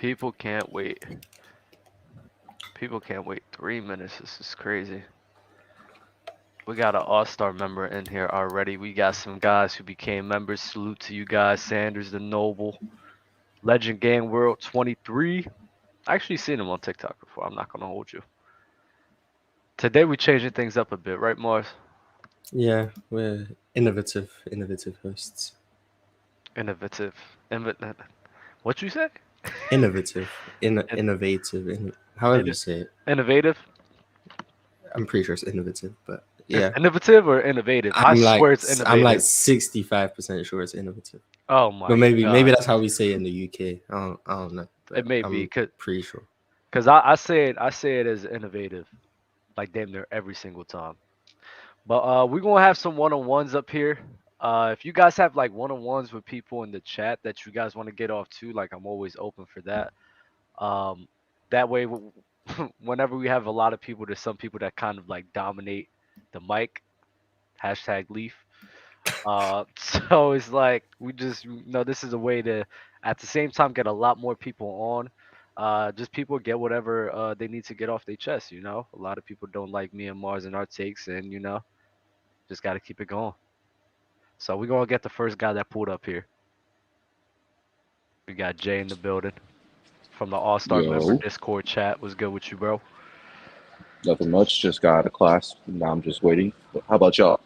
People can't wait. People can't wait 3 minutes. This is crazy. We got an all-star member in here already. We got some guys who became members. Salute to you guys. Sanders the Noble. Legend Gang World 23. I actually seen him on TikTok before. I'm not gonna hold you. Today we changing things up a bit, right, Mars? Yeah, we're innovative hosts. Innovative. What you say? Innovative, In, innovative, however in, you say it. innovative? I'm pretty sure it's innovative, but yeah, Innovative or innovative? I I'm like swear it's I'm like innovative. 65% sure it's innovative. Oh But my maybe god. that's how we say it in the UK. I don't know, It but may be I'm cause, pretty sure. cause I say it as innovative, like damn near every single time. But we're gonna have some one-on-ones up here. If you guys have like one-on-ones with people in the chat that you guys want to get off to, like I'm always open for that. Um, that way, whenever we have a lot of people, there's some people that kind of like dominate the mic. Hashtag leaf. So it's like we just this is a way to at the same time get a lot more people on. Just people get whatever they need to get off their chest. A lot of people don't like me and Mars and our takes, and just got to keep it going. So we're gonna get the first guy that pulled up here. We got Jay in the building from the All Star member Yo, Discord chat. What's good with you, bro? nothing much. Just got out of class. Now I'm just waiting. How about y'all?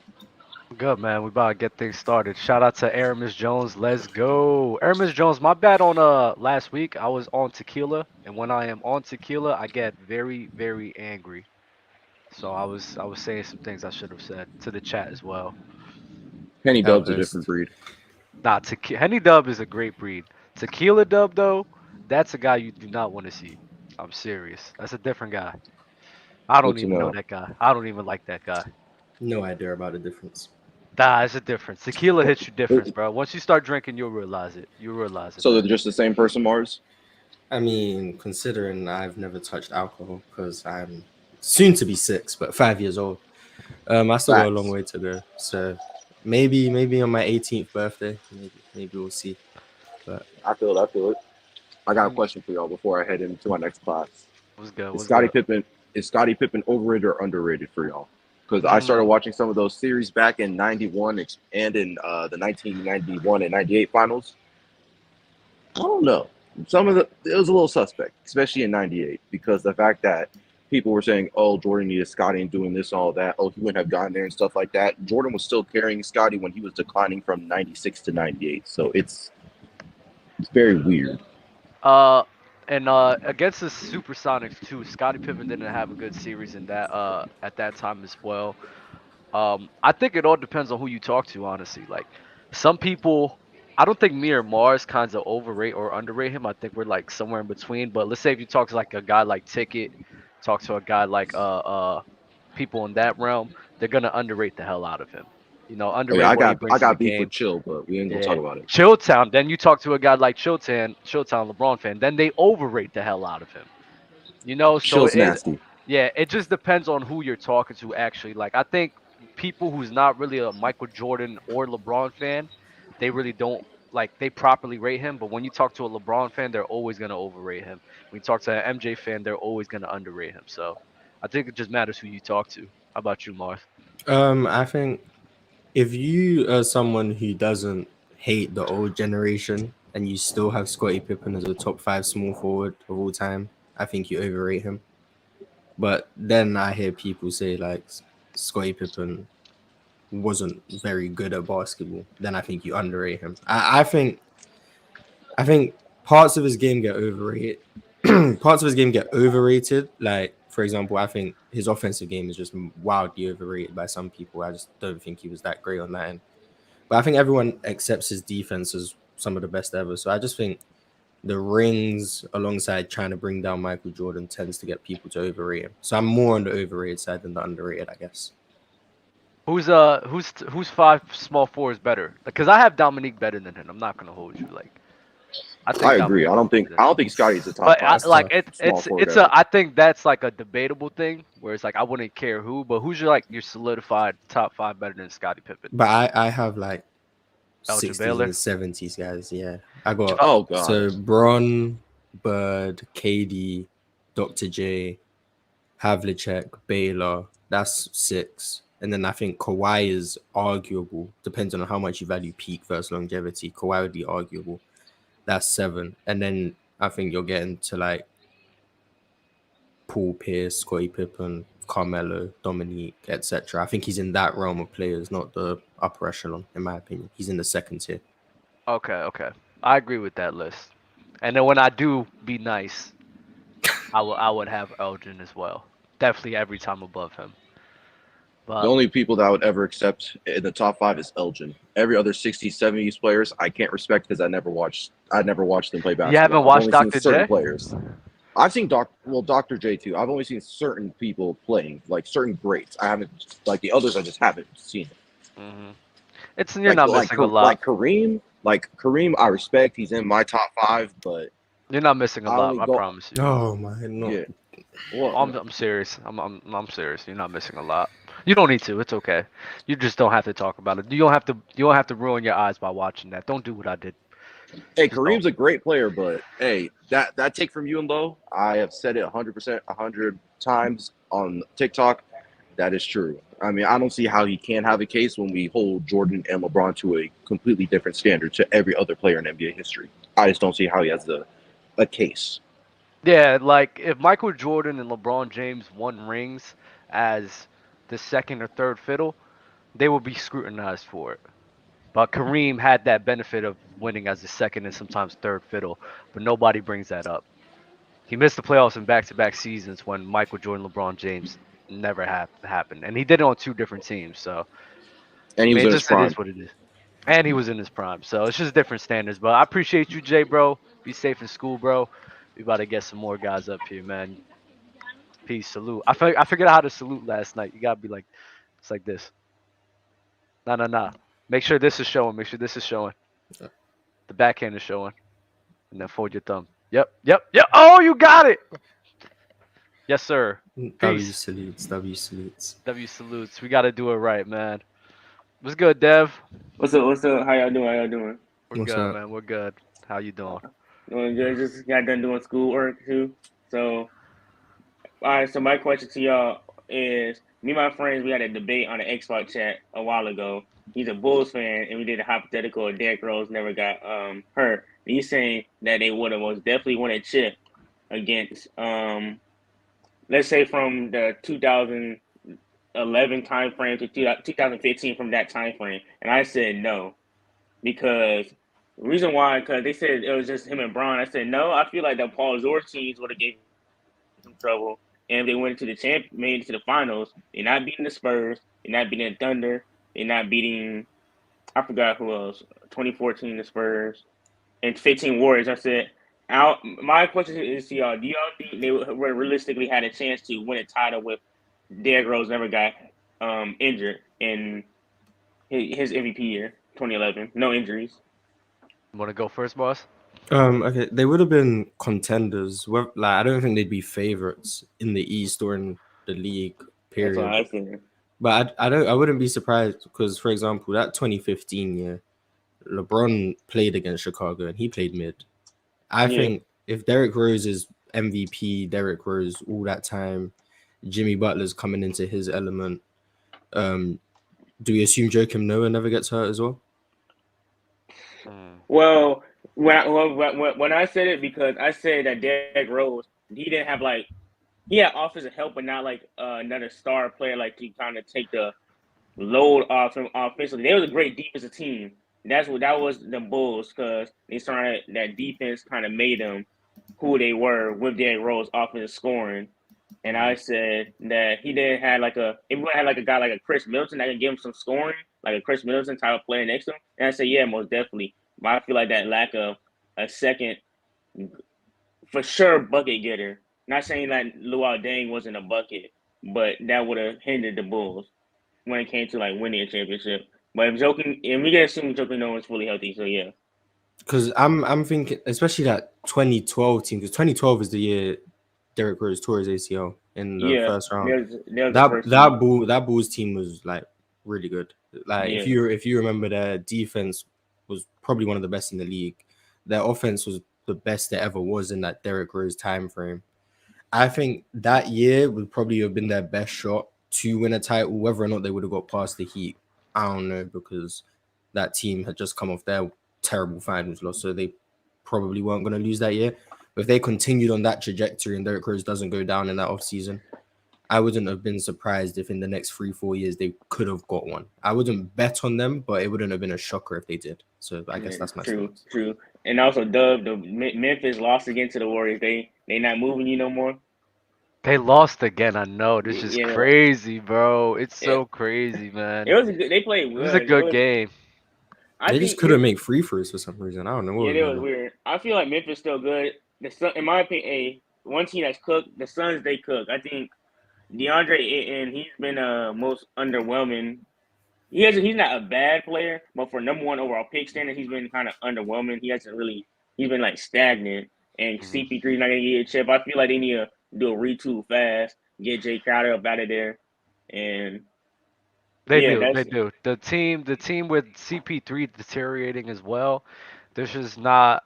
Good man. We about to get things started. Shout out to Aramis Jones. Let's go, Aramis Jones. My bad on last week. I was on tequila, and when I am on tequila, I get very very angry. So I was saying some things I should have said to the chat as well. Penny Dub's a different Outburst. breed. Nah, Henny Dub is a great breed. Tequila Dub though, that's a guy you do not want to see. I'm serious. That's a different guy. I Good don't to even know know. that guy. I don't even like that guy. No idea about the difference. Nah, it's a difference. Tequila hits you difference, It- bro. Once you start drinking, you'll realize it. You'll realize it, So they're man. just the same person, Mars? I mean, considering I've never touched alcohol because I'm soon to be 6, but 5 years old. I still got a long Facts. way to go. So maybe on my 18th birthday, maybe we'll see. But I feel it. I feel it. I got a Mm, question for y'all before I head into my next class. what's good? Is What's Scottie good? Pippen is Scottie Pippen overrated or underrated for y'all? Because I started Mm, watching some of those series back in '91 and in the 1991 and '98 finals. I don't know. Some of it was a little suspect, especially in '98, because the fact that people were saying, "Oh, Jordan needed Scotty and doing this, all that. Oh, he wouldn't have gotten there and stuff like that." Jordan was still carrying Scotty when he was declining from '96 to '98, so it's very weird. uh, and against the Supersonics too, Scottie Pippen didn't have a good series in that at that time as well. I think it all depends on who you talk to, honestly. Like some people, I don't think me or Mars kind of overrate or underrate him. I think we're like somewhere in between. But let's say if you talk to like a guy like Ticket, talk to a guy like people in that realm, they're gonna underrate the hell out of him. Oh yeah, Underrate I what he got I brings to the got beef game. with Chill, but we ain't gonna Yeah. talk about it. Chilltown. Then you talk to a guy like Chilltown, LeBron fan. Then they overrate the hell out of him. So Chill's nasty. yeah, it just depends on who you're talking to actually. Like I think people who's not really a Michael Jordan or LeBron fan, they really don't like they properly rate him, but when you talk to a LeBron fan, they're always going to overrate him. When you talk to an MJ fan, they're always going to underrate him. So, I think it just matters who you talk to. How about you, Mars? I think if you are someone who doesn't hate the old generation and you still have Scottie Pippen as a top 5 small forward of all time, I think you overrate him. But then I hear people say like Scottie Pippen wasn't very good at basketball. Then I think you underrate him. I think parts of his game get overrated. Parts of his game get overrated. Like, for example, I think his offensive game is just wildly overrated by some people. I just don't think he was that great on that end. But I think everyone accepts his defense as some of the best ever. So I just think the rings alongside trying to bring down Michael Jordan tends to get people to overrate him. So I'm more on the overrated side than the underrated, I guess. Who's five small fours better? Because I have Dominique better than him. I'm not gonna hold you. Like I think I agree. Dominique I is don't think better than I him. don't think Scotty's a top But five That's like tough. it, small it's forward it's a ever. I think that's like a debatable thing where it's like I wouldn't care who, but who's your solidified top five better than Scottie Pippen? But I have like Elgin 60s Baylor. and 70s guys. Yeah. I got Uh, Oh so God. Bron, Bird, KD, Dr. J, Havlicek, Baylor. That's 6. And then I think Kawhi is arguable, depends on how much you value peak versus longevity. Kawhi would be arguable. That's 7. And then I think you're getting to like Paul Pierce, Scottie Pippen, Carmelo, Dominique, etc. I think he's in that realm of players, not the upper echelon, in my opinion. He's in the second tier. Okay, okay. I agree with that list. And then when I do be nice, I would have Elgin as well. Definitely every time above him. The But only people that I would ever accept in the top five is Elgin. Every other 60s, 70s players I can't respect because I never watched them play you basketball. haven't I've watched only seen Dr. certain J? players. I've seen Dr. J too. I've only seen certain people playing, like certain greats. I haven't like the others. I just haven't seen it. Hmm. It's you're not missing a lot. Like Kareem. Like Kareem, I respect. He's in my top five, but You're not missing a I lot. only I go. promise you. Oh my, no. Yeah. Well, I'm serious. I'm serious. You're not missing a lot. You don't need to. It's okay. You just don't have to talk about it. You don't have to. You don't have to ruin your eyes by watching that. Don't do what I did. hey, Just don't. Kareem's a great player, but hey, that take from you and Low, I have said it 100%, 100 times on TikTok. That is true. I mean, I don't see how he can have a case when we hold Jordan and LeBron to a completely different standard to every other player in NBA history. I just don't see how he has a case. Yeah, like if Michael Jordan and LeBron James won rings as the second or third fiddle, they would be scrutinized for it. But Kareem had that benefit of winning as the second and sometimes third fiddle, but nobody brings that up. He missed the playoffs in back-to-back seasons when Michael Jordan, LeBron James never happened, and he did it on two different teams. So And I he mean, was in his it is prime. what it is. And he was in his prime, so it's just different standards. But I appreciate you, Jay, bro. Be safe in school, bro. We about to get some more guys up here, man. Peace, salute. I figured out how to salute last night. You gotta be like, it's like this. Nah, nah, nah. Make sure this is showing. Make sure this is showing. The backhand is showing, and then fold your thumb. Yep, yep, yep. Oh, you got it. Yes, sir. W Peace. salutes, W salutes. W salutes. We gotta do it right, man. What's good, Dev? What's up? What's up? How y'all doing? How y'all doing? We're What's good, up? man. We're good. How you doing? Doing good. Just got done doing schoolwork too. So, all right. So my question to y'all is: me and my friends, we had a debate on the Xbox chat a while ago. He's a Bulls fan, and we did a hypothetical. Derrick Rose never got hurt. And he's saying that they would have most definitely won a chip against let's say from the 2011 time frame to 2015 from that time frame. And I said no. Because the reason why, because they said it was just him and Braun. I said no. I feel like the Paul George teams would have gave him trouble, and if they went into the made it to the finals. They're not beating the Spurs. They're not beating the Thunder. They're not beating. I forgot who else. 2014 the Spurs and 15 Warriors. I said. Out. My question is to y'all: do y'all think they would realistically had a chance to win a title with Derrick Rose never got injured in his MVP year, 2011? No injuries. Want to go first, boss? Okay, they would have been contenders. Like, I don't think they'd be favorites in the East or in the league. That's all Period. I think. But I wouldn't be surprised because, for example, that 2015 year, LeBron played against Chicago and he played mid. I Yeah. think if Derrick Rose is MVP, Derrick Rose all that time, Jimmy Butler's coming into his element. Do we assume Joakim Noah never gets hurt as well? Mm. Well, when I said it, because I said that Derrick Rose, he didn't have like he had offensive help, but not like another star player like to kind of take the load off him offensively. They was a great defensive team. That was the Bulls because they started that defense kind of made them who they were with Derrick Rose offensive scoring. And I said that he didn't have like if we had like a guy like a Chris Middleton that can give him some scoring, like a Chris Middleton type of player next to him. And I said, yeah, most definitely. But I feel like that lack of a second for sure bucket getter. Not saying that Luol Deng wasn't a bucket, but that would have hindered the Bulls when it came to like winning a championship. But if we can assume Joking no one's fully healthy, so yeah. Because I'm thinking, especially that 2012 team, because 2012 is the year Derrick Rose tore his ACL in the Yeah, first round. that was the first team. That Bulls team was like really good. Like Yeah. if you remember, their defense was probably one of the best in the league. Their offense was the best it ever was in that Derrick Rose time frame. I think that year would probably have been their best shot to win a title. Whether or not they would have got past the Heat, I don't know, because that team had just come off their terrible finals loss, so they probably weren't going to lose that year. But if they continued on that trajectory and Derrick Rose doesn't go down in that offseason, I wouldn't have been surprised if in the next 3-4 years they could have got one. I wouldn't bet on them, but it wouldn't have been a shocker if they did. So I guess that's my True, stance. true. And also, Dub, the Memphis lost again to the Warriors. They not moving you no more. They lost again. I know. This is Yeah, crazy, bro. It's it, so crazy, it man. was a good. They played It was a good. It good was. game. I They just think couldn't make free throws for some reason. I don't know what yeah, was that going was on. weird. I feel like Memphis still good. The Sun, in my opinion, one team that's cooked. The Suns they cook. I think DeAndre and he's been most underwhelming. He's not a bad player, but for number one overall pick standard, he's been kind of underwhelming. He hasn't really he's been like stagnant. And Hmm. CP3 is not gonna get a chip. I feel like they need to do a retool fast, get Jay Crowder up out of there, and They yeah, do. They that's do. The team with CP3 deteriorating as well. There's just not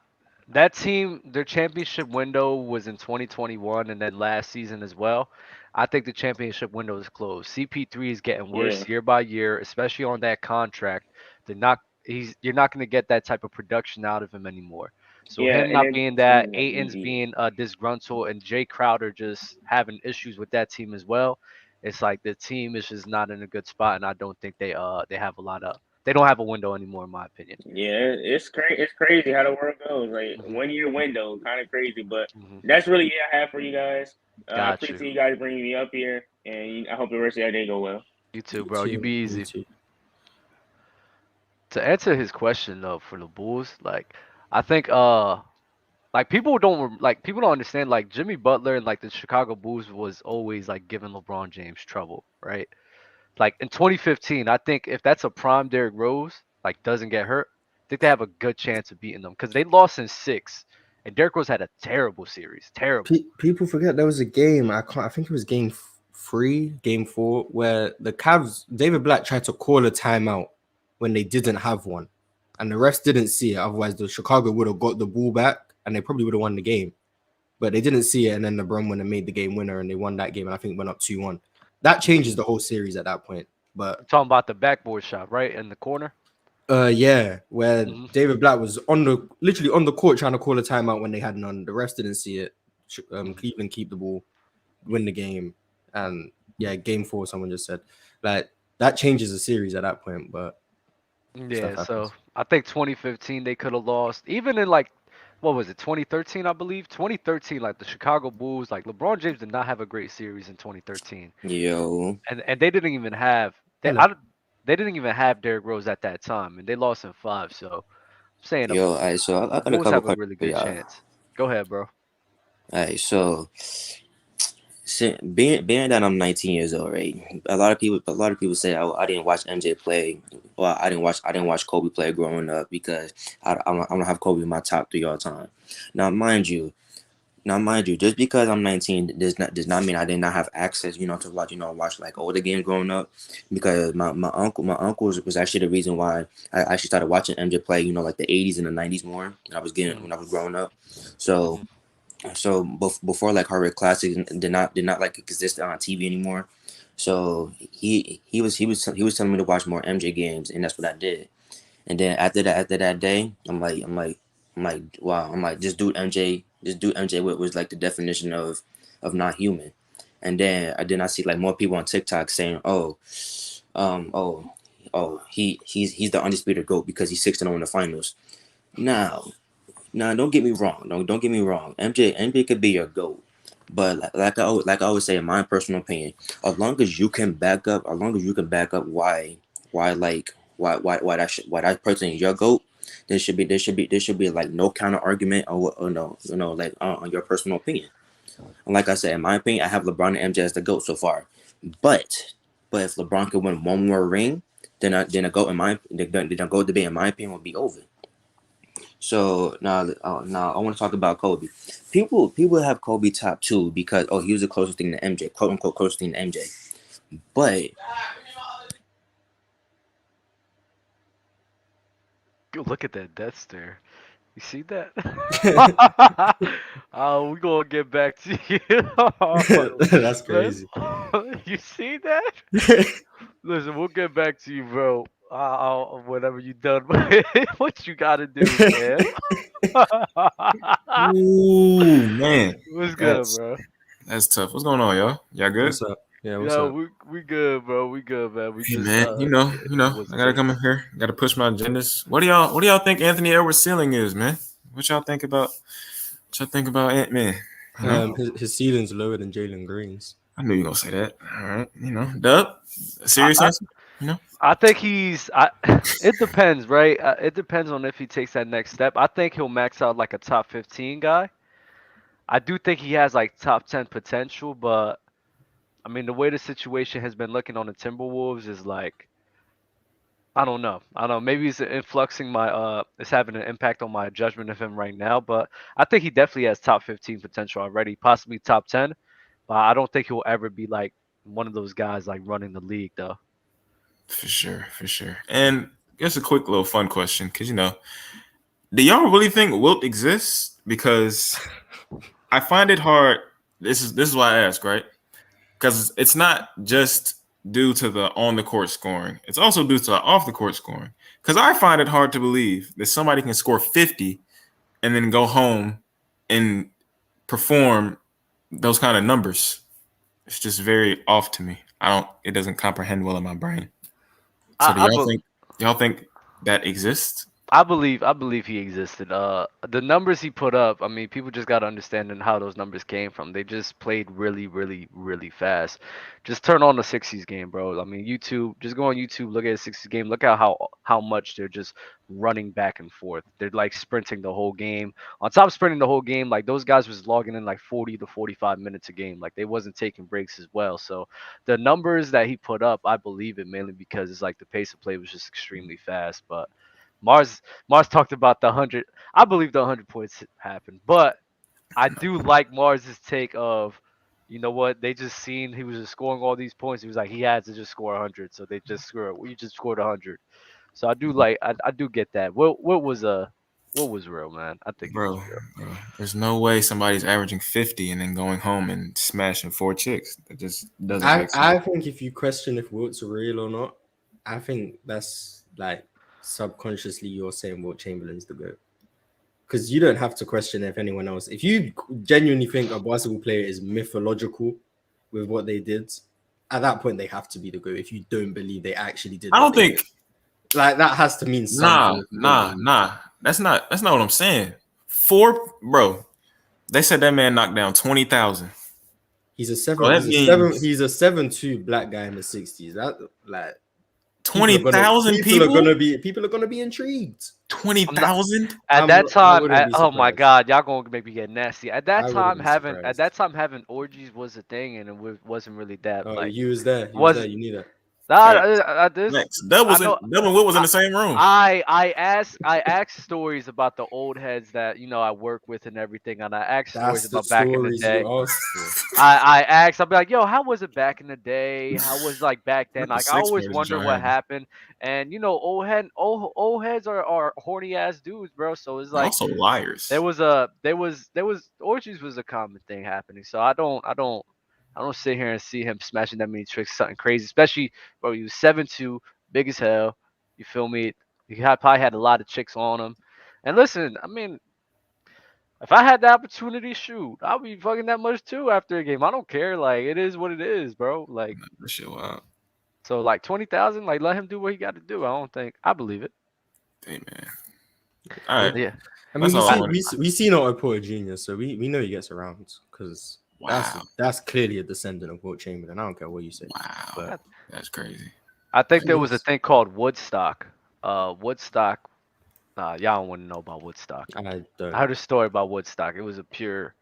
that team. Their championship window was in 2021, and then last season as well. I think the championship window is closed. CP3 is getting yeah, worse year by year, especially on that contract. They're not. You're not going to get that type of production out of him anymore. So yeah, him and not then being team that, is not Aiton's easy. being disgruntled, and Jay Crowder just having issues with that team as well. It's like the team is just not in a good spot, and I don't think they have a lot of they don't have a window anymore, in my opinion. Yeah, it's crazy. It's crazy how the world goes. Like Hmm. 1 year window, kind of crazy. But Hmm. that's really it I have for you guys. I Got you. appreciate you guys bringing me up here, and I hope the rest of your day go well. You too, You bro. You be too. You easy. too. To answer his question though, for the Bulls, like I think like people don't understand like Jimmy Butler and like the Chicago Bulls was always like giving LeBron James trouble, right? Like in 2015, I think if that's a prime Derrick Rose, like doesn't get hurt, I think they have a good chance of beating them because they lost in six, and Derrick Rose had a terrible series, terrible. People forget there was a game. I can't. I think it was game 3, game 4, where the Cavs, David Black tried to call a timeout when they didn't have one, and the refs didn't see it. Otherwise, the Chicago would have got the ball back, and they probably would have won the game. But they didn't see it, and then LeBron went and made the game winner, and they won that game, and I think went up 2-1. That changes the whole series at that point. But I'm talking about the backboard shot, right in the corner. yeah, where Hmm. David Black was literally on the court trying to call a timeout when they had none. The refs didn't see it. Hmm. Cleveland keep the ball, win the game, and yeah, game 4. Someone just said like that changes the series at that point, but stuff Yeah, so happens. I think 2015 they could have lost. Even in like what was it, 2013, I believe? 2013, like the Chicago Bulls, like LeBron James did not have a great series in 2013. Yo, And they didn't even have Hello. they didn't even have Derrick Rose at that time, and they lost in 5. So I'm saying yo, alright, so I the got a Bulls couple have a questions really for good y'all. chance. Go ahead, bro. Alright, so being that I'm 19 years old, right? A lot of people say I didn't watch MJ play, or I didn't watch Kobe play growing up because I don't have Kobe in my top 3 all time. Now, mind you, just because I'm 19 does not mean I did not have access, to watch like older games growing up, because my uncle was actually the reason why I actually started watching MJ play, like the 80s and the 90s more when I was growing up. So Mm-hmm. before like Harvard Classics did not like exist on TV anymore. So he was telling me to watch more MJ games, and that's what I did. And then after that day, I'm like, wow, I'm like, this dude MJ was like the definition of not human. And then I see like more people on TikTok saying, um, oh, he's the undisputed GOAT because he's 6-0 in the finals. Now, don't get me wrong. Don't get me wrong. MJ could be your GOAT. But like I always say, in my personal opinion, as long as you can back up why that person is your GOAT, there should be like no counter argument, or no, like on your personal opinion. And like I said, in my opinion, I have LeBron and MJ as the GOAT so far. But if LeBron could win one more ring, then a GOAT in my then a GOAT debate in my opinion would be over. So now I want to talk about Kobe. People have Kobe top 2 because he was the closest thing to MJ, quote unquote closest thing to MJ. But Look at that death stare. You see that? We gonna get back to you. That's Let- crazy. you see that? Listen, we'll get back to you, bro. Whenever you done with what you gotta do, fam. Ooh, man. What's good, That's bro? that's tough. What's going on, y'all? Y'all good? What's up? Yeah, what's Yo, up? we good, bro. We good, man. We Hey just man, was I a gotta bit. come in here. Gotta push my agendas. What do y'all think Anthony Edwards' ceiling is, man? What y'all think about Ant Man? You know? His ceiling's lower than Jalen Green's. I knew you were gonna say that. All right, Dub, a I, serious I answer. I think he's. It depends, right? It depends on if he takes that next step. I think he'll max out like a top 15 guy. I do think he has like top 10 potential, but I mean the way the situation has been looking on the Timberwolves is like I don't know. I don't know. Maybe it's influxing my it's having an impact on my judgment of him right now, but I think he definitely has top 15 potential already, possibly top 10. But I don't think he'll ever be like one of those guys like running the league though. For sure, for sure. And just a quick little fun question, because do y'all really think Wilt exists? Because I find it hard. This is why I ask, right? Because it's not just due to the on the court scoring; it's also due to the off the court scoring. Because I find it hard to believe that somebody can score 50 and then go home and perform those kind of numbers. It's just very off to me. I don't. It doesn't comprehend well in my brain. So do I, I, y'all be, think that exists? I believe he existed. The numbers he put up, I mean, people just got to understand and how those numbers came from. They just played really, really, really fast. Just turn on the 60s game, bro. I mean, YouTube, just go on YouTube, look at the 60s game. Look at how much they're just running back and forth. They're like sprinting the whole game. On top of sprinting the whole game, like those guys was logging in like 40 to 45 minutes a game. Like they wasn't taking breaks as well. So the numbers that he put up, I believe it mainly because it's like the pace of play was just extremely fast, but Mars talked about the 100. I believe the 100 points happened, but I do like Mars's take of, you know what? They just seen he was just scoring all these points. He was like he had to just score 100, so they just score. We just scored 100. So I do like I do get that. What was real, man? I think it was Bro, real. there's no way somebody's averaging 50 and then going home and smashing four chicks. That just doesn't I make sense. I think if you question if Wilt's real or not, I think that's like subconsciously you're saying Wilt Chamberlain's the GOAT. Because you don't have to question if anyone else. If you genuinely think a basketball player is mythological with what they did, at that point they have to be the GOAT. If you don't believe they actually did I what don't they think did, like that has to mean something. nah, If you don't nah, believe. nah. That's not what I'm saying. Four, bro. They said that man knocked down 20,000. He's a Bro, seven. that He's a seven. means He's a 7'2" black guy in the 60s. That like people are gonna 20,000 people are people? gonna be people are gonna be intrigued. I'm not 20,000? at I'm. that I time. wouldn't be Oh my surprised. God, y'all gonna make me get nasty. I wouldn't be At surprised. that time having orgies was a thing, and wasn't really that like You was there. You was there. was You knew that. Nah, Facts. this Facts. Dub I was in know. Dub and Will was in I the same room. I ask stories about the old heads that I work with and everything, and I ask stories That's the about back in the stories day. you asked for. I ask, I'll be like, yo, how was it back in the day? How was like back then? Not the Like I sex always part is wonder John what having. happened. And old heads are horny ass dudes, bro. So it's They're like also liars. there was orgies was a common thing happening. So I don't sit here and see him smashing that many tricks, something crazy. Especially, bro, he was 7'2", big as hell. You feel me? Probably had a lot of chicks on him. And listen, I mean, if I had the opportunity, shoot, I'll be fucking that much too after a game. I don't care. Like it is what it is, bro. Like That shit wild. so, like 20,000. Like let him do what he got to do. I believe it. Hey man. All right. Yeah. I mean, That's all I wanted. we seen Otto Porter Jr., so we know he gets around because Wow. that's clearly a descendant of Wilt Chamberlain. I don't care what you say. Wow. But That's crazy. I think there was a yes, thing called Woodstock. Woodstock. Y'all don't want to know about Woodstock. I I don't. heard a story about Woodstock. It was a pure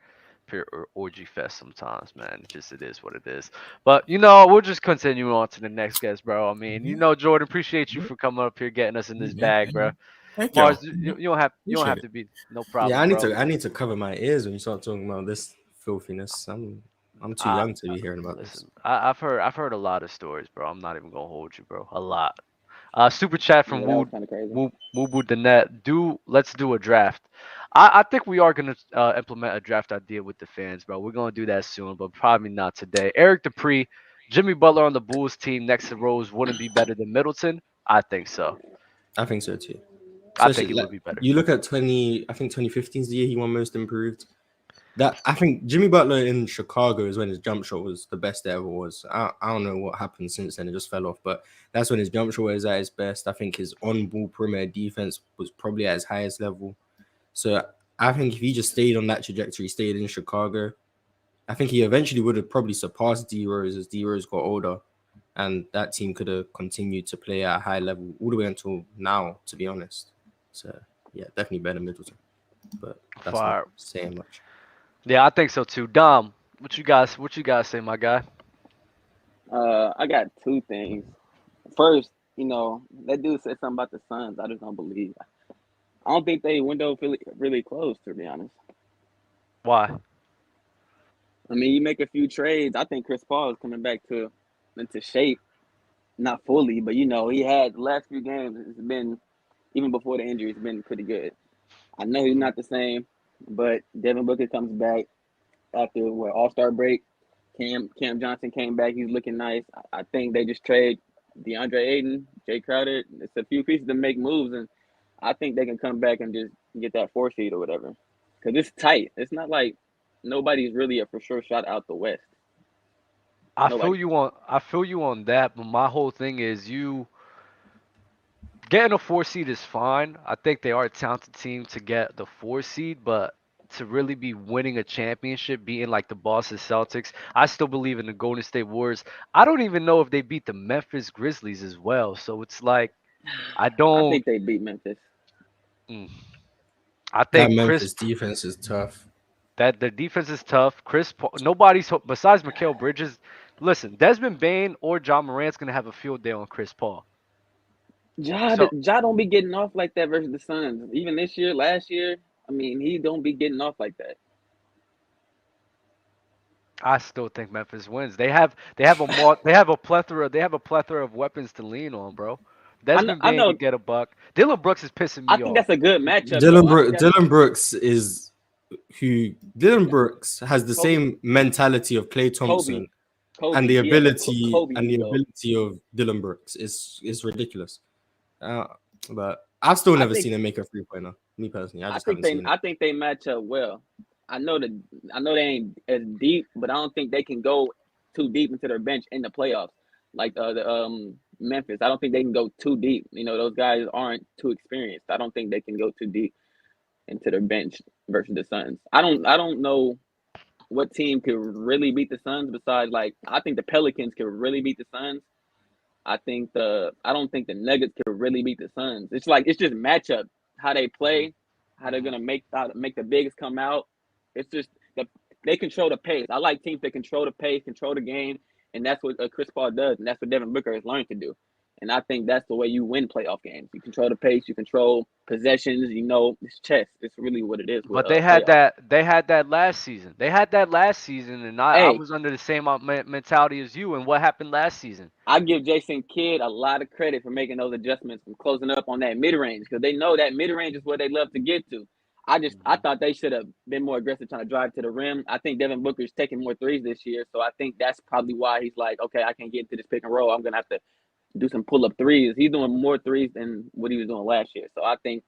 orgy fest sometimes, man. Just it is what it is. But we'll just continue on to the next guest, bro. I mean, Jordan, appreciate you for coming up here, getting us in this bag, bro. Thank y'all. Mars, you don't have Appreciate it. to be no Yeah, problem, bro. I need to cover my ears when you start talking about this filthiness. I'm too I young to be hearing about this. listen. I've heard a lot of stories, bro. I'm not even gonna hold you, bro. A lot. Super chat from Yeah, that was Woo kind of crazy. Woo Woo Danet. Let's do a draft. I think we are gonna implement a draft idea with the fans, bro. We're gonna do that soon, but probably not today. Eric Dupree, Jimmy Butler on the Bulls team next to Rose wouldn't be better than Middleton. I think so. I think so too. I think Especially he like would be better. you look at 20, I think 2015 is the year he won most improved. That I think Jimmy Butler in Chicago is when his jump shot was the best it ever was. I don't know what happened since then; it just fell off. But that's when his jump shot was at his best. I think his on-ball perimeter defense was probably at his highest level. So I think if he just stayed on that trajectory, stayed in Chicago, I think he eventually would have probably surpassed D Rose as D Rose got older, and that team could have continued to play at a high level all the way until now. To be honest, so yeah, definitely better Middleton, but that's not Fire. saying much. Yeah, I think so too. Dom, what you guys say, my guy? I got two things. First, that dude said something about the Suns. I just don't believe. I don't think they window really closed, to be honest. Why? I mean, you make a few trades. I think Chris Paul is coming back into shape, not fully, but he had the last few games. It's been even before the injury, it's been pretty good. I know he's not the same, but Devin Booker comes back after what All-Star break. Cam Johnson came back. He's looking nice. I think they just trade DeAndre Ayton, Jay Crowder. It's a few pieces to make moves, and I think they can come back and just get that 4 seed or whatever. Because it's tight. It's not like nobody's really a for sure shot out the West. Nobody. I feel you on that, but my whole thing is you getting a 4 seed is fine. I think they are a talented team to get the 4 seed, but to really be winning a championship, beating like the Boston Celtics, I still believe in the Golden State Warriors. I don't even know if they beat the Memphis Grizzlies as well. So it's like I I don't. think they beat Memphis. mm, I That think Chris Memphis defense is tough. that the defense is tough. Chris Paul, nobody's besides Mikal Bridges. Listen, Desmond Bain or John Morant's gonna have a field day on Chris Paul. So Ja don't be getting off like that versus the Suns. Even this year, last year, I mean, he don't be getting off like that. I still think Memphis wins. They have a plethora of weapons to lean on, bro. I know, Desmond I Bain know. could get a buck. Dylan Brooks is pissing I me think off. that's a good matchup, though. I think that's Dylan Brooks is who Dylan Brooks has the Kobe. same mentality of Klay Kobe. Thompson and Kobe. the He has a ability Kobe and the ego. ability of Dylan Brooks is ridiculous. Uh, but I've still I never think seen him make a 3-pointer. Me personally, I I just think haven't they seen it. I think they match up well. I know that I know they ain't as deep, but I don't think they can go too deep into their bench in the playoffs. Like the Memphis, I don't think they can go too deep. Those guys aren't too experienced. I don't think they can go too deep into their bench versus the Suns. I don't know what team could really beat the Suns besides I think the Pelicans could really beat the Suns. I don't think the Nuggets could really beat the Suns. It's just matchup, how they Mhm, play, how they're mhm. gonna make the bigs come out. It's just they control the pace. I like teams that control the pace, control the game, and that's what Chris Paul does, and that's what Devin Booker has learned to do. And I think that's the way you win playoff games. You control the pace, you control possessions. It's chess. It's really what it is with But they had playoffs. that. They had that last season. They had that last season, and I Hey, was under the same mentality as you. And what happened last season? I give Jason Kidd a lot of credit for making those adjustments and closing up on that mid range because they know that mid range is where they love to get to. I Mhm. thought they should have been more aggressive trying to drive to the rim. I think Devin Booker's taking more threes this year, so I think that's probably why he's like, okay, I can't get into this pick and roll. I'm gonna have to do some pull up threes. He's doing more threes than what he was doing last year. So I think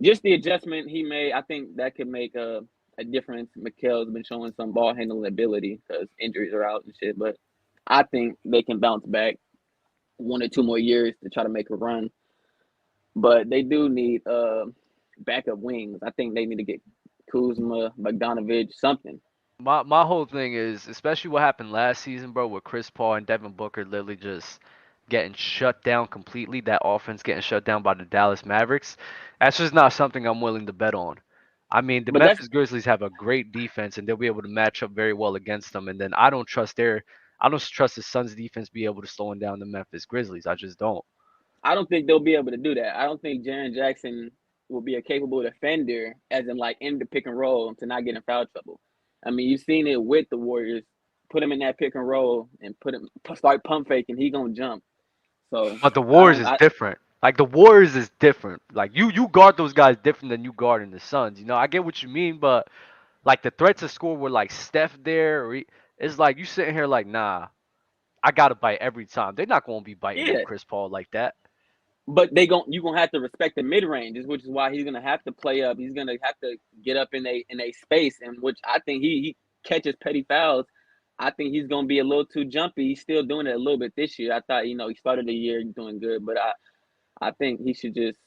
just the adjustment he made, I think that could make a difference. Mikel's been showing some ball handling ability because injuries are out and shit, but I think they can bounce back 1 or 2 more years to try to make a run. But they do need backup wings. I think they need to get Kuzma, Bogdanovich, something. My whole thing is, especially what happened last season, bro, with Chris Paul and Devin Booker literally just getting shut down completely. That offense getting shut down by the Dallas Mavericks. That's just not something I'm willing to bet on. I mean, the But that's Memphis Grizzlies have a great defense, and they'll be able to match up very well against them. And then I don't trust the Suns defense be able to slowing down the Memphis Grizzlies. I just don't. I don't think they'll be able to do that. I don't think Jaren Jackson will be a capable defender, as in in the pick and roll to not get in foul trouble. I mean, you've seen it with the Warriors. Put him in that pick and roll and start pump faking. He gonna jump. So But the I Warriors don't. is different. Like the Warriors is different. Like you guard those guys different than you guard in the Suns. You know, I get what you mean, but like the threat to score with like Steph there, it's like you sitting here like, nah, I gotta bite every time. They're not gonna be biting on Yeah, Chris Paul like that. but you gonna have to respect the mid range, which is why he's gonna have to play up. He's gonna have to get up in a space, in which I think he catches petty fouls. I think he's gonna be a little too jumpy. He's still doing it a little bit this year. I thought he started the year doing good, but I think he should just.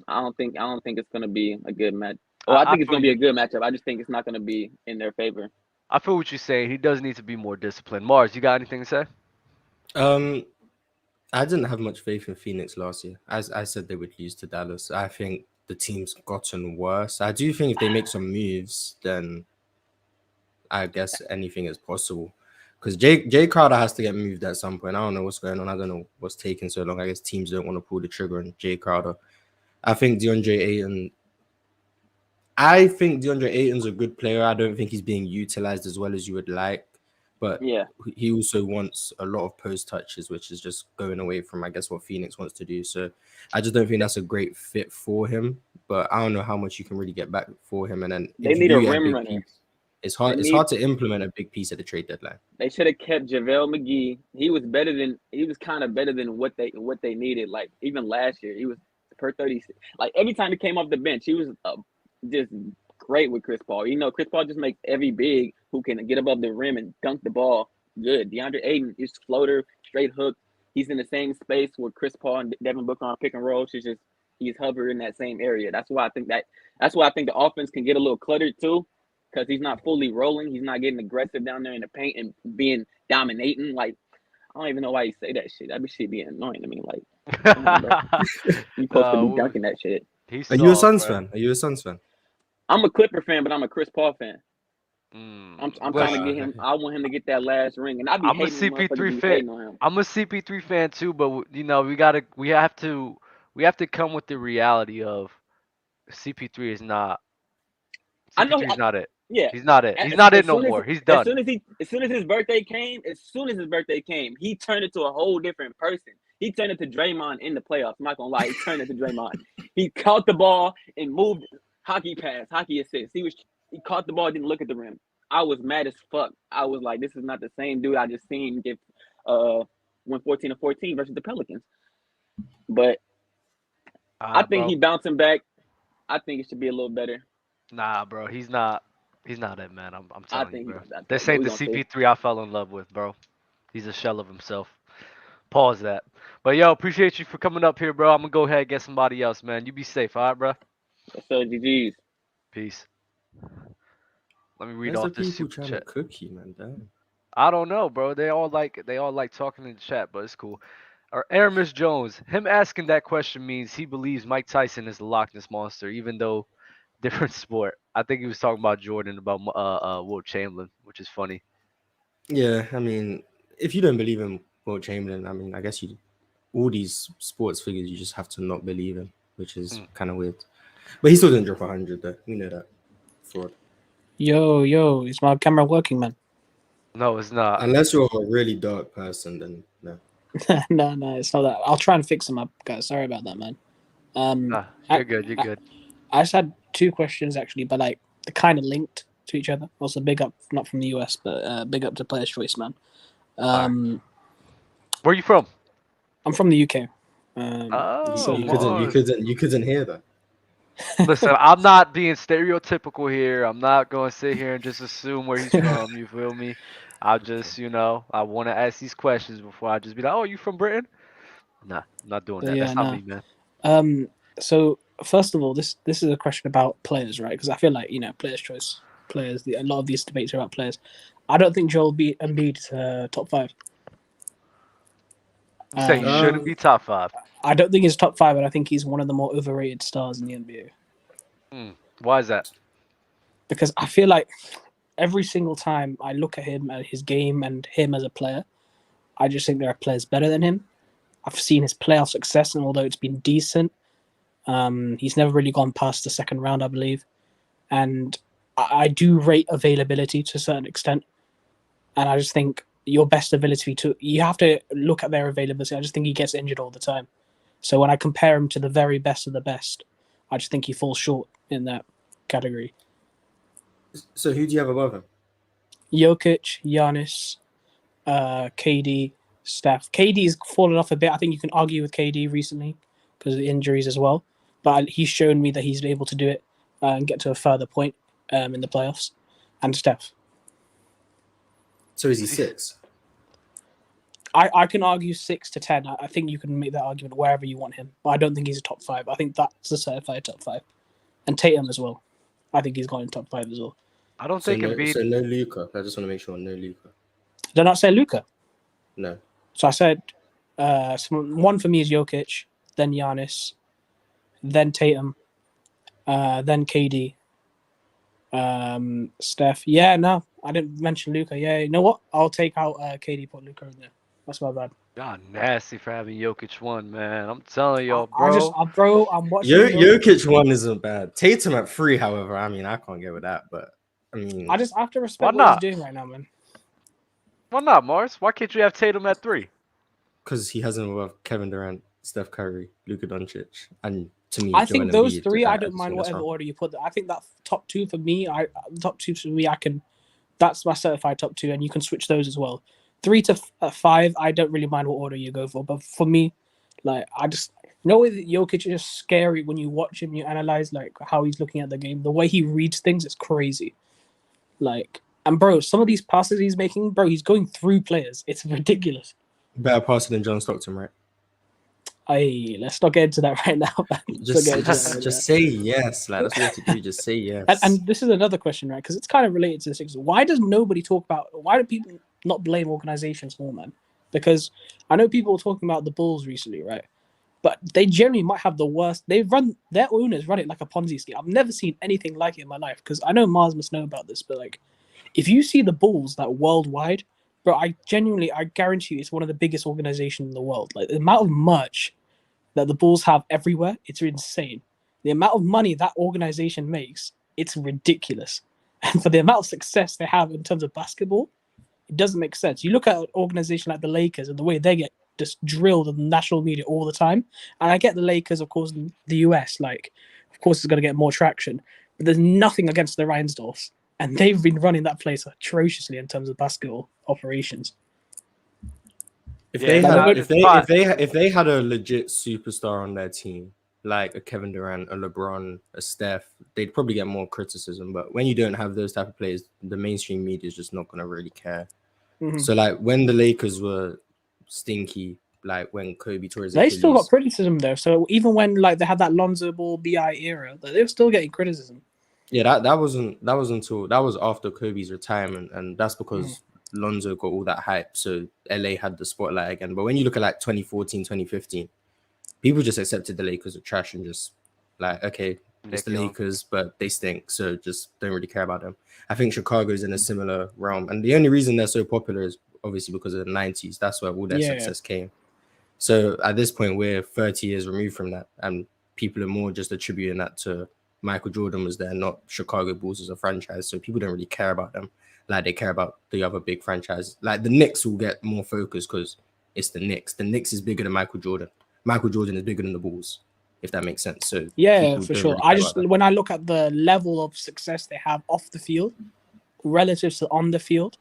I don't think it's gonna be a good match. Or I I think it's feel gonna be a you. good matchup. I just think it's not gonna be in their favor. I feel what you're saying. He does need to be more disciplined. Mars, you got anything to say? Um, I didn't have much faith in Phoenix last year. As I said, they would lose to Dallas. I think the team's gotten worse. I do think if they make some moves, then I guess anything is possible. Because Jay Crowder has to get moved at some point. I don't know what's going on. I don't know what's taking so long. I guess teams don't want to pull the trigger on Jay Crowder. I think DeAndre Ayton's a good player. I don't think he's being utilized as well as you would like. But Yeah, he also wants a lot of post touches, which is just going away from, I guess, what Phoenix wants to do. So I just don't think that's a great fit for him. But I don't know how much you can really get back for him. And then they if you need a do get a rim big runner. piece, it's They hard. It's need. hard to implement a big piece at the trade deadline. They should have kept JaVale McGee. He was kind of better than what they needed. Like even last year, he was per 30. Like every time he came off the bench, he was just great with Chris Paul. Chris Paul just makes every big who can get above the rim and dunk the ball good. DeAndre Ayton is floater, straight hook. He's in the same space where Chris Paul and Devin Booker on pick and roll. He's hovering in that same area. That's why I think the offense can get a little cluttered too, because he's not fully rolling. He's not getting aggressive down there in the paint and being dominating. Like I don't even know why you say that shit. That shit be annoying to me. Like, come on, bro. You supposed to be No, dunking that shit. he's Are you a soft, Suns bro. fan? Are you a Suns fan? I'm a Clipper fan, but I'm a Chris Paul fan. I'm trying to Listen, get him. I want him to get that last ring, and I be I'm a hating when motherfuckers CP3 be fan. hating on him. I'm a CP3 fan too, but we have to come with the reality of CP3 is not I know. CP3 is not it. Yeah. He's not it. He's not it no more. He's done. As soon as his birthday came, he turned into a whole different person. He turned into Draymond in the playoffs. I'm not gonna lie, he turned into Draymond. He caught the ball and moved hockey pass, hockey assist. He caught the ball, didn't look at the rim. I was mad as fuck. I was like, this is not the same dude I just seen get win 14-14 versus the Pelicans. But I think he bouncing back. I think it should be a little better. Nah, bro, he's not it, man. I'm telling you, bro. This but ain't we the gonna see. CP3 I fell in love with, bro. He's a shell of himself. Pause that. But yo, appreciate you for coming up here, bro. I'm gonna go ahead and get somebody else, man. You be safe, all right, bro? Yes, sir, GG's. Peace. Let me read Where's the off this people super trying chat. to cook you, man? Damn. I don't know, bro. They all like talking in the chat, but it's cool. Or Aramis Jones, him asking that question means he believes Mike Tyson is the Loch Ness monster, even though different sport. I think he was talking about Jordan about Wilt Chamberlain, which is funny. Yeah, I mean, if you don't believe in Wilt Chamberlain, I mean, I guess all these sports figures you just have to not believe in, which is kind of weird. But he still didn't drop 100 though. We know that. Fraud. Yo, is my camera working, man? No, it's not. Unless you're a really dark person, then no. No, it's not that. I'll try and fix them up, guys. Sorry about that, man. Nah, you're good. You're good. I just had two questions actually, but like they're kind of linked to each other. Also, big up, not from the US, but big up to Player's Choice, man. Where are you from? I'm from the UK. So you couldn't hear that. Listen, I'm not being stereotypical here. I'm not going to sit here and just assume where he's from. You feel me? I'll just, I want to ask these questions before I just be like, oh, you from Britain? Nah, I'm not doing that. Yeah, That's not me, man. So first of all, this is a question about players, right? Because I feel like Player's Choice players. A lot of these debates are about players. I don't think Joel Embiid's top 5. You say he shouldn't be top 5. I don't think he's top 5, but I think he's one of the more overrated stars in the NBA. Why is that? Because I feel like every single time I look at him, at his game, and him as a player, I just think there are players better than him. I've seen his playoff success, and although it's been decent, he's never really gone past the second round, I believe. And I do rate availability to a certain extent. And I just think your best ability to. You have to look at their availability. I just think he gets injured all the time. So when I compare him to the very best of the best, I just think he falls short in that category. So who do you have above him? Jokic, Giannis, KD, Steph. KD's fallen off a bit. I think you can argue with KD recently because of the injuries as well. But he's shown me that he's able to do it and get to a further point in the playoffs. And Steph. So is he 6? I can argue 6 to 10. I think you can make that argument wherever you want him. But I don't think he's a top 5. I think that's a certified top 5. And Tatum as well. I think he's gone in top 5 as well. I don't So think no, Embiid. so no Luka. I just want to make sure no Luka. Did I not say Luka? No. So I said one for me is Jokic, then Giannis, then Tatum, then KD, Steph. Yeah, no, I didn't mention Luka. Yeah, you know what? I'll take out KD, put Luka in there. That's my bad. God, nasty for having Jokic 1, man. I'm telling y'all, I'm watching. Jokic 1 isn't bad. Tatum at 3, however, I mean, I can't get with that, but I mean, I have to respect Why what not? he's doing right now, man. Why not, Mars? Why can't you have Tatum at 3? because he has him above Kevin Durant, Steph Curry, Luka Doncic, and to me, I think Joel those Embiid, three. I just don't mind think that's whatever wrong. order you put them. I think that top 2 for me. Top 2 for me. I can. That's my certified top 2, and you can switch those as well. 3 to 5. I don't really mind what order you go for, but for me, like I just Jokic is just scary when you watch him. You analyze like how he's looking at the game, the way he reads things is crazy. Like, and bro, some of these passes he's making, bro, he's going through players. It's ridiculous. Better passer than John Stockton, right? Let's not get into that right now. Just say yes. Like that's what you have to do. Just say yes. And this is another question, right? Because it's kind of related to the Sixers. Why does nobody talk about? Why do people not blame organizations more, man? Because I know people were talking about the Bulls recently, right? But they generally might have the worst. Their owners run it like a Ponzi scheme. I've never seen anything like it in my life. Because I know Mars must know about this, but like, if you see the Bulls like worldwide, bro, I guarantee you, it's one of the biggest organizations in the world. Like the amount of merch that the Bulls have everywhere, it's insane. The amount of money that organization makes, it's ridiculous. And for the amount of success they have in terms of basketball, it doesn't make sense. You look at an organization like the Lakers and the way they get just drilled in the national media all the time. And I get the Lakers, of course, in the US, like, of course, it's going to get more traction. But there's nothing against the Reinsdorfs. And they've been running that place atrociously in terms of basketball operations. If Yeah, they had a legit superstar on their team, like a Kevin Durant, a LeBron, a Steph, they'd probably get more criticism. But when you don't have those type of players, the mainstream media is just not gonna really care. Mhm. So like when the Lakers were stinky, like when Kobe tore his They still got Achilles, criticism though. So even when like they had that Lonzo Ball BI era, they were still getting criticism. yeah, that was after Kobe's retirement, and that's because Lonzo got all that hype, so LA had the spotlight again. But when you look at like 2014, 2015, people just accepted the Lakers are trash and just like, okay, it's the Lakers, but they stink, so just don't really care about them. I think Chicago's in a similar realm, and the only reason they're so popular is obviously because of the 90s. That's where all their success came. So at this point, we're 30 years removed from that, and people are more just attributing that to Michael Jordan was there, not Chicago Bulls as a franchise. So people don't really care about them like they care about the other big franchises. Like the Knicks will get more focus because it's the Knicks. The Knicks is bigger than Michael Jordan. Michael Jordan is bigger than the Bulls, if that makes sense. So yeah, for sure. When I look at the level of success they have off the field relative to on the field,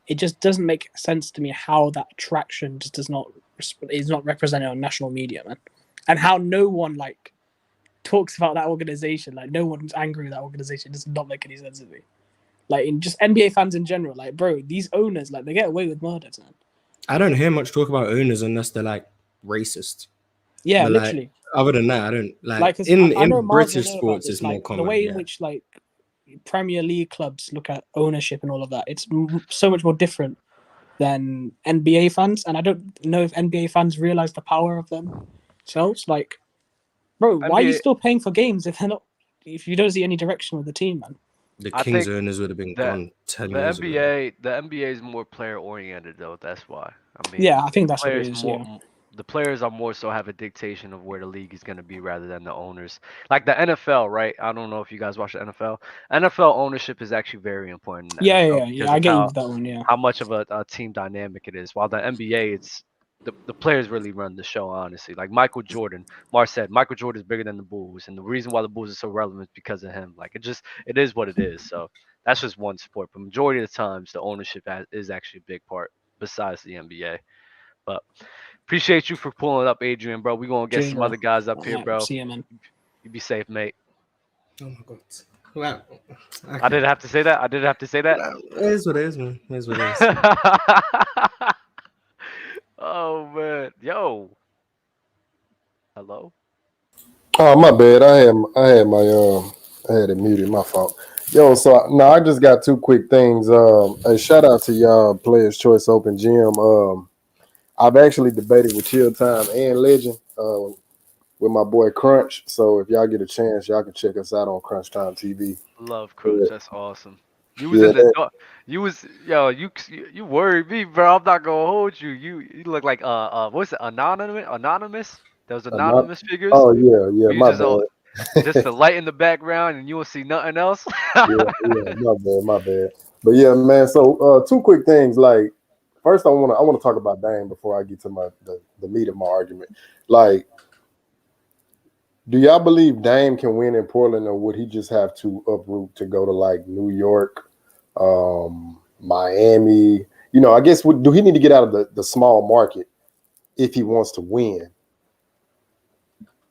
it just doesn't make sense to me how that traction just is not represented on national media, man, and how no one like talks about that organization. Like no one's angry with that organization. It does not make any sense to me. Like in just NBA fans in general, like bro, these owners like they get away with murders, man. I don't hear much talk about owners unless they're like racist. Yeah, but, literally. Like, other than that, I don't like in British sports. It's more common. The way in which like Premier League clubs look at ownership and all of that. It's so much more different than NBA fans, and I don't know if NBA fans realize the power of themselves. Like, bro, why are you still paying for games if they're not? If you don't see any direction with the team, man. The Kings owners would have been gone 10 years ago. The NBA is more player oriented though. That's why. I mean, yeah, I think that's what it is. the players are more so have a dictation of where the league is going to be rather than the owners. Like the NFL, right? I don't know if you guys watch the NFL. NFL ownership is actually very important in the NFL Yeah. because I of get you with that one. Yeah. how much of a team dynamic it is. While the NBA, it's the players really run the show, honestly. Like Michael Jordan, Mar said, Michael Jordan is bigger than the Bulls, and the reason why the Bulls are so relevant is because of him. Like it is what it is. So that's just one sport, but majority of the times the ownership is actually a big part besides the NBA. But appreciate you for pulling up, Adrian, bro. We gonna get Cheers, some bro. other guys up here, Yeah, bro. see you, man. You be safe, mate. Oh my god. Well, I okay. didn't have to say that. I didn't have to say that. Well, it is what it is, man. It is what it is. Oh man, yo, hello. Oh, my bad. I had it muted. My fault. Yo, so now I just got two quick things. A shout out to y'all Players Choice Open Gym. I've actually debated with Chill Time and Legend with my boy Crunch. So if y'all get a chance, y'all can check us out on Crunch Time TV. Love Crunch. That's awesome. You was Yeah, in the dark. You was yo. You worried me, bro. I'm not gonna hold you. You look like what's it? Anonymous. Those I'm not. anonymous figures. Oh yeah, You my just bad. just the light in the background, and you will see nothing else. Yeah, my bad. But yeah, man. So two quick things. Like first, I wanna talk about Dame before I get to the meat of my argument. Like, do y'all believe Dame can win in Portland, or would he just have to uproot to go to like New York, Miami? I guess do he need to get out of the small market if he wants to win?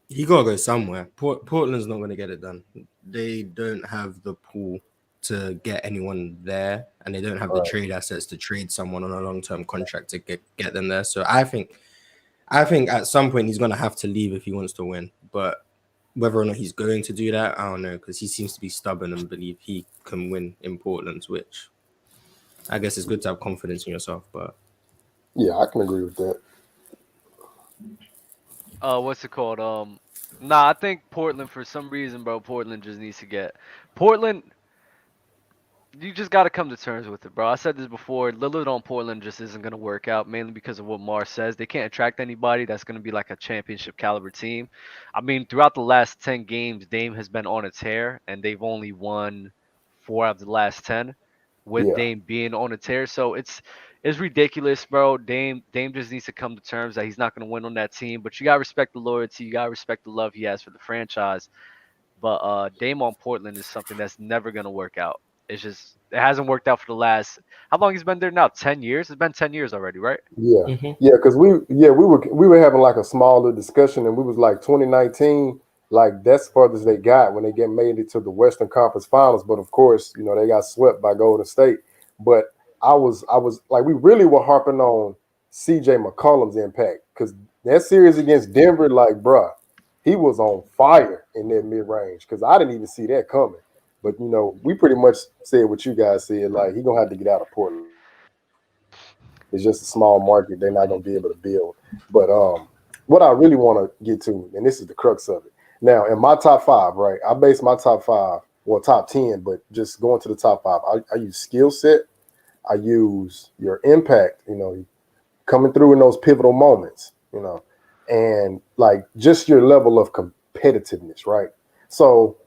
You gotta go somewhere. Portland's not gonna get it done. They don't have the pool to get anyone there, and they don't have the Right. trade assets to trade someone on a long-term contract to get them there. So I think at some point he's gonna have to leave if he wants to win. But whether or not he's going to do that, I don't know, because he seems to be stubborn and believe he can win in Portland, which I guess it's good to have confidence in yourself. But Yeah, I can agree with that. What's it called? Nah, I think Portland for some reason, bro. Portland just needs to get Portland. You just got to come to terms with it, bro. I said this before. Lillard on Portland just isn't going to work out, mainly because of what Mars says. They can't attract anybody that's going to be like a championship caliber team. I mean, throughout the last 10 games, Dame has been on a tear, and they've only won 4 out of the last 10 with Yeah, Dame being on a tear. So it's ridiculous, bro. Dame just needs to come to terms that he's not going to win on that team. But you got to respect the loyalty. You got to respect the love he has for the franchise. But Dame on Portland is something that's never gonna work out. It's just it hasn't worked out for the last how long he's been there now? 10 years? It's been 10 years already, right? yeah, Mhm. yeah. Because we were having like a small little discussion, and we was like 2019. Like that's furthest they got when they get made it to the Western Conference Finals. But of course, they got swept by Golden State. But I was like, we really were harping on CJ McCollum's impact because that series against Denver, like, bruh, he was on fire in that mid range because I didn't even see that coming. But we pretty much said what you guys said. Like, he gonna have to get out of Portland. It's just a small market; they're not gonna be able to build. But what I really want to get to, and this is the crux of it. Now, in my top five, right? I base my top five, well, top 10, but just going to the top five. I use skill set. I use your impact. Coming through in those pivotal moments. And like just your level of competitiveness, right? So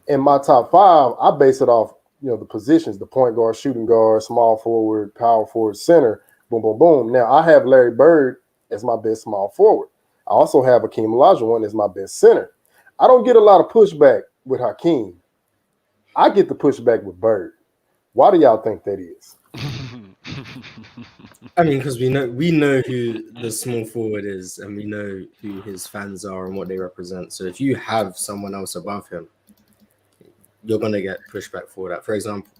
in my top five, I base it off, the positions, the point guard, shooting guard, small forward, power forward, center, boom, boom, boom. Now I have Larry Bird as my best small forward. I also have Hakeem Olajuwon as my best center. I don't get a lot of pushback with Hakeem. I get the pushback with Bird. Why do y'all think that is? I mean, because we know who the small forward is, and we know who his fans are and what they represent. So if you have someone else above him, you're gonna get pushback for that. For example,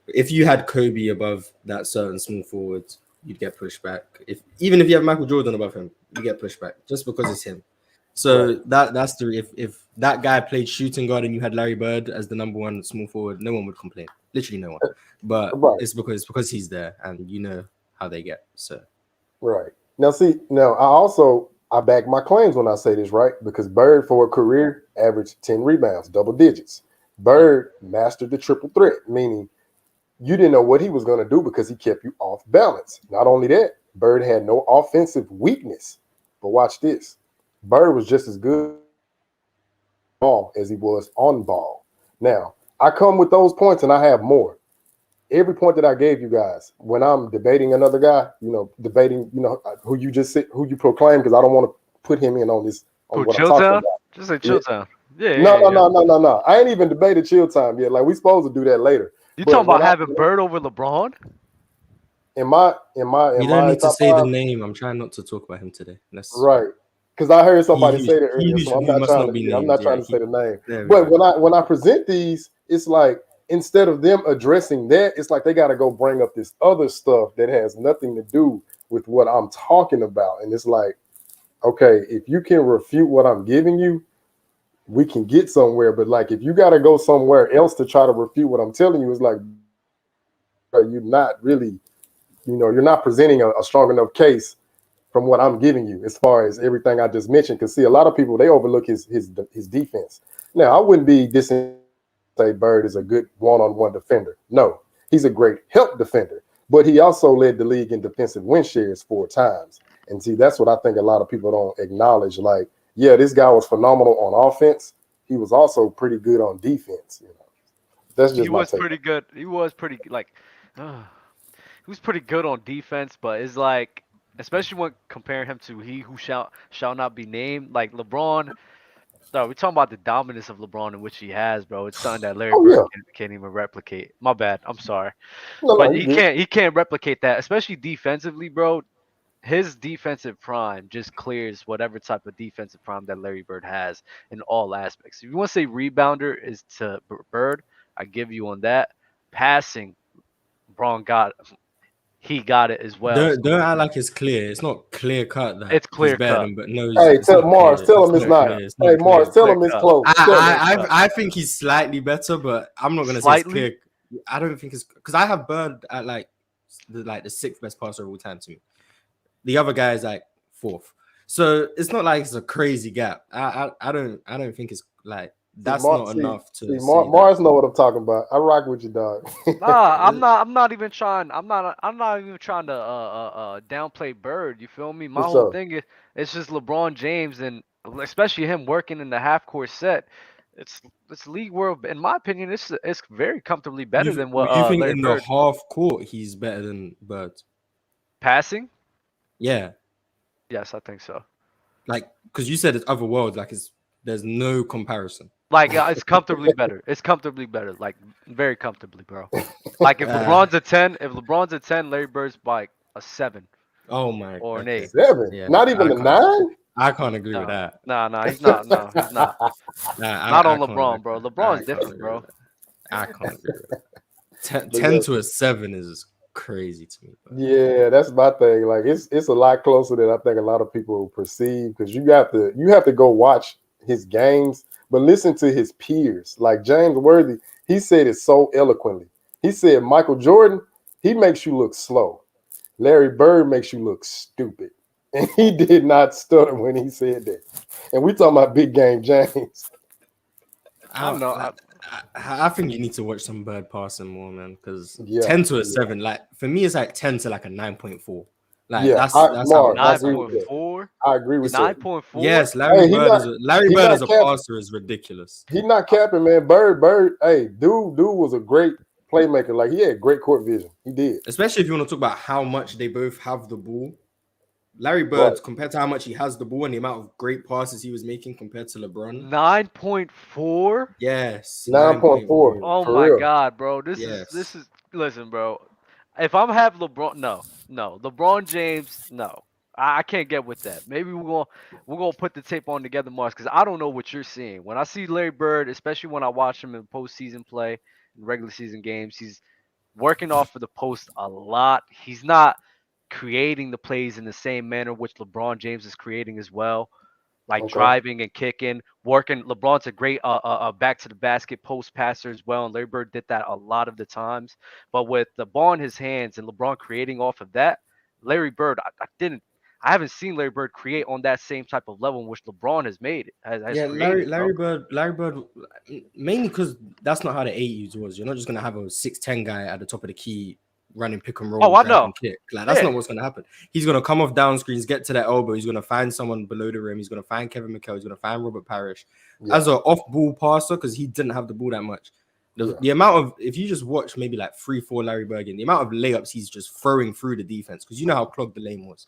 if you had Kobe above that certain small forward, you'd get pushback. Even if you have Michael Jordan above him, you get pushback just because it's him. So Right. that's the if that guy played shooting guard and you had Larry Bird as the number one small forward, no one would complain. Literally no one. But Right. it's because he's there, and you know how they get. So Right. Now, see, I back my claims when I say this, right? Because Bird for a career averaged 10 rebounds, double digits. Bird mastered the triple threat, meaning you didn't know what he was going to do because he kept you off balance. Not only that, Bird had no offensive weakness But watch this. Bird was just as good ball as he was on ball. Now, I come with those points and I have more. Every point that I gave you guys, when I'm debating another guy, debating, who you just said, who you proclaim, because I don't want to put him in on this, on Who, what I'm talking Chilltown? about. Just say Yeah. Chilltown. Yeah, No, yeah, no, yeah. no, no, no, no. I ain't even debated chill time yet. Like we supposed to do that later. You But talking when about I having Bird over LeBron? in my We don't need to top say the five, name. I'm trying not to talk about him today. Let's. right? Because I heard He, somebody he, say that he, earlier, so I'm who not must trying not to. be Yeah, I'm named. not Yeah, trying to say the name. there we But go. when I present these, it's like instead of them addressing that, it's like they got to go bring up this other stuff that has nothing to do with what I'm talking about. And it's like, okay, if you can refute what I'm giving you, we can get somewhere. But like, if you got to go somewhere else to try to refute what I'm telling you, it's like you're not really, you're not presenting a strong enough case from what I'm giving you as far as everything I just mentioned. Because see, a lot of people, they overlook his defense. Now, I wouldn't be say Bird is a good one-on-one defender. No, he's a great help defender, but he also led the league in defensive win shares 4 times. And see, that's what I think a lot of people don't acknowledge. Like, yeah, this guy was phenomenal on offense. He was also pretty good on defense. That's He just my was take. pretty good. He was pretty like, he was pretty good on defense, but it's like, especially when comparing him to he who shall not be named, like LeBron. No, we're talking about the dominance of LeBron in which he has, bro. It's something that Larry Oh Bird yeah, can't even replicate. My bad. I'm sorry, no, but no, you good. he can't replicate that, especially defensively, bro. His defensive prime just clears whatever type of defensive prime that Larry Bird has in all aspects. If you want to say rebounder is to Bird, I give you on that. Passing, Braun he got it as well. Don't So act like it's clear. It's not clear cut that it's he's clear better cut. than. But no, Hey, it's tell not Mars, clear. tell It's him it's not not. clear. It's Hey, not Mars, clear. tell Clear him it's cut. close. Tell him. Clear cut. I think he's slightly better, but I'm not gonna say it's Slightly. clear. I don't think it's because I have Bird at like the 6th best passer of all time to me. The other guy is like 4th, so it's not like it's a crazy gap. I don't think it's like that's not enough to say that. Mars know what I'm talking about. I rock with you, dog. Nah, I'm not even trying. I'm not even trying to downplay Bird. You feel me? My For whole sure. thing is it's just LeBron James and especially him working in the half court set. It's league world. In my opinion, it's very comfortably better than what You think Larry in the Bird half court he's better than Bird? passing. Yeah, Yes, I think so. like because you said it's other worlds. Like there's no comparison. Like it's comfortably better. It's comfortably better. Like very comfortably, bro. Like Uh, if LeBron's a 10, Larry Bird's like a 7 oh my, or an okay, 8. 7. yeah, Not even a 9. I can't agree with No, that. no, he's not. No, he's not. Nah, Not I on can't. LeBron, bro. LeBron's I can't different, agree with bro. that. I can't agree with that. 10, But 10 yeah, to a 7 is crazy to me. Bro. yeah, that's my thing. Like it's a lot closer than I think a lot of people perceive because you have to go watch his games, but listen to his peers. Like James Worthy, he said it so eloquently. He said Michael Jordan, he makes you look slow. Larry Bird makes you look stupid. And he did not stutter when he said that. And we talking about big game James. I don't know. I think you need to watch some Bird passing more, man. Because Yeah, 10 to a yeah, 7, like for me, it's like 10 to like a 9.4. Like yeah. that's how Mars, I that's agree how with it that. is. 9.4? I agree with It's that. 9.4? yes, Larry Hey, Bird is Larry he Bird not as a capping. passer is ridiculous. He not capping, man. Bird. Hey, dude was a great playmaker. Like he had great court vision. He did. Especially if you want to talk about how much they both have the ball. Larry Right. Bird, compared to how much he has the ball and the amount of great passes he was making compared to LeBron. 9.4? Yes, 9.4 9.4. Oh for my real. God, bro. This Yes. is listen, bro. If I'm have LeBron, no. LeBron James, no. I can't get with that. Maybe we're gonna put the tape on together, Mars, because I don't know what you're seeing. When I see Larry Bird, especially when I watch him in postseason play, in regular season games, he's working off of the post a lot. He's not creating the plays in the same manner which LeBron James is creating as well, like Okay. driving and kicking, working. LeBron's a great back to the basket post passer as well, and Larry Bird did that a lot of the times. But with the ball in his hands and LeBron creating off of that, Larry Bird, I haven't seen Larry Bird create on that same type of level in which LeBron has made it, has Yeah, created, bro. Larry Bird, mainly because that's not how the 80s was. You're not just gonna have a 6'10" guy at the top of the key running pick and Oh, roll, I drive know. and kick. Like that's Yeah. not what's gonna happen. He's gonna come off down screens, get to that elbow. He's gonna find someone below the rim. He's gonna find Kevin McHale. He's gonna find Robert Parrish as an off-ball passer because he didn't have the ball that much. The amount of, if you just watch maybe like 3-4 Larry Bird game, the amount of layups he's just throwing through the defense, because you know how clogged the lane was.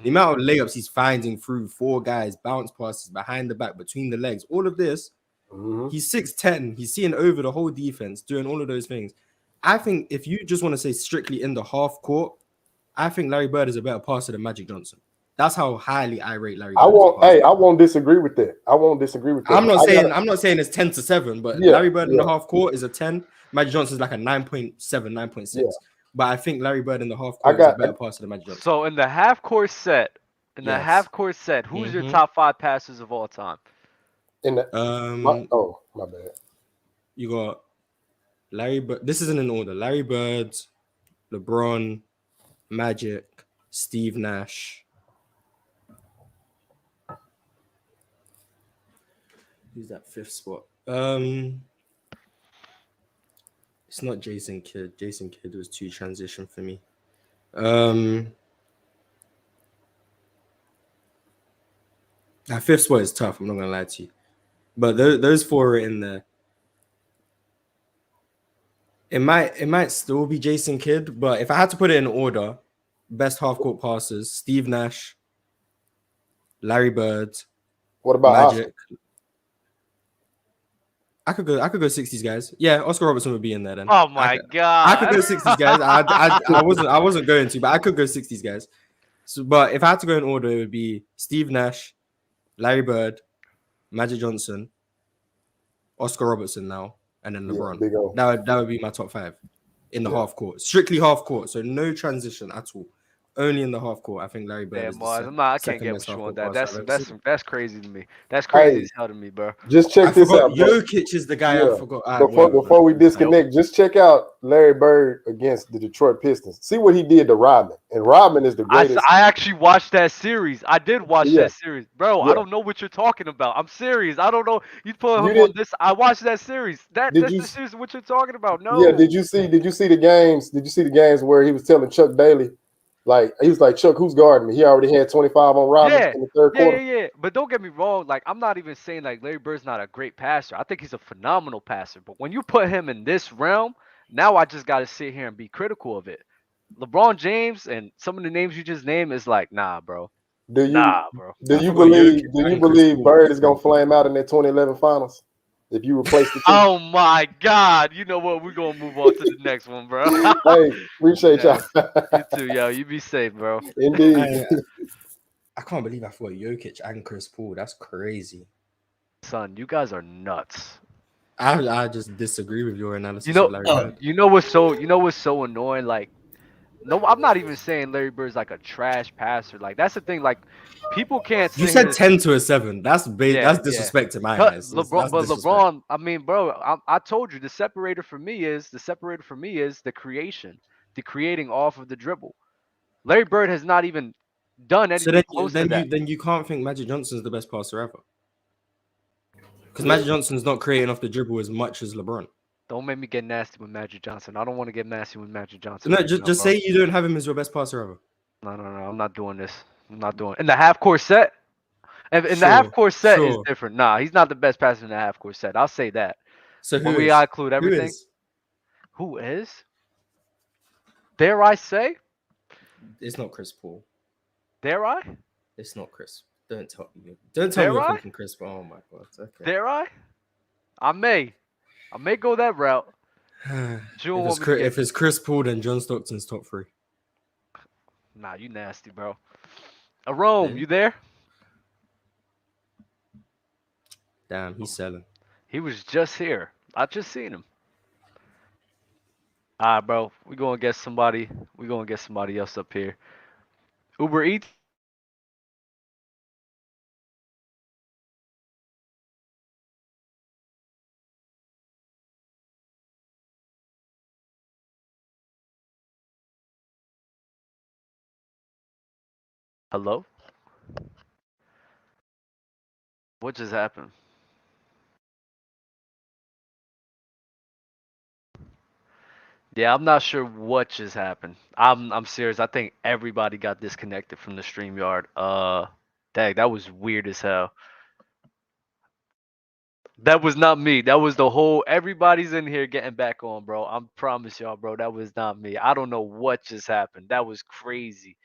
The amount of layups he's finding through 4 guys, bounce passes behind the back, between the legs, all of this. He's 6'10". He's seeing over the whole defense, doing all of those things. I think if you just want to say strictly in the half court, I think Larry Bird is a better passer than Magic Johnson. That's how highly I rate Larry Bird. I won't disagree with that. I'm not saying it's 10-7, but Larry Bird in the half court is a 10. Magic Johnson is like a 9.7, 9.6. Yeah. But I think Larry Bird in the half court is a better passer than Magic Johnson. So in the half court set, who's your top 5 passers of all time? In the my bad. You got Larry Bird. This isn't in order. Larry Bird, LeBron, Magic, Steve Nash. Who's that 5th spot? It's not Jason Kidd. Jason Kidd was too transition for me. That 5th spot is tough. I'm not gonna lie to you, but those 4 are in there. It might still be Jason Kidd, but if I had to put it in order, best half court passes: Steve Nash, Larry Bird. What about Magic? I could go 60s guys. Yeah, Oscar Robertson would be in there then. Oh my god! I could go 60s guys. I wasn't going to, but I could go 60s guys. So, but if I had to go in order, it would be Steve Nash, Larry Bird, Magic Johnson, Oscar Robertson now, and then LeBron. That would be my top 5 in the half court, strictly half court, so no transition at all. Only in the half court. I think Larry Bird is I can't get with you on that. That's crazy to me. That's crazy as hell to me, bro. Just check this out. Jokic is the guy I forgot. Before we disconnect, just check out Larry Bird against the Detroit Pistons. See what he did to Rodman. And Rodman is the greatest. I actually watched that series. I did watch that series. Bro, I don't know what you're talking about. I'm serious. I don't know. You put him on this. I watched that series. That's the series of what you're talking about. No. Yeah, did you see the games? Did you see the games where he was telling Chuck Daly? Like, he was like, Chuck, who's guarding me? He already had 25 on Rodman in the third quarter. Yeah. But don't get me wrong. Like, I'm not even saying, like, Larry Bird's not a great passer. I think he's a phenomenal passer. But when you put him in this realm, now I just got to sit here and be critical of it. LeBron James and some of the names you just named is like, nah, bro. Do you believe Bird is going to flame out in that 2011 finals? If you replace the team. Oh my God! You know what? We're gonna move on to the next one, bro. Hey, appreciate y'all. You too, yo. You be safe, bro. Indeed. I can't believe I thought Jokic and Chris Paul. That's crazy. Son, you guys are nuts. I just disagree with your analysis. You know what's so annoying? Like, no, I'm not even saying Larry Bird's like a trash passer. Like, that's the thing. Like, people can't. You said 10-7. That's disrespect to my eyes. LeBron. I mean, bro, I told you the separator for me is the creation, the creating off of the dribble. Larry Bird has not even done anything close to that. Then you can't think Magic Johnson's the best passer ever, because Magic Johnson's not creating off the dribble as much as LeBron. Don't make me get nasty with Magic Johnson. I don't want to get nasty with Magic Johnson. No, just say you don't have him as your best passer ever. No. I'm not doing this. I'm not doing it. In the half court set. The half court set is different. Nah, he's not the best passer in the half court set. I'll say that. So when we include everything. Who is? Dare I say? It's not Chris Paul. Dare I? It's not Chris. Don't tell me you're thinking Chris Paul. Oh my God. Okay. Dare I? I may go that route. If it's Chris Paul, then John Stockton's top 3. Nah, you nasty, bro. Rome, you there? Damn, he's selling. He was just here. I just seen him. All right, bro. We're gonna get somebody else up here. Uber Eats. Hello? What just happened? Yeah, I'm not sure what just happened. I'm serious. I think everybody got disconnected from the StreamYard. Dang, that was weird as hell. That was not me. That was the whole. Everybody's in here getting back on, bro. I promise y'all, bro. That was not me. I don't know what just happened. That was crazy.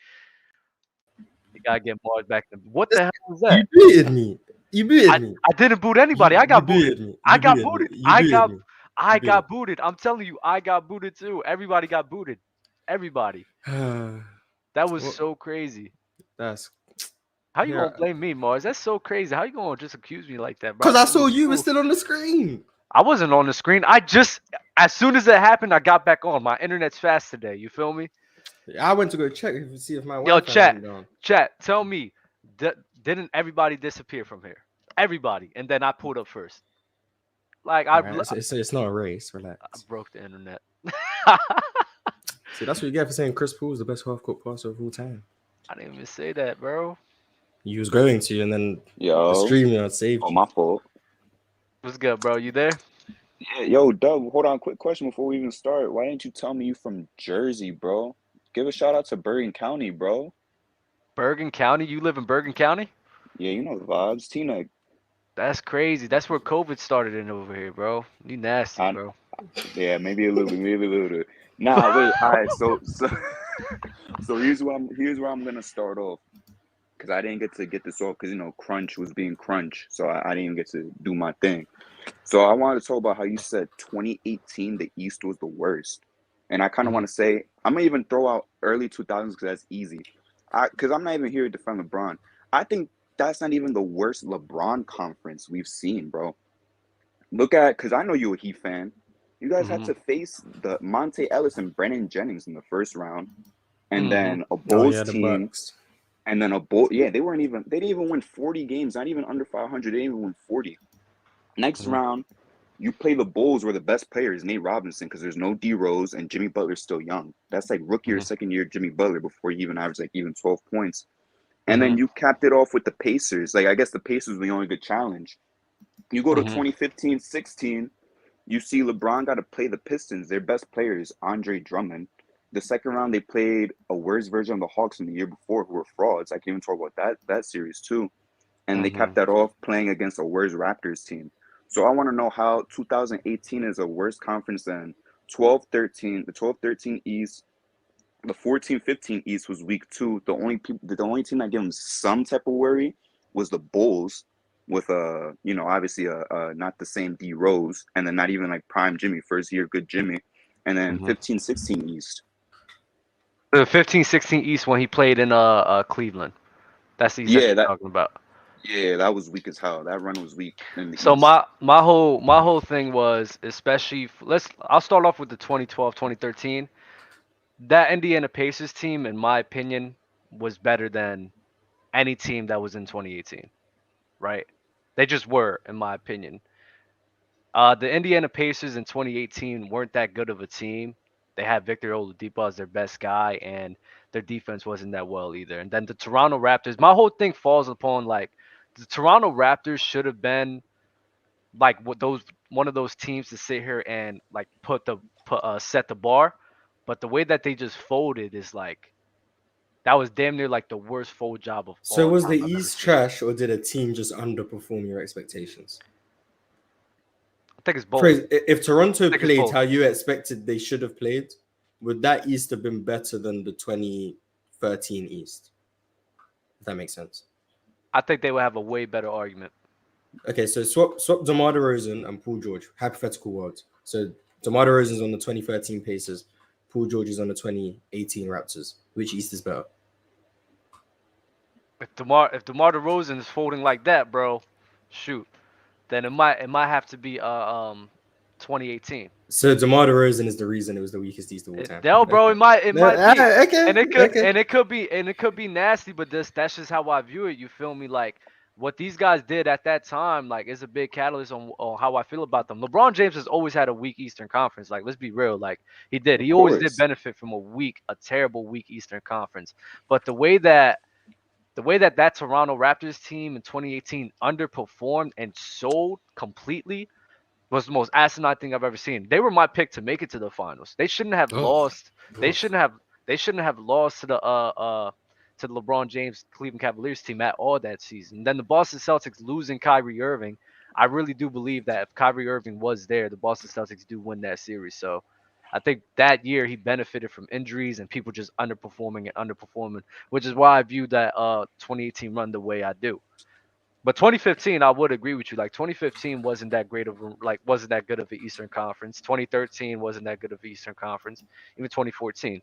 You gotta get Mars back. What the hell was You that? booted me. You I booted me. I didn't boot anybody. I You got booted. booted me. I You got booted me. booted. You booted me. You I booted got booted. I'm telling you, I got booted too. Everybody got booted. Everybody. me. That was Well, so crazy. that's How you gonna here. blame me, Mars? That's so crazy. How you gonna just accuse me like that, bro? I Because I thought we saw was you were cool. still on the screen. I wasn't on the screen. As soon as it happened, I got back on. My internet's fast today. You feel me? I went to go check to see if my Yo, Wi-Fi chat, went down. chat. Tell me, didn't everybody disappear from here? Everybody, and then I pulled up first. Like All right, it's not a race. I Relax. broke the internet. See, that's what you get for saying Chris Paul is the best half-court passer of all time. I didn't even say that, bro. You was going to, and then the Yo, StreamYard saved oh you. my fault. What's good, bro? You there? Yeah, yo, Doug, hold on, quick question before we even start. Why didn't you tell me you from Jersey, bro? Give a shout out to Bergen County, bro. Bergen County? You live in Bergen County? Yeah, you know the vibes. Tina, That's crazy. That's where COVID started in over here, bro. You nasty, I bro. yeah, maybe a little bit, maybe a little bit. Nah, wait, all right, so so here's where I'm gonna start off. Because I didn't get to get this off because Crunch was being Crunch, so I didn't even get to do my thing. So I wanted to talk about how you said 2018 the East was the worst, and I kind of Mhm. want to say I'm gonna even throw out early 2000s because that's easy. Because I'm not even here to defend LeBron. I think that's not even the worst LeBron conference we've seen, bro. Look at because I know you're a Heat fan. You guys had Mhm. to face the Monte Ellis and Brennan Jennings in the first round, and Mhm. then a Oh Bulls yeah, the team Bucks. and then yeah, they didn't even win 40 games, not even under 500. They didn't even win 40. Next Mhm. round, you play the Bulls where the best player is Nate Robinson because there's no D Rose and Jimmy Butler's still young. That's like rookie or Mhm. second year Jimmy Butler before he even averaged like even 12 points. And then Mhm. you capped it off with the Pacers. Like I guess the Pacers were the only good challenge. You go to Mhm. 2015-16, you see LeBron got to play the Pistons. Their best player is Andre Drummond. The second round, they played a worse version of the Hawks from the year before, who were frauds. I can even talk about that series too. And they capped Mhm. that off playing against a worse Raptors team. So I want to know how 2018 is a worse conference than 12-13. The 12-13 East, the 14-15 East was weak too. The only team that gave them some type of worry was the Bulls, with obviously not the same D Rose, and then not even like prime Jimmy, first year good Jimmy, and then Mhm. 15-16 East. The 15-16 East when he played in Cleveland. That's the East that Yeah, you're talking about. that was weak as hell. That run was weak in the So East. my whole thing was, especially I'll start off with the 2012 2013. That Indiana Pacers team, in my opinion, was better than any team that was in 2018. Right? They just were, in my opinion. The Indiana Pacers in 2018 weren't that good of a team. They had Victor Oladipo as their best guy, and their defense wasn't that well either. And then the Toronto Raptors, my whole thing falls upon like the Toronto Raptors should have been like what those one of those teams to sit here and like set the bar, but the way that they just folded is like that was damn near like the worst fold job of So all was the time I've ever East seen. trash, or did a team just underperform your expectations? I think it's For both. if Toronto I think it's played both. how you expected they should have played, would that East have been better than the 2013 East? If that makes sense. I think they would have a way better argument. Okay, so swap DeMar DeRozan and Paul George. Hypothetical world. So DeMar DeRozan's on the 2013 Pacers. Paul George is on the 2018 Raptors. Which East is better? If DeMar DeRozan is folding like that, bro, shoot, then it might have to be 2018. So DeMar DeRozan is the reason it was the weakest East of all time. No, bro, Okay. it might be, Okay. and it could Okay. and it could be and it could be nasty, but that's just how I view it. You feel me? Like what these guys did at that time, like is a big catalyst on how I feel about them. LeBron James has always had a weak Eastern Conference. Like let's be real, like he did. Of He always did course. benefit from a terrible weak Eastern Conference. But the way that Toronto Raptors team in 2018 underperformed and sold completely, Was the most asinine thing I've ever seen. They were my pick to make it to the finals. They shouldn't have Oh, lost. They oh. shouldn't have. They shouldn't have lost to the LeBron James Cleveland Cavaliers team at all that season. Then the Boston Celtics losing Kyrie Irving. I really do believe that if Kyrie Irving was there, the Boston Celtics do win that series. So I think that year he benefited from injuries and people just underperforming and underperforming, which is why I view that 2018 run the way I do. But 2015, I would agree with you. Like 2015 wasn't that good of an Eastern Conference. 2013 wasn't that good of an Eastern Conference. Even 2014.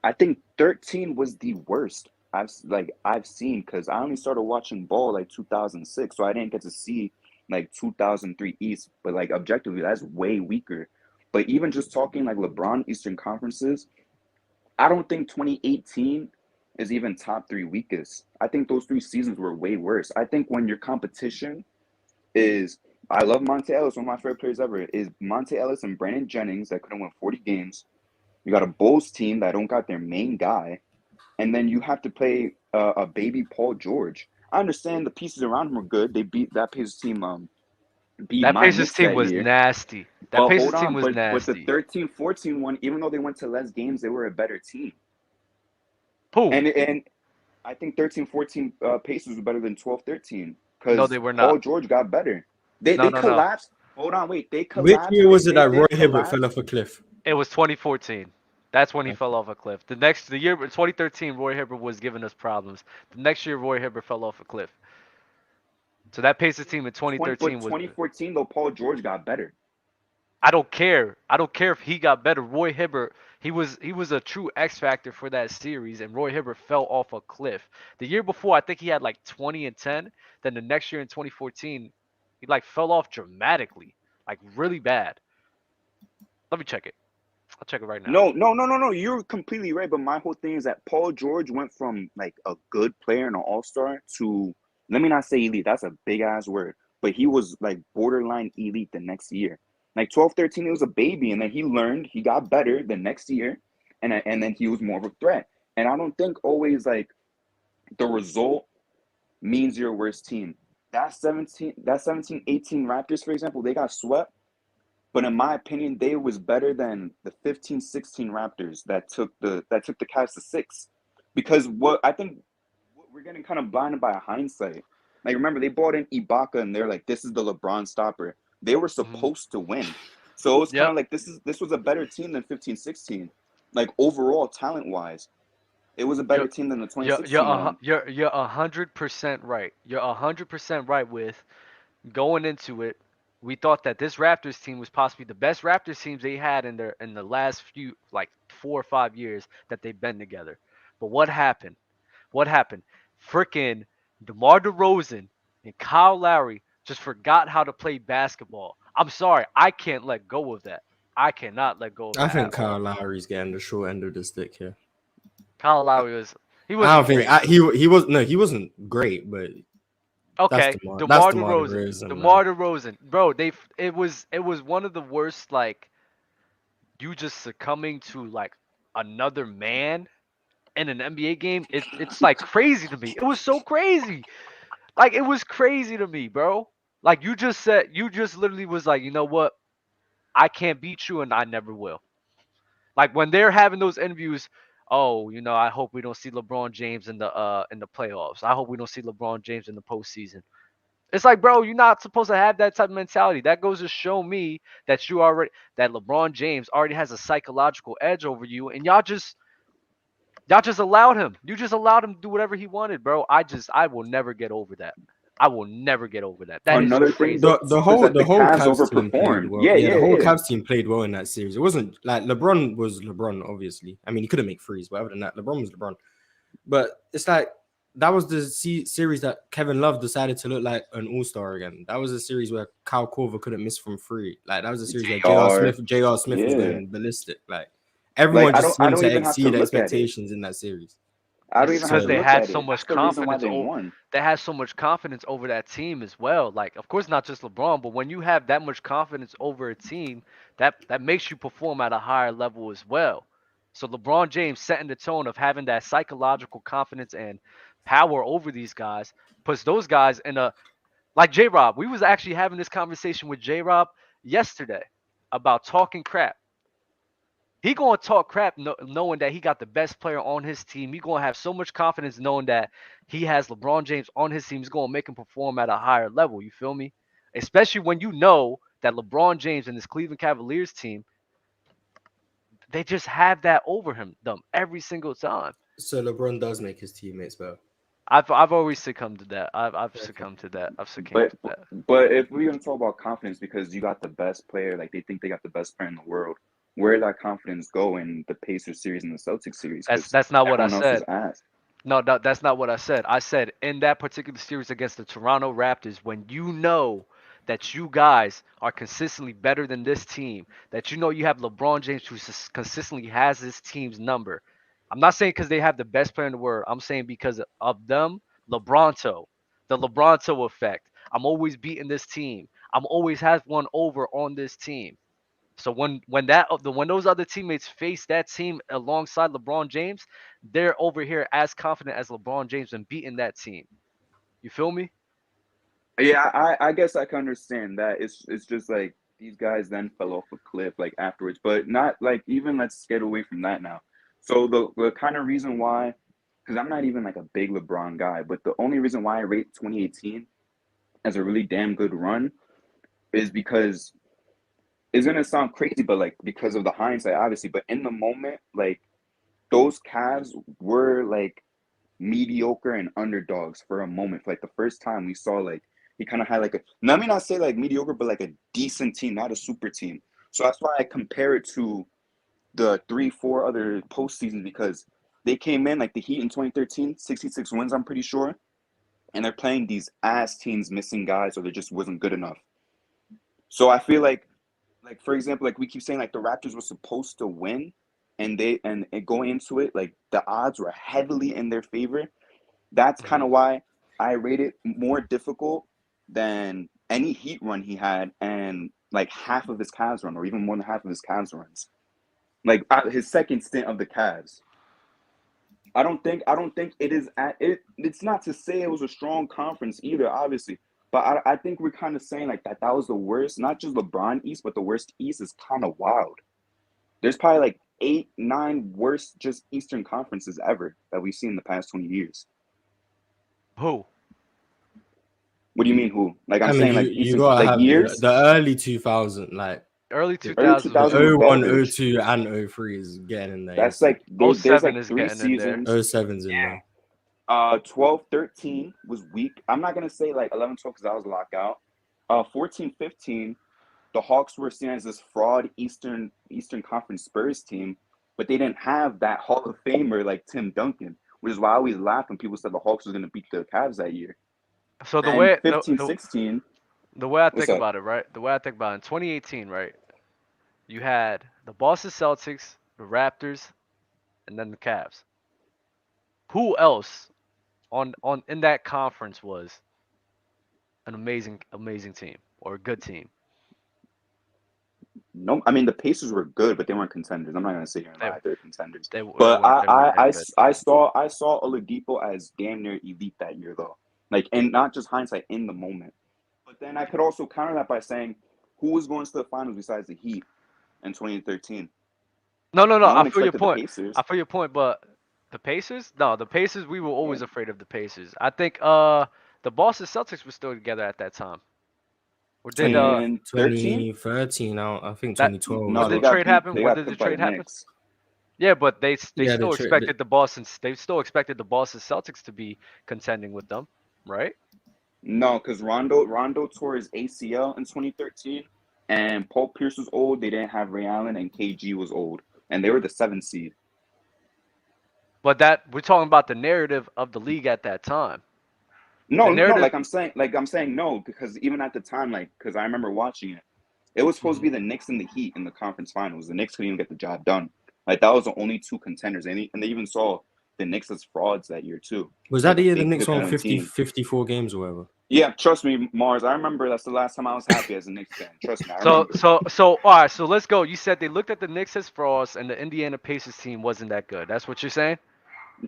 I think 13 was the worst I've seen because I only started watching ball like 2006, so I didn't get to see like 2003 East. But like objectively, that's way weaker. But even just talking like LeBron Eastern Conferences, I don't think 2018 is even top three weakest. I think those 3 seasons were way worse. I think when your competition is, I love Monte Ellis, one of my favorite players ever, is Monte Ellis and Brandon Jennings that couldn't win 40 games. You got a Bulls team that don't got their main guy, and then you have to play a baby Paul George. I understand the pieces around him are good. They beat that Pacers team B That Pacers minus team that was year. nasty. That But Pacers hold team on, was but the nasty. 13-14 one, even though they went to less games, they were a better team. Who? And I think 13-14 Pacers were better than 12-13 No, because they were Paul not. George got better. They No, they no, no. collapsed. Hold on, wait. They Which collapsed. year They was it they that Roy they Hibbert fell collapsed. off a cliff? It was 2014. That's when he fell Okay. off a cliff. The year 2013, Roy Hibbert was giving us problems. The next year, Roy Hibbert fell off a cliff. So that Pacers team in 20, 2013 was. 2014 though, Paul George got better. I don't care. I don't care if he got better. Roy Hibbert, he was a true X factor for that series, and Roy Hibbert fell off a cliff. The year before, I think he had like 20 and 10. Then the next year in 2014, he like fell off dramatically, like really bad. Let me check it. I'll check it right now. No. You're completely right. But my whole thing is that Paul George went from like a good player and an all-star to, let me not say elite. That's a big ass word. But he was like borderline elite the next year. Like 12-13, he was a baby, and then he learned, he got better the next year, and then he was more of a threat. And I don't think always like the result means your worst team. That 17-18 Raptors, for example, they got swept. But in my opinion, they was better than the 15-16 Raptors that took the Cavs to 6. Because what I think we're getting kind of blinded by hindsight. Like remember, they brought in Ibaka and they're like, this is the LeBron stopper. They were Hmm. supposed to win. So it was kind Yep. of like this was a better team than 15-16. Like overall talent wise. It was a better You're team than the you're you're 2016 a, hu- run. you're 100% right. You're 100% right with going into it. We thought that this Raptors team was possibly the best Raptors teams they had in the last few like 4 or 5 years that they've been together. But what happened? What happened? Freaking DeMar DeRozan and Kyle Lowry just forgot how to play basketball. I'm sorry, I can't let go of that. I cannot let go of I that at think Kyle all. Lowry's getting the short end of the stick here. Kyle Lowry was he I wasn't don't think great. he was no, he wasn't great, but Okay, That's DeMar DeMar DeRozan, DeRozan, man. DeMar DeRozan, bro. It was one of the worst like you just succumbing to like another man in an NBA game. It's like crazy to me. It was so crazy. Like it was crazy to me, bro. Like you just literally was like, you know what? I can't beat you and I never will. Like when they're having those interviews, oh, I hope we don't see LeBron James in the playoffs. I hope we don't see LeBron James in the postseason. It's like, bro, you're not supposed to have that type of mentality. That goes to show me that LeBron James already has a psychological edge over you, and y'all just allowed him. You just allowed him to do whatever he wanted, bro. I will never get over that. I will never get over that. That is Another thing crazy. though The too is whole that the the whole Cavs Cavs team played overperformed. well. Yeah, Yeah, the yeah, whole yeah. Cavs team played well in that series. It wasn't like LeBron was LeBron, obviously. I mean, he couldn't make threes, but other than that, LeBron was LeBron. But it's like that was the series that Kevin Love decided to look like an all-star again. That was a series where Kyle Korver couldn't miss from three. Like that was a series where JR. J.R. Smith was Yeah. going ballistic. Like Like everyone I just don't I seemed don't to even have to exceed look at it. expectations in that series. I don't It's even have because to they So look had at so it. much That's the reason why confidence. they won. They had so much confidence over that team as well. Like, of course, not just LeBron, but when you have that much confidence over a team, that makes you perform at a higher level as well. So LeBron James setting the tone of having that psychological confidence and power over these guys puts those guys Like J Rob, we was actually having this conversation with J Rob yesterday about talking crap. He gonna talk crap knowing that he got the best player on his team. He gonna have so much confidence knowing that he has LeBron James on his team. He's gonna make him perform at a higher level. You feel me? Especially when you know that LeBron James and this Cleveland Cavaliers team, they just have that over them every single time. So LeBron does make his teammates better. I've always succumbed to that. I've succumbed to that. I've succumbed But to that. but if we're gonna talk about confidence, because you got the best player, like they think they got the best player in the world, where did that confidence go in the Pacers series and the Celtics series? Because That's not what I everyone else was said. asked. No, that's not what I said. I said in that particular series against the Toronto Raptors, when you know that you guys are consistently better than this team, that you know you have LeBron James who consistently has his team's number. I'm not saying because they have the best player in the world. I'm saying because of them, LeBronto, the LeBronto effect. I'm always beating this team. I'm always have one over on this team. So when those other teammates face that team alongside LeBron James, they're over here as confident as LeBron James and beating that team. You feel me? Yeah, I guess I can understand that. It's just like these guys then fell off a cliff like afterwards, but not like even let's get away from that now. So the kind of reason why, because I'm not even like a big LeBron guy, but the only reason why I rate 2018 as a really damn good run is because it's gonna sound crazy, but like because of the hindsight, obviously. But in the moment, like those Cavs were like mediocre and underdogs for a moment. For like the first time we saw like he kind of had like a, let me not say like mediocre, but like a decent team, not a super team. So that's why I compare it to the 3, 4 other postseasons, because they came in like the Heat in 2013, 66 wins, I'm pretty sure. And they're playing these ass teams missing guys, or they just wasn't good enough. So I feel like for example, like we keep saying like the Raptors were supposed to win, and going into it, like the odds were heavily in their favor. That's kind Mhm. of why I rate it more difficult than any Heat run he had, and like half of his Cavs run, or even more than half of his Cavs runs. Like his second stint of the Cavs. I don't think it is at it. It's not to say it was a strong conference either, obviously. But I think we're kind of saying like that was the worst, not just LeBron East, but the worst East is kind of wild. There's probably like 8, 9 worst just Eastern conferences ever that we've seen in the past 20 years. Who? What do you mean who? Like I'm I mean, saying you like you Eastern gotta like have years. the early 2000, like Early the, 2000s Early was the 2000 was 01, garbage. 02, and 03 is getting in there That's easily. like there's 07 like is three getting in there. seasons. 07's in there. 12, 13 was weak. I'm not gonna say like 11, 12 because that was a lockout. 14, 15, the Hawks were seen as this fraud Eastern Conference Spurs team, but they didn't have that Hall of Famer like Tim Duncan, which is why I always laugh when people said the Hawks was gonna beat the Cavs that year. So the Then way 15, 16, the way I what's think up? about it, right? The way I think about it, in 2018, right? You had the Boston Celtics, the Raptors, and then the Cavs. Who else on in that conference was an amazing team or a good team? No, I mean the Pacers were good, but they weren't contenders. I'm not gonna sit here and They lie, they're contenders. they But they weren't that good. I saw Oladipo as damn near elite that year though. Like, and not just hindsight, in the moment. But then I could also counter that by saying, who was going to the finals besides the Heat in 2013? No. No I one feel your expected the point. I Pacers. feel your point, but the Pacers? No, the Pacers. We were Yeah. always afraid of the Pacers. I think the Boston Celtics were still together at that time. Or did In 13? 2013, I think that 2012 when as No, did they the well. got trade beat. happen? They When got did the cooked by the trade happen? Knicks. Yeah, but they Yeah, still expected they still expected the Boston Celtics to be contending with them, right? No, because Rondo tore his ACL in 2013, and Paul Pierce was old. They didn't have Ray Allen, and KG was old, and they were the 7th seed. But that we're talking about the narrative of the league at that time. The No, no, narrative. like I'm saying no, because even at the time, like, because I remember watching it, it was supposed to Mhm. be the Knicks and the Heat in the conference finals. The Knicks couldn't even get the job done. Like that was the only two contenders, and they even saw the Knicks as frauds that year too, Was that like the a year the fake Knicks fifth won win 50, team. 54 games or whatever? Yeah, trust me, Mars. I remember that's the last time I was happy as a Knicks fan. Trust me, I So remember. so so all right. So let's go. You said they looked at the Knicks as frauds, and the Indiana Pacers team wasn't that good. That's what you're saying.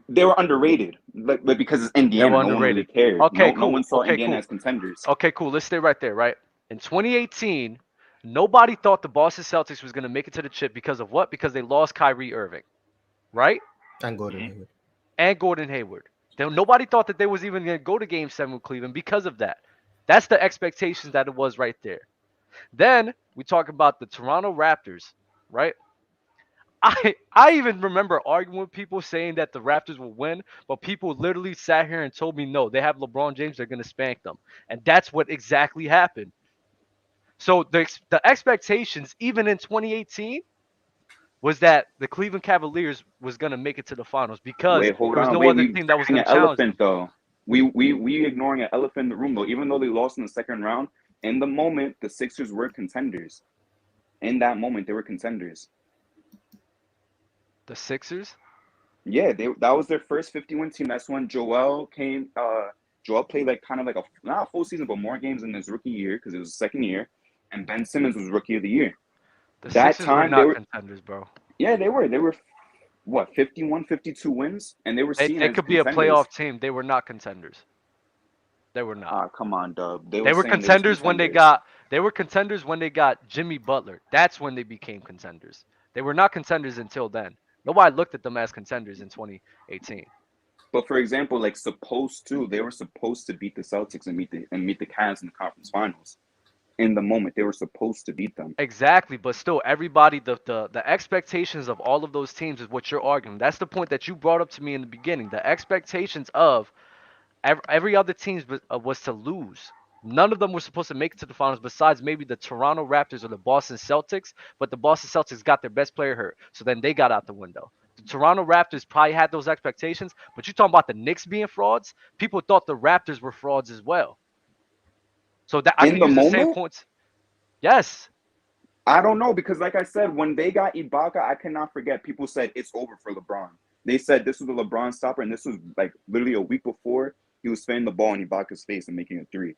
They were underrated, but because it's They Indiana, were no one really underrated. cared. Okay, No cool. one saw Okay, Indiana cool. as contenders. Okay, cool. Let's stay right there, right? In 2018, nobody thought the Boston Celtics was going to make it to the chip because of what? Because they lost Kyrie Irving, right? And Gordon Hayward. And Gordon Hayward. Nobody thought that they was even going to go to Game 7 with Cleveland because of that. That's the expectations that it was right there. Then we talk about the Toronto Raptors, right? I even remember arguing with people saying that the Raptors will win, but people literally sat here and told me no, they have LeBron James, they're gonna spank them, and that's what exactly happened. So the expectations, even in 2018, was that the Cleveland Cavaliers was gonna make it to the finals because Wait, hold there was on. no Wait, other we team that was forgetting gonna an challenge elephant them. though. We ignoring an elephant in the room though. Even though they lost in the second round, in the moment the Sixers were contenders. In that moment, they were contenders. The Sixers. Yeah, that was their first 50-win team. That's when Joel came. Joel played like kind of like not a full season, but more games in his rookie year because it was his second year, and Ben Simmons was rookie of the year. The That Sixers were time they not were, contenders, bro. yeah, they were what 51, 52 wins, and they were It, seen it as could be a contenders. playoff team. They were not contenders. They were not. Ah, come on, Dub. They They were were saying they was contenders when contenders. they were contenders when they got Jimmy Butler. That's when they became contenders. They were not contenders until then. Nobody looked at them as contenders in 2018. But for example, like they were supposed to beat the Celtics and meet the Cavs in the conference finals. In the moment, they were supposed to beat them. Exactly, but still everybody the expectations of all of those teams is what you're arguing. That's the point that you brought up to me in the beginning. The expectations of every other team was to lose. None of them were supposed to make it to the finals besides maybe the Toronto Raptors or the Boston Celtics, but the Boston Celtics got their best player hurt, so then they got out the window. The Toronto Raptors probably had those expectations, but you talking about the Knicks being frauds? People thought the Raptors were frauds as well. So that I In can the use the same moment, points. Yes. I don't know because, like I said, when they got Ibaka, I cannot forget. People said it's over for LeBron. They said this was the LeBron stopper, and this was like literally a week before he was spinning the ball in Ibaka's face and making a three.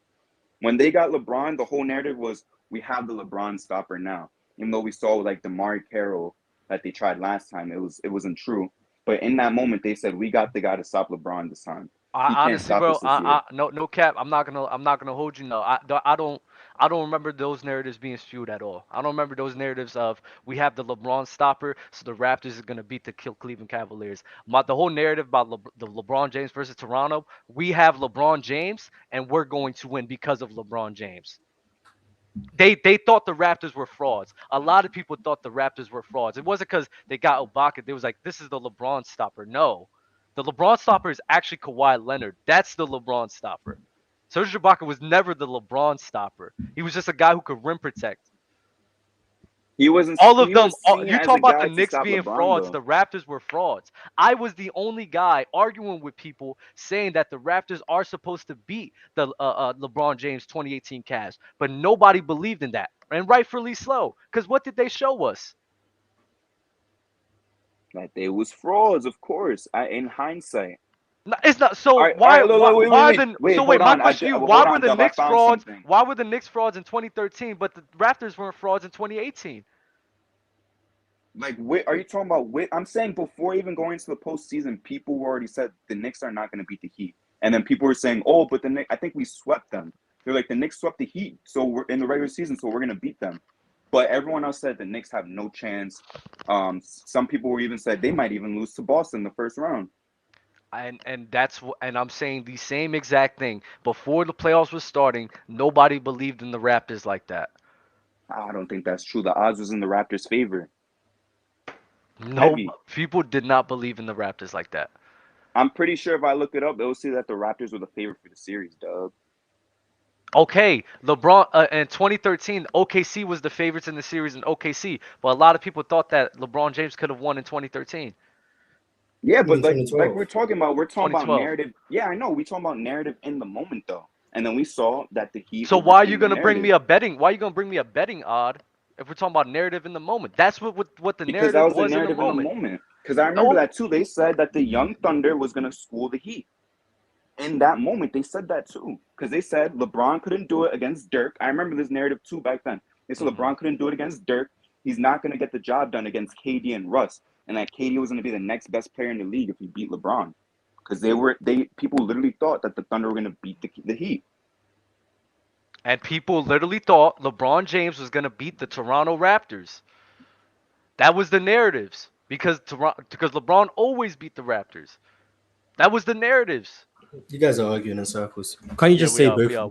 When they got LeBron, the whole narrative was we have the LeBron stopper now. Even though we saw like DeMar Carroll that they tried last time, it wasn't true. But in that moment, they said we got the guy to stop LeBron this time. He I can't honestly, stop bro, us this year. no cap. I'm not gonna hold you. No, I don't remember those narratives being spewed at all. I don't remember those narratives of we have the LeBron stopper, so the Raptors are gonna beat the Cleveland Cavaliers. The whole narrative about the LeBron James versus Toronto, we have LeBron James and we're going to win because of LeBron James. They thought the Raptors were frauds. A lot of people thought the Raptors were frauds. It wasn't because they got Ibaka. They was like, this is the LeBron stopper. No, the LeBron stopper is actually Kawhi Leonard. That's the LeBron stopper. Serge Ibaka was never the LeBron stopper. He was just a guy who could rim protect. All of He them. was seen You as talk a about the guy to Knicks stop being LeBron frauds. though. The Raptors were frauds. I was the only guy arguing with people saying that the Raptors are supposed to beat the LeBron James 2018 Cavs, but nobody believed in that, and rightfully so. Because what did they show us? That they was frauds, of course. In hindsight. No, it's not. So All why right, why look, wait, why wait, are wait, the wait. so Hold wait? My on, question to you: Why hold were on, the Dub. I Knicks found frauds? something. Why were the Knicks frauds in 2013, but the Raptors weren't frauds in 2018? Like, are you talking about? I'm saying before even going into the postseason, people already said the Knicks are not going to beat the Heat, and then people were saying, "Oh, but the Knicks, I think we swept them." They're like, "The Knicks swept the Heat, so we're in the regular season, so we're going to beat them." But everyone else said the Knicks have no chance. Some people were even said they might even lose to Boston in the first round. And I'm saying the same exact thing. Before the playoffs was starting, nobody believed in the Raptors like that. I don't think that's true. The odds was in the Raptors' favor. No, Heavy. people did not believe in the Raptors like that. I'm pretty sure if I look it up, they'll see that the Raptors were the favorite for the series, Dub. Okay, LeBron in 2013, OKC was the favorites in the series in OKC, but a lot of people thought that LeBron James could have won in 2013, Yeah, I mean, but like 2012. we're talking about 2012. narrative. Yeah, I know. We're talking about narrative in the moment though. And then we saw that the Heat So why are you overcame the gonna bring me narrative a betting? Why are you gonna bring me a betting odd if we're talking about narrative in the moment? That's what the because that narrative was the was in the narrative in the moment. moment. Because I remember No, that too. They said that the Young Thunder was gonna school the Heat. In that moment, they said that too. Because they said LeBron couldn't do it against Dirk. I remember this narrative too back then. They said hmm LeBron couldn't do it against Dirk. He's not gonna get the job done against KD and Russ. and that KD was going to be the next best player in the league if he beat LeBron, because people literally thought that the Thunder were going to beat the Heat. And people literally thought LeBron James was going to beat the Toronto Raptors. That was the narratives because LeBron always beat the Raptors. That was the narratives. You guys are arguing in circles. Can't you Yeah, just we say are.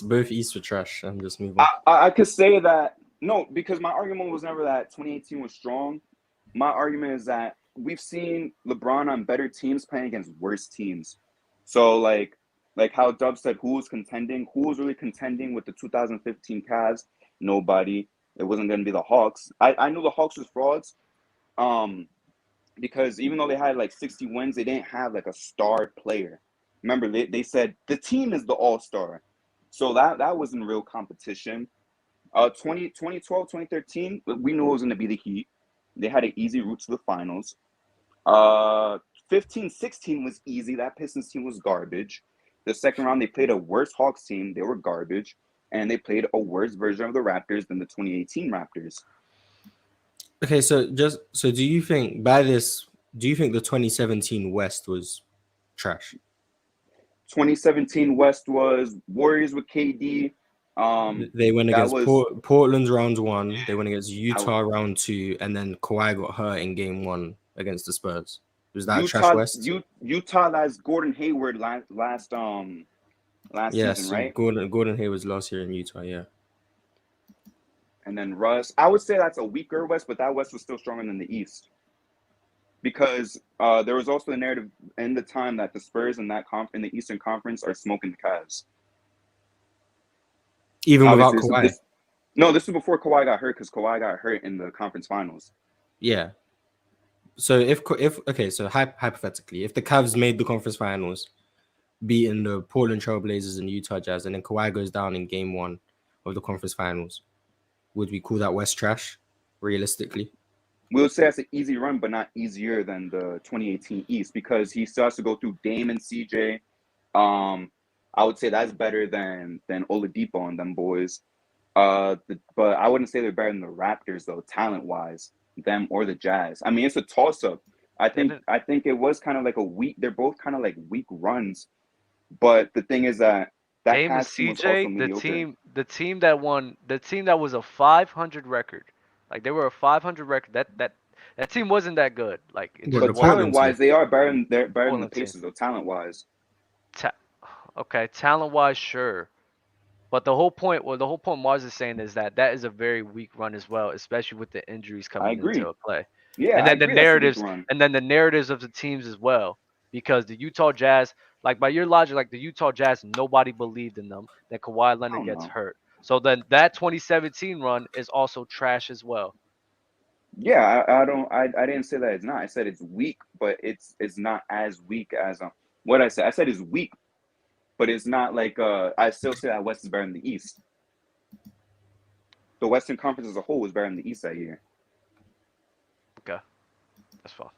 both East were trash and just move on? I could say that no, because my argument was never that 2018 was strong. My argument is that we've seen LeBron on better teams playing against worse teams. So like how Dub said, who was really contending with the 2015 Cavs? Nobody. It wasn't going to be the Hawks. I knew the Hawks was frauds, because even though they had like 60 wins, they didn't have like a star player. Remember, they said the team is the all-star. So that wasn't real competition. 2012, 2013, we knew it was going to be the Heat. They had an easy route to the finals. 15, 16 was easy. That Pistons team was garbage. The second round, they played a worse Hawks team. They were garbage. And they played a worse version of the Raptors than the 2018 Raptors. Okay, so do you think the 2017 West was trash? 2017 West was Warriors with KD. They went against Portland's round 1. They went against Utah round 2, and then Kawhi got hurt in game 1 against the Spurs. Was that Trash West? Utah, that's Gordon Hayward last season, right? Gordon Hayward's last year in Utah, yeah. And then Russ. I would say that's a weaker West, but that West was still stronger than the East. Because there was also the narrative in the time that the Spurs in in the Eastern Conference are smoking the Cavs. Even obviously, without Kawhi? This was before Kawhi got hurt, because Kawhi got hurt in the conference finals. Yeah. So so hypothetically, if the Cavs made the conference finals, beating the Portland Trailblazers and Utah Jazz, and then Kawhi goes down in game 1 of the conference finals, would we call that West trash, realistically? We'll say that's an easy run, but not easier than the 2018 East, because he still has to go through Dame and CJ. I would say that's better than Oladipo and them boys. But I wouldn't say they're better than the Raptors, though, talent-wise, them or the Jazz. I mean, it's a toss-up. I think it was kind of like they're both kind of like weak runs. But the thing is that Dame and CJ, the team that was a 500 record, like they were a 500 record. That team wasn't that good. Like, but talent-wise, they are better than the Pacers, though. Talent-wise. Okay, talent-wise, sure. But the whole point Mars is saying is that is a very weak run as well, especially with the injuries coming into play. Yeah, and then the narratives of the teams as well, because the Utah Jazz, like by your logic, like the Utah Jazz, nobody believed in them. Then Kawhi Leonard gets hurt, so then that 2017 run is also trash as well. Yeah, I didn't say that it's not. I said it's weak, but it's not as weak as what I said. I said it's weak, but it's not like I still say that West is better than the East. The Western Conference as a whole was better than the East that year. Okay, that's fine.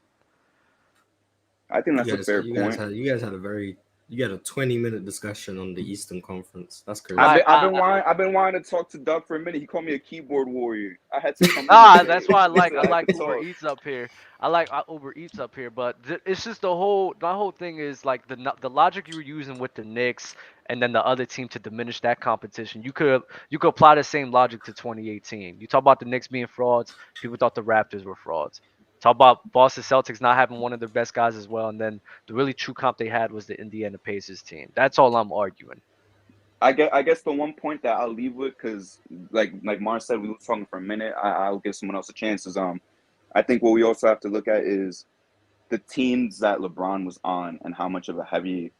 I think that's a fair point. You guys had a 20-minute discussion on the Eastern Conference. That's crazy. I've been wanting to talk to Doug for a minute. He called me a keyboard warrior. I had to come. That's why I like Uber Eats up here. I like Uber Eats up here, but it's just my whole thing is like the logic you were using with the Knicks and then the other team to diminish that competition. You could apply the same logic to 2018. You talk about the Knicks being frauds. People thought the Raptors were frauds. Talk about Boston Celtics not having one of their best guys as well, and then the really true comp they had was the Indiana Pacers team. That's all I'm arguing. I guess the one point that I'll leave with, because like Mars said, we were talking for a minute. I'll give someone else a chance. Is I think what we also have to look at is the teams that LeBron was on and how much of a heavy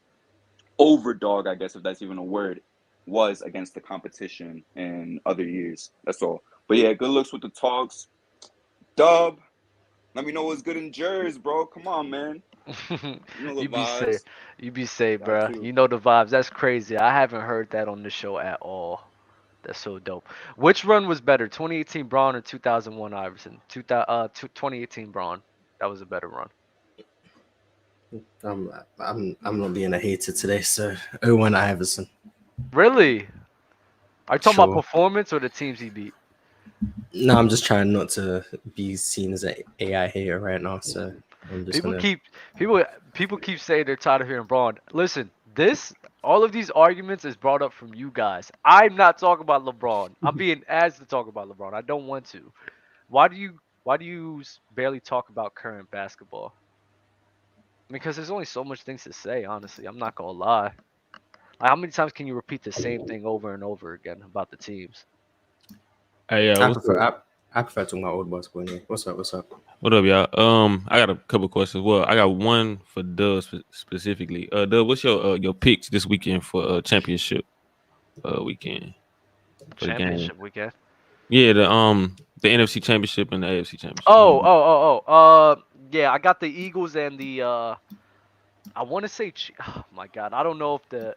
overdog, I guess if that's even a word, was against the competition in other years. That's all. But yeah, good looks with the talks. Dub. Let me know what's good in Jersey, bro. Come on, man. You be safe, bro. You know the vibes. That's crazy. I haven't heard that on the show at all. That's so dope. Which run was better, 2018 Braun or 2001 Iverson? 2018 Braun. That was a better run. I'm not being a hater today, so 01 Iverson. Really? Are you talking about performance or the teams he beat? No, I'm just trying not to be seen as an AI hater right now, so I'm just People gonna. keep people people keep saying they're tired of hearing Braun. Listen, this all of these arguments is brought up from you guys. I'm not talking about LeBron. I'm being asked to talk about LeBron. I don't want to. Why do you barely talk about current basketball? Because there's only so much things to say, honestly. I'm not gonna lie. Like, how many times can you repeat the same thing over and over again about the teams? Hey, I what's prefer up? I prefer talking about old basketball anyway. What's up? What's up? What up, y'all? I got a couple questions. Well, I got one for Dub specifically. Dub, what's your picks this weekend for championship weekend for the game? Championship weekend. Yeah, the NFC championship and the AFC championship. Yeah, I got the Eagles and the I want to say oh my God, I don't know if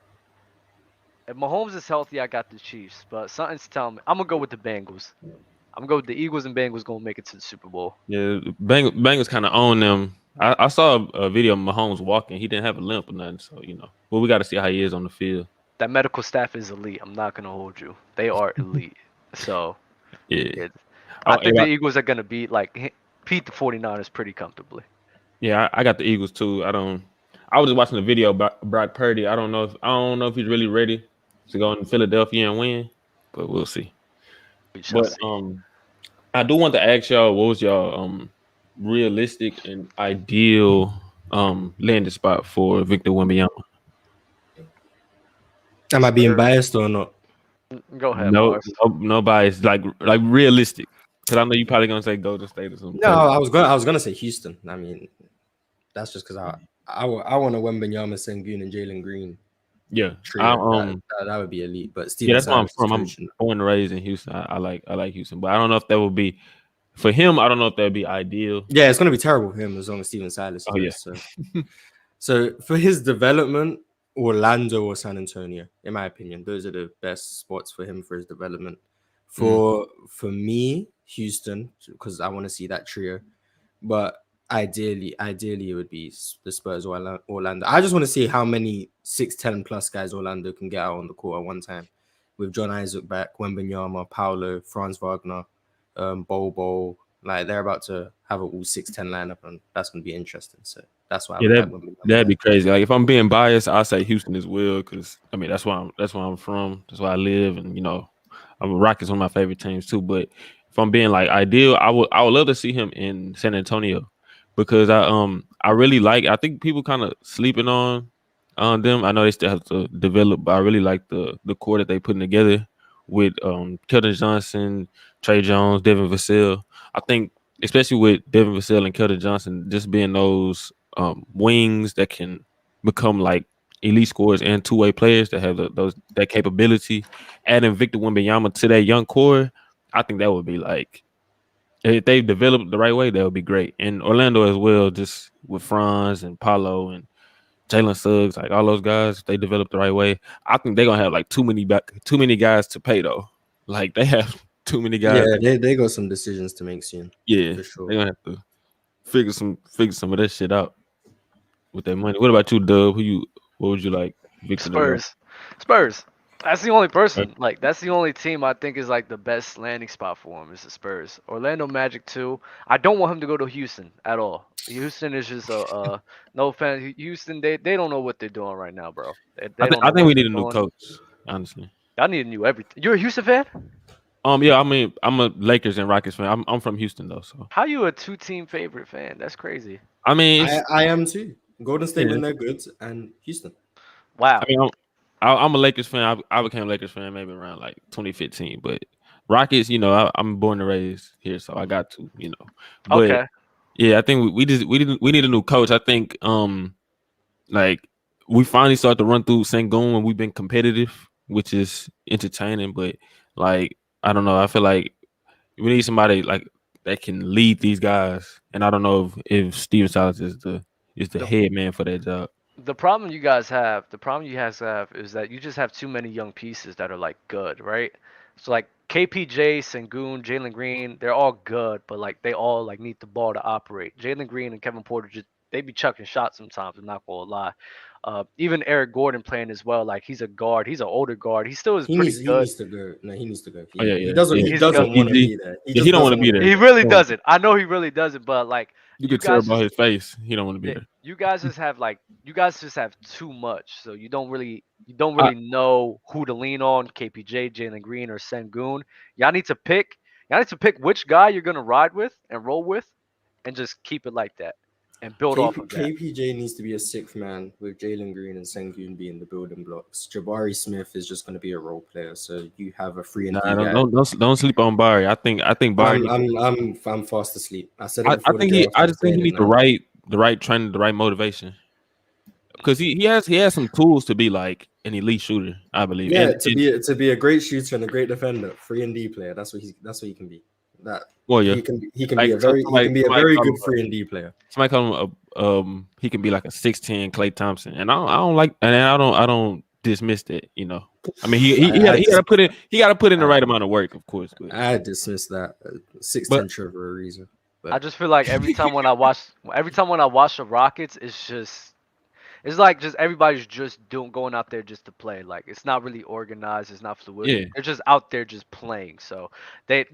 Mahomes is healthy, I got the Chiefs, but something's telling me I'm gonna go with the Bengals. I'm gonna go with the Eagles and Bengals gonna make it to the Super Bowl. Yeah, Bengals kind of own them. I saw a video of Mahomes walking. He didn't have a limp or nothing, so But we got to see how he is on the field. That medical staff is elite. I'm not gonna hold you. They are elite. So Yeah. yeah, I Oh, think the Eagles are gonna beat the 49ers pretty comfortably. yeah, I got the Eagles too. I was just watching the video about Brock Purdy. I don't know if he's really ready to go in Philadelphia and win, but we'll see. We shall But see. I do want to ask y'all, what was y'all realistic and ideal landing spot for Victor Wembanyama? Am I being Spurs. biased or not? Go ahead, No, Mars. nobody's like realistic. Because I know you probably gonna say Golden State or something. No, I was gonna say Houston. I mean, that's just because I want a Wembanyama, Sengun, and Jalen Green Yeah, trio. That would be elite. But yeah, Steven that's where I'm Silas is from. I'm coaching. born and raised in Houston. I like Houston, but I don't know if that would be for him. I don't know if that would be ideal. Yeah, it's gonna be terrible for him as long as Steven Silas Oh is yeah, there. So for his development, Orlando or San Antonio, in my opinion, those are the best spots for him for his development. For me, Houston, because I want to see that trio. But ideally, it would be the Spurs or Orlando. I just want to see how many 6'10 plus guys Orlando can get out on the court at one time. With John Isaac back, Wembanyama, Paolo, Franz Wagner, Bobo. Like they're about to have an all 6'10 lineup, and that's going to be interesting. So that's why I yeah, would like Wembanyama that'd there. be crazy. Like if I'm being biased, I say Houston as well because I mean that's where I'm from. That's where I live, and I'm Rockets one of my favorite teams too. But if I'm being like ideal, I would love to see him in San Antonio because I really like. I think people kind of sleeping on them. I know they still have to develop, but I really like the core that they putting together with Keldon Johnson, Trey Jones, Devin Vassell. I think especially with Devin Vassell and Keldon Johnson, just being those wings that can become like elite scorers and two-way players that have that capability. Adding Victor Wembanyama to that young core, I think that would be like if they develop the right way, that would be great. And Orlando as well, just with Franz and Paulo and Jalen Suggs, like all those guys, if they develop the right way, I think they're gonna have like too many guys to pay though. Like they have too many guys. Yeah, they got some decisions to make soon. Yeah, For sure. they're gonna have to figure some of that shit out with their money. What about you, Dub? What would you like Victor to go? Spurs. That's the only Right. person. Like that's the only team I think is like the best landing spot for him is the Spurs. Orlando Magic too. I don't want him to go to Houston at all. Houston is just a no offense. Houston they don't know what they're doing right now, bro. They don't I know think what we they're need a new doing. coach, honestly. I need a new everything. You're a Houston fan? Yeah, I mean, I'm a Lakers and Rockets fan. I'm from Houston though, so How you a two-team favorite fan? That's crazy. I mean, I am too. Golden State yeah. when they're good, and Houston. I Wow. mean, I'm a Lakers fan. I became a Lakers fan maybe around like 2015, but Rockets, I'm born and raised here, so I got to. But Okay. yeah, I think we need a new coach. I think like we finally start to run through Sengun when we've been competitive, which is entertaining. But like I don't know, I feel like we need somebody like that can lead these guys, and I don't know if Steven Silas is the The head man for that job. the problem you guys have is that you just have too many young pieces that are like good, right? So like KPJ, Sengun, Jalen Green, they're all good, but like they all like need the ball to operate. Jalen Green and Kevin Porter they be chucking shots sometimes. I'm not gonna lie. Even Eric Gordon playing as well. Like he's a guard. He's an older guard. He still is pretty He good. needs to go. No, he needs to go. Oh yeah, He yeah, doesn't yeah. he He's good. doesn't want to Easy. be there. He Yeah, he just don't want doesn't to be want to there. be He there. really doesn't. I know he really doesn't. But like You you could tell guys about just his face. He don't want to be yeah, there. you guys just have like you guys just have too much. So you don't I, really know who to lean on. KPJ, Jalen Green, or Sengun. Y'all need to pick. Y'all need to pick which guy you're gonna ride with and roll with, and just keep it like that and build off of that. KPJ needs to be a sixth man with Jalen Green and Sengun being the building blocks. Jabari Smith is just going to be a role player, so you have a free and nah, D guy. don't sleep on Barry. I think Barry. I'm fast asleep. I said it I before the think draft. I I'm just think saying he it needs now. the right training, the right motivation. Because he has some tools to be like an elite shooter, I believe. Yeah, And to be a great shooter and a great defender, free and D player. That's what he can be. That well, yeah, he can be like a very somebody call good him free and D player. somebody call him he can be like a 6'10" Clay Thompson, and I don't like, and I don't dismiss that. You know, I mean he got to put in the right amount of work, of course, I dismiss that 6'10" but Trevor for a reason. I But just feel like every time when I watch the Rockets, it's like just everybody's just going out there just to play. Like it's not really organized. It's not fluid. yeah, They're just out there just playing. So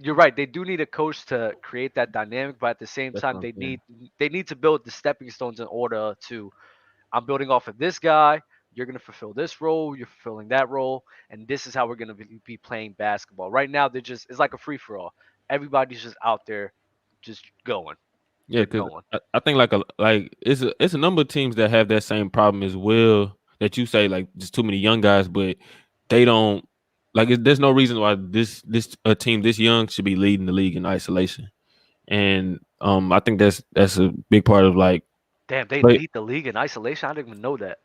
you're right. They do need a coach to create that dynamic, but at the same that's time, what I'm saying. they need to build the stepping stones in order to. I'm building off of this guy. You're gonna fulfill this role. You're fulfilling that role, and this is how we're gonna be playing basketball. Right now, it's like a free for all. Everybody's just out there, just going. Yeah, They're because going. I think like it's a number of teams that have that same problem as well. That you say like just too many young guys, but they don't like. There's no reason why this a team this young should be leading the league in isolation. And I think that's a big part of like. Damn, they But lead the league in isolation. I didn't even know that.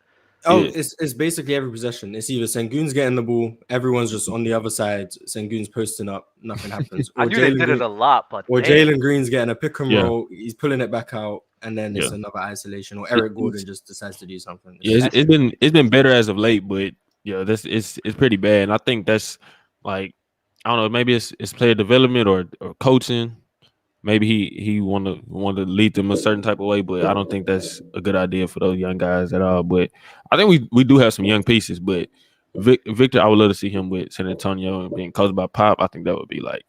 oh, yeah, it's basically every possession. It's either Sengun's getting the ball, everyone's just on the other side. Sengun's posting up, nothing happens, I knew they did it a lot, but Or damn. Jalen Green's getting a pick and yeah, roll. He's pulling it back out, and then it's yeah. another isolation. Or Eric It's, Gordon just decides to do something. yeah, It's, That's it's been better as of late, but yeah, that's it's pretty bad. And I think that's like I don't know, maybe it's player development or coaching. Maybe he want to lead them a certain type of way, but I don't think that's a good idea for those young guys at all. But I think we do have some young pieces. But Victor, I would love to see him with San Antonio and being coached by Pop. I think that would be like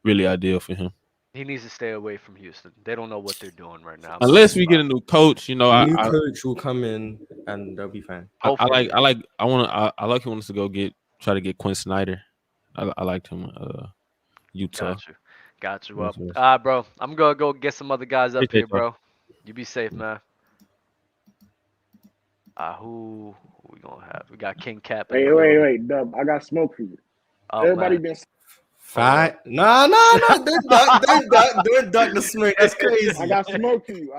really ideal for him. he needs to stay away from Houston. They don't know what they're doing right now. I'm not Unless gonna we lie. get a new coach, you know, a new coach will come in, and they'll be fine. Hopefully, I like he wants to try to get Quinn Snyder. I liked him Utah. got you. Yes, Well, yes. all right, bro. I'm gonna go get some other guys up here, Appreciate y'all. bro. You be safe, man. Who we gonna have? We got King Cap in the building. Wait, Dub. I got smoke for you. Oh Everybody man. been Fine. No. Don't duck the smoke. That's crazy. I got smoke for you.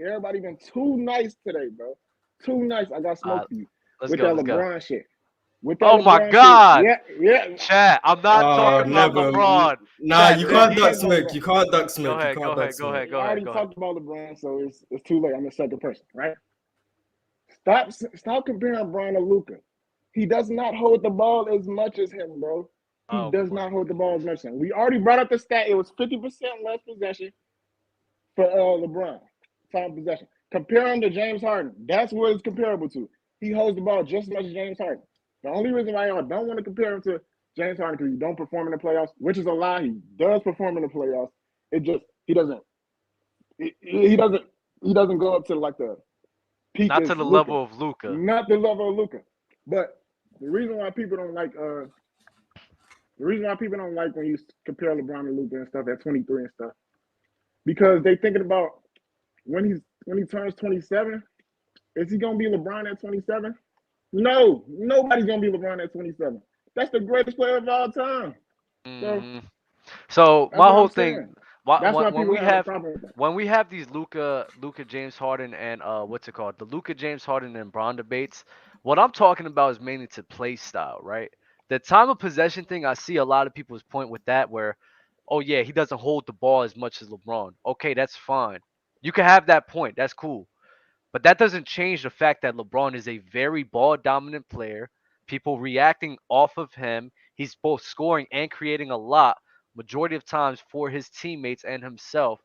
Everybody been too nice today, bro. Too nice. I got smoke for you. Let's With go. that Let's go. LeBron shit. With that Oh my LeBron God. shit. Yeah. Chat. I'm not talking about never. LeBron. Nah, Chat, you they can't need- duck smoke. You can't duck Go smoke. ahead. You Go can't ahead. duck Go smoke. ahead. Go I ahead. already Go ahead. talked about LeBron, so it's too late. I'm the second person, right? Stop comparing Bron to Luca. He does not hold the ball as much as him, bro. He Oh does my not hold the ball as much as him. We already brought up the stat. It was 50% less possession for LeBron. Time possession. Compare him to James Harden. That's what it's comparable to. He holds the ball just as much as James Harden. The only reason why y'all don't want to compare him to James Harden because he don't perform in the playoffs, which is a lie. He does perform in the playoffs. It just he doesn't go up to like the peak Not as to the Luka. level of Luca. Not the level of Luka. But the reason why people don't like when you compare LeBron to Luka and stuff at 23 and stuff, because they thinking about when he turns 27, is he gonna be LeBron at 27? No, nobody's gonna be LeBron at 27. That's the greatest player of all time. So Mhm. So that's my what whole I'm saying. thing, why- That's why when people we have a have problem with that. when we have these Luca James Harden and what's it called, the Luca James Harden and Bron debates, what I'm talking about is mainly to play style, right? The time of possession thing, I see a lot of people's point with that, where, oh yeah, he doesn't hold the ball as much as LeBron. Okay, that's fine. You can have that point. That's cool. But that doesn't change the fact that LeBron is a very ball dominant player. People reacting off of him. He's both scoring and creating a lot, majority of times for his teammates and himself.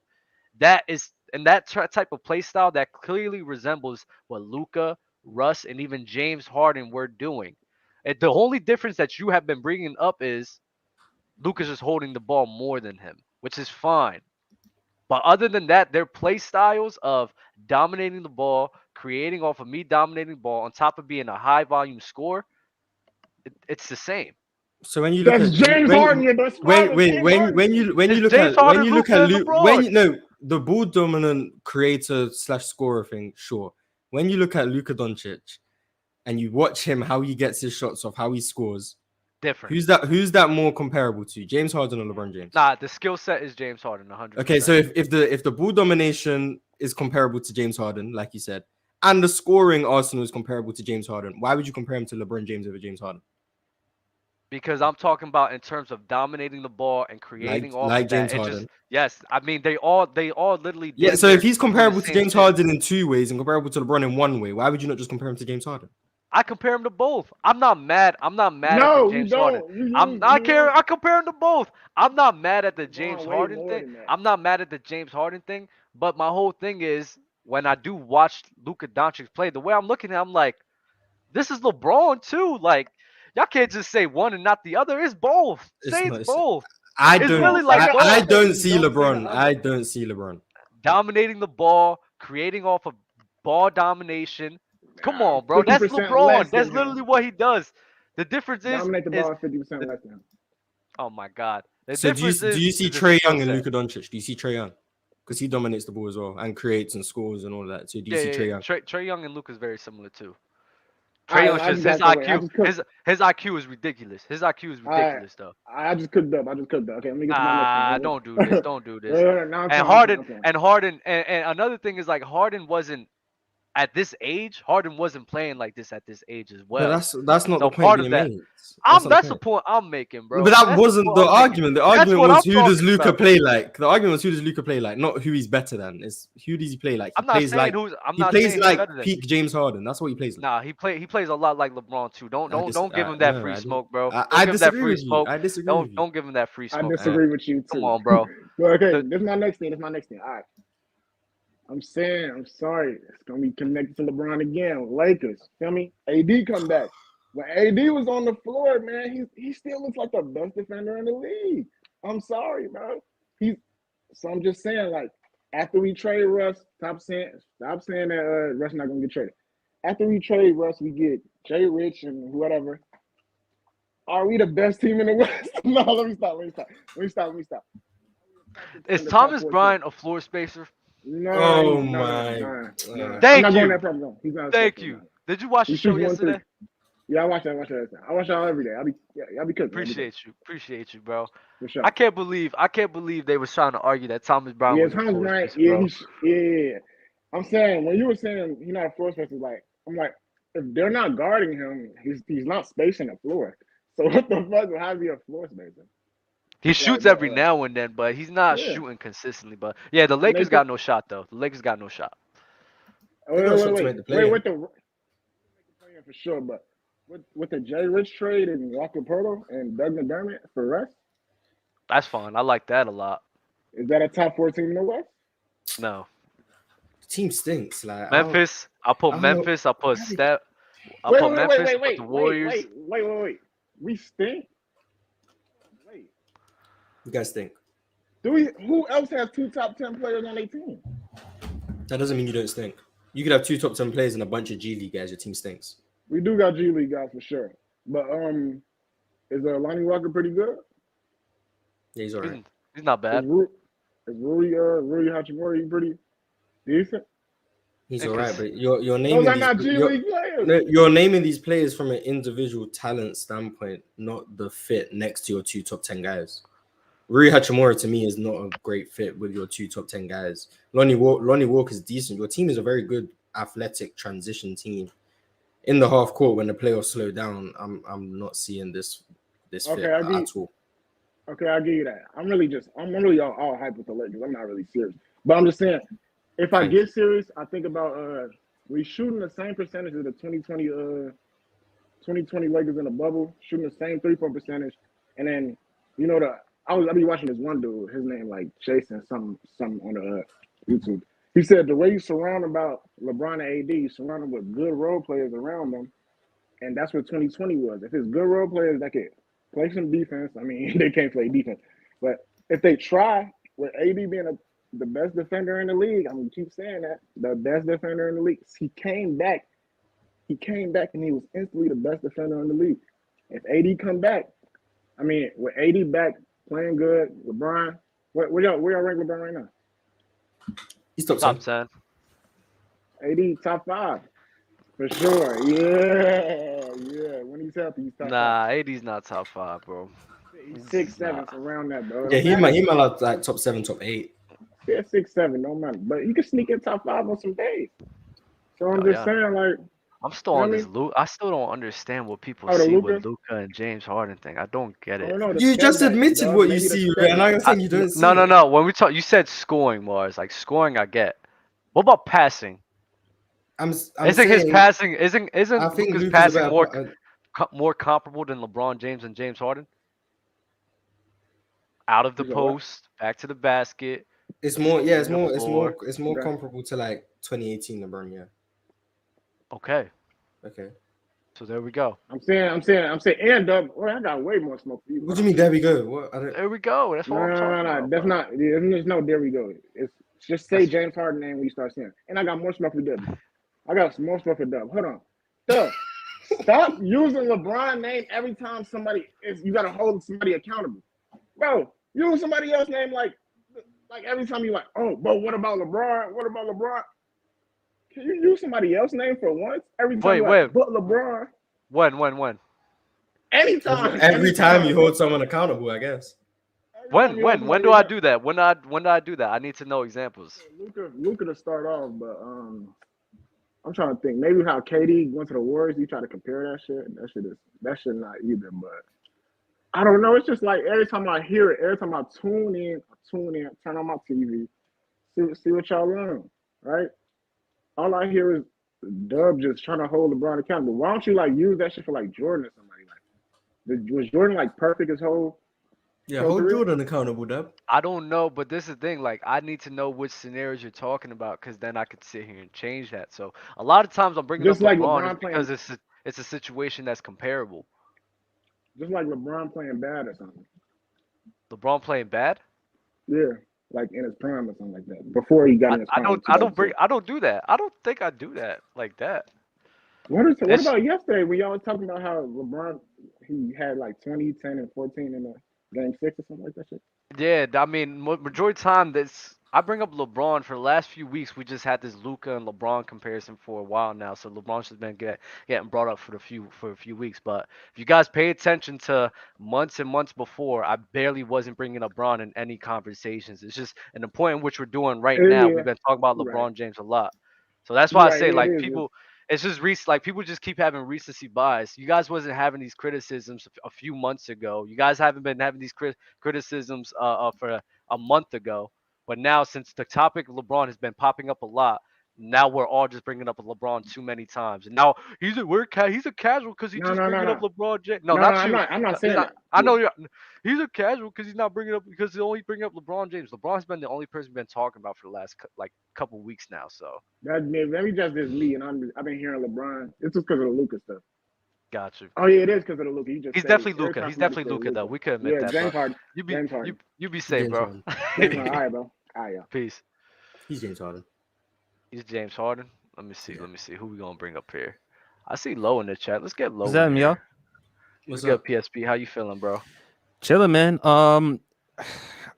That is and that type of play style that clearly resembles what Luka, Russ, and even James Harden were doing. And the only difference that you have been bringing up is Luka's just holding the ball more than him, which is fine. But other than that, their play styles of dominating the ball, creating off of me dominating the ball, on top of being a high volume score, it's the same. So when you look That's at James Harden. You're when describing wait James Harden. when you It's look James at when Harden, you look Luka, at and LeBron. no, the ball dominant creator / scorer thing, sure. When you look at Luka Doncic and you watch him, how he gets his shots off, how he scores, Different. who's that more comparable to, James Harden or LeBron James? Nah, the skill set is James Harden, 100%. Okay, so if the ball domination is comparable to James Harden, like you said, and the scoring arsenal is comparable to James Harden, why would you compare him to LeBron James over James Harden? Because I'm talking about in terms of dominating the ball and creating off Like of that. James It Harden. just yes, I mean they all literally Yeah, damn so near if he's doing the comparable to same James shit. Harden in 2 ways and comparable to LeBron in 1 way, why would you not just compare him to James Harden? I compare him to both. I'm not mad at the No, you James Harden. don't. You I'm lose. not You care. lose. I compare him to both. I'm not mad at the James LeBron way Harden more thing. than that. I'm not mad at the James Harden thing. But my whole thing is when I do watch Luka Doncic play, the way I'm looking at him, I'm like, this is LeBron too. Like, y'all can't just say one and not the other. It's both. It's Say it's not. both. I It's don't. really like I both. don't see Don't say the LeBron. other. I don't see LeBron. Dominating the ball, creating off of ball domination. Come on, bro. That's 50% less LeBron. than That's him. literally what he does. The difference Dominate the is ball 50% the, less than him. oh my god. The So difference do you see is the Trey skill Young and set. Luka Doncic? Do you see Trey Young? Because he dominates the ball as well and creates and scores and all that. So do you Yeah, see yeah, Trey yeah. Young? Trey Young and Luke is very similar too. Trey Young's I just just his got that way. I IQ. just cooked. His IQ is ridiculous. His IQ is ridiculous though. I just cooked up. Okay, let me get to my next one. Don't do this. Don't do this. Now I'm And trying. Harden and another thing is like Harden wasn't at this age. Harden wasn't playing like this at this age as But well. that's not So the point part of being that, made. That's not that's the the point. point I'm making, bro. But that That's the wasn't point the I'm making. argument. The That's argument what was I'm who does talking Luka about. play like? The argument was who does Luka play like, not who he's better than. It's who does he play like? He I'm not plays saying like who's. I'm he not plays saying he's like better than. peak James Harden. That's what he plays like. Nah, he plays a lot like LeBron too. Don't give him that No, free smoke, bro. I Don't give him that disagree free with you. smoke. I disagree with you. Don't give him that free I smoke. disagree with you Come too. on, bro. Well, okay, The- this is my next thing. All right. I'm saying, I'm sorry. It's gonna be connected to LeBron again. Lakers, feel me? AD come back. When AD was on the floor, man, he still looks like the best defender in the league. I'm sorry, bro. So I'm just saying, like, after we trade Russ, stop saying that Russ not gonna get traded. After we trade Russ, we get Jay Rich and whatever. Are we the best team in the West? No, let me stop. Is The top Thomas 14. Bryant a floor spacer? No, Oh no. my. I'm Thank not going you. that problem. No. He's not a Thank spacer, you. no. Did you watch He the show shoots 1-3. yesterday? Yeah, I watch that. I watch y'all every day. I'll be cooking. Appreciate you, bro. For sure. I can't believe they was trying to argue that Thomas Brown Yeah, was a Thomas floor Bryant. spacer, bro. Yeah. I'm saying when you were saying he's not a floor spacer, I'm like, if they're not guarding him, he's not spacing the floor. So what the fuck? How is he a floor spacer? He shoots every now and then, but he's not Yeah. shooting consistently. But yeah, the Lakers got no shot though. The Lakers got no shot. They got a shot to make the play. Wait, for sure. But with the Jay Rich trade and Walker Porto and Doug McDermott for Russ, That's fine. I like that a lot. is that a top 4 team in the West? No. The team stinks. Like Memphis. I'll put Memphis. I'll put Steph. I'll put Memphis. I'll put the Warriors. Wait. We stink. you guys stink. Who else has 2 top 10 players on their team? That doesn't mean you don't stink. You could have 2 top 10 players and a bunch of G League guys. Your team stinks. We do got G League guys for sure. But is Lonnie Walker pretty good? Yeah, he's alright. He's not bad. Is Rui Hachimura pretty decent? He's alright, but you're naming Those are these, not G League players. no, you're naming these players from an individual talent standpoint, not the fit next to your 2 top 10 guys. Rui Hachimura to me is not a great fit with your 2 top 10 guys. Lonnie Walker is decent. Your team is a very good athletic transition team. In the half court, when the playoffs slow down, I'm not seeing this fit at all. Okay, I'll give you that. I'm really all hype with the Lakers. I'm not really serious. But I'm just saying, if I get serious, I think about we shooting the same percentage of the 2020 Lakers in the bubble, shooting the same 3-point percentage. And then, I'll be watching this one dude, his name like Jason, some on the YouTube. He said the way you surround about LeBron and AD, you surround them with good role players around them, and that's what 2020 was. If it's good role players that can play some defense, I mean they can't play defense, but if they try, with AD being the best defender in the league, I'm gonna keep saying that the best defender in the league. He came back. He came back and he was instantly the best defender in the league. If AD come back, I mean with AD back playing good, LeBron, where y'all rank LeBron right now? He's top Top 10. 10. AD top 5 for sure. Yeah. When he's healthy, he's top 5. Nah, AD's not top 5, bro. He's He's 6'7", not. around that, bro. Yeah, Don't he matter. might have like top 7, top 8. Yeah, 6'7", don't matter. But you can sneak in top 5 on some days. So I'm Oh, just yeah. saying, like, I'm still you know on what I this mean? Luke. I still don't understand what people Oh, the see with Luka. Luca and James Harden thing. I don't get I it. don't know. The You step just back, admitted dog. what you Maybe the see, step and I'm back. saying you don't see No, no, it. no. When we talk, you said scoring, Mars. Like scoring, I get. What about passing? I'm Isn't his saying passing? I Isn't think Luca's Luke is a passing better. more comparable than LeBron James and James Harden? Out of the You said what? post, back to the basket, It's more. Yeah, clearing the floor. it's more Okay. comparable to like 2018 LeBron. Yeah. Okay, Okay. so there we go. I'm saying, and Dub. Well, I got way more smoke for you. What do you mean? There we go. What? I don't. There we go. That's No, what I'm talking about, That's bro. not. There's no. There we go. It's just say That's James Harden name when you start saying. And I got more smoke for Dub. I got some more smoke for Dub. Hold on, Dub. Stop using LeBron name every time somebody is. You got to hold somebody accountable, bro. Use somebody else's name like every time you like. Oh, but what about LeBron? What about LeBron? Can you use somebody else's name for once? Every time wait, you wait. like, but LeBron. When? Anytime, Every time you bro. hold someone accountable, I guess. Every time you hold When somebody do I accountable. do that? When do I do that? I need to know examples. Luka to start off, but I'm trying to think. Maybe how KD went to the Warriors. You try to compare that shit. That shit not either. But I don't know. It's just like every time I hear it, every time I tune in, turn on my TV, see what y'all learn, right? All I hear is Dub just trying to hold LeBron accountable. Why don't you like use that shit for like Jordan or somebody like? Was Jordan like perfect his whole Yeah, hold career? Jordan accountable, Dub. I don't know, but this is the thing. Like, I need to know which scenarios you're talking about, because then I could sit here and change that. So a lot of times I'm bringing up Just like LeBron is LeBron playing, because it's a situation that's comparable. just like LeBron playing bad or something. LeBron playing bad? Yeah, like in his prime or something like that. Before he got in his prime in I don't 2002. do that. I don't think I do that like that. What It's about yesterday when y'all was talking about how LeBron he had like 20, 10, and 14 in the game 6 or something like that shit? Yeah, I mean, majority of time this I bring up LeBron for the last few weeks. We just had this Luca and LeBron comparison for a while now, so LeBron's just been getting brought up for a few weeks. But if you guys pay attention to months and months before, I barely wasn't bringing up LeBron in any conversations. It's just an point in which we're doing right now. Yeah, We've been talking about you're right. LeBron James a lot, so that's why You're I right. say It like is. people. It's just like people just keep having recency bias. You guys wasn't having these criticisms a few months ago. You guys haven't been having these criticisms for a month ago. But now, since the topic of LeBron has been popping up a lot, now we're all just bringing up LeBron too many times. And now he's a casual because he No, just no, no, bringing up no. LeBron James. No, No, no, not you. I'm not He's saying not. that. I know you're. He's a casual because he's not bringing up because he only bring up LeBron James. LeBron's been the only person we've been talking about for the last like couple weeks now. So Maybe just is me, and I've been hearing LeBron. It's just because of the Luka stuff. got you. Oh yeah, it is because of the Luka. He just He's say definitely every Luca. time He's somebody definitely say Luca though. Luka. We could admit Yeah, that, James but Harden. you be James Harden. you be safe, James bro. Harden. James Harden. All right, bro. All right, yeah. Peace. He's James Harden. He's James Harden. Let me see. Yeah. Let me see. Who we gonna bring up here? I see Low in the chat. Let's get What's Low in up, y'all? here. What's We got up? PSP. How you feeling, bro? Chilling, man.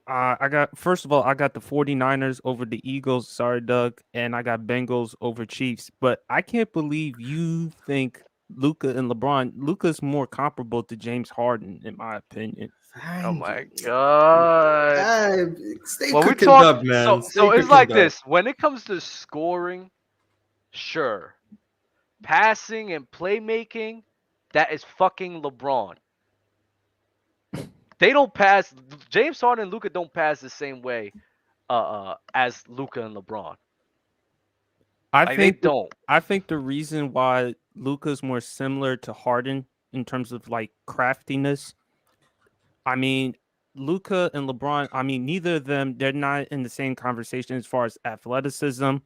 I got first of all, I got the 49ers over the Eagles. Sorry, Doug, and I got Bengals over Chiefs. But I can't believe you think Luca and LeBron. Luca's more comparable to James Harden, in my opinion. Oh Thank my you. god. Stay When we cooking, talk, Dub, man. so Stay it's cooking, like Dub. this. When it comes to scoring, sure. Passing and playmaking, that is fucking LeBron. They don't pass. James Harden and Luca don't pass the same way as Luca and LeBron. Like they don't. I think the reason why Luca's more similar to Harden in terms of like craftiness. I mean, Luka and LeBron, I mean, neither of them, they're not in the same conversation as far as athleticism.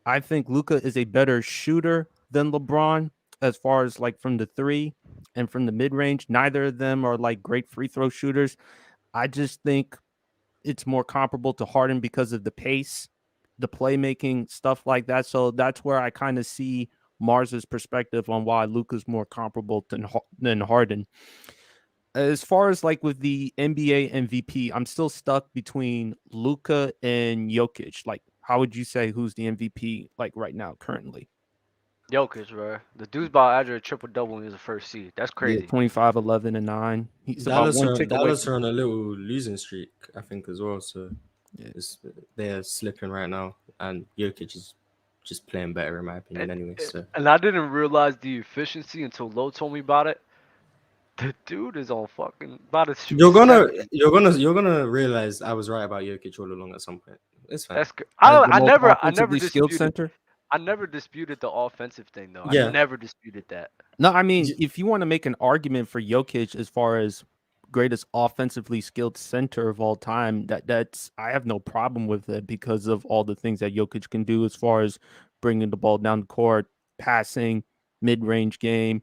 I think Luka is a better shooter than LeBron as far as like from the three and from the mid range. Neither of them are like great free throw shooters. I just think it's more comparable to Harden because of the pace, the playmaking, stuff like that. So that's where I kind of see Mars's perspective on why Luka's more comparable than Harden. As far as like with the NBA MVP, I'm still stuck between Luka and Jokic. Like, how would you say who's the MVP like right now currently? Jokic, bro. The dude's about to average a triple double when he was a first seed. That's Yeah, crazy. 25, 11, and 9. He's about Dallas one are tick away Dallas from are on a little losing streak, I think, as well. So yeah. they're slipping right now, and Jokic is just playing better in my opinion. Anyway, so And I didn't realize the efficiency until Lo told me about it. The dude is on fucking about to shoot you're gonna 70. you're gonna realize I was right about Jokic all along at some point. It's fine. As the I most never offensively skilled disputed. center. I never disputed the offensive thing though. I Yeah, never disputed that. No, I mean, if you want to make an argument for Jokic as far as greatest offensively skilled center of all time, that's I have no problem with it because of all the things that Jokic can do as far as bringing the ball down the court, passing, mid-range game,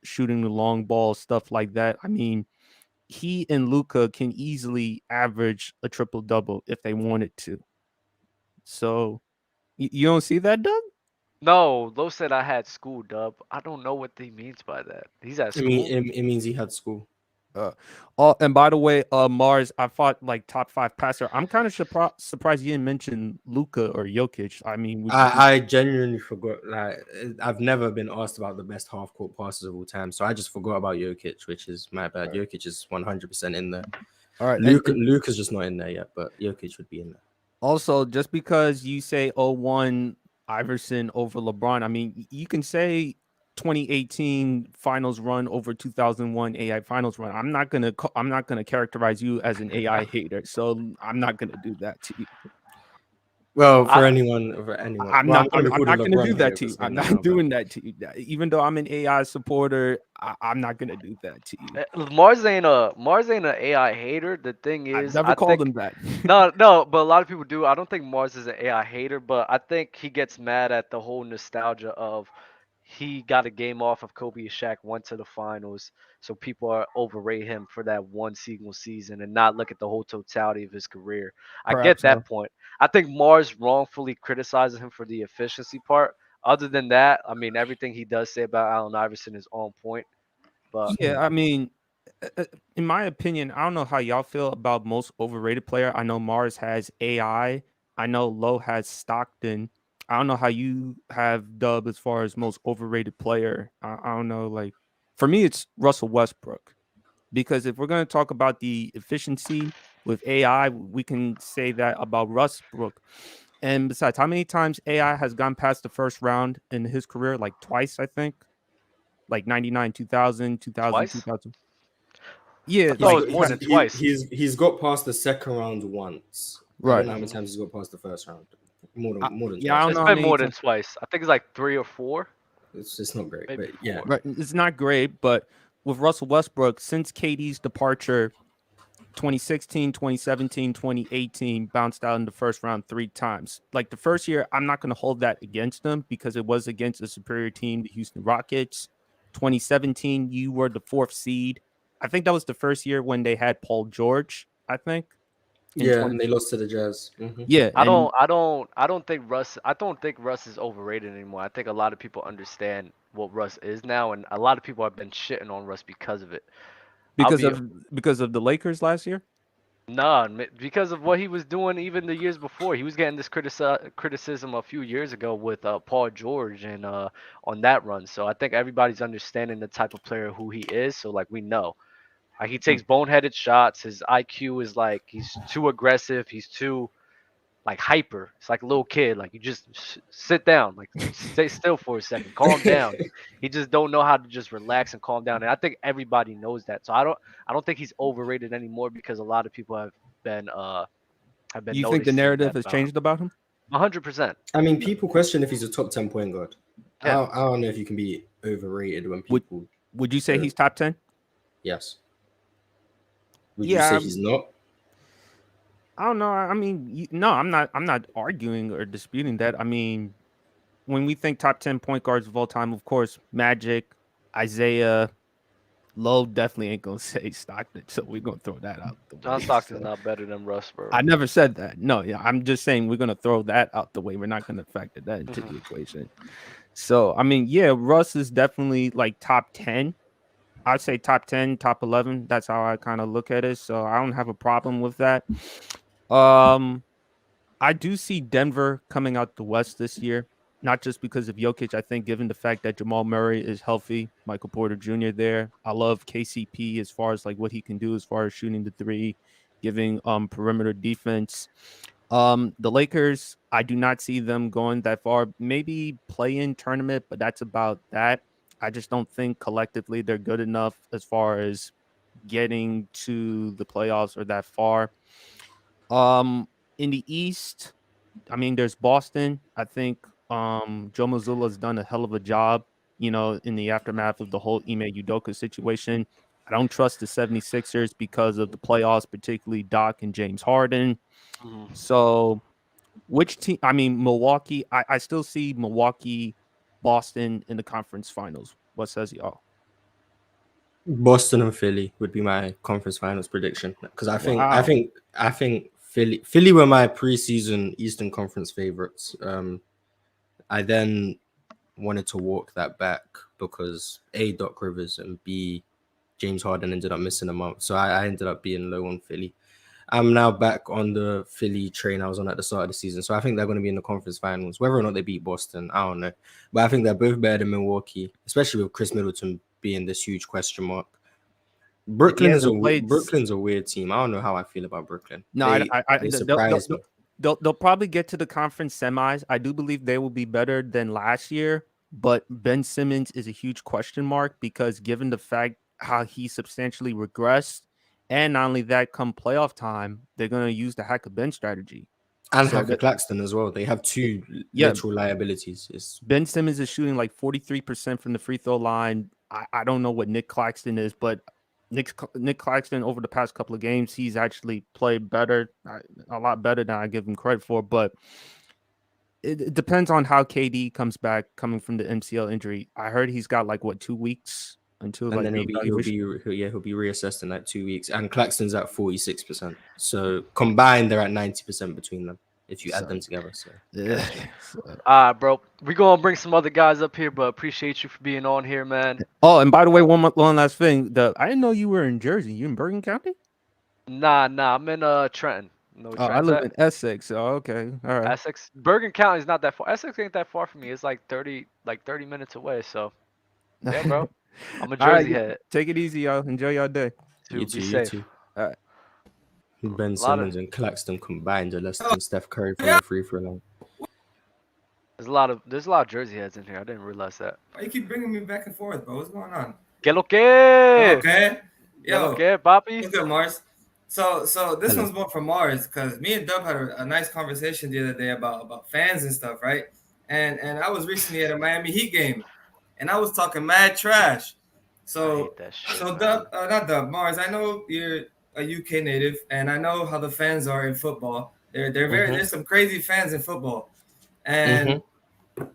shooting the long ball, stuff like that. I mean, he and Luka can easily average a triple double if they wanted to. So you don't see that, Doug? No, Lo said I had school, Dub. I don't know what he means by that. He's at I mean school. it means he had school. And by the way, Mars, I thought like top 5 passer. I'm kind of surprised you didn't mention Luka or Jokic. I mean, I genuinely forgot. Like I've never been asked about the best half court passes of all time, so I just forgot about Jokic, which is my bad. Jokic is 100% in there. all right. Luke is just not in there yet, but Jokic would be in there. Also, just because you say 0-1 Iverson over LeBron, I mean, you can say 2018 finals run over 2001 AI finals run. I'm not gonna characterize you as an AI hater, so I'm not gonna do that to you. Well, for I, anyone, I'm well, not. I'm I'm gonna not call going to LeBron do that to you. because I'm now, not doing that to you. Even though I'm an AI supporter, I'm not going to do that to you. Mars ain't a AI hater. The thing I've is, never I called think him that. no, but a lot of people do. I don't think Mars is an AI hater, but I think he gets mad at the whole nostalgia of he got a game off of Kobe and Shaq, went to the finals, so people are overrate him for that one single season and not look at the whole totality of his career. I get Perhaps so. that point. I think Mars wrongfully criticizes him for the efficiency part. Other than that, I mean, everything he does say about Allen Iverson is on point. But Yeah, I mean, in my opinion, I don't know how y'all feel about most overrated player. I know Mars has AI. I know Low has Stockton. I don't know how you have Dub as far as most overrated player. I don't know. Like for me, it's Russell Westbrook. Because if we're going to talk about the efficiency with AI, we can say that about Westbrook. And besides, how many times AI has gone past the first round in his career? Like twice, I think. Like 99, 2000, 2000, twice? 2000. Yeah, I thought it like was more than twice. he's got past the second round once. I right. don't know how many times he's got past the first round. More than Yeah, I twice. don't It's know how been many more than times. twice. I think it's like 3 or 4, It's not great, maybe but yeah. 4. Right. It's not great, but with Russell Westbrook, since KD's departure, 2016, 2017, 2018, bounced out in the first round 3 times. Like the first year, I'm not going to hold that against them because it was against a superior team, the Houston Rockets. 2017, you were the 4th seed. I think that was the first year when they had Paul George, I think. In Yeah, 20 and they lost to the Jazz. Yeah, and I don't think Russ is overrated anymore. I think a lot of people understand what Russ is now, and a lot of people have been shitting on Russ because of it. I'll because be of the Lakers last year. Nah, because of what he was doing even the years before. He was getting this criticism a few years ago with Paul George and on that run. So I think everybody's understanding the type of player who he is. So like we know, like he takes boneheaded shots. His IQ is like he's too aggressive. He's too like hyper. It's like a little kid. Like you just sit down, like stay still for a second, calm down. He just don't know how to just relax and calm down. And I think everybody knows that. So I don't think he's overrated anymore because a lot of people been have been You think the noticing narrative that has about him. changed about him? 100%. I mean, people question if he's a top 10 point guard. Yeah. I don't know if you can be overrated when Would people. Would you say he's top 10? Yes. Would you say he's not? I don't know. I mean, no, I'm not. I'm not arguing or disputing that. I mean, when we think top 10 point guards of all time, of course, Magic, Isaiah, Low definitely ain't gonna say Stockton, so we're gonna throw that out the John way. Stockton's So, not better than Russ, bro. I never said that. No, yeah, I'm just saying we're gonna throw that out the way. We're not gonna factor that into the equation. So, I mean, yeah, Russ is definitely like top 10. I'd say top 10, top 11. That's how I kind of look at it. So I don't have a problem with that. I do see Denver coming out the West this year, not just because of Jokic. I think given the fact that Jamal Murray is healthy, Michael Porter Jr. there. I love KCP as far as like what he can do as far as shooting the three, giving perimeter defense. The Lakers, I do not see them going that far. Maybe play-in tournament, but that's about that. I just don't think collectively they're good enough as far as getting to the playoffs or that far. In the East, I mean, there's Boston. I think Joe Mazzulla's done a hell of a job, in the aftermath of the whole Ime Udoka situation. I don't trust the 76ers because of the playoffs, particularly Doc and James Harden. Mhm. So which team? I mean, Milwaukee. I still see Milwaukee, Boston in the conference finals. What says y'all? Boston and Philly would be my conference finals prediction because Wow. I think Philly were my preseason Eastern Conference favorites. I then wanted to walk that back because A, Doc Rivers, and B, James Harden ended up missing a month, so I ended up being low on Philly. I'm now back on the Philly train I was on at the start of the season. So I think they're going to be in the conference finals. Whether or not they beat Boston, I don't know. But I think they're both better than Milwaukee, especially with Chris Middleton being this huge question mark. He hasn't played. Brooklyn's a weird team. I don't know how I feel about Brooklyn. No, They surprised me. They'll probably get to the conference semis. I do believe they will be better than last year, but Ben Simmons is a huge question mark because given the fact how he substantially regressed, and not only that, come playoff time, they're going to use the hack a bench strategy. And Hacker Claxton as well. They have two literal liabilities. Ben Simmons is shooting like 43% from the free throw line. I don't know what Nick Claxton is, but Nick Claxton over the past couple of games, he's actually played better, a lot better than I give him credit for. But it depends on how KD comes back coming from the MCL injury. I heard he's got like 2 weeks until and then he'll be reassessed in like 2 weeks. And Claxton's at 46%. So combined, they're at 90% between them if you add them together. So yeah. All right, bro. We're gonna bring some other guys up here, but appreciate you for being on here, man. Oh, and by the way, one last thing. I didn't know you were in Jersey. You in Bergen County? Nah, I'm in Trenton. No, I live in Essex. Oh, okay. All right. Essex. Bergen County is not that far. Essex ain't that far from me. It's like 30 minutes away. So yeah, bro. I'm a Jersey head. Take it easy, y'all. Enjoy your day. Be safe. All right. Ben Simmons and Claxton combined are less than Steph Curry from the free throw line. There's a lot of Jersey heads in here. I didn't realize that. Why you keep bringing me back and forth, bro? What's going on? Que lo que? Okay. Yo. Que, papi? What's good, Mars? So this one's more for Mars because me and Dub had a nice conversation the other day about fans and stuff, right? And I was recently at a Miami Heat game, and I was talking mad trash. So Dub, not Dub, Mars. I know you're a UK native, and I know how the fans are in football. They're very there's some crazy fans in football, and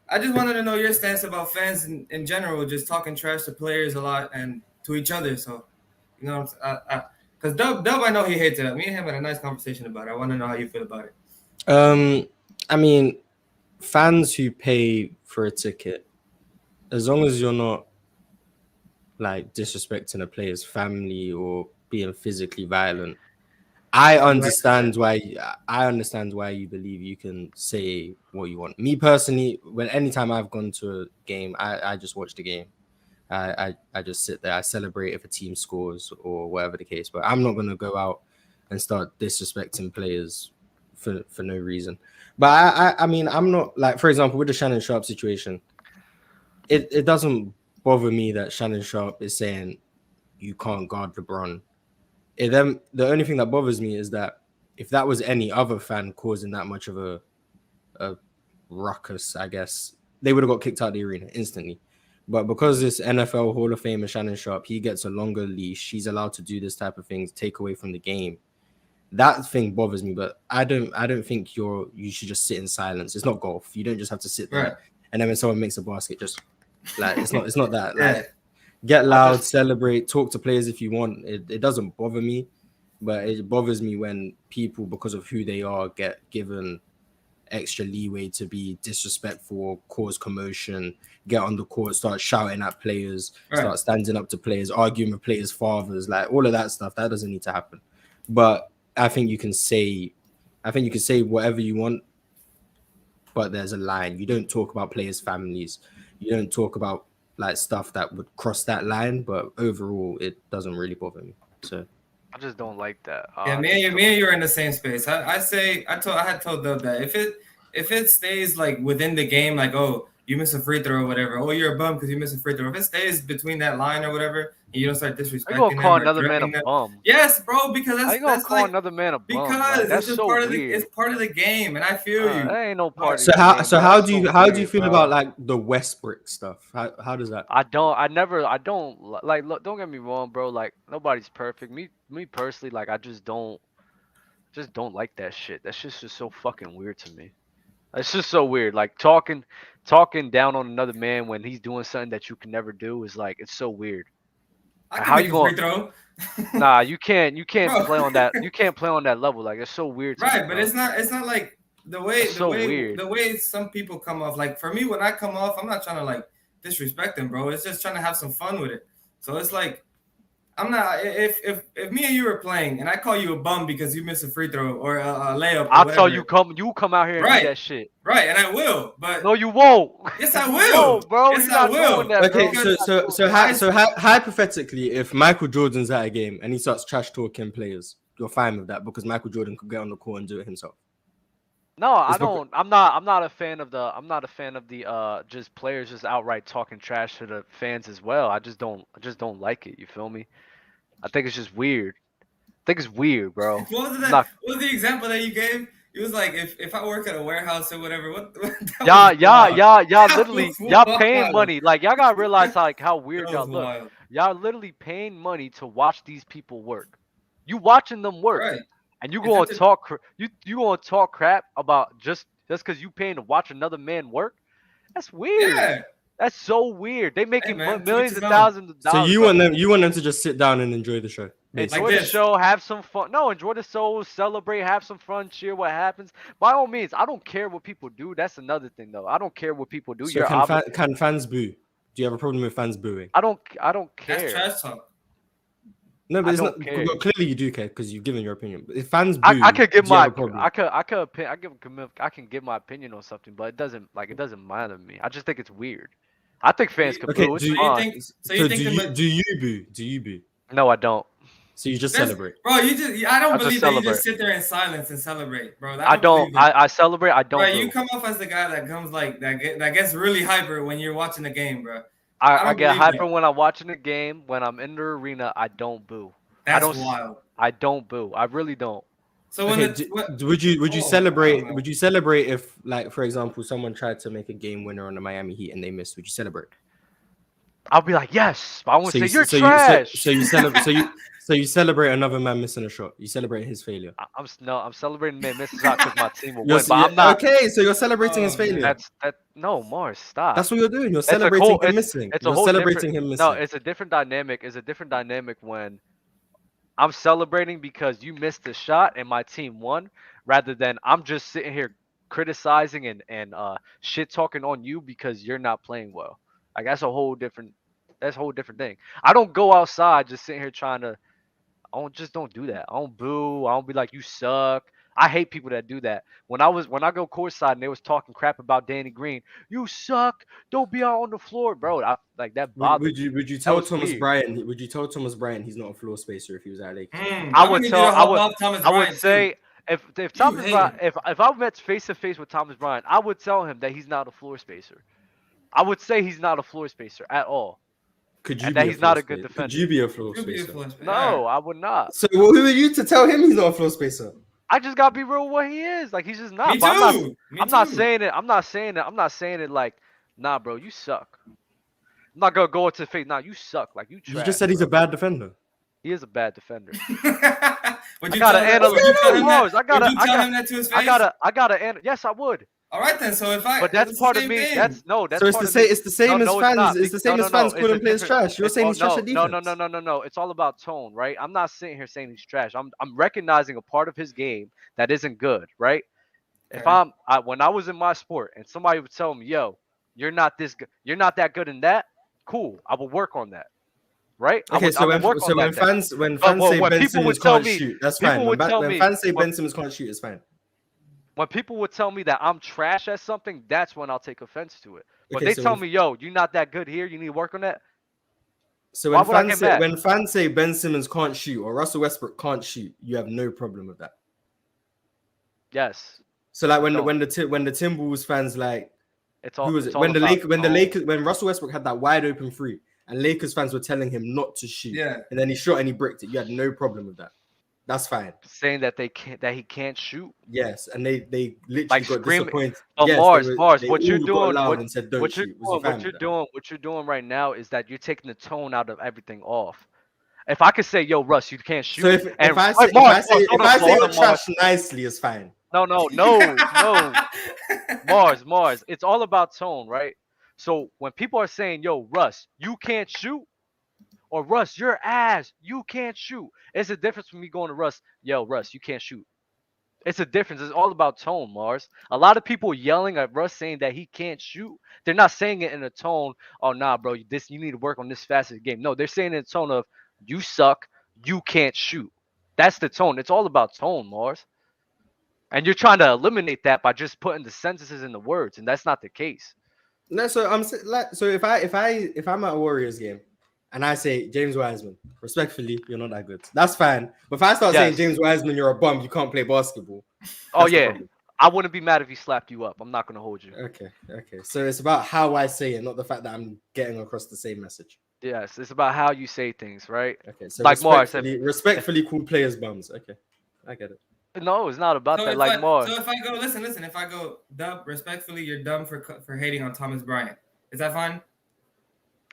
I just wanted to know your stance about fans in general, just talking trash to players a lot and to each other. So, because Dub, I know he hates it. Me and him had a nice conversation about it. I want to know how you feel about it. I mean, fans who pay for a ticket, as long as you're not like disrespecting a player's family or being physically violent, I understand why you believe you can say what you want. Me personally, anytime I've gone to a game, I just watch the game. I just sit there. I celebrate if a team scores or whatever the case. But I'm not going to go out and start disrespecting players for no reason. But I mean, I'm not like, for example, with the Shannon Sharp situation, it doesn't bother me that Shannon Sharp is saying you can't guard LeBron. The only thing that bothers me is that if that was any other fan causing that much of a ruckus, I guess they would have got kicked out of the arena instantly. But because it's NFL Hall of Famer Shannon Sharp, he gets a longer leash. He's allowed to do this type of things, take away from the game. That thing bothers me, but I don't think you should just sit in silence. It's not golf. You don't just have to sit there and then when someone makes a basket, just like it's not that. Like get loud, celebrate, talk to players if you want. It doesn't bother me, but it bothers me when people, because of who they are, get given extra leeway to be disrespectful, cause commotion, get on the court, start shouting at players, start standing up to players, arguing with players' fathers, like all of that stuff. That doesn't need to happen. But I think you can say whatever you want, but there's a line. You don't talk about players' families. You don't talk about like stuff that would cross that line. But overall, it doesn't really bother me. So I just don't like that. Yeah, me and you are in the same space. I had told Dub that if it stays like within the game, like, oh, you miss a free throw or whatever, oh, you're a bum because you miss a free throw. If it stays between that line or whatever, and you don't start disrespecting them, gonna call another man a them, bum. Yes, bro, because that's call another man a bum. Because like, that's it's so part weird. it's part of the game, and I feel you. That ain't no part. So of the game, how do you feel about like the Westbrook stuff? How does that? I don't like. Look, don't get me wrong, bro. Like nobody's perfect. Me personally, like I just don't like that shit. That shit's just so fucking weird to me. It's just so weird. Like talking down on another man when he's doing something that you can never do is like it's so weird. How you going? Throw? Nah, you can't play on that. You can't play on that level. Like it's so weird. Right, but it's not like the way some people come off. Like for me, when I come off, I'm not trying to like disrespect them, bro. It's just trying to have some fun with it. So it's like I'm not. If me and you were playing and I call you a bum because you miss a free throw or a layup, I'll tell you come out here and do that shit. Right, and I will. But no, you won't. Yes, I will, bro. Yes, I will. Okay, so hypothetically, if Michael Jordan's at a game and he starts trash talking players, you're fine with that because Michael Jordan could get on the court and do it himself. No, I don't. I'm not a fan of the just players just outright talking trash to the fans as well. I just don't like it. You feel me? I think it's just weird. I think it's weird, bro. What was that? What was the example that you gave? It was like if I work at a warehouse or whatever. Y'all literally y'all paying money. Like y'all gotta realize like how weird y'all look. Wild. Y'all literally paying money to watch these people work. You watching them work, right. And you gonna talk you gonna talk crap about just because you paying to watch another man work? That's weird. Yeah. That's so weird. They making millions and thousands of dollars. So you want them to just sit down and enjoy the show. Enjoy the show, have some fun. No, enjoy the show, celebrate, have some fun, cheer what happens. By all means, I don't care what people do. That's another thing, though. I don't care what people do. So can fans boo? Do you have a problem with fans booing? I don't care. That's trash talk. No, but it's not. Well, clearly, you do care because you've given your opinion. But if fans boo, I could give my I can give my opinion on something, but it doesn't matter to me. I just think it's weird. I think fans could boo. Do you boo? Do you boo? No, I don't. So you just celebrate, bro. I don't believe that you just sit there in silence and celebrate, bro. I don't. I celebrate. I don't. Bro, you come off as the guy that comes like that gets really hyper when you're watching the game, bro. I get hyper when I'm watching the game. When I'm in the arena, I don't boo. That's wild. I don't boo. I really don't. So would you celebrate? Would you celebrate if, like, for example, someone tried to make a game winner on the Miami Heat and they missed? Would you celebrate? I'll be like, yes. But I won't say you're trash. So you celebrate another man missing a shot. You celebrate his failure. I'm celebrating man missing a shot because my team will win. But I'm not. Okay, so you're celebrating his failure. No, Mars, stop. That's what you're doing. You're celebrating him missing. You're celebrating him missing. No, it's a different dynamic. It's a different dynamic when I'm celebrating because you missed the shot and my team won, rather than I'm just sitting here criticizing and shit talking on you because you're not playing well. Like that's a whole different thing. I don't go outside just sitting here trying to. Don't do that. I don't boo. I don't be like you suck. I hate people that do that. When I go courtside and they was talking crap about Danny Green, you suck. Don't be out on the floor, bro. Like that bothered. Would you tell Thomas Bryant? Would you tell Thomas Bryant he's not a floor spacer if he was at Lakers? I would say if Thomas Bryant, if I met face to face with Thomas Bryant, I would tell him that he's not a floor spacer. I would say he's not a floor spacer at all. That he's not a good defender. Could you be a floor spacer? No, I would not. So who are you to tell him he's not a floor spacer? I just gotta be real with what he is. Like he's just not. Me too. I'm not saying it. I'm not saying it like, nah, bro, you suck. I'm not gonna go into face. Nah, you suck. Like you You trash. just said he's bro. a bad defender. He is a bad defender. Would I you gotta tell him? analyze. Would you tell him that? Mars, I gotta. Would you tell him that to his face? I gotta. Yes, I would. All right then. So if I, But that's it's part the of same me. thing. That's no. That's So it's part the of same. me. It's the same No, as no, it's fans. not. It's the same No, as no, no. fans It's a calling players different. trash. You're It's saying all he's trash no, at no, defense. no. It's all about tone, right? I'm not sitting here saying he's trash. I'm recognizing a part of his game that isn't good, right? If Okay. when I was in my sport and somebody would tell me, "Yo, you're not this good. You're not that good in that." Cool. I will work on that. Right? I Okay, would work on that then. when But fans say when Ben people would Simmons tell can't me, shoot, that's people fine. would tell When me, fans say when, Ben Simmons can't shoot, it's fine. when people would tell me that I'm trash at something, that's when I'll take offense to it. But Okay, they so tell me, "Yo, you're not that good here. You need to work on that." so Why when would I fans get say mad? when fans say Ben Simmons can't shoot or Russell Westbrook can't shoot, you have no problem with that. Yes. So like when don't. when the Timberwolves fans like It's all. who was It's it all about tone. when Russell Westbrook had that wide open three and Lakers fans were telling him not to shoot, Yeah. and then he shot and he bricked it, you had no problem with that. That's fine. Saying that he can't shoot. Yes, and they literally Like got screaming. disappointed. But Yes, Mars, they what you're all got doing, loud and said don't what you're shoot. Was you doing, fine with that? what you're doing right now is that you're taking the tone out of everything off. If I could say, "Yo, Russ, you can't So shoot," if I say Mars, hold if I say on, you're Mars. trash nicely, it's fine. No, Mars. It's all about tone, right? So when people are saying, "Yo, Russ, you can't shoot," or "Russ, you're ass, you can't shoot," it's a difference from me going to Russ, "Yo, Russ, you can't shoot." It's a difference. It's all about tone, Mars. A lot of people yelling at Russ saying that he can't shoot. They're not saying it in a tone, "Oh, nah, bro, you need to work on this fastest game." No, they're saying it in a tone of, "You suck, you can't shoot." That's the tone. It's all about tone, Mars. And you're trying to eliminate that by just putting the sentences in the words, and that's not the case. No, so so if I'm at a Warriors game and I say James Wiseman, respectfully, you're not that good. That's fine. But if I start saying James Wiseman, you're a bum, you can't play basketball. Oh yeah, I wouldn't be mad if he slapped you up. I'm not gonna hold you. Okay. So it's about how I say it, not the fact that I'm getting across the same message. Yes, it's about how you say things, right? Okay. So like Mars, respectfully call players bums. Okay, I get it. No, it's not about that. Like Mars. Mars. So if I go, listen. If I go, Dub, respectfully, you're dumb for hating on Thomas Bryant. Is that fine?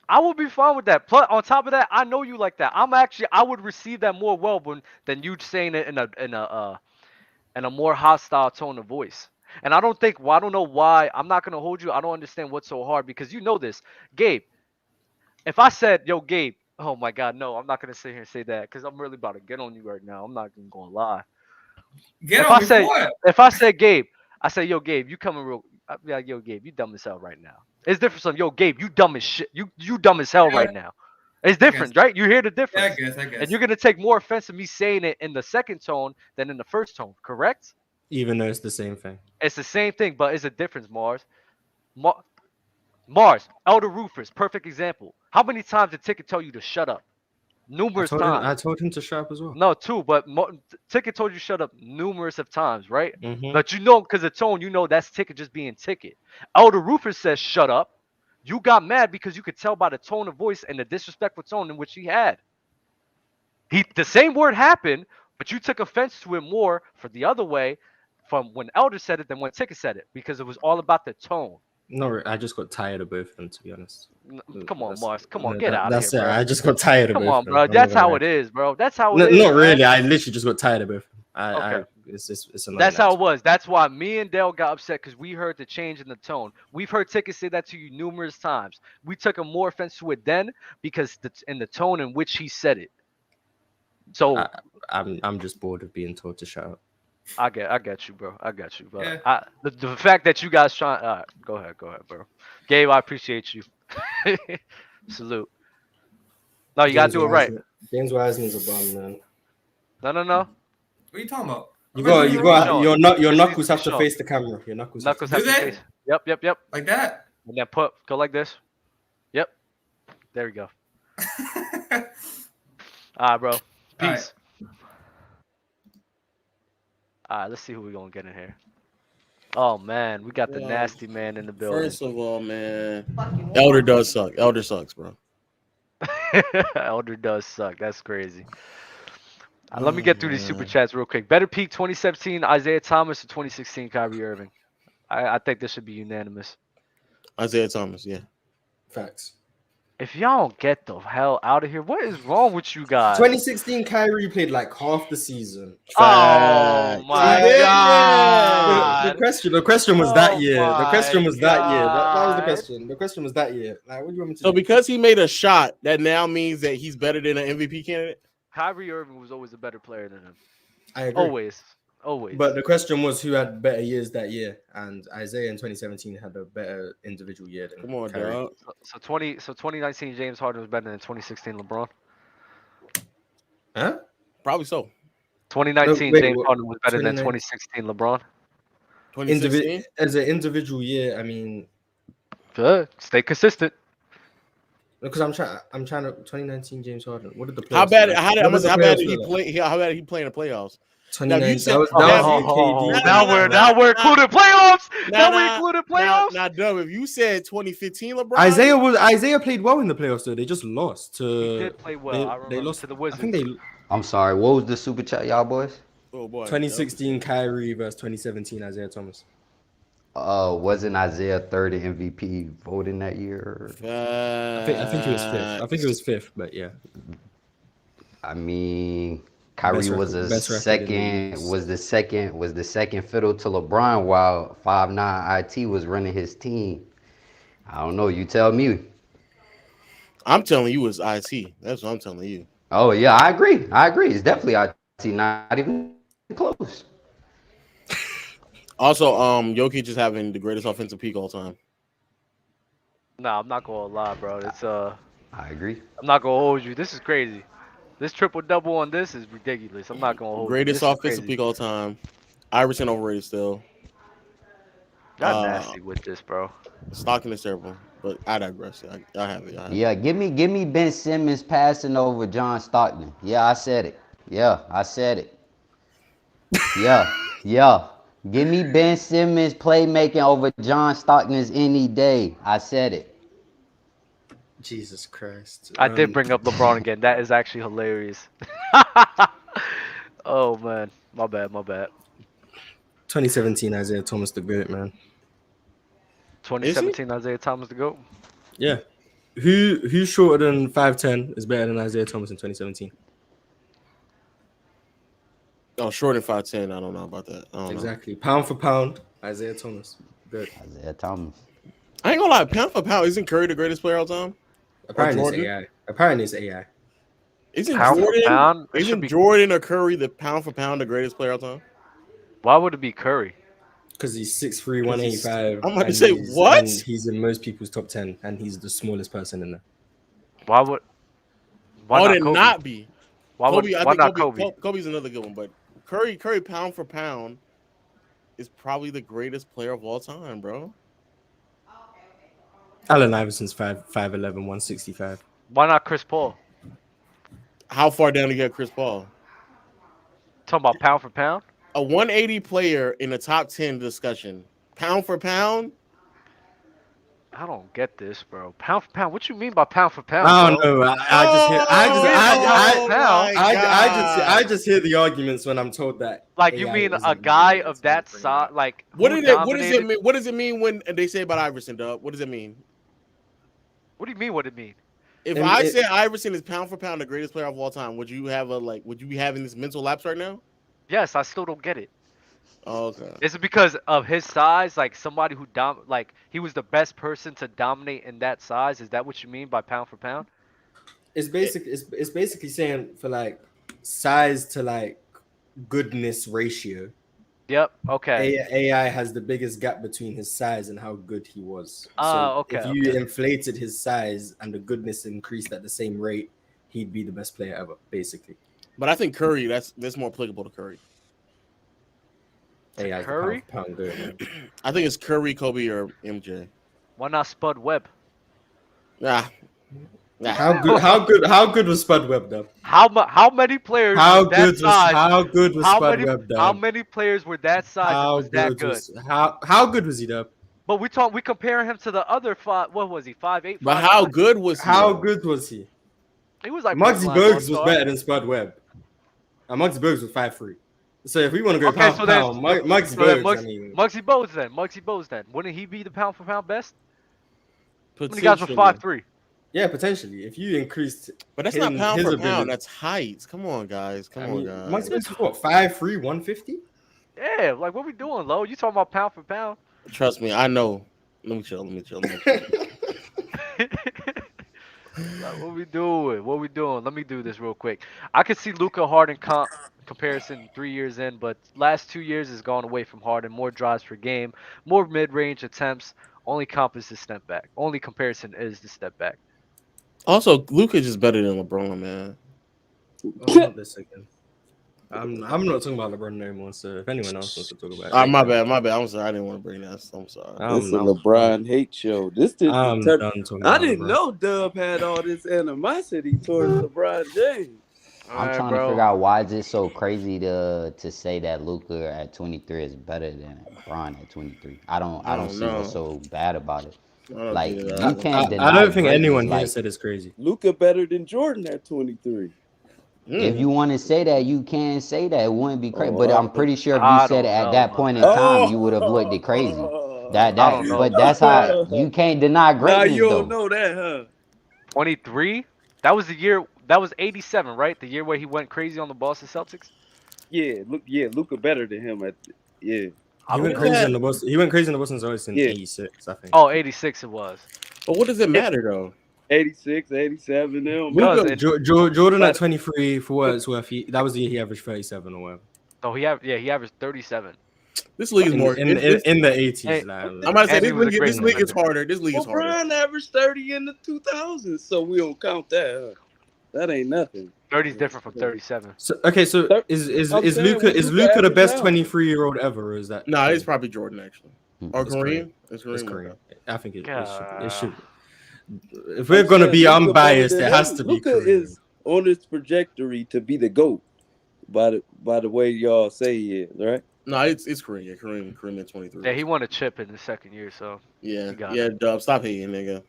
I would be fine with that. Plus, on top of that, I know you like that. I would receive that more well than you saying it in a more hostile tone of voice. And I don't know why. I'm not gonna hold you. I don't understand what's so hard because you know this, Gabe. If I said, "Yo, Gabe," oh my God, no, I'm not gonna sit here and say that because I'm really about to get on you right now. I'm not even gonna lie. If I said Gabe, I say, "Yo, Gabe, you coming real?" I'd be like, "Yo, Gabe, you dumb as hell right now." It's different from, "Yo, Gabe, you dumb as shit. You dumb as hell right now." It's different, right? You hear the difference. Yeah, I guess. And you're gonna take more offense to me saying it in the second tone than in the first tone, correct? Even though it's the same thing. It's the same thing, but it's a difference, Mars. Mars, Elder Rufus, perfect example. How many times did Ticket tell you to shut up? Numerous times. I told him to shut up as well. No, too, but Ticket told you to shut up numerous of times, right? Mm-hmm. But because the tone, that's Ticket just being Ticket. Elder Rufus says shut up. You got mad because you could tell by the tone of voice and the disrespectful tone in which he had. The same word happened, but you took offense to it more for the other way from when Elder said it than when Ticket said it because it was all about the tone. No, I just got tired of both of them, to be honest. Come on, Mars. Come on, get out of That's here, it. bro. I just got tired of both. Come on, bro. That's how it is, bro. That's how it is. Not really. I literally just got tired of both. It's annoying. That's how it was. That's why me and Dale got upset because we heard the change in the tone. We've heard Ticket say that to you numerous times. We took a more offense to it then because in the tone in which he said it. So I'm just bored of being told to shut up. I get you, bro. I got you, bro. Yeah. The fact that you guys trying. Go ahead, bro. Gabe, I appreciate you. Salute. No, you gotta do it right. James Wiseman's a bum, man. No. What are you talking about? Your knuckles have to face the camera. Your knuckles have to face. Yep. Like that. And then go like this. Yep. There we go. All right, bro. Peace. All right, let's see who we're gonna get in here. Oh man, we got the nasty man in the building. First of all, man, Elder does suck. Elder sucks, bro. Elder does suck. That's crazy. Let me get through these super chats real quick. Better peak 2017 Isaiah Thomas or 2016 Kyrie Irving? I think this should be unanimous. Isaiah Thomas, yeah. Facts. If y'all don't get the hell out of here, what is wrong with you guys? 2016 Kyrie played like half the season. Oh my god! The question was that year. The my question was that year. That was the God. question. The question was that year. Like, what do you want me to So do? because he made a shot, that now means that he's better than an MVP candidate. Kyrie Irving was always a better player than him. I agree. Always. But the question was who had better years that year, and Isaiah in 2017 had a better individual year than Come on, Kyrie. dog. So 2019 James Harden was better than 2016 LeBron. Huh? Probably so. 2019 wait, James what? Harden was better than 29 2016 LeBron. 2016. As an individual year, I mean, Good. Stay consistent. because I'm trying to 2019 James Harden. What did the playoffs How bad? look like? How What bad did playoffs he look like? play? How bad did he play in the playoffs? 29. said- that was Oh, KD. now we're including playoffs. Now we included playoffs. Now, Dub, if you said 2015 LeBron, Isaiah played well in the playoffs though. They just lost to. He did play well. I remember They lost to the I Wizards. think they I'm sorry. What was the super chat, y'all boys? oh boy, 2016 Kyrie versus 2017 Isaiah Thomas. Wasn't Isaiah third in MVP voting that year? I think it was fifth. I think it was fifth, but yeah. I mean, Kyrie was the second fiddle to LeBron while 5'9" IT was running his team. I don't know. You tell me. I'm telling you, it's IT. That's what I'm telling you. Oh yeah, I agree. It's definitely IT. Not even close. Also, Jokic is having the greatest offensive peak all time. Nah, I'm not gonna lie, bro. It's I agree. I'm not gonna hold you. This is crazy. This triple double on this is ridiculous. I'm not gonna hold Greatest you. offensive peak all time. Iverson overrated still. Y'all nasty with this, bro. Stockton is terrible, but I digress. I have it. Yeah, give me Ben Simmons passing over John Stockton. Yeah, I said it. Yeah, I said it. Yeah. Give me Ben Simmons playmaking over John Stockton's any day. I said it. Jesus Christ. I did bring up LeBron again. That is actually hilarious. Oh man, my bad. 2017 Isaiah Thomas the GOAT, man. 2017 Isaiah Thomas the GOAT. Yeah. Who's shorter than 5'10" is better than Isaiah Thomas in 2017? Oh, short than 5'10". I don't know about that. Exactly. Pound for pound, Isaiah Thomas. Good. Isaiah Thomas. I ain't gonna lie. Pound for pound, isn't Curry the greatest player all time? Apparently it's AI. Isn't Pound for Jordan? pound? It should Isn't be- Jordan or Curry the pound for pound the greatest player all time? Why would it be Curry? Because he's 6'3", 185. I'm about to say, what? And he's in most people's top 10, and he's the smallest person in there. Why would? Why would it Kobe? not be? Why Kobe, would? I Why think not Kobe? Kobe? Kobe's another good one, but Curry pound for pound is probably the greatest player of all time, bro. Allen Iverson's 5'11", 165. Why not Chris Paul? How far down to get Chris Paul? Talking about pound for pound? A 180 player in the top 10 discussion. Pound for pound? I don't get this, bro. Pound for pound. What you mean by pound for pound? I don't bro? know. I just hear the arguments when I'm told that. Like you AI mean isn't a guy of that size? Like What who does it dominated- mean? What does it mean when they say about Iverson, Dub? What does it mean? What do you mean? What it mean? If I said Iverson is pound for pound the greatest player of all time, would you have would you be having this mental lapse right now? Yes, I still don't get it. Oh, okay. Is it because of his size? Like somebody who he was the best person to dominate in that size? Is that what you mean by pound for pound? It's basically saying for like size to like goodness ratio. Yep. Okay. AI has the biggest gap between his size and how good he was. Okay. If you inflated his size and the goodness increased at the same rate, he'd be the best player ever, basically. But I think Curry, that's more applicable to Curry. AI Curry? pound good. I think it's Curry, Kobe, or MJ. Why not Spud Webb? Nah. How good was Spud Webb though? How many players? How were that good size? how good was Spud Webb though? How many players were that size? How Was that good? How good was he though? But we compare him to the other five. What was he? 5'8". But how good was he? How good was he? He was like Muggsy borderline Bogues was all-star. better than Spud Webb. And Muggsy Bogues was 5'3". So if we want to go Okay, pound so for then pound, Muggsy Bogues, I mean, Muggsy Bogues then. Wouldn't he be the pound for pound best? How many guys were Potentially. 5'3"? Yeah, potentially. If you increased, But that's not pound his for ability, pound. That's height. Come on, guys. Come on, Mike guys. Smith is what 5'3", 150. Yeah, like what we doing, Lo? You talking about pound for pound? Trust me, I know. Let me chill. Like, what we doing? What we doing? Let me do this real quick. I could see Luka Harden comparison 3 years in, but last 2 years has gone away from Harden. More drives per game, more mid-range attempts. Only comp is the step back. Only comparison is the step back. Also, Luka is just better than LeBron, man. Oh, not this again. I'm not talking about LeBron anymore. So if anyone else wants to talk about it, My bad. I'm sorry. I didn't want to bring that. I'm sorry. It's a LeBron hate show. This is I'm the done talking I about didn't LeBron. know Dub had all this animosity towards LeBron James. I'm trying to figure out why is it so crazy to say that Luka at 23 is better than Bron at 23. I don't see what's so bad about it. Like you can't deny. I don't think greatness, anyone here like, said it's crazy. Luka better than Jordan at 23. If you want to say that, you can say that. It wouldn't be crazy. Oh, but I'm pretty sure if you said it at that point in time, you would have looked it crazy. I don't know. But that's how you can't deny Nah, greatness you though. don't know that, huh? 23? That was the year. That was 87, right? The year where he went crazy on the Boston Celtics. Yeah, Luka better than him at yeah. He went crazy in the Boston. He went crazy in the Boston Celtics in '86, I think. Oh, 86 it was. But what does it matter though? 86, 87, them. Jordan at 23 for what it's worth. That was the year he averaged 37 or whatever. No, he averaged 37. This league is more in the 80s. I'm about to say this league is harder. This league is harder. LeBron averaged 30 in the 2000s, so we don't count that. Huh? That ain't nothing. 30 is different from 37. So is Luka the best 23-year-old ever, or is that? No, it's probably Jordan actually, or Kareem. It's Kareem. I think it should. If I'm we're gonna saying be Luka unbiased, better it than has him. to be Luka Kareem. is on his trajectory to be the GOAT by the way y'all say he is, right? No, it's Kareem. Yeah, Kareem at 23. Yeah, he won a chip in the second year, so Yeah, he got yeah. it. Dub, stop hating, nigga.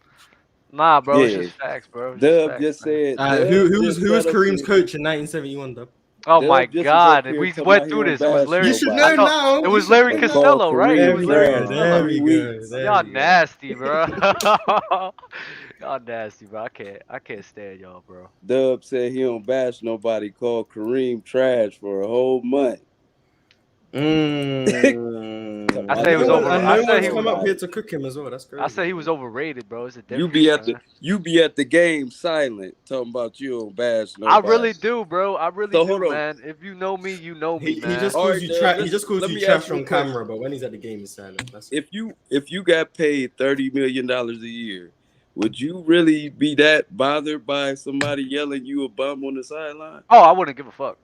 Nah, bro, it's Yeah. just facts, bro. It's Dub facts, just man. said. Who was Kareem's coach in 1971, Dub? Oh Dub my just was God, up here we talking went about through he this. don't It was bash Larry. You should nobody. know now. It You was should Larry know now. Costello, right? It There was we Larry go. Costello. There we go. Weeks. There Y'all we go. nasty, bro. Y'all nasty, bro. I can't stand y'all, bro. Dub said he don't bash nobody. Called Kareem trash for a whole month. I said he was over. And I no said one's he come was. up here to cook him as well. That's crazy. I said he was overrated, bro. It's a You difference. be at the game silent, talking about you don't bash I nobody. really do, bro. I really So do, hold on. man. If you know me, you know me, He man. just All calls right, you Dub, trash. He listen, just calls let you me trash ask you on a question. camera, but when he's at the game, he's silent. That's If you got paid $30 million a year, would you really be that bothered by somebody yelling you a bum on the sideline? Oh, I wouldn't give a fuck.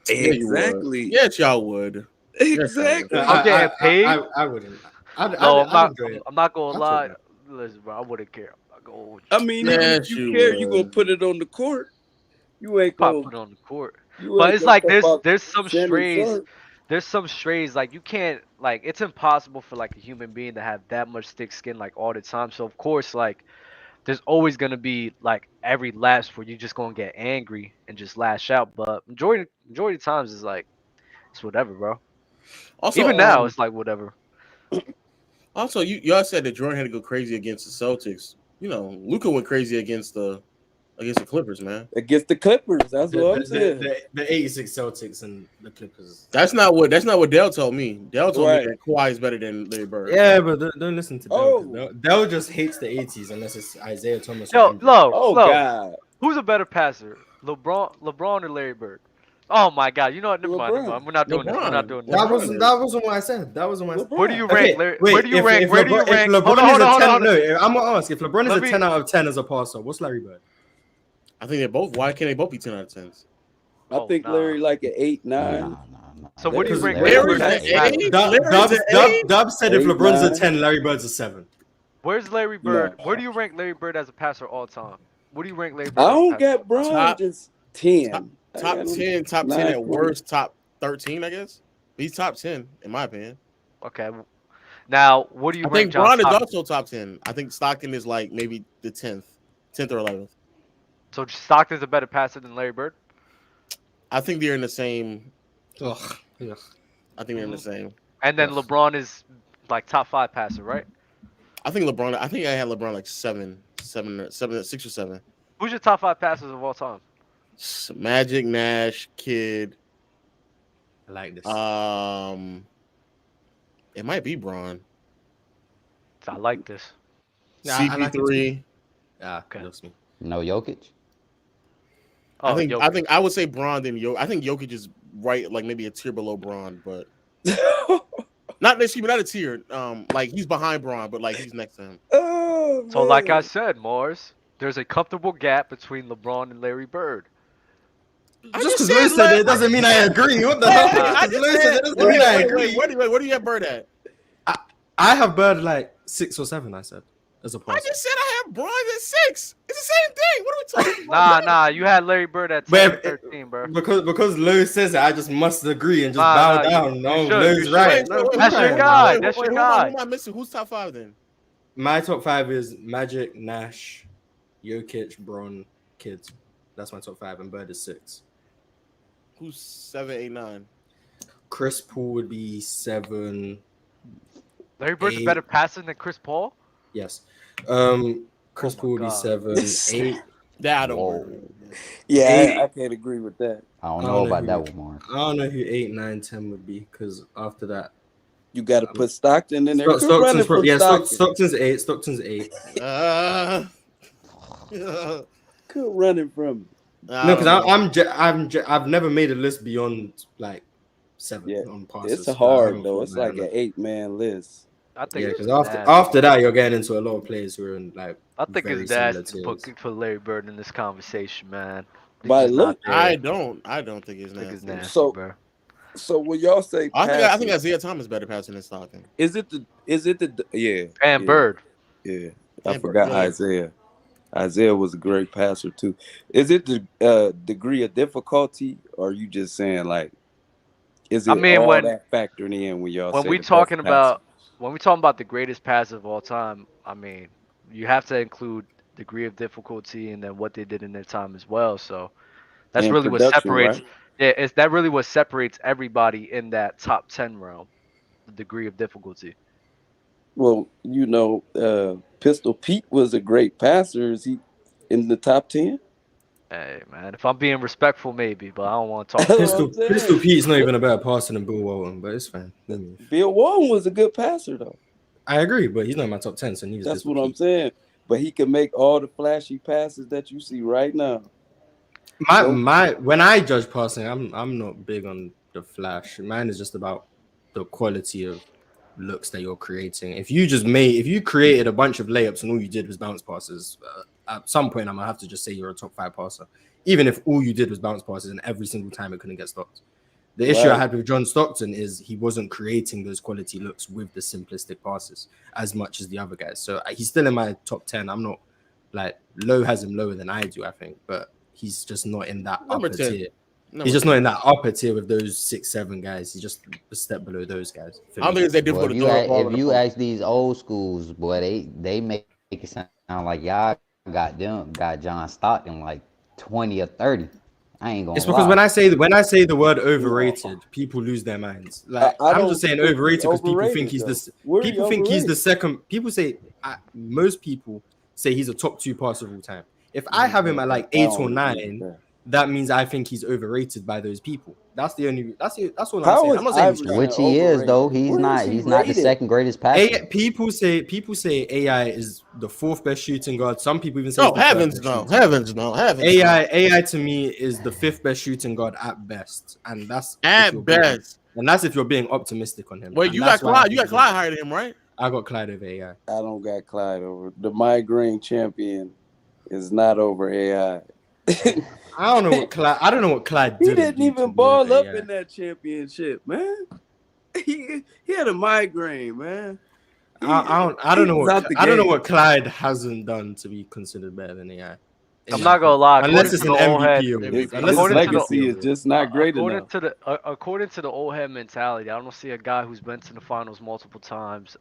Yeah, you would. Exactly. Yes, y'all would. Exactly. I'm getting paid. I wouldn't. No, I'd enjoy it. I'm not gonna I'd lie. take Listen, bro, I wouldn't care. I'm not gonna hold you. I mean, even if you care, you gonna put it on the court. You ain't Probably gonna put it on the court. you But ain't it's gonna like step out there's some Shannon strays. Sharp. There's some strays like you can't like it's impossible for like a human being to have that much thick skin like all the time. So of course like there's always gonna be like every lapse where you're just gonna get angry and just lash out. But majority of times is like it's whatever, bro. Also, Even now it's like whatever. Also, y'all said that Jordan had to go crazy against the Celtics. You know, Luka went crazy against the Clippers, man. Against the Clippers, that's what I'm saying. The 86 Celtics and the Clippers. That's not what Dell told me. Dell told Right. me that Kawhi is better than Larry Bird. Yeah, but don't listen to Dell. Oh. Dell just hates the 80s unless it's Isaiah Thomas. Yo, or MJ. Lo, Oh Lo, God. who's a better passer, LeBron or Larry Bird? Oh my God! You know what? Never mind. Never mind. We're not doing this. We're not doing this. That wasn't what I said. That wasn't what I said. Where do you Okay, rank? Larry, wait, where do you rank? If Where do you LeBron, rank? if Hold LeBron on, is hold a on, 10, hold on. no, I'm gonna ask if LeBron is Let a me- 10 out of 10 as a passer. What's Larry Bird? I think they're both. Why can't they both be 10 out of 10s? I think Larry like an 8, 9. So what do you rank Larry's Larry Bird an as? eight? Dub said if 8, LeBron's a 9. 10, Larry Bird's a 7. Where's Larry Bird? No. Where do you rank Larry Bird as a passer all time? What do you rank Larry Bird? I as a don't passer get all time? Bron just 10. Top I got him 10, top 10 9, at 20. worst, top 13, I guess. He's top 10, in my opinion. Okay. Now, what do you I rank think John Bron is Stockton? also top 10. I think Stockton is like maybe the 10th or 11th. So Stockton's a better passer than Larry Bird? I think they're in the same. Ugh. I think they're in the same. And then LeBron is like top 5 passer, right? I think I had LeBron like 7 6 or 7. Who's your top 5 passers of all time? Magic, Nash, Kid. I like this. It might be Braun. I like this. CP3. Okay. Looks me. No Jokic. Oh, I think I would say Braun then Jokic. I think Jokic is right, like maybe a tier below Braun, but not a tier. Like he's behind Braun, but like he's next to him. Oh, so, like I said, Mars, there's a comfortable gap between LeBron and Larry Bird. Just because Lou said it doesn't mean I agree. What the hell? I just said it doesn't mean I agree. Where do you have Bird at? I have Bird like 6 or 7. I said as a passer. I just said I have Braun at 6. It's the same thing. What are we talking about? Nah, you had Larry Bird at 10, 13, bro. Because Lou says it, I just must agree and just bow down. No, Lou's right. That's your guy. That's your guy. Who am I missing? Who's top 5 then? My top 5 is Magic, Nash, Jokic, Braun, Kids. That's my top 5, and Bird is 6. Who's 7, 8, 9? Chris Paul would be 7. Larry Bird's a better passer than Chris Paul? Yes. Chris Paul would be 7, 8. That I don't worry. Yeah, I can't agree with that. I don't know about that one, Mark. I don't know who 8, 9, 10 would be, because after that, you got to put Stockton in there. Stockton's 8. Stockton's 8. Good running from. No, because I've never made a list beyond like 7 on passes. It's hard though. It's like an 8-man list. I think because after that you're getting into a lot of players who are in like. I think it's nasty put Larry Bird in this conversation, man. But look, I don't think it's nasty. So when y'all say, I think Isaiah Thomas better passing than Stockton. Is it the and Bird? Yeah, I forgot Isaiah. Isaiah was a great passer too. is it the degree of difficulty, or are you just saying like, is it that factoring in when y'all when say we talking about the greatest passer of all time? I mean, you have to include degree of difficulty and then what they did in their time as well. So that's really what separates. Right? Yeah, that really what separates everybody in that top 10 realm, the degree of difficulty. Well, Pistol Pete was a great passer. Is he in the top 10? Hey, man, if I'm being respectful, maybe, but I don't want to talk. Pistol Pete's not even a better passer than Bill Walton, but it's fine. Bill Walton was a good passer, though. I agree, but he's not in my top 10, so that's what I'm saying. But he can make all the flashy passes that you see right now. When I judge passing, I'm not big on the flash. Mine is just about the quality of looks that you're creating. If you created a bunch of layups and all you did was bounce passes, at some point I'm gonna have to just say you're a top 5 passer, even if all you did was bounce passes and every single time it couldn't get stopped. The issue I had with John Stockton is he wasn't creating those quality looks with the simplistic passes as much as the other guys. So he's still in my top 10. I'm not like Low has him lower than I do, I think, but he's just not in that upper tier. He's just not in that upper tier with those 6, 7 guys. He's just a step below those guys. I don't think it's that difficult if you ask these old schools, boy, they make it sound like y'all got John Stockton like 20 or 30. I ain't gonna. It's because when I say the word overrated, people lose their minds. Like I'm just saying overrated because people think he's this. People think he's the second. People say most people say he's a top 2 passer of all time. If I have him at like 8 or 9, that means I think he's overrated by those people. That's what I'm saying. I'm not saying he's which he is though. He's not the second greatest passer. People say AI is the 4th best shooting guard. Some people even say heavens no. AI to me is the 5th best shooting guard at best, and that's at best. And that's if you're being optimistic on him. Wait, you got Clyde higher than him, right? I got Clyde over AI. I don't got Clyde over the migraine champion. Is not over AI. I don't know what Clyde did. He didn't even ball up in that championship, man. He had a migraine, man. I don't know what Clyde hasn't done to be considered better than AI. I'm not gonna lie. Unless it's an MVP. His legacy is just not great enough. According to the old head mentality, I don't see a guy who's been to the finals multiple times.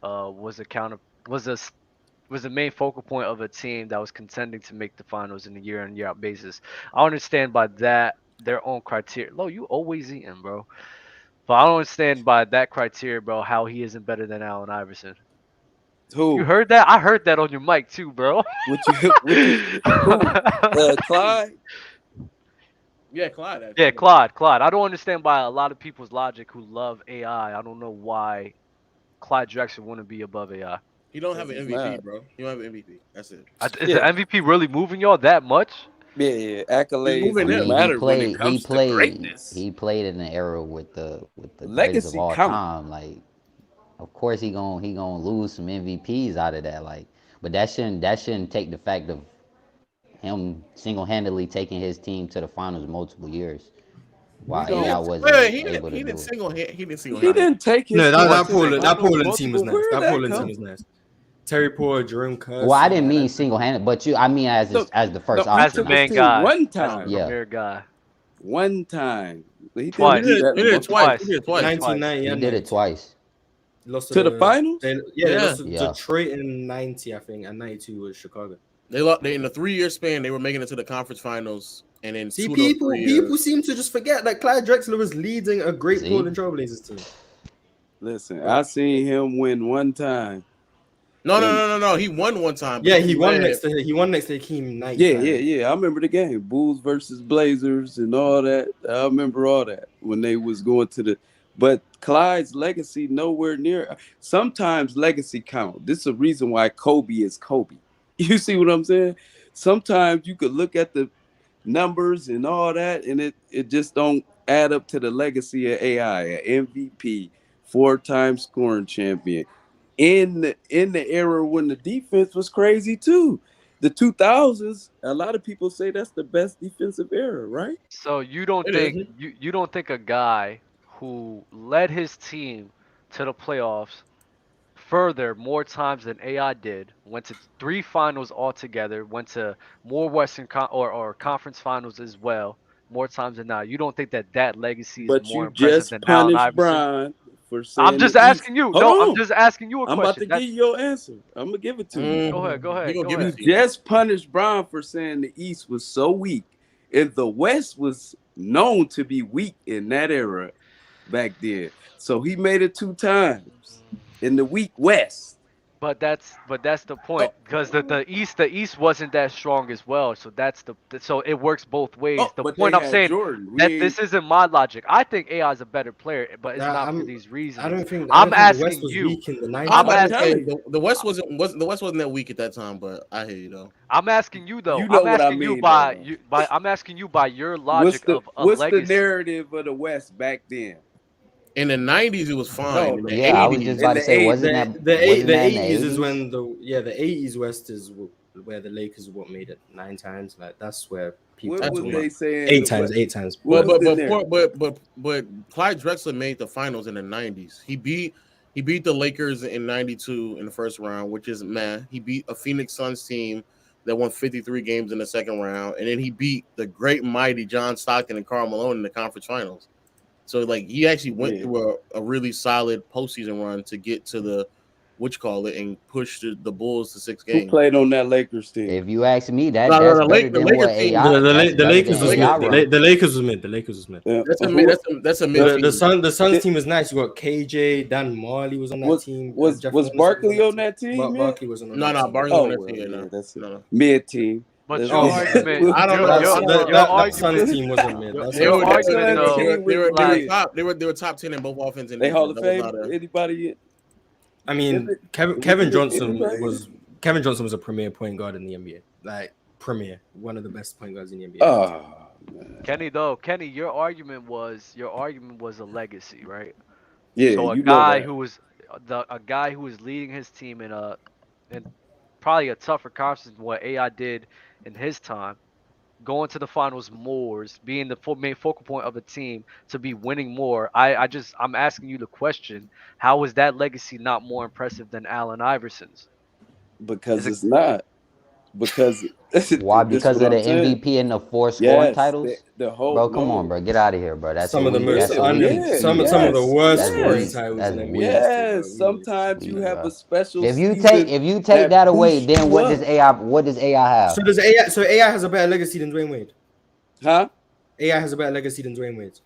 Was the main focal point of a team that was contending to make the finals in a year in year out basis. I understand by that their own criteria. Lo, you always eating, bro. But I don't understand by that criteria, bro, how he isn't better than Allen Iverson. Who? You heard that? I heard that on your mic too, bro. Who? Clyde? Yeah, Clyde. Actually. Yeah, Clyde. I don't understand by a lot of people's logic who love AI. I don't know why Clyde Drexler wouldn't be above AI. He don't have an MVP, bro. He don't have an MVP. That's it. Is the MVP really moving y'all that much? Yeah, accolades I mean, matter when it comes to greatness. He played in an era with the greatest Legacy of all count. time. Like, of course he gonna lose some MVPs out of that. Like, but that shouldn't take the fact of him single-handedly taking his team to the finals multiple years. While AI wasn't able to do it. He didn't take his. No, that team Portland team was nice. Where That that Portland come? team was nice. Terry Porter, Jerome Curse. Well, I didn't mean single-handed, but I mean as the first option. As the main guy. One As time. the premier guy. One time. He Twice. did it twice. twice. He did it twice. 1990. He did it twice. Lost To the finals? They lost to Detroit in 90, I think, and 92 was Chicago. They in a 3-year span, they were making it to the conference finals, and then See, 2 of those 3 years. people seem to just forget that Clyde Drexler was leading a great Portland Trailblazers team. Listen, I seen him win one time. No. He won one time. Yeah, he won next to Hakeem Knight. Yeah. I remember the game, Bulls versus Blazers and all that. I remember all that when they was going to the. But Clyde's legacy nowhere near. Sometimes legacy count. This is a reason why Kobe is Kobe. You see what I'm saying? Sometimes you could look at the numbers and all that, and it just don't add up to the legacy of AI, an MVP, 4-time scoring champion. In the era when the defense was crazy too. The 2000s, a lot of people say that's the best defensive era, right? So you don't think a guy who led his team to the playoffs further more times than AI did, went to 3 finals altogether, went to more Western or conference finals as well, more times than not. You don't think that legacy is more impressive than Allen Iverson? Brian for saying I'm just asking you. I'm just asking you a question. I'm about to give you your answer. I'm gonna give it to you. Go ahead. You just punished Brian for saying the East was so weak, and the West was known to be weak in that era back then. So he made it 2 times in the weak West. But that's the point, because the East wasn't that strong as well. So so it works both ways. The point I'm saying that this isn't my logic. I think AI is a better player, but it's not for these reasons. I don't think I'm asking the West was you. weak in the 90s. I'm asking the West wasn't that weak at that time, but I hear you though. I'm asking you though. You know I'm what I asking mean, you I'm asking you by your logic of a what's legacy. the narrative of the West back then? In the 90s, it was fine. In the 80s, I was just about to say, wasn't that the wasn't that in the 80s 80s? is when the 80s West is where the Lakers what made it 9 times. Like that's where people. What was they saying? 8 times. But Clyde Drexler made the finals in the 90s. He beat the Lakers in 92 in the first round, which is meh. He beat a Phoenix Suns team that won 53 games in the second round, and then he beat the great mighty John Stockton and Karl Malone in the conference finals. So like he actually went through a really solid postseason run to get to the and push the Bulls to 6 games. Who played on that Lakers team? If you ask me, that's better than what AI. The Lakers was mid. The Lakers was mid. Yeah. That's a mid. The Suns team was nice. You got KJ, Dan Marley was on that team. Was Barkley on that team? Barkley was on. No, Barkley on that team. That's mid team. But your argument, I don't know. That Suns team wasn't mid. They were top 10 in both offense and they Hall of Fame. Anybody? I mean, Kevin Johnson was a premier point guard in the NBA. Like premier, one of the best point guards in the NBA. Oh, man. Kenny, your argument was a legacy, right? Yeah. So a guy who was leading his team in probably a tougher conference than what AI did in his time, going to the finals more, being the main focal point of a team, to be winning more. I'm asking you the question: how is that legacy not more impressive than Allen Iverson's? Because it's not. Because why? Because of the MVP and the 4 scoring titles. The whole bro, come on, bro, get out of here, bro. That's some of the most some of the worst scoring titles in the NBA. Yes, sometimes you have a special. If you take that away, then what does AI have? So AI has a better legacy than Dwayne Wade. Huh? AI has a better legacy than Dwayne Wade.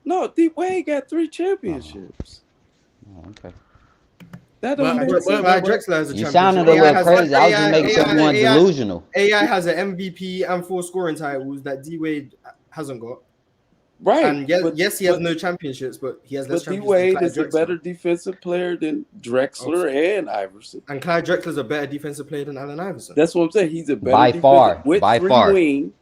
No, D Wade got 3 championships. Oh, okay. That don't make sense. Clyde Drexler has a You championship. sounded a little crazy. I was just making sure you weren't delusional. AI has an MVP and 4 scoring titles that D Wade hasn't got. Right. And yes, he has no championships, but he has less But D championships than Wade Clyde is a Drexler. better defensive player than Drexler and Iverson. And Clyde Drexler's a better defensive player than Allen Iverson. That's what I'm saying. He's a better By far. with By three far. wing.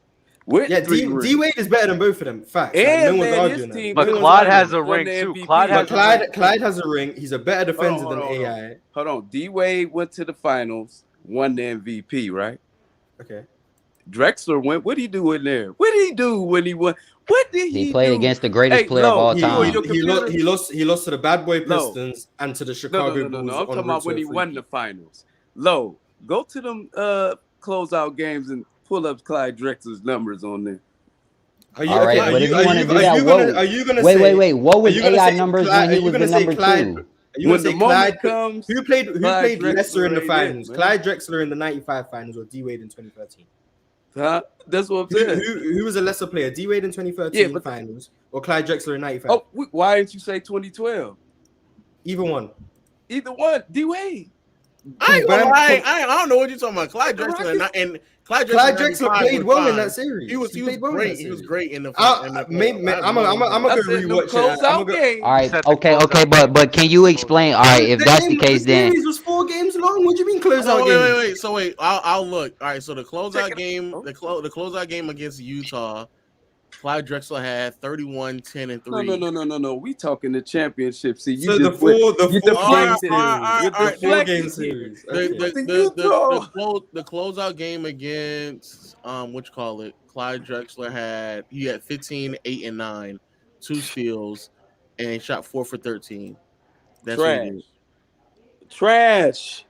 With Yeah, three D rings. Wade is better than both of them. Facts. And no one's man, arguing his that. team But No one's Clyde arguing has that. a ring too. Clyde has a ring. Clyde has a ring. He's a better defender than AI. Hold on. D Wade went to the finals, won the MVP, right? Okay. Drexler went. What did he do in there? What did he do when he won? What did he do? He played against the greatest player of all time. He lost to the Bad Boy Pistons and to the Chicago Bulls. No. I'm talking about when he won the finals. Low, go to them closeout games and pull up Clyde Drexler's numbers on there. All right, but if you want to do that, wait. What was AI numbers when he was the number 2? When the moment comes, who played lesser in the finals? Clyde Drexler in the '95 finals or D Wade in 2013? Huh? That's what I'm saying. Who was a lesser player? D Wade in 2013 finals or Clyde Drexler in '95? Oh, why didn't you say 2012? Either one. D Wade. I ain't gonna lie. I don't know what you're talking about. Clyde Drexler and Clyde Drexler played well in that series. He was great. He was great in the. I'm gonna go rewatch it. All right, okay, but can you explain? All right, if that's the case, then series was 4 games long. What do you mean closeout game? Wait. So I'll look. All right, so the closeout game, the closeout game against Utah, Clyde Drexler had 31, 10, and 3. No. We talking the championship. See, you so just the 4-game series. The closeout game against Clyde Drexler had 15, 8, and 9, 2 steals, and he shot 4 for 13. That's what he did. Trash.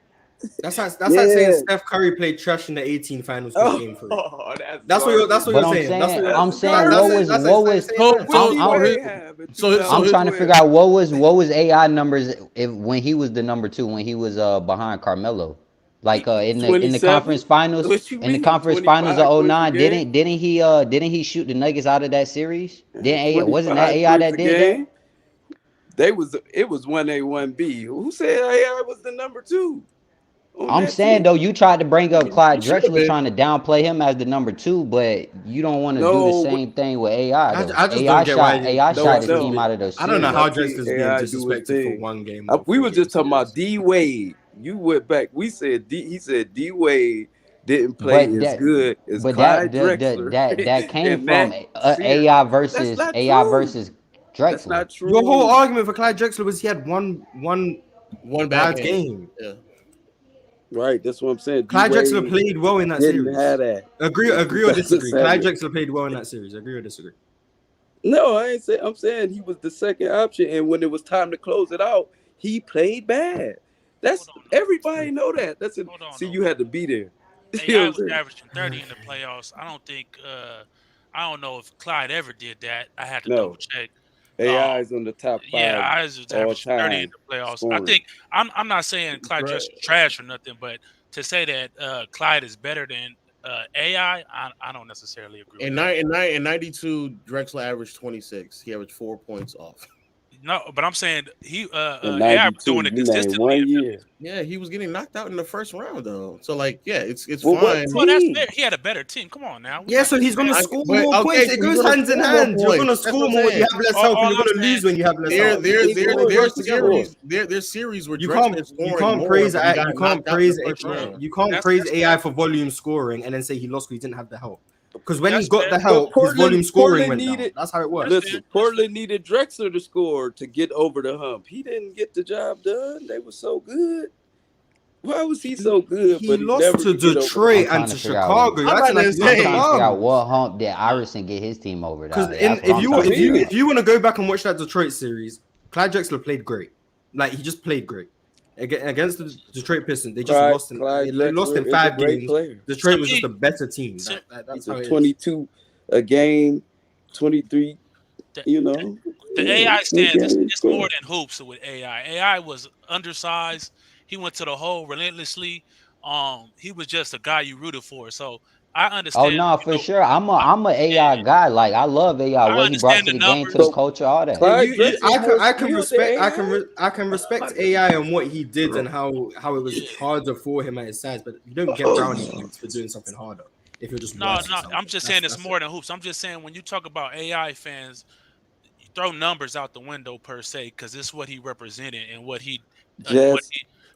That's like saying Steph Curry played trash in the 18 finals for game 3. That's what you're saying. I'm saying I'm trying to figure out what was AI numbers when he was the number 2 when he was behind Carmelo. Like in the conference finals of 09, didn't he shoot the Nuggets out of that series? Wasn't that AI that did that? It was 1A, 1B. Who said AI was the number 2? I'm saying though, you tried to bring up Clyde Drexler, trying to downplay him as the number 2, but you don't want to do the same thing with AI. I just don't get why AI shot his team out of those. I don't know how Drexler's being disrespected for one game. We were just talking about D Wade. You went back. We said he said D Wade didn't play as good as Clyde Drexler. That came from AI versus Drexler. That's not true. Your whole argument for Clyde Drexler was he had one bad game. Yeah. Right, that's what I'm saying. Clyde Drexler played well in that series. Have that. Agree or disagree? Clyde Drexler played well in that series. Agree or disagree? No, I ain't saying. I'm saying he was the second option, and when it was time to close it out, he played bad. That's everybody know that. That's it. See, you had to be there. AI was averaging 30 in the playoffs. I don't think. I don't know if Clyde ever did that. I had to double check. AI is on the top 5. Yeah, I was averaging 30 in the playoffs. Scoring. I think I'm not saying Clyde just trash or nothing, but to say that Clyde is better than AI, I don't necessarily agree. In 92, Drexler averaged 26. He averaged 4 points off. No, but I'm saying AI was doing it consistently. 1 year. Yeah, he was getting knocked out in the first round though. So it's Well, fine. Well, that's fair. He had a better team. Come on now. Yeah, so he's gonna score more points. It goes hand in hand. You're gonna score more when you have less help, and you're gonna lose when you have less help. There's series where you can't praise AI for volume scoring and then say he lost because he didn't have the help. Because when he got the help, his volume scoring went down. That's how it works. Listen, Portland needed Drexler to score to get over the hump. He didn't get the job done. They were so good. Why was he so good? He lost to Detroit and to Chicago. I'm trying to figure out what hump did Iverson get his team over. Because if you want to go back and watch that Detroit series, Clyde Drexler played great. Like he just played great. Against the Detroit Pistons, they just lost in 5 games. Detroit was just a better team. That's how 22 a game, 23. The AI stands. It's more than hoops with AI. AI was undersized. He went to the hole relentlessly. He was just a guy you rooted for. So I Oh understand. no, for sure. I'm a I, AI guy. Like I love AI. I What he brought understand to the the game, to the numbers. So culture, all that. Yeah, Clyde Drexler's more I can skilled than respect AI. I can respect AI and what he did and how it was harder for him at his size, but you don't get brownie points for doing something harder if you're just No, worse at no, I'm something. just saying it's more than hoops. I'm just saying when you talk about AI fans, you throw numbers out the window per se because it's what he represented and what Just he, you know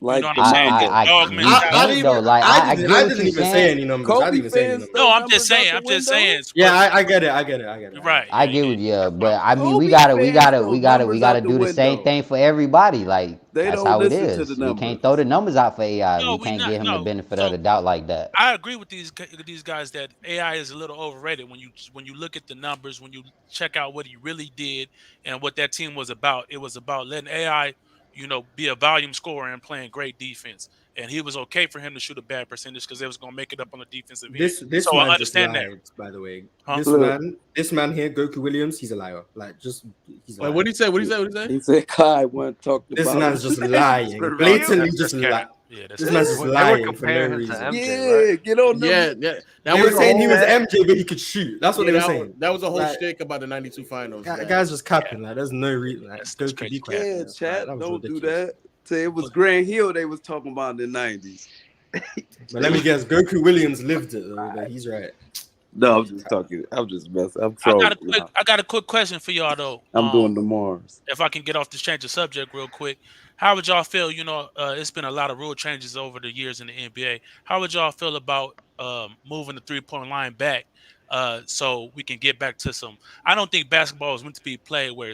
like what the I'm saying? His manga. dog We mentality. can't though. Like I get I what didn't you're even say saying. any numbers. I didn't Kobe even say any fans numbers. throw No, I'm just numbers out saying. the I'm just window. saying. Yeah, I get it. I get it. I get it. I get it. Right. I Yeah, get yeah, what, yeah. yeah, No problem. but I mean, Kobe fans throw we numbers gotta out the do the same window. thing for everybody. Like They that's don't how it listen to the is. We can't throw numbers. the numbers out for AI. No, We we can't not. give him the No. benefit of So the doubt like that. I agree with these guys that AI is a little overrated when you look at the numbers, when you check out what he really did and what that team was about. It was about letting AI, be a volume scorer and playing great defense. And he was okay for him to shoot a bad percentage because they was gonna make it up on the defensive end. This So I man just understand that, lied, by the way. huh? Look, This man here, Goku Williams, he's a liar. Like just he's a Wait, liar. what did he say? What did he say? What did he say? he said Clyde wasn't talked This about man's his just names lying. for Oh, real. Blatantly that's just cap. lie. Yeah, that's This cap. man's just They were lying for no comparing him to reason. MJ, right? Yeah, get on them. Yeah, that They were was a saying he whole was MJ, but he could shoot. That's what they were saying. that was a whole Like, shtick about the '92 finals. guys just capping. Like, there's no reason. Like, That's Goku, crazy be quiet. Yeah, Man. Like, chat, that was don't do ridiculous. that. Say it was Grant Hill they was talking about in the '90s. But let me guess, Goku Williams lived it though. But he's right. No, I'm just talking. I'm just messing. I'm I got trolling. a quick question for y'all though. I'm doing the Mars. If I can get off this change of subject real quick, how would y'all feel? It's been a lot of rule changes over the years in the NBA. How would y'all feel about moving the 3-point line back so we can get back to some? I don't think basketball is meant to be played where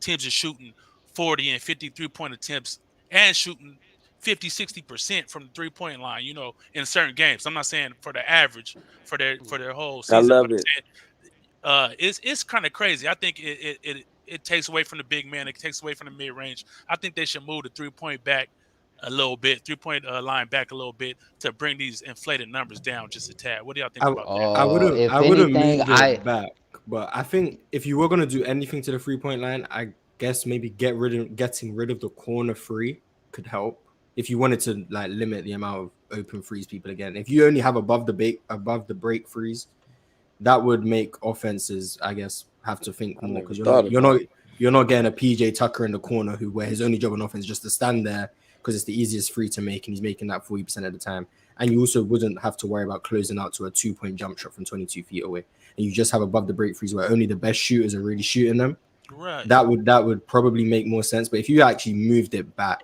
teams are shooting 40 and 53-point attempts and shooting 50-60% from the 3-point line. In certain games. I'm not saying for the average for their whole I season, love but I'm it. saying it's kind of crazy. I think it takes away from the big man. It takes away from the mid range. I think they should move the 3-point back a little bit, 3-point line back a little bit to bring these inflated numbers down just a tad. What do y'all think about that? If I wouldn't anything, move it back, but I think if you were gonna do anything to the 3-point line, I guess maybe getting rid of the corner three could help. If you wanted to like limit the amount of open threes people again, if you only have above the break threes, that would make offenses, I guess, have to think more because you're not getting a PJ Tucker in the corner where his only job on offense is just to stand there because it's the easiest free to make and he's making that 40% of the time. And you also wouldn't have to worry about closing out to a 2-point jump shot from 22 feet away. And you just have above the break threes where only the best shooters are really shooting them. Right. That would probably make more sense. But if you actually moved it back,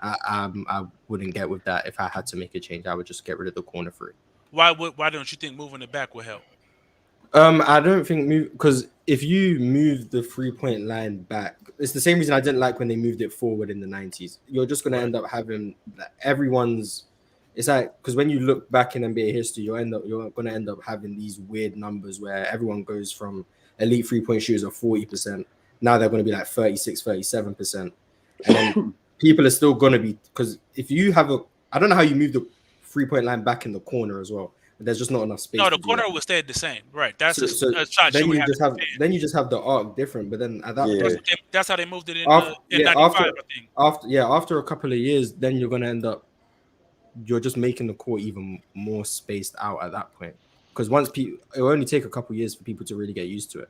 I wouldn't get with that. If I had to make a change, I would just get rid of the corner three. Why don't you think moving it back would help? I don't think because if you move the 3-point line back, it's the same reason I didn't like when they moved it forward in the 90s. You're just going to end up having everyone's. It's like because when you look back in NBA history, you're going to end up having these weird numbers where everyone goes from elite 3-point shooters of 40%. Now they're going to be like 36, 37%, and then people are still going to be because if you have I don't know how you move the 3-point line back in the corner as well. There's just not enough space. No, the corner will stay the same. Right. That's a shot then you you just have the arc different. But then at that point, that's how they moved it in 95, I think. After a couple of years, then you're gonna end up you're just making the court even more spaced out at that point. Because it will only take a couple of years for people to really get used to it.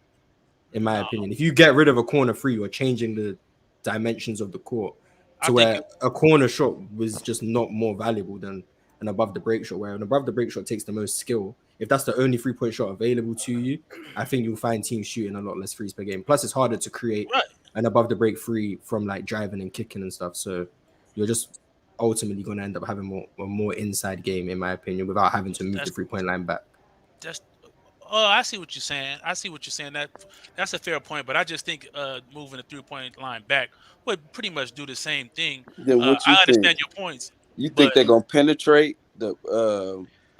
In my opinion, if you get rid of a corner three, you're changing the dimensions of the court to where a corner shot was just not more valuable than an above the break shot, where an above the break shot takes the most skill. If that's the only 3-point shot available to you, I think you'll find teams shooting a lot less threes per game. Plus, it's harder to create an above the break free from like driving and kicking and stuff. So you're just ultimately going to end up having a more inside game, in my opinion, without having to move the 3-point line back. I see what you're saying. That's a fair point, but I just think moving the 3-point line back would pretty much do the same thing. Then what you I understand think? your points. You think they're gonna penetrate the?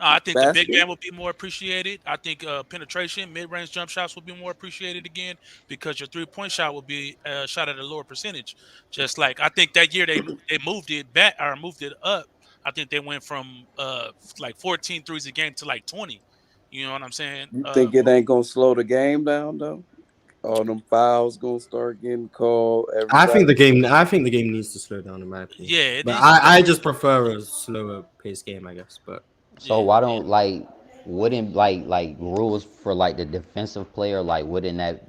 I think basket? the big man will be more appreciated. I think penetration, mid-range jump shots will be more appreciated again because your 3-point shot will be shot at a lower percentage. Just like I think that year they moved it back or moved it up. I think they went from like 14 threes a game to like 20. You know what I'm saying? You think it ain't gonna slow the game down though? All them fouls gonna start getting called. I think the game needs to slow down, in my opinion. Yeah, but I just prefer a slower paced game, I guess. But So why don't wouldn't like rules for like the defensive player, like wouldn't that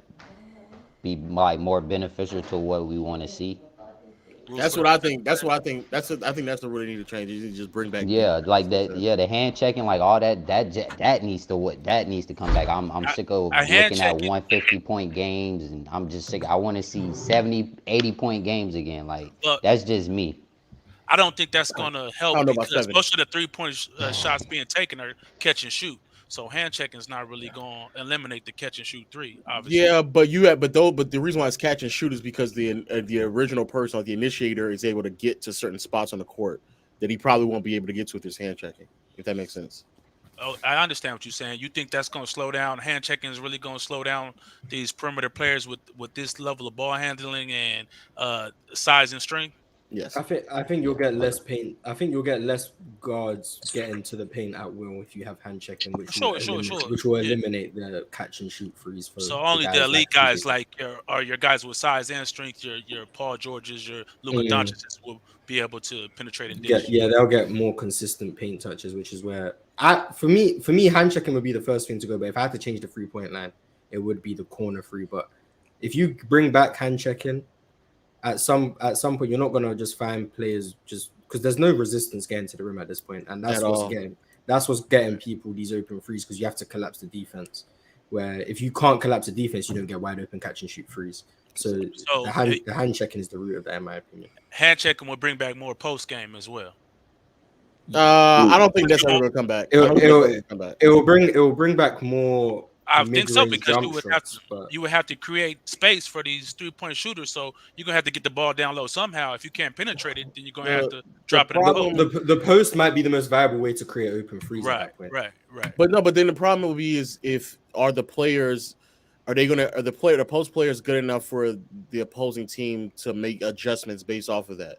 be like more beneficial to what we want to see? That's what I think. That's what I think. I think that's the rule they need to change. You need to just bring back Yeah, like defense. that. Yeah, the hand checking, like all that needs to come back. I'm sick of A hand looking at checking. 150-point games, and I'm just sick. I want to see 70, 80-point games again. Like Look, that's just me. I don't think that's going to I help don't know about because 70. most of the 3-point shots being taken are catch and shoot. So hand checking is not really going to eliminate the catch and shoot three, obviously. Yeah, but the reason why it's catch and shoot is because the original person or the initiator is able to get to certain spots on the court that he probably won't be able to get to with his hand checking. If that makes sense. Oh, I understand what you're saying. You think that's going to slow down? Hand checking is really going to slow down these perimeter players with this level of ball handling and size and strength? Yes. I think you'll get less paint. I think you'll get less guards getting to the paint at will if you have hand checking, which will eliminate the catch and shoot freeze for. So only the elite guys like your guys with size and strength, your Paul Georges, your Luka Doncic's will be able to penetrate and dish. Yeah, they'll get more consistent paint touches, which is where for me hand checking would be the first thing to go. But if I had to change the 3-point line, it would be the corner three. But if you bring back hand checking, at some point you're not gonna just find players just because there's no resistance getting to the rim at this point, and that's what's getting people these open threes because you have to collapse the defense. Where if you can't collapse the defense, you don't get wide open catch and shoot threes. So the hand checking is the root of that, in my opinion. Hand checking will bring back more post game as well. I don't think that's ever going to come back. It will bring back more. I think so because you would have to create space for these 3-point shooters. So you're gonna have to get the ball down low somehow. If you can't penetrate it, then you're gonna have to drop it in the post. The post might be the most viable way to create open threes at that point. Right. But then the problem will be is if the post players good enough for the opposing team to make adjustments based off of that?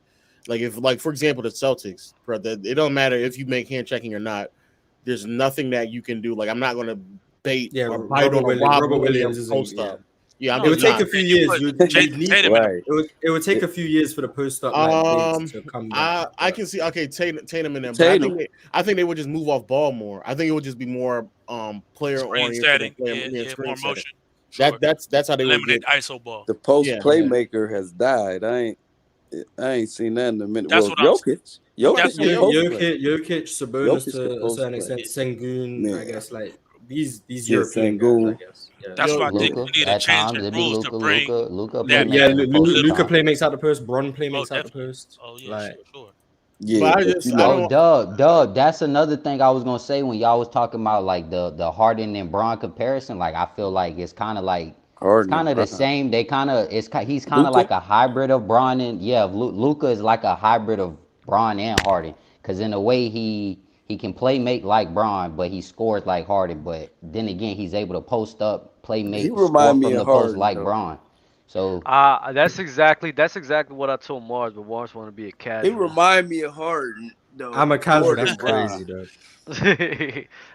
Like for example the Celtics, bro, it don't matter if you make hand checking or not. There's nothing that you can do. Like I'm not gonna bait or bite on Robert Williams post up. Yeah, it would take a few years. It would take a few years for the post up to come back. I can see Tatum and them. But I think they would just move off ball more. I think it would just be more player oriented, more motion. That's how they eliminate ISO ball. The post playmaker has died. I ain't seen that in a minute. That's Jokic, Sabonis to a certain extent, Sengun, I guess these European guys, I guess. Yeah. That's why I think we need to change the rules to bring Luka play makes out the post, Bron play makes out the post. Oh yeah, sure. Yeah, Dub. That's another thing I was gonna say when y'all was talking about like the Harden and Bron comparison. Like I feel like it's kind of like the same. He's kind of like a hybrid of Bron and Luka is like a hybrid of Bron and Harden because in a way he can play make like Bron, but he scores like Harden. But then again, he's able to post up, play make, score from the post like Bron. So that's exactly what I told Mars, but Mars want to be a casual. He remind me of Harden. Though. I'm a casual. That's crazy, though.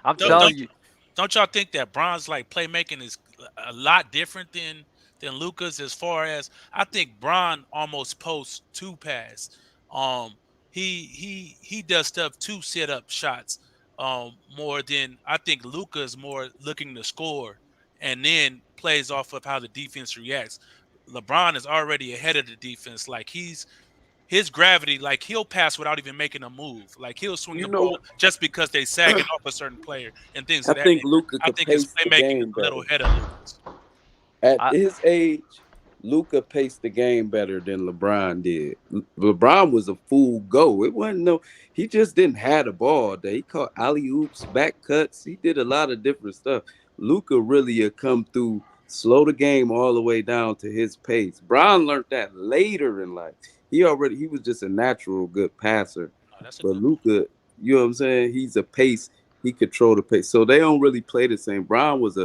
I'm telling you. Don't y'all think that Bron's like playmaking is a lot different than Luka's as far as I think Bron almost posts 2 pass. He does stuff to set up shots more than I think Luka is more looking to score and then plays off of how the defense reacts. LeBron is already ahead of the defense. Like his gravity, like he'll pass without even making a move. Like he'll swing the ball just because they sagging off a certain player and things. I think Luka could pace the game better. A little ahead of Luka's. At his age, Luka paced the game better than LeBron did. LeBron was a full go. It wasn't he just didn't have the ball there. He caught alley-oops, back cuts. He did a lot of different stuff. Luka really had come through, slow the game all the way down to his pace. Bron learned that later in life. He was just a natural good passer. But Luka, you know what I'm saying? He's a pace. He controlled the pace. So they don't really play the same. Bron was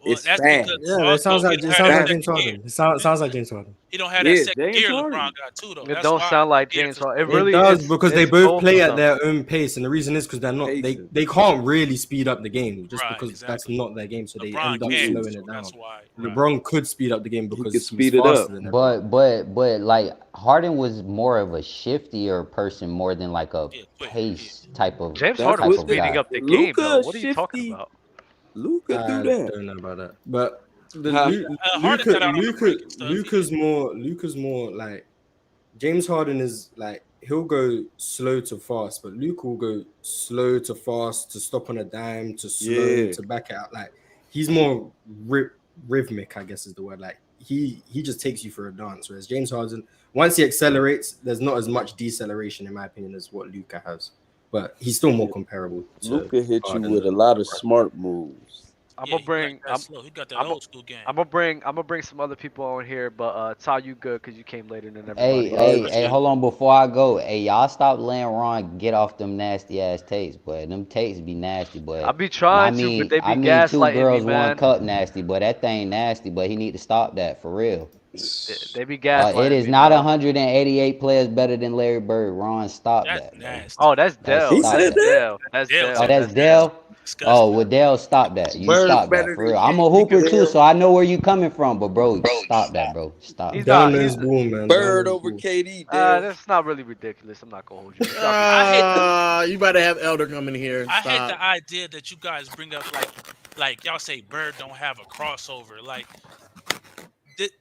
Well, It's that's fast. because Yeah, it sounds also he like don't have that James second gear. Harden. It sounds like James Harden. He don't have that Yeah, second James gear LeBron Harden. got too, though. It That's don't why sound like he James different Harden. It story. It really does is. because they It's both both play of at them. their own pace, and the reason is because they're not Pacing. they can't really speed up the game just Right, because that's exactly. not their game, so they LeBron end up can, slowing so it that's down. why. Right. LeBron could speed up the game He because could he's speed it up. faster than everyone. But like Harden was more of a shiftier person more than like a Yeah, quick. Yeah. pace type of James That's Harden was what type of the speeding guy. up the game, though. Luca What are you talking shifty. about? Luca do I that. don't know about that, but the He, Harden got out on the break and stuff. Luca's more like James Harden is like he'll go slow to fast, but Luke will go slow to fast to stop on a dime to slow Yeah. to back it out. Like he's more rhythmic, I guess is the word. Like he just takes you for a dance. Whereas James Harden, once he accelerates, there's not as much deceleration in my opinion as what Luca has, but he's still more comparable to Luca hit you Harden with a than lot of LeBron. smart moves. I'm Yeah, gonna bring. that's slow. He got that I'm old school game. gonna bring some other people on here, but Ty, you good because you came later than Hey, everybody All right. else. hey, hey, hold on before I go. Hey, y'all stop letting Ron get off them nasty ass takes, boy. Them takes be nasty, I but be and trying to, but they I be mean two gaslighting me, girls, one man. cup nasty, but that thing nasty, but he need to stop that for real. They be It gaslighting is me, not bro. 188 players better than Larry Bird. Ron, stop That's that, bro. nasty. Oh, that's Stop He Dell. That's said that. that. Dell. That's Dale Dell. Oh, said that's That's Dell. Dell. Oh, disgusting. well, Dell, stop that. You Bird's stop that better for than real. I'm a you hooper can too, hear. so I know where you coming from. But bro, stop that, bro. Stop He's that. not. Down He's. knows ball, man. Down Bird knows over ball. KD, Dale. That's not really ridiculous. I'm not gonna hold you. Y'all be doing I hate it. the You better have Elder coming here. I hate Stop. the idea that you guys bring up like y'all say Bird don't have a crossover. Like th-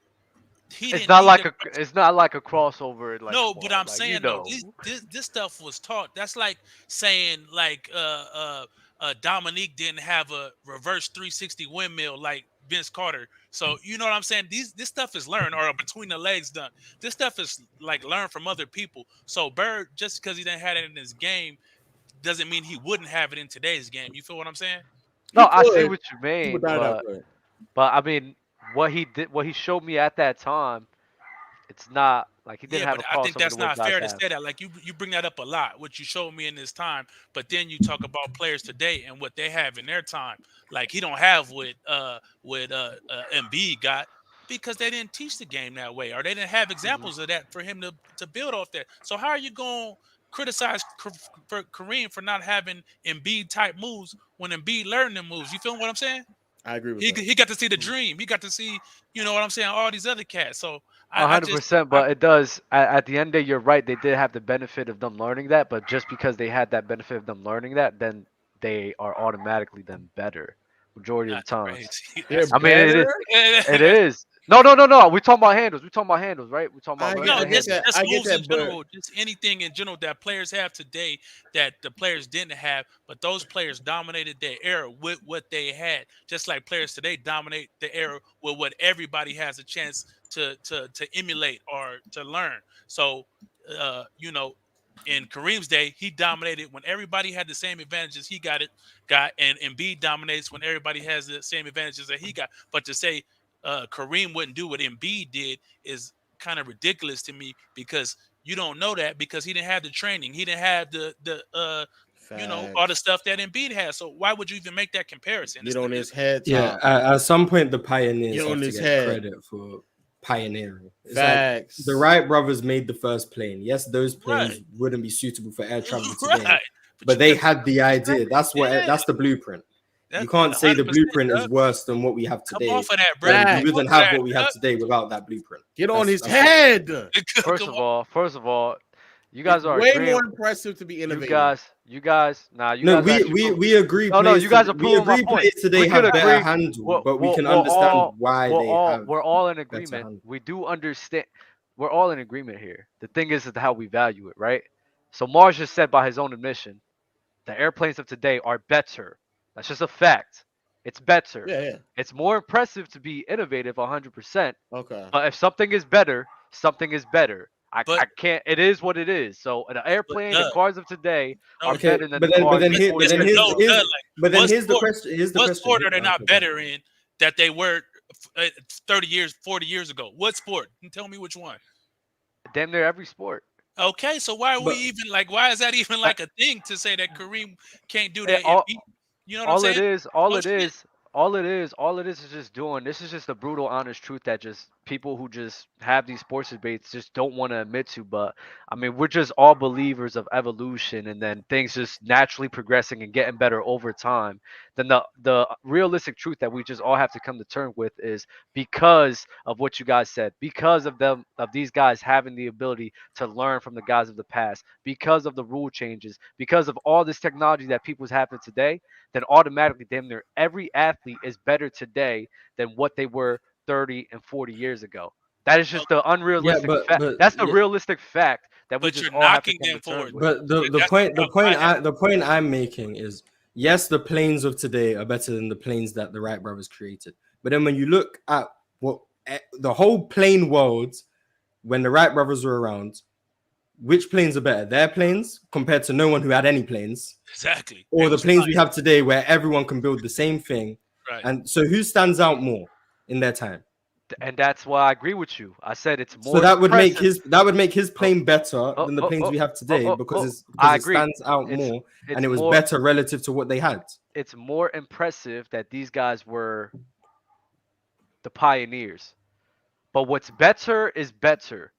he It's didn't not need like a a. It's not like a crossover. Like, no, come but on, I'm like you saying though, know. this stuff was taught. That's like saying like Dominique didn't have a reverse 360 windmill like Vince Carter. So you know what I'm saying? This stuff is learned or a between the legs done. This stuff is like learned from other people. So Bird, just because he didn't have it in his game, doesn't mean he wouldn't have it in today's game. You feel what I'm saying? He No, I see could. what you He would mean, not have but good. I mean, what he did, what he showed me at that time, it's not like he Yeah, didn't have but a I think crossover the that's way not guys fair to have. say that. Like you bring that up a lot, what you showed me in this time, but then you talk about players today and what they have in their time. Like he don't have what Embiid got because they didn't teach the game that way, or they didn't have Mhm. examples of that for him to build off that. So how are you going to criticize for Kareem for not having Embiid type moves when Embiid learned them moves? You feel what I'm saying? I agree with He that. he got to see the dream. He got to see, you know what I'm saying, all these other cats. So I just 100%, I but it does at the end of the day, you're right. They did have the benefit of them learning that, but just because they had that benefit of them learning that, then they are automatically then better majority of the that's times. crazy. They're That's I mean, it is. better. It that's is. No, no, no, no. We talking about handles. We talking about handles, right? We talking about no, right-hand I get just handles. that. just I get moves in that, but general, just anything in general that players have today that the players didn't have, but those players dominated their era with what they had. Just like players today dominate the era with what everybody has a chance to emulate or to learn. So you know, in Kareem's day, he dominated when everybody had the same advantages he got, and Embiid dominates when everybody has the same advantages that he got. But to say Kareem wouldn't do what Embiid did is kind of ridiculous to me because you don't know that because he didn't have the training. He didn't have the you know, all the facts. stuff that Embiid has. So why would you even make that comparison? Get on his It's head Yeah, top. at some point the Get pioneers on have to his get head. credit for pioneering. It's like the Facts. Wright brothers made the first plane. Yes, those right. planes wouldn't be suitable for air travel today, Right. But but you they could had the idea. yeah, That's the blueprint. You that's can't say the 100%, blueprint is Doug. worse than what we have Come today off of that, bro. when we Facts. Come wouldn't off of have that, what we have today without that blueprint. Get on his That's it. head. First Come of on. all, you It's guys are way agreeing. more impressive to be You innovative. guys, nah, you No, guys actually prove. we agree No, no, players you guys today. are We proving my agree point. players today We could have better agree. handle, but we can understand why they have We're all in better agreement. handle. We do understand. We're all in agreement here. The thing is how we value it, right? So Mars just said by his own admission, the airplanes of today are better. That's just a fact. It's better. Yeah, yeah. It's more impressive to be innovative 100%. Okay. But if something is better, something is better. But I can't. It is what it is. So an airplane, the Doug, cars of today no, are Okay, better than but the then cars of listen, 40 years no, ago. Doug, like here's the question. Here's the what question. sport are they Okay, not go on. better in that they were 30 years, 40 years ago? What sport? Can you tell me which one? Damn near every sport. Okay, so why are we But even like? Why is that even I, like a thing to say that Kareem can't do it, that? And beat, you know what I'm all it saying? is, all it Most shit. is, all it is just doing. This is just the brutal, honest truth that just people who just have these sports debates just don't want to admit to. But I mean, we're just all believers of evolution, and then things just naturally progressing and getting better over time. Then the realistic truth that we just all have to come to terms with is because of what you guys said, because of these guys having the ability to learn from the guys of the past, because of the rule changes, because of all this technology that people's having today, then automatically damn near every athlete is better today than what they were 30 and 40 years ago. That is just the Yeah, unrealistic fact. That's the yeah, realistic fact that we But just you're all have to knocking come them to for terms it. with. but the That's the point the problem point I have. the point I'm making is yes, the planes of today are better than the planes that the Wright brothers created. But then when you look at what the whole plane world when the Wright brothers were around, which planes are better? Their planes compared to no one who had any planes, Exactly. They or the was planes we flying. have today where everyone can build the same thing? Right. And so who stands out more in their time? And that's why I agree with you. I said it's So more impressive. that would make his Oh, plane better oh, than the oh, planes oh, we have oh, today oh, because oh. it I agree. stands out It's more and it's it was more better relative to what they had. it's more impressive that these guys were the pioneers. But what's better is better.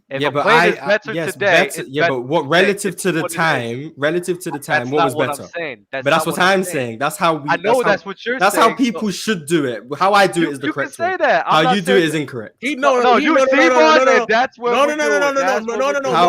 If Yeah, a but plane is better yes, today, better. it's Yeah, better but what today. It's relative to the what it is. time? Relative to the time, That's what not was what I'm better? saying. But That's that's not what what I'm I'm saying. saying. I know that's what you're That's how saying. So people should do it. How I do it is the you can correct way. say that. How I'm not you do it saying is that. incorrect. No, no, He you no no no see, no no Mars, no and no that's what no we're no no no no doing. no no That's no what no we're no no doing. How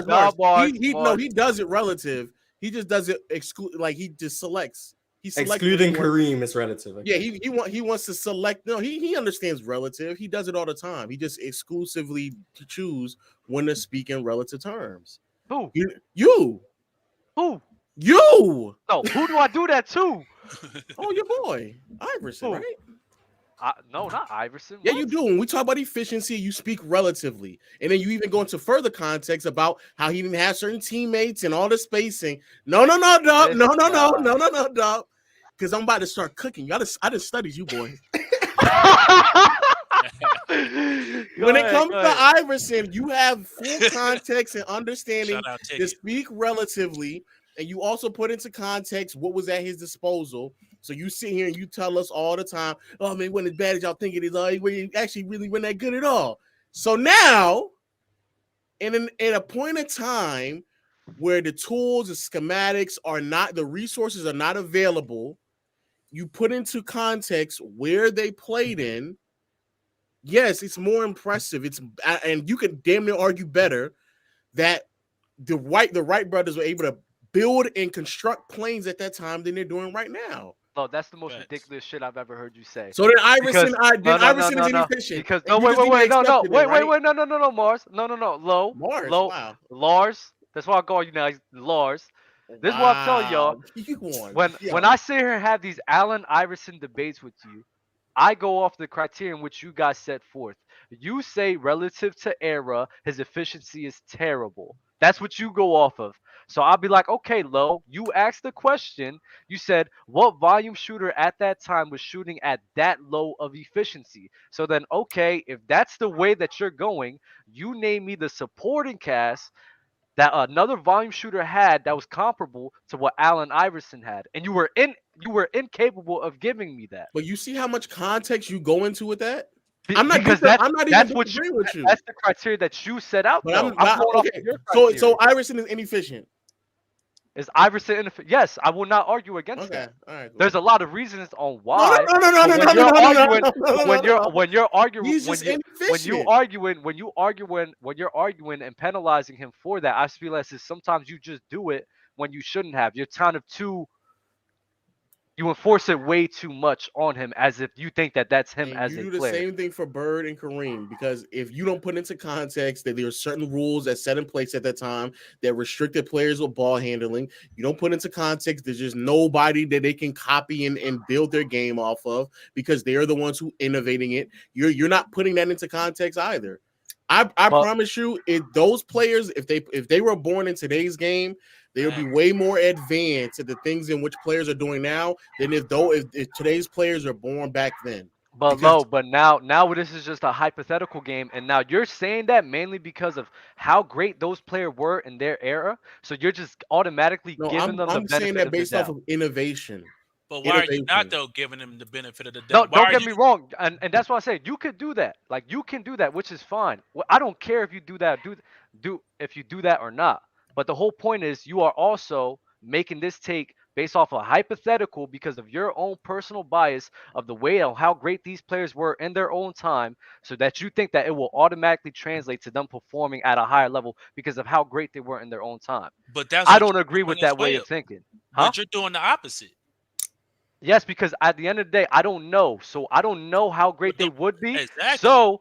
No, Mars. Mars, He no Mars. he does it relative. He just does it exclude like he just selects. He selects what he excluding wants. Kareem is relative. Yeah, Okay. he wants to select. No, he understands relative. He does it all the time. He just exclusively to choose when to speak in relative terms. Who? You Who? you. No, who do I do that to? Oh, your boy Iverson, Who? right? No, not Iverson. Yeah, What? you do. When we talk about efficiency, you speak relatively. And then you even go into further context about how he didn't have certain teammates and all the spacing. No, dog. This No, dog. Because I'm about to start cooking. I just studied you, boy. When it comes go to ahead. Iverson, you have full context and understanding Shout out to Tiggy. speak relatively, and you also put into context what was at his disposal. So you sit here and you tell us all the time, "Oh man, he wasn't as bad as y'all think it is. Oh, he actually really wasn't that good at all." So now, in a point of time where the tools, the schematics are not, the resources are not available, you put into context where they played in. Yes, it's more impressive. And you could damn near argue better that the Wright brothers were able to build and construct planes at that time than they're doing right now. No, that's the most Facts. ridiculous shit I've ever heard you say. So then Because Iverson is no. inefficient, Because and no, you wait, just wait, need to wait, no, accept no, it, then, right? wait, no, Mars, no, Mars, wow, Lars. That's why I call you now, Lars. This is what I'm telling y'all. wow, you won, When I sit here and have these Allen Iverson debates with you, I go off the criterion which you guys set forth. You say relative to era, his efficiency is terrible. That's what you go off of. So I'll be like, okay, Lo, you asked the question. You said what volume shooter at that time was shooting at that low of efficiency. So then, okay, if that's the way that you're going, you name me the supporting cast that another volume shooter had that was comparable to what Allen Iverson had, and you were incapable of giving me that. But you see how much context you go into with that. Because I'm not even that's what disagreeing with you. that's the criteria that you set out. But Though I'm going off okay. of your So criteria. Iverson is inefficient. Is Iverson yes, I will not argue against that. All right, cool. There's a lot of reasons on why. When you're arguing and penalizing him for that, I feel as if sometimes you just do it when you shouldn't have. You're kind of you enforce it way too much on him as if you think that that's him And as you a do the player. same thing for Bird and Kareem, because if you don't put into context that there are certain rules that set in place at that time that restricted players with ball handling, you don't put into context there's just nobody that they can copy and build their game off of because they're the ones who innovating it. You're not putting that into context either. I promise you, if those players, if they were born in today's game, they would be way more advanced at the things in which players are doing now than if today's players are born back then. But now this is just a hypothetical game, and now you're saying that mainly because of how great those players were in their era. So you're just automatically giving them the I'm saying benefit that of the based off doubt. of innovation. But why are you not Innovation. though giving him the benefit of the No, doubt? Why don't are get you? me wrong, and that's why I say you could do that. Like you can do that, which is fine. Well, I don't care if you do that, do if you do that or not. But the whole point is you are also making this take based off a hypothetical because of your own personal bias of the way of how great these players were in their own time, so that you think that it will automatically translate to them performing at a higher level because of how great they were in their own time. But that's I what don't you're agree doing with as that way well. of thinking, huh? But you're doing the opposite. Yes, because at the end of the day, I don't know. So I don't know how great they would be. Exactly. So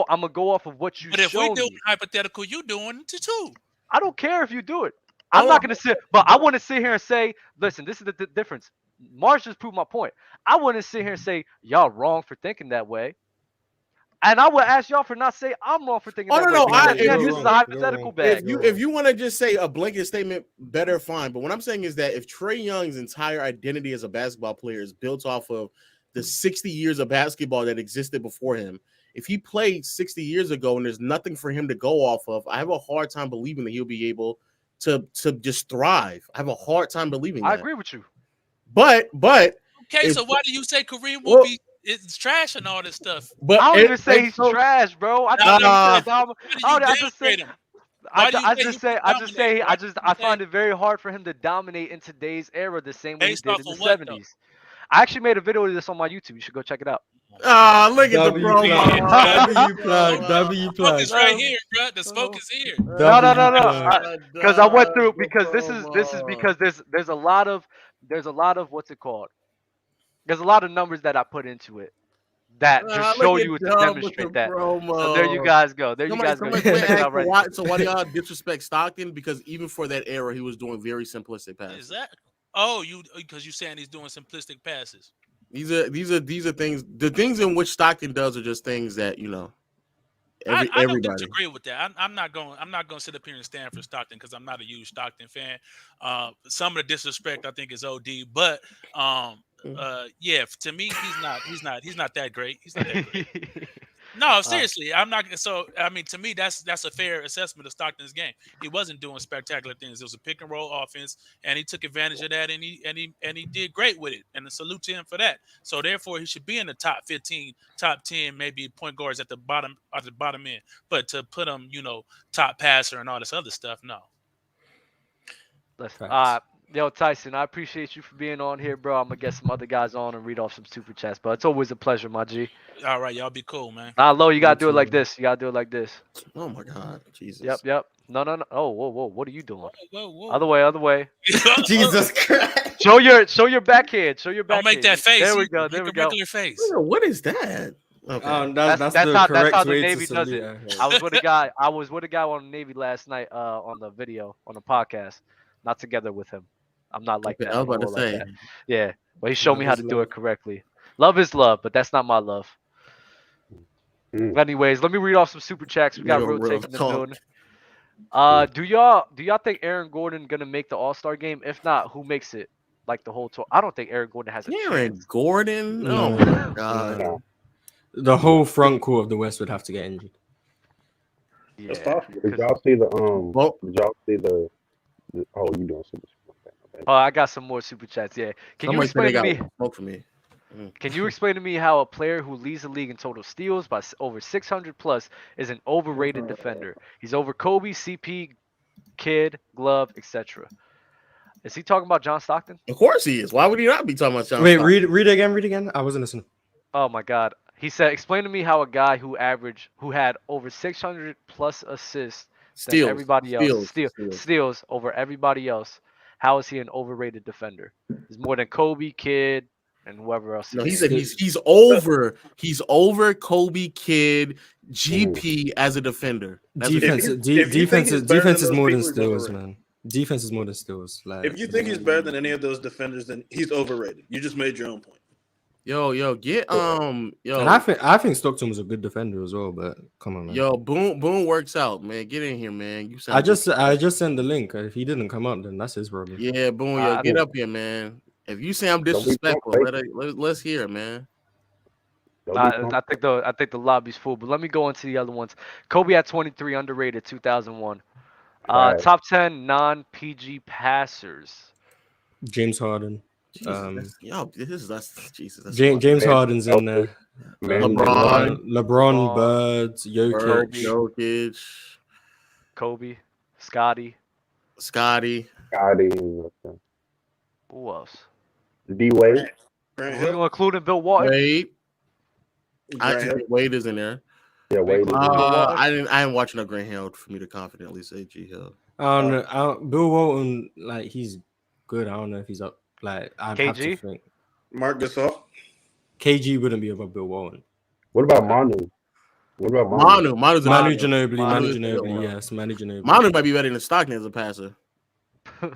I'm gonna go off of what you But if we shown do me. hypothetical, you doing it too. I don't care if you do it. I'm All not I'm, gonna sit, but I want to sit here and say, listen, this is the difference. Mars just proved my point. I wouldn't sit here and say y'all wrong for thinking that way, and I would ask y'all for not say I'm wrong for thinking oh that no, way no. because If again, you this is a hypothetical bag. if you want to just say a blanket statement, better, fine. But what I'm saying is that if Trae Young's entire identity as a basketball player is built off of the 60 years of basketball that existed before him, if he played 60 years ago and there's nothing for him to go off of, I have a hard time believing that he'll be able to just thrive. I have a hard time believing I that. agree with you. But Okay, if, so why do you say Kareem will well, be it's trash and all this stuff? but I don't even say he's so, trash, bro. I Now, just say he's why a dom. do you I just say. downgrade him? Why do you say he won't dominate? Why do I you say find it very hard for him to dominate in today's era the same way he based did off in the of what though? 70s. I actually made a video of this on my YouTube. You should go check it out. look at the W plug, promo. W plug, W Smoke plug. is right here, bro. The smoke is here. No, W plug. because I went through The because this is promo. because there's a lot of what's it called? There's a lot of numbers that I put into it that just Look show at you to Dub with the demonstrate that. So there you promo. guys go. There you Somebody, guys go. You somebody, can somebody check it asked out right why. there. So why do y'all disrespect Stockton? Because even for that era, he was doing very simplistic passes. Is that? Oh, you because you saying he's doing simplistic passes. These are things. The things in which Stockton does are just things that I don't everybody. disagree with that. I'm not going to sit up here and stand for Stockton because I'm not a huge Stockton fan. Some of the disrespect I think is OD, but yeah, to me he's not that great. He's not that great. No, seriously, I'm not. So I mean, to me, that's a fair assessment of Stockton's game. He wasn't doing spectacular things. It was a pick and roll offense, and he took advantage of that, and he did great with it. And a salute to him for that. So therefore, he should be in the top 15, top 10, maybe point guards at the bottom end. But to put him, top passer and all this other stuff, no. Listen, yo, Tyson, I appreciate you for being on here, bro. I'm gonna get some other guys on and read off some super chats, but it's always a pleasure, my G. All right, y'all be cool, man. Nah, Lo, you gotta do it like this. You gotta do it like this. Oh my God, Jesus. Yep. No. Oh, whoa. What are you doing? Whoa. Other way. Jesus Christ. Show your backhand. Show your backhand. Don't make that face. There we go. Make a regular face. What is that? Okay. That's the correct how the way Navy to does salute. it. I was with a guy. I was with a guy on the Navy last night. On the video on the podcast. Not together with him. I'm not like that. I was about to Like say. that. Yeah, but he showed Love me how is to do love. it correctly. Love is love, but that's not my love. Anyways, let me read off some super chats. We got Real rotating in the talk. building. Do y'all think Aaron Gordon gonna make the All-Star game? If not, who makes it? Like the whole tour? I don't think Aaron Gordon has a Aaron chance. Gordon? No. Oh my God. The whole front court of the West would have to get injured. Yeah. It's possible. Did y'all see the Did y'all see the oh, you doing super? Oh, I got some more super chats. Yeah. Can you explain to me? Smoke for me. Can you explain to me how a player who leads the league in total steals by over 600 plus is an overrated defender? He's over Kobe, CP, Kidd, Glove, etc. Is he talking about John Stockton? Of course he is. Why would he not be talking about John Wait, Stockton? read again. I wasn't listening. Oh my God. He said, explain to me how a guy who had over 600 plus assists than everybody else steals over everybody else. How is he an overrated defender? He's more than Kobe, Kidd, and whoever else. No, he said he's over. He's over Kobe, Kidd, GP as a defender. Defense is more than steals, man. Defense is more than steals. Like, if you think he's better than any of those defenders, then he's overrated. You just made your own point. Get And I think Stockton was a good defender as well, but come on, man. Boone works out, man. Get in here, man. I just sent the link. If he didn't come up, then that's his problem. Yeah, Boone, get up here, man. If you say I'm disrespectful, let's hear it, man. I think the lobby's full, but let me go into the other ones. Kobe at 23, underrated, 2001. Top 10 non-PG passers. James Harden. James Harden's in there. LeBron, Bird, Jokic, Kobe, Scotty. Who else? D Wade. Are we gonna include in Bill Walton? Wade is in there. Yeah, Wade is in there. I didn't watch enough Grant Hill for me to confidently say G Hill. I don't know. Bill Walton, like he's good. I don't know if he's up. Like I'd have to KG? think. Mark Gasol. KG wouldn't be above Bill Walton. What about Manu? What about Manu Ginobili. Yes, Manu Ginobili. Manu might be better than Stockton as a passer. You're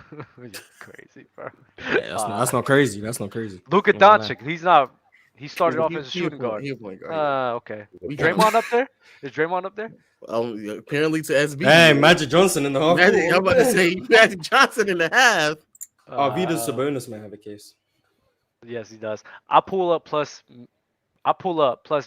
crazy, bro. Yeah, that's not crazy. That's not crazy. Luka Not gonna lie. Doncic, he's not. He started off He- as a he a shooting point- guard. he a point guard, Okay. We Draymond up there? Is Draymond up there? Apparently to SB. Hey, Magic Johnson in the half. Magic, I'm about to say Magic Johnson in the half. Arvidas Sabonis may have a case. Yes, he does. I pull up plus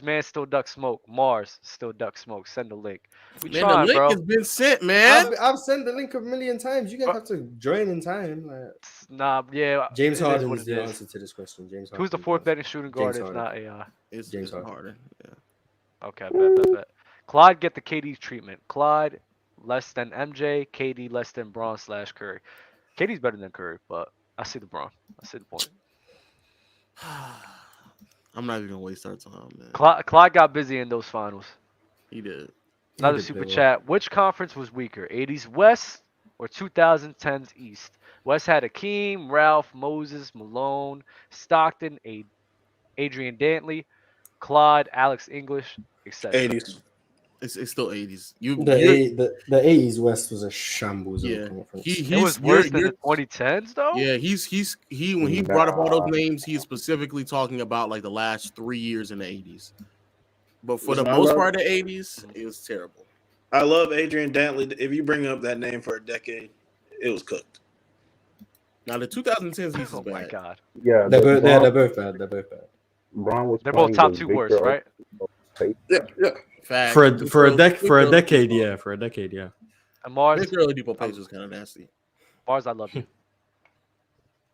man still duck smoke. Mars still duck smoke. Send the link. We Man, trying, the link bro. has been sent, man. I've sent the link a million times. You guys have to join in time. Like, Nah, yeah. James it is Harden what is it the is. answer to this question. James Harden. Who's the fourth betting shooting guard James if Harden. not AI? It's James Harden. Yeah. Okay, bet. Clyde get the KD treatment. Clyde less than MJ. KD less than Braun / Curry. KD's better than Curry, but I see the Braun. I see the point. I'm not even gonna waste our time, man. Clyde got busy in those finals. He did. Another super chat. Which conference was weaker, 80s West or 2010s East? West had Akeem, Ralph, Moses, Malone, Stockton, Adrian Dantley, Clyde, Alex English, etc. 80s. It's still 80s. The 80s West was a shambles. Yeah. Of a conference. It was worse than the 2010s though. Yeah, he when he brought up all those names, he is specifically talking about like the last 3 years in the 80s. But for the most part of the 80s, it was terrible. I love Adrian Dantley. If you bring up that name for a decade, it was cooked. Now the 2010s East is Oh bad. my god. Yeah, They're but both bad. They're both bad. Braun was They're both playing top with two Victor worst, right? Yeah. Fact. For a decade, yeah. For a decade, yeah. And Mars, Victor Oladipo Pace was kind of nasty. Mars, I love you.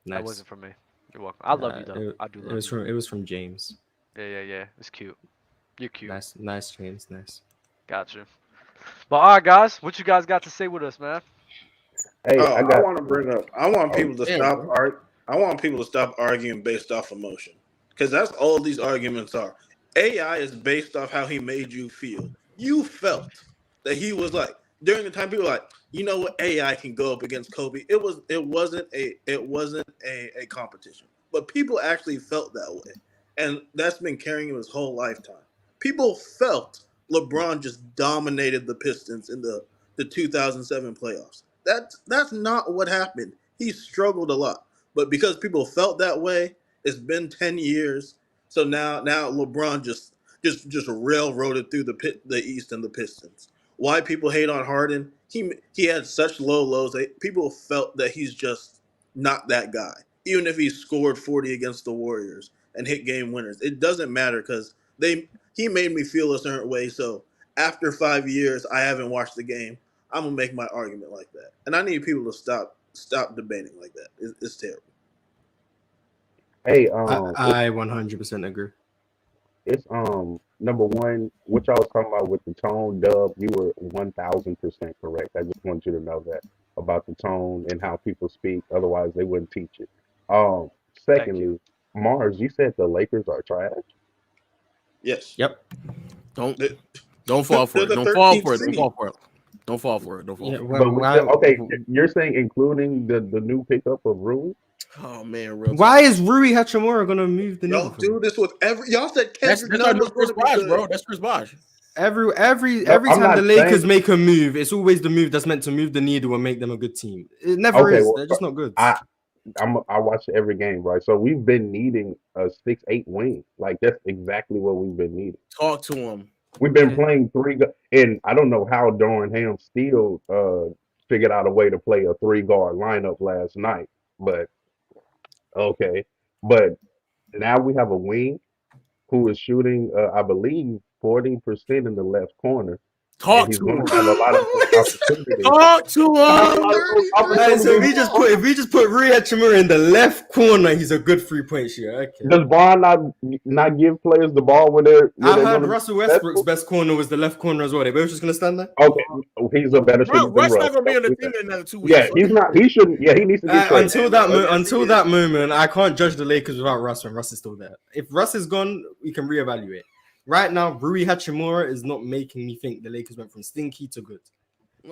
Nice. That wasn't for me. You're welcome. I love you though. I do love you. It was from James. Yeah. It's cute. You're cute. Nice James. Nice. Gotcha. But all right, guys, what you guys got to say with us, man? Hey, I got. want to bring up. I want people to damn, stop. bro. I want people to stop arguing based off emotion, because that's all these arguments are. AI is based off how he made you feel. You felt that he was like during the time people were like, you know what, AI can go up against Kobe. It wasn't a competition, but people actually felt that way, and that's been carrying him his whole lifetime. People felt LeBron just dominated the Pistons in the 2007 playoffs. That's not what happened. He struggled a lot, but because people felt that way, it's been 10 years. So now LeBron just railroaded through the East and the Pistons. Why people hate on Harden? He had such low lows that people felt that he's just not that guy. Even if he scored 40 against the Warriors and hit game winners, it doesn't matter because he made me feel a certain way. So after 5 years, I haven't watched the game. I'm gonna make my argument like that, and I need people to stop debating like that. It's terrible. Hey, I 100% agree. it's number one. What y'all was talking about with the tone, Dub. You were 1,000% correct. I just want you to know that about the tone and how people speak. Otherwise, they wouldn't teach it. Secondly, Mars, you said the Lakers are trash. Yes. Yep. Don't fall for it. They're the Don't fall 13th for it. Don't seed. fall for it. Don't fall for it. Don't fall Yeah, for it. well, But okay, you're saying including the new pickup of Rui? Oh man, real why is Rui Hachimura gonna move the needle? Y'all do this with y'all said That's Kendrick our Nunn new was Chris going to be Bosh, good. bro. That's Chris Bosh. Every No, time I'm the not Lakers saying. make a move, it's always the move that's meant to move the needle and make them a good team. It never Okay, is. well, They're just not good. I watch every game, right? So we've been needing a 6-8 wing. Like that's exactly what we've been needing. Talk to him. We've been playing and I don't know how Darren Ham still figured out a way to play a 3-guard lineup last night, but okay. But now we have a wing who is shooting, I believe, 40% in the left corner, Talk he's to going him. to have a lot of those opportunities. Talk to A lot him. of those Alright, so opportunities. if we just put Rui Hachimura in the left corner, he's a good 3-point shooter. Okay. Does Bron not give players the ball when they're I going heard to be Russell Westbrook's successful? best corner was the left corner as well. They both just gonna stand there. Okay, he's a better shooter than Russ Russ. not gonna be on the Don't do team that. in another 2 weeks. Yeah, he's not. He shouldn't. Yeah, he needs to get traded. Until that moment, I can't judge the Lakers without Russ when Russ is still there. If Russ is gone, we can reevaluate. Right now, Rui Hachimura is not making me think the Lakers went from stinky to good.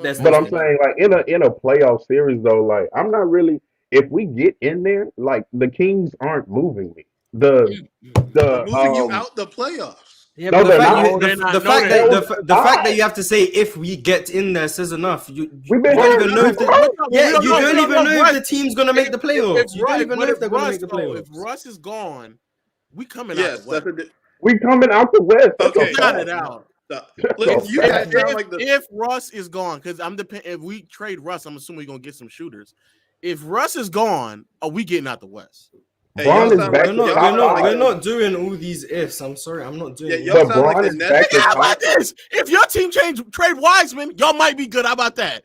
That's But no I'm stinky. saying, like in a playoff series, though, like I'm not really. If we get in there, like the Kings aren't moving me. The Moving you out the playoffs. Yeah, no, but the they're fact not. you, the fact that you have to say if we get in there says enough. You We've been don't even hurt. know if you don't even know if Russ. the team's gonna make the playoffs. You don't even know if they're gonna make the If playoffs. Russ is gone, we coming out the West. We coming out the West. That's Okay, a Count fact. it out. Look, you guys sound like the. If Russ is gone, because if we trade Russ, I'm assuming we're gonna get some shooters. If Russ is gone, are we getting out the West? Hey, Bron is back. We're not doing all these ifs. I'm sorry, I'm not doing. y'all sound like Bron the is Nets. back. How about this? If your team trade Wiseman, y'all might be good. How about that?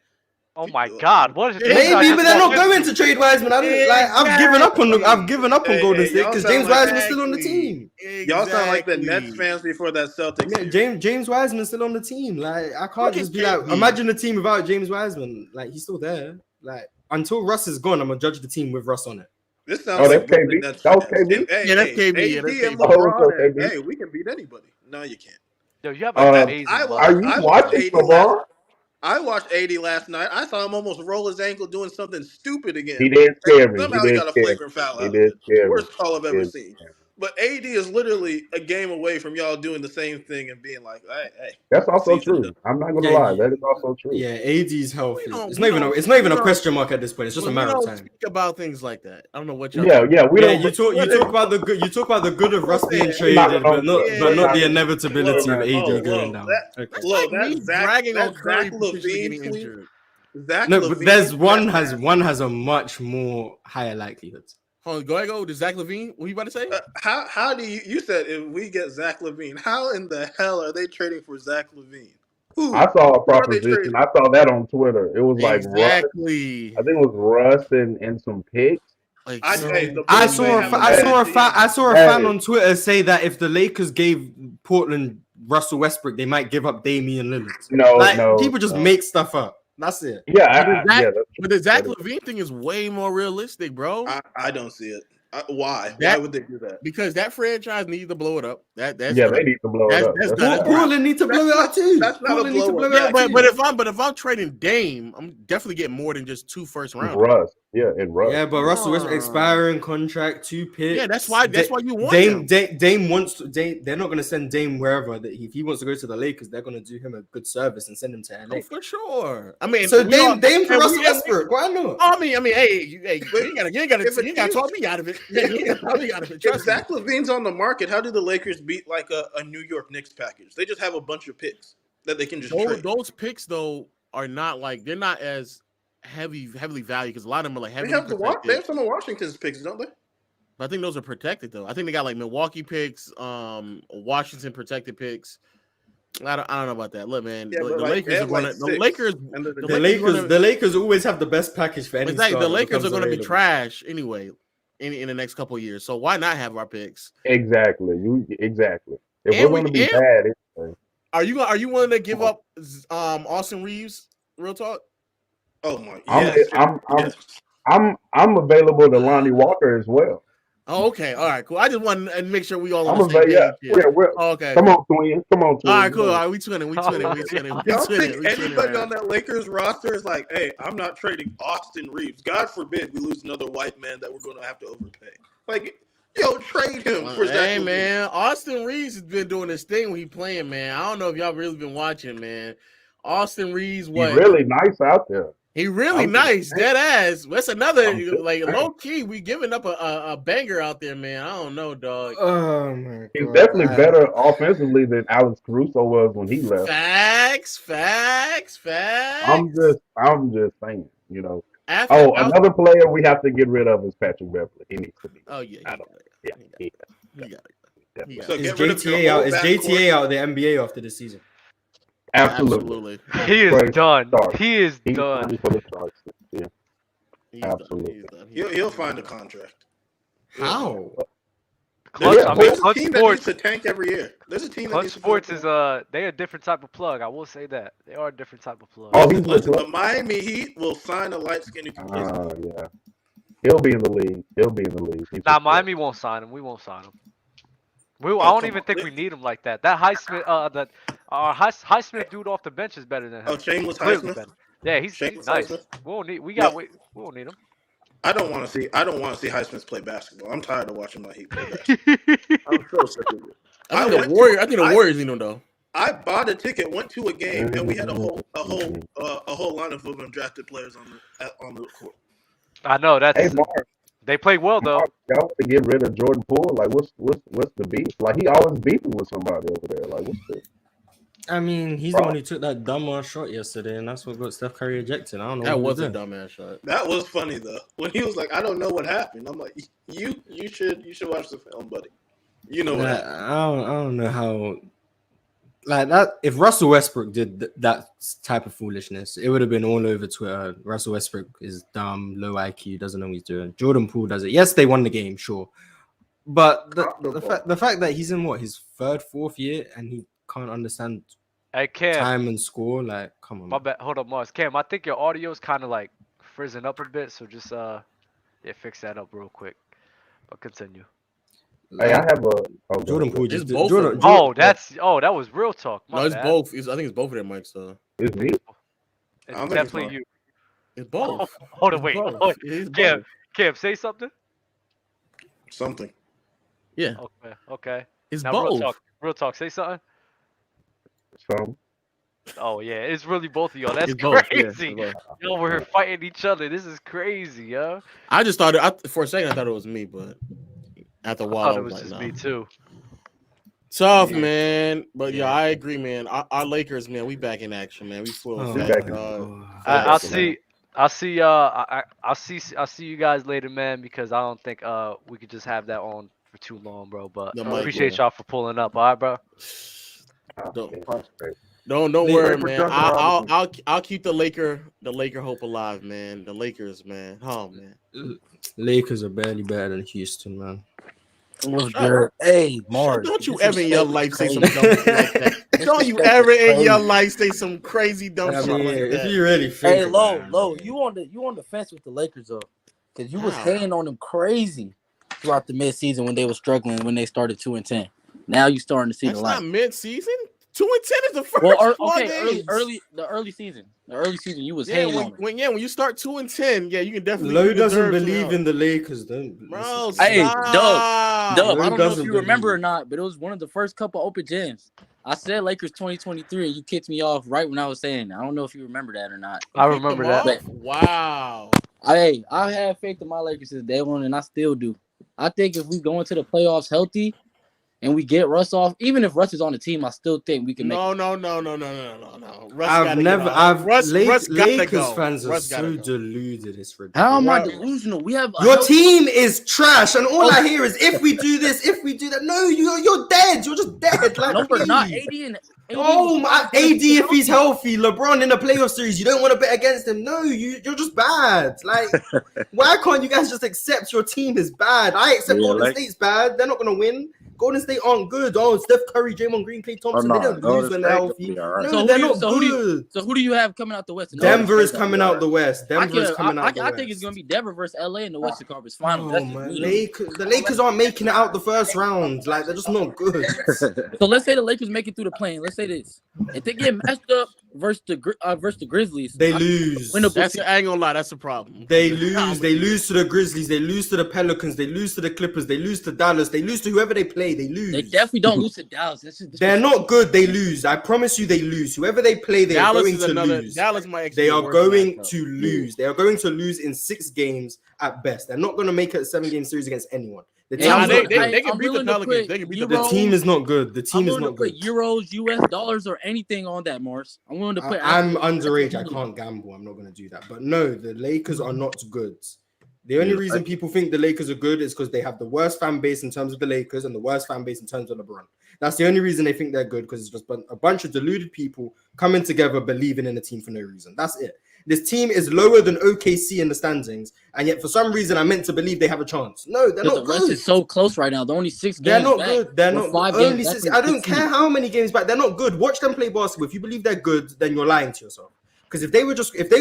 Oh my God! What is Maybe, but they're not going to trade Wiseman. I've given up on Golden State because James Wiseman's still on the team. Y'all sound like the Nets fans before that Celtics. Yeah, James Wiseman's still on the team. Like I can't just be like, imagine the team without James Wiseman. Like he's still there. Like until Russ is gone, I'm gonna judge the team with Russ on it. This sounds like Brooklyn Nets That was fans. KB. Hey, Yeah, that's hey, KB. Yeah, AD that's and KB. LeBron, KB. hey, we can beat anybody. No, you can't. Yo, you have an amazing. I Are you watched watching AD LeBron? I watched AD last night. I saw him almost roll his ankle doing something stupid again. He did scare me. Somehow He he did got a scare me. flagrant foul He out did of it. scare me. Worst call I've He ever did seen. scare me. But AD is literally a game away from y'all doing the same thing and being like, hey. That's also season true. done. I'm not gonna lie. That is also true. Yeah, AD's healthy. don't- It's we not don't- even we a don't- question mark at this point. It's just a We matter of don't time. speak about things like that. I don't know what y'all. Yeah, yeah. We don't. You talk about the good. You talk about the good of Russ being We're not traded, gonna- but not the yeah. inevitability of AD Low, going down. That me Zach, bragging on that Curry Zach potentially Levine getting tweet. injured. Zach No, Levine, but there's one has a much more higher likelihood. Hold on, go ahead, go to Zach Levine. What you about to say? How do you said if we get Zach Levine, how in the hell are they trading for Zach Levine? I saw a Who are they proposition. trading? I saw that on Twitter. It was like Exactly. Russ. I think it was Russ and some picks. I saw a fan on Twitter say that if the Lakers gave Portland Russell Westbrook, they might give up Damian Lillard. No, people just make stuff up. That's it. Yeah, but the Zach Levine thing is way more realistic, bro. I don't see it. Why? Why would they do that? Because that franchise needs to blow it up. That's they need to blow it up. Portland need to blow it up too. That's not a blow up. But if I'm trading Dame, I'm definitely getting more than just 2 first rounds. Russ, and Russ. Yeah, but Russell Westbrook expiring contract, 2 picks. Yeah, that's why you want Dame wants to. They're not going to send Dame wherever. If he wants to go to the Lakers, they're going to do him a good service and send him to LA. Oh, for sure. I mean, so Dame for Russell Westbrook. Why not? I mean, hey, you ain't got to talk me out of it. If Zach Levine's on the market, how do the Lakers beat like a New York Knicks package? They just have a bunch of picks that they can just trade. Those picks though are not like they're not as heavily valued because a lot of them are like heavily they have some of Washington's picks, don't they? I think those are protected though. I think they got like Milwaukee picks, Washington protected picks. I don't know about that. Look, man, the Lakers are going to the Lakers always have the best package for any. Exactly, the Lakers are going to be trash anyway in the next couple of years. So why not have our picks? Exactly. Exactly. If we're going to be bad, are you willing to give up Austin Reeves? Real talk. Oh my! I'm available to Lonnie Walker as well. Oh, okay. All right, cool. I just want to make sure we all I'm on the same page. Okay. Come on, twin. All right, cool. All right, we twinning. Y'all think anybody on that Lakers roster is like, hey, I'm not trading Austin Reeves. God forbid we lose another white man that we're going to have to overpay. Like, yo, trade him for Zach Levine. Man, Austin Reeves has been doing this thing when he playing, man. I don't know if y'all really been watching, man. Austin Reeves, he's really nice out there. He really nice, dead ass. That's another low key. We giving up a banger out there, man. I don't know, dog. Oh my God. He's definitely better offensively than Alex Caruso was when he left. Facts. I'm just saying, you know. Another player we have to get rid of is Patrick Beverly. He needs to be. Oh yeah. He got it. So is JTA out of the NBA after this season? Absolutely. He is Craig done. Starks. He is He's done. done for the Sharks this year. He's Absolutely. done. He'll find a contract. How? Clutch, Yeah, I mean, There's a Clutch team that needs Sports. to tank every year. There's a team that Clutch needs to Sports tank. is they a different type of plug. I will say that they are a different type of plug. Oh, he's Listen, with the Miami Heat will sign a light skinned who can play. yeah. He'll be in the league. He'll be in the league. He's Nah, just Miami won't sign him. We won't sign him. I Oh, don't come even on. think we need him like that. That Highsmith dude off the bench is better than him. Oh, Shameless Clearly Highsmith? better. Yeah, he's Shameless nice. Highsmith? We won't need. We No. won't need him. I don't want to see Highsmith play basketball. I'm tired of watching my Heat play basketball. I'm so sick of it. I think the Warriors need him though. I bought a ticket, went to a game, and we had a whole lineup of undrafted players on the court. I know that's. Hey, Mark. They play well though. Y'all want to get rid of Jordan Poole? Like, what's the beef? Like, he always beefing with somebody over there. Like, what's the? I mean, he's the one who took that dumbass shot yesterday, and that's what got Steph Curry ejected. I don't know. That what was a he did. dumbass shot. That was funny though. When he was like, "I don't know what happened," I'm like, "You should watch the film, buddy. You know what happened." I don't know how. Like that, if Russell Westbrook did that type of foolishness, it would have been all over Twitter. Russell Westbrook is dumb, low IQ, doesn't know what he's doing. Jordan Poole does it. Yes, they won the game, sure, but the fact that he's in his third, fourth year and he can't understand Cam, time and score, like, come on. My bad. Hold up, Mars. Cam, I think your audio is kind of like frizzing up a bit, so just fix that up real quick. But continue. Hey, I have a Jordan Poole just both Jordan. That was real talk. No, it's both. I think it's both of their mics though. It's me. It's definitely you. It's both. Hold on, wait. Cam, say something. Something. Yeah. Okay. It's now, both. Real talk. Say something. So. Oh yeah, it's really both of y'all. That's It's both, crazy. yeah, Yo, we're fighting each other. This is crazy, yo. I just thought for a second I thought it was me, but after a while I thought it was like, just nah. me too. Tough, man. But yeah, I agree, man. Our Lakers, man, we back in action, man. We full effect, dog. I'll see you guys later, man, because I don't think we could just have that on for too long, bro. But I appreciate y'all for pulling up. All right, bro. Don't worry, man. I'll keep the Laker hope alive, man. The Lakers, man. Oh man. Lakers are barely better than Houston, man. What's good? Hey, Mars. Don't you ever in your life say some dumb shit like that. Don't you ever in your life say some crazy dumb shit like that. If you really think hey, Lo, you on the fence with the Lakers though, because you was hating on them crazy throughout the midseason when they were struggling when they started 2-10. Now you starting to see That's the light. not mid-season. 2-10 is the first. Early season. The early season you was hating on them. When you start 2-10, yeah, you can definitely. Lowe doesn't believe in the Lakers, don't. Bro, Hey, Dub, I don't know if you remember believe. or not, but it was one of the first couple open gyms. I said Lakers 2023, and you kicked me off right when I was saying that. I don't know if you remember that or not. I remember that. But, wow. I have faith in my Lakers since day one, and I still do. I think if we go into the playoffs healthy and we get Russ off, even if Russ is on the team, I still think we can make it. No. Lakers fans are so deluded. It's ridiculous. How am I delusional? We have your team is trash, and all I hear is if we do this, if we do that. No, you're dead. You're just dead. Like, no, we're not. Oh my! AD if he's healthy, LeBron in the playoff series, you don't want to bet against him. No, you're just bad. Like, why can't you guys just accept your team is bad? I accept Golden State's bad. They're not gonna win. Golden State aren't good. Oh, Steph Curry, Draymond Green, Klay Thompson, they don't lose when they're healthy. No, they're not good. So who do you have coming out the West? Denver is coming out the West. I think it's gonna be Denver versus LA in the Western Conference Finals. Oh, man. The Lakers aren't making it out the first round. Like, they're just not good. So let's say the Lakers make it through the play-in. Let's say this: if they get matched up versus the Grizzlies, they lose. I ain't gonna lie, that's a problem. They lose. They lose to the Grizzlies. They lose to the Pelicans. They lose to the Clippers. They lose to Dallas. They lose to whoever they play. They lose. They definitely don't lose to Dallas. They're not good. They lose. I promise you, they lose. Whoever they play, they are going to lose. Dallas might they are going to lose. They are going to lose in 6 games at best. They're not going to make it a 7-game series against anyone. The team they can beat the Pelicans. They can beat the team is not good. The team is not good. Put euros, US dollars, or anything on that, Morris. I'm willing to put. I'm underage. I can't gamble. I'm not going to do that. But no, the Lakers are not good. The only Yeah, reason people think the Lakers are good is because they have the worst fan base in terms of the Lakers and the worst fan base in terms of LeBron. That's the only reason they think they're good, because it's just a bunch of deluded people coming together believing in a team for no reason. That's it. This team is lower than OKC in the standings, and yet for some reason I'm meant to believe they have a chance. No, they're Because not the West good. is so close right now. They're only 6 They're games not back. good. They're We're not 5 only games back 6. from I don't 16. care how many games back. They're not good. Watch them play basketball. If you believe they're good, then you're lying to yourself. Because if they were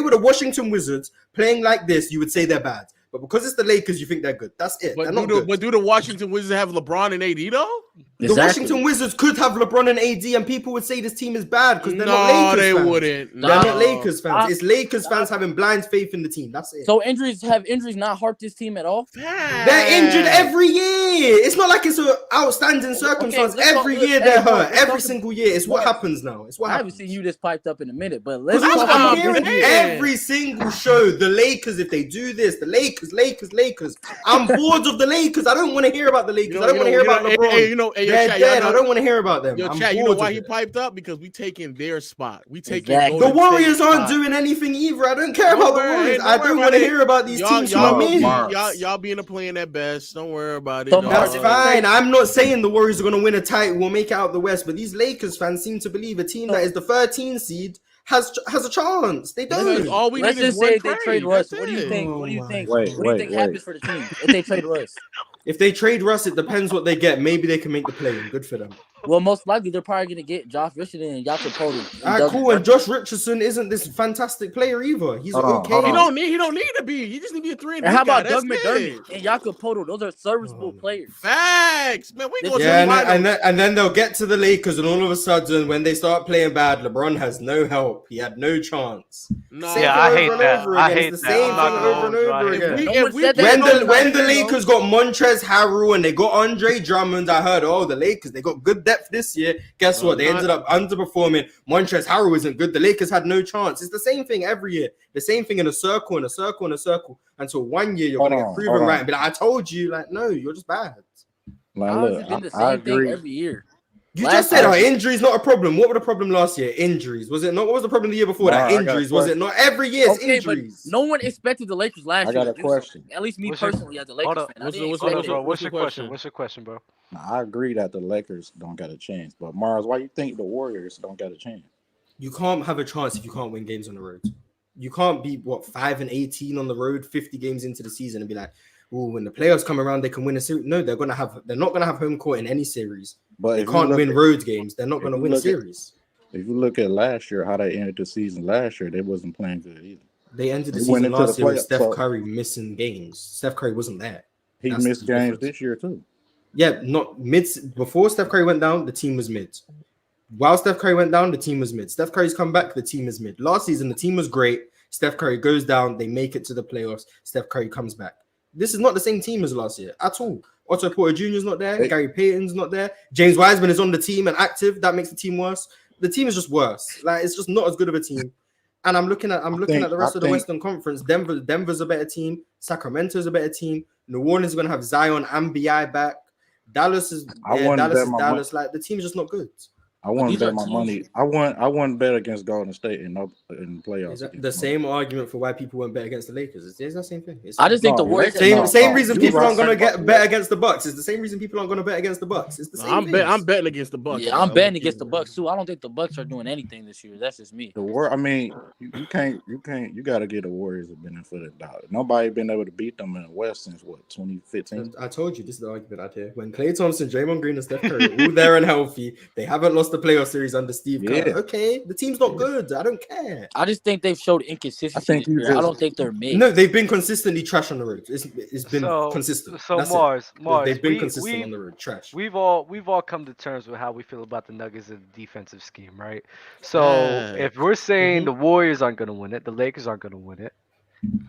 the Washington Wizards playing like this, you would say they're bad. But because it's the Lakers, you think they're good. That's it. They're not good. But do the Washington Wizards have LeBron and AD though? The Washington Wizards could have LeBron and AD, and people would say this team is bad because they're not Lakers they fans. wouldn't. They're not No. Lakers fans. It's Lakers fans having blind faith in the team. That's it. So injuries not hurt this team at all? They're injured every year. It's not like it's an outstanding circumstance. Every year they're hurt. Every single year. It's what happens now. It's what I happens. haven't seen you this piped up in a minute, but let's Because talk I'm about hearing this year. every single show, the Lakers, if they do this, the Lakers. I'm bored of the Lakers. I don't want to hear about the Lakers. I don't want to hear about LeBron. They're dead. I don't want to hear about them. Yo, I'm Chad, you know bored why of he it. piped up? Because we taking their spot. We taking Exactly. The Golden Warriors State's aren't spot. doing anything either. I don't care about the Warriors. I don't want to hear about these teams who are mid. Y'all being a playing at best. Don't worry about it. So, dog. That's fine. I'm not saying the Warriors are going to win a title. We'll make it out the West. But these Lakers fans seem to believe a team that is the 13 seed has a chance. They don't. All we Let's need is just say one if they trade trade. Russ, That's what do you it. think? What do you think? Wait, What do you think happens for the team if they trade Russ? If they trade Russ, it depends what they get. Maybe they can make the play. Good for them. Well, most likely they're probably going to get Josh Richardson and Jakob Poeltl. All right, cool. And Josh Richardson isn't this fantastic player either. He's okay. He don't need to be. He just need to be a 3 and And how about guy. Doug That's McDermott it. and Jakob Poeltl? Those are serviceable players. Facts, man. We go Yeah, to and then they'll get to the Lakers, and all of a sudden, when they start playing bad, LeBron has no help. He had no chance. No. Same Yeah, thing I over hate and that. over I again. hate It's the that. same I'm not thing gonna over and hold you. over I hate again. No one said that. When the Lakers got Montrezl Harrell and they got Andre Drummond, I heard, oh, the Lakers, they got good depth this year. Guess what? They ended up underperforming. Montrezl Harrell isn't good. The Lakers had no chance. It's the same thing every year. The same thing in a circle, until one year you're going to get proven right and be like, I told you. Like, no, you're just bad. How Like, has look, it been the I same thing agree. every year? You Last just said year- injuries not a problem. What were the problem last year? Injuries. Was it not? What was the problem the year before that? I got a Injuries. Was it not? Every year it's Okay, but injuries. no one expected the Lakers last I year got a to do something. question. At least me What's your- personally, as a Lakers Hold fan, up. I What's didn't what's Hold expect up, it. bro. what's What's your your question? question? What's your question, bro? I agree that the Lakers don't got a chance, but Mars, why you think the Warriors don't got a chance? You can't have a chance if you can't win games on the road. You can't be 5-18 on the road, 50 games into the season, and be like, "Oh, when the playoffs come around, they can win a series." No, they're not gonna have home court in any series. But They if you can't look win at- road games. They're not if gonna you win a look at- series. If you look at last year, how they ended the season last year, they wasn't playing good either. They ended the They went season into last the year with playoffs, Steph so- Curry missing games. Steph Curry wasn't there. He That's missed the games difference. this year too. Yeah, not mid. Before Steph Curry went down, the team was mid. While Steph Curry went down, the team was mid. Steph Curry's come back, the team is mid. Last season, the team was great. Steph Curry goes down, they make it to the playoffs. Steph Curry comes back. This is not the same team as last year at all. Otto Porter Jr. is not there. Hey. Gary Payton's not there. James Wiseman is on the team and active. That makes the team worse. The team is just worse. Like, it's just not as good of a team. And I'm looking at the rest of the Western Conference. Denver's a better team. Sacramento's a better team. New Orleans is going to have Zion and BI back. Dallas is Dallas. Like, the team's just not good. I want to these are bet my teams- money. I want to bet against Golden State in the playoffs. Is that the same argument for why people won't bet against the Lakers? It's the same thing. It's I just think the No, Warriors. same reason you're people right. aren't going to bet against the Bucks. It's the same reason people aren't going to bet against the Bucks. It's the same. I'm betting against the Bucks. Yeah, I'm betting against the Bucks too. I don't think the Bucks are doing anything this year. That's just me. I mean, you can't. You got to get the Warriors a benefit of the doubt. Nobody been able to beat them in the West since what 2015. I told you this is the argument out here. When Klay Thompson, Draymond Green, and Steph Curry are all there and healthy, they haven't lost the playoff series under Steve Kerr. Yeah. Okay, the team's not good. I don't care. I just think they've showed inconsistency. I think this you year. I just- don't think they're mid. No, they've been consistently trash on the road. It's been consistent. So That's it. Mars, They've been consistent on the road. Trash. We've all come to terms with how we feel about the Nuggets and the defensive scheme, right? So if we're saying the Warriors aren't going to win it, the Lakers aren't going to win it.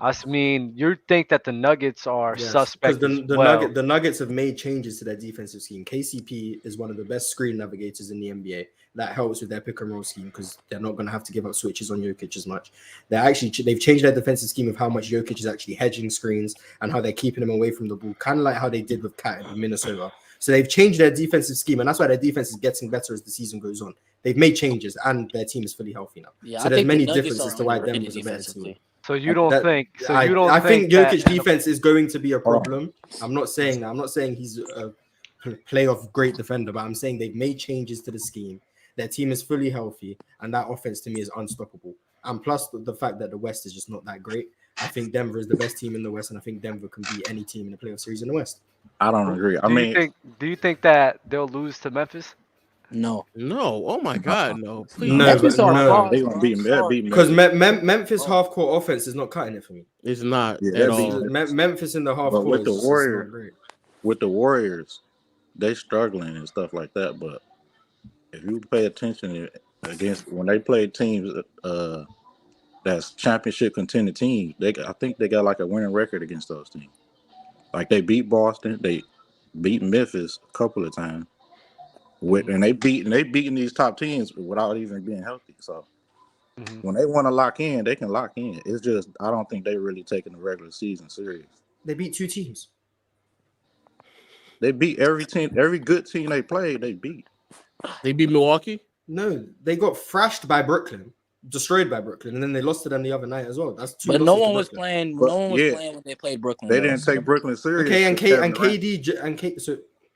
I mean, you think that the Nuggets are Yes, suspect because as well. the Nuggets have made changes to their defensive scheme. KCP is one of the best screen navigators in the NBA. That helps with their pick and roll scheme because they're not going to have to give up switches on Jokic as much. They've changed their defensive scheme of how much Jokic is actually hedging screens and how they're keeping him away from the ball, kind of like how they did with Cat in Minnesota. So they've changed their defensive scheme, and that's why their defense is getting better as the season goes on. They've made changes, and their team is fully healthy now. Yeah, so I there's think the many Nuggets differences are to why underrated Denver's a better team. defensively. So you don't think? So you I don't think think that? Jokic defense is going to be a Hold on. problem. I'm not saying that. I'm not saying he's a playoff great defender, but I'm saying they've made changes to the scheme. Their team is fully healthy, and that offense to me is unstoppable. And plus the fact that the West is just not that great. I think Denver is the best team in the West, and I think Denver can beat any team in the playoff series in the West. I don't agree. I mean, Do you think that they'll lose to Memphis? No. Oh my God, no! Please. No, Memphis but are no, frauds, they gonna bro. beat Sorry. because Memphis half court offense is not cutting it for me. It's not yeah, at they're all. beating. Memphis in the half But court with the is just not Warriors, great. they struggling and stuff like that. But if you pay attention against when they play teams, that's championship contending teams, I think they got like a winning record against those teams. Like they beat Boston, they beat Memphis a couple of times, and they beating these top teams without even being healthy. So when they want to lock in, they can lock in. It's just I don't think they really taking the regular season serious. They beat two teams. They beat every team, every good team they played. They beat. They beat Milwaukee. No, they got thrashed by Brooklyn, destroyed by Brooklyn, and then they lost to them the other night as well. That's two. But losses no to one was Brooklyn. playing. But, No one was yeah. playing when they played Brooklyn. They though. didn't take Brooklyn serious. Okay, and Kevin Durant. KD and K.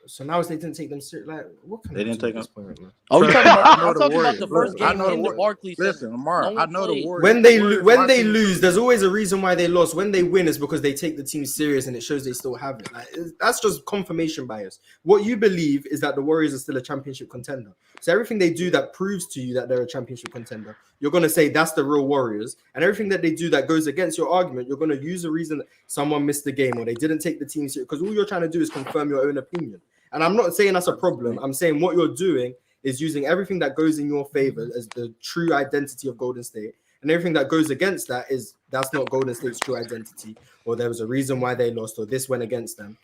So now they didn't take them serious. Like, what can They I didn't do take at this them. point, man? Are we Trust talking me, about? I know I'm the talking Warriors. about the first Listen, I game know the in the Warriors. Barclays Center. Listen, Lamar, No I one know the played. Warriors. When The they Warriors, when my they team lose, too. there's always a reason why they lost. When they win is because they take the team serious, and it shows they still have it. Like, that's just confirmation bias. What you believe is that the Warriors are still a championship contender. So everything they do that proves to you that they're a championship contender, you're gonna say that's the real Warriors. And everything that they do that goes against your argument, you're gonna use a reason that someone missed the game or they didn't take the team serious. Because all you're trying to do is confirm your own opinion. And I'm not saying that's a problem. I'm saying what you're doing is using everything that goes in your favor as the true identity of Golden State. And everything that goes against that is that's not Golden State's true identity, or there was a reason why they lost, or this went against them.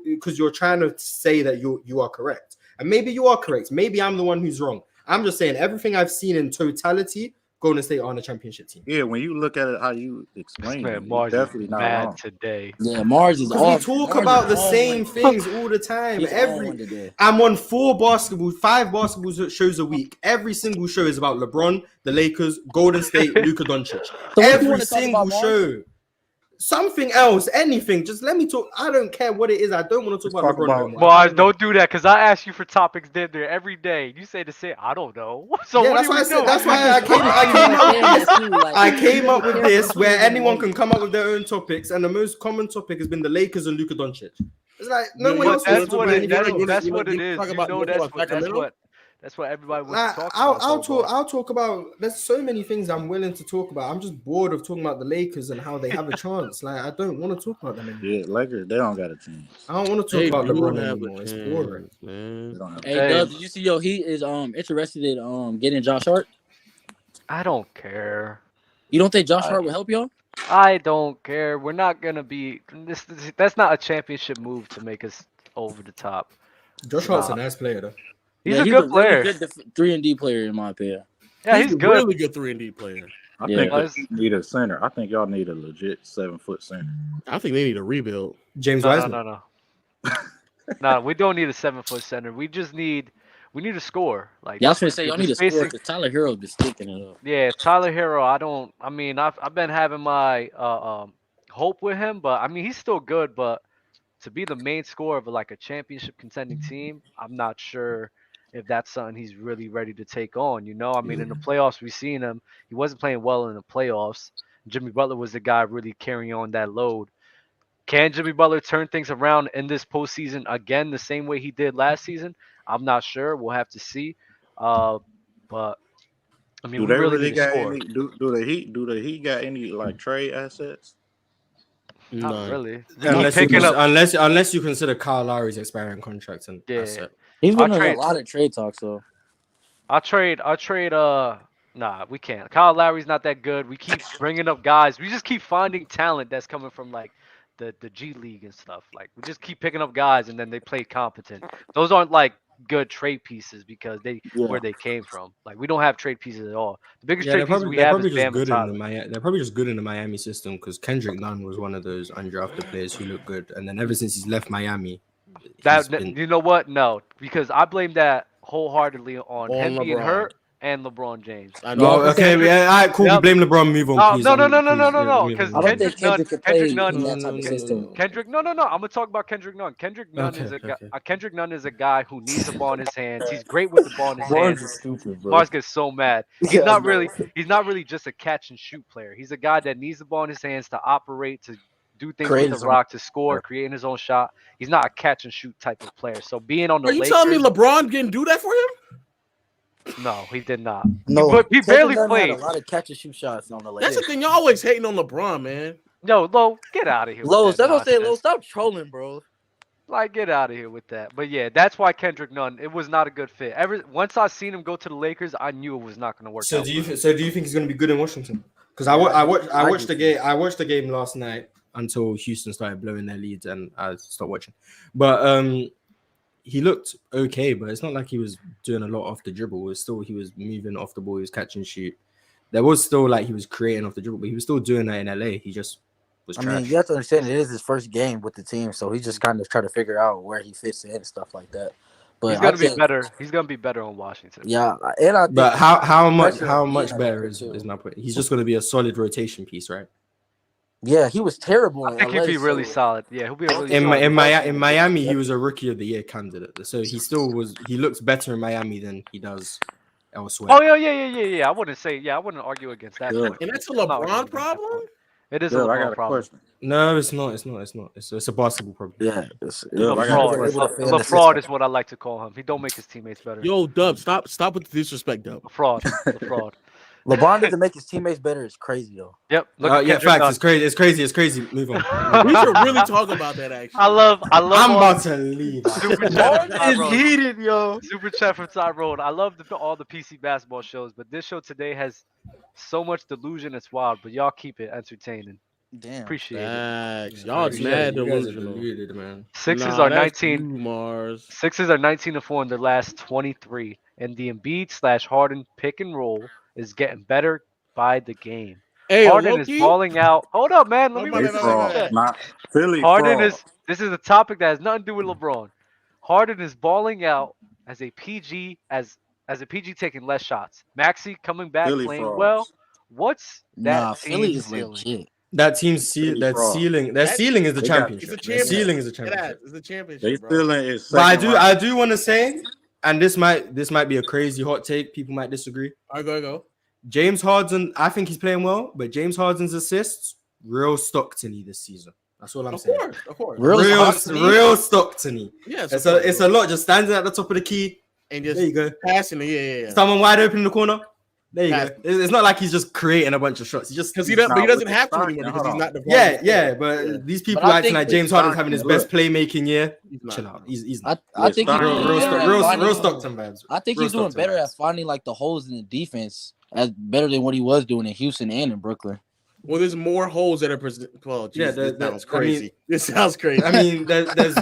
Because you're trying to say that you are correct. And maybe you are correct. Maybe I'm the one who's wrong. I'm just saying everything I've seen in totality, Golden State are on a championship team. Yeah, when you look at it, how you explain it, Mars you're is definitely not mad wrong. today. Yeah, Mars is Because we off. talk Mars about the is on same one. things all the time. He's on one today. I'm on 5 basketball shows a week. Every single show is about LeBron, the Lakers, Golden State, Luka Doncic. So what you Every want to talk single about, Mars? show. Something else, anything. Just let me talk. I don't care what it is. I don't want to talk about LeBron no more. Mars, don't do that, because I ask you for topics there every day. You say the same. I don't know. So Yeah, what that's do why we I said. do? That's why I came up with this, where anyone can come up with their own topics, and the most common topic has been the Lakers and Luka Doncic. It's like no one else wants to talk about anything else. That's what it is. That's what everybody wants to talk about. I'll talk about. There's so many things I'm willing to talk about. I'm just bored of talking about the Lakers and how they have a chance. Like, I don't want to talk about them anymore. Yeah, Lakers, they don't got a chance. I don't want to talk about LeBron anymore. It's boring. Man. Hey, Doug, did you see he is interested in getting Josh Hart? I don't care. You don't think Josh Hart will help y'all? I don't care. We're not gonna be this. That's not a championship move to make us over the top. Josh Hart's a nice player, though. He's a good player. Really good 3-and-D player, in my opinion. Yeah, he's good. Really good 3-and-D player. I think they need a center. I think y'all need a legit 7-foot center. I think they need a rebuild. James Wiseman. No. No, we don't need a 7-foot center. We need a score. Like, yeah, I was gonna say y'all need a score basic. because Tyler Hero's been sticking it up. Yeah, Tyler Hero. I've been having my hope with him, but I mean he's still good. But to be the main scorer of like a championship contending team, I'm not sure if that's something he's really ready to take on. In the playoffs we've seen him. He wasn't playing well in the playoffs. Jimmy Butler was the guy really carrying on that load. Can Jimmy Butler turn things around in this postseason again the same way he did last season? I'm not sure. We'll have to see. But I mean, Do we they really really need to got score. any? Do the Heat got any like trade assets? Not really. Unless you consider Kyle Lowry's expiring contract and asset. He's been in a lot of trade talks, though. I'll trade. Nah, we can't. Kyle Lowry's not that good. We keep bringing up guys. We just keep finding talent that's coming from like the G League and stuff. Like we just keep picking up guys and then they play competent. Those aren't like good trade pieces because where they came from. Like we don't have trade pieces at all. The biggest trade pieces we have is Bam and Tyler. They're probably just good in the Miami system because Kendrick Nunn was one of those undrafted players who looked good, and then ever since he's left Miami, You know what? No, because I blame that wholeheartedly on him being hurt and LeBron James. Oh, okay, yeah, all right, cool. We blame LeBron. Move on, please. No, Please, because move on. I don't think Kendrick Nunn, Kendrick could play Kendrick Nunn, in that type of system. Kendrick, no. I'm gonna talk about Kendrick Nunn. Kendrick Nunn is a guy who needs the ball in his hands. He's great with the ball in his Barnes hands. is stupid, bro. Mars gets so mad. He's Yeah, I not know. really. He's not really just a catch and shoot player. He's a guy that needs the ball in his hands to operate, to do things Create with his the own- rock, to score, creating his own shot. He's not a catch and shoot type of player. So being on the Are you Lakers, telling me LeBron didn't do that for him? no, he did not. No, He Kendrick barely Nunn had played. a lot of catch and shoot shots on the That's Lakers. the thing. Y'all always hating on LeBron, man. Yo, Lo, get out of here. Lowe's, with that that's what I'm saying. nonsense. Lowe's, stop trolling, bro. Like, get out of here with that. But yeah, that's why Kendrick Nunn. It was not a good fit. Once I seen him go to the Lakers, I knew it was not going to work So out. do you think he's going to be good in Washington? Because I watched the game. I watched the game last night until Houston started blowing their leads and I stopped watching. But he looked okay, but it's not like he was doing a lot off the dribble. It was still he was moving off the ball, he was catching shoot. There was still like he was creating off the dribble, but he was still doing that in LA. He just was trash. I mean, you have to understand it is his first game with the team, so he's just kind of trying to figure out where he fits in and stuff like that. But He's gonna be better. He's gonna be better on Washington. Yeah, and I. But how much pressure better is my point? He's just going to be a solid rotation piece, right? Yeah, he was terrible. I think he'd be really solid. Yeah, he'll be a really in solid. Miami, he was a rookie of the year candidate. So he still was. He looks better in Miami than he does elsewhere. Oh yeah. I wouldn't say. Yeah, I wouldn't argue against that. point. And that's a I'm not arguing LeBron against that problem? point. It is a I got LeBron a problem. question. No, it's not. It's a basketball problem. Yeah, A fraud is what I like to call him. He don't make his teammates better. Yo, Dub, stop with the disrespect, Dub. A fraud. LeBron doesn't make his teammates better. It's crazy though. Yep. Yeah, facts. It's crazy. Move on. We should really talk about that. Actually, I love. I'm about to leave. Super chat from is Tyrone. heated, yo. Super chat from Tyrone. I love all the PC basketball shows, but this show today has so much delusion. It's wild, but y'all keep it entertaining. Damn. Appreciate Facts. it. Y'all mad You guys are delusional. deluded, man. Sixers Nah, are that's 19. you, Mars. Sixers are 19-4 in their last 23, and the Embiid/Harden pick and roll is getting better by the game. Hey, Harden is Loki? balling out. Hold up, man. Let me They read this fraud. chat. Not Philly Harden fraud. this is a topic that has nothing to do with LeBron. Harden is balling out as a PG taking less shots. Maxey coming back Philly playing frauds. well. What's that Nah, Philly team's is ceiling? legit. That team's Philly fraud. ceiling is the They got- championship. It's a Their championship. ceiling is the It championship. is. It's a championship, They bro. still in his But second round. I do want to say, and this might be a crazy hot take. People might disagree. All right, go. James Harden, I think he's playing well, but James Harden's assists, real Stockton-y this season. That's all I'm saying. Of course. Real Stockton-y. Yes, it's a lot just standing at the top of the key. And just there you go. passing it. Yeah. Someone wide open in the corner. There you Pass. go. It's not like he's just creating a bunch of shots. He just Because he doesn't have to anymore because he's not the but these people But I acting think like James Harden's having his Stockton, best playmaking year. not. Chill out. He's I think he's Stockton. doing better at real finding- Stockton vibes. I think Real he's doing Stockton better vibes. at finding like the holes in the defense as better than what he was doing in Houston and in Brooklyn. Well, there's more holes that are present. Well, Yeah, geez, this that- sounds I mean- crazy. This sounds crazy. I mean, there's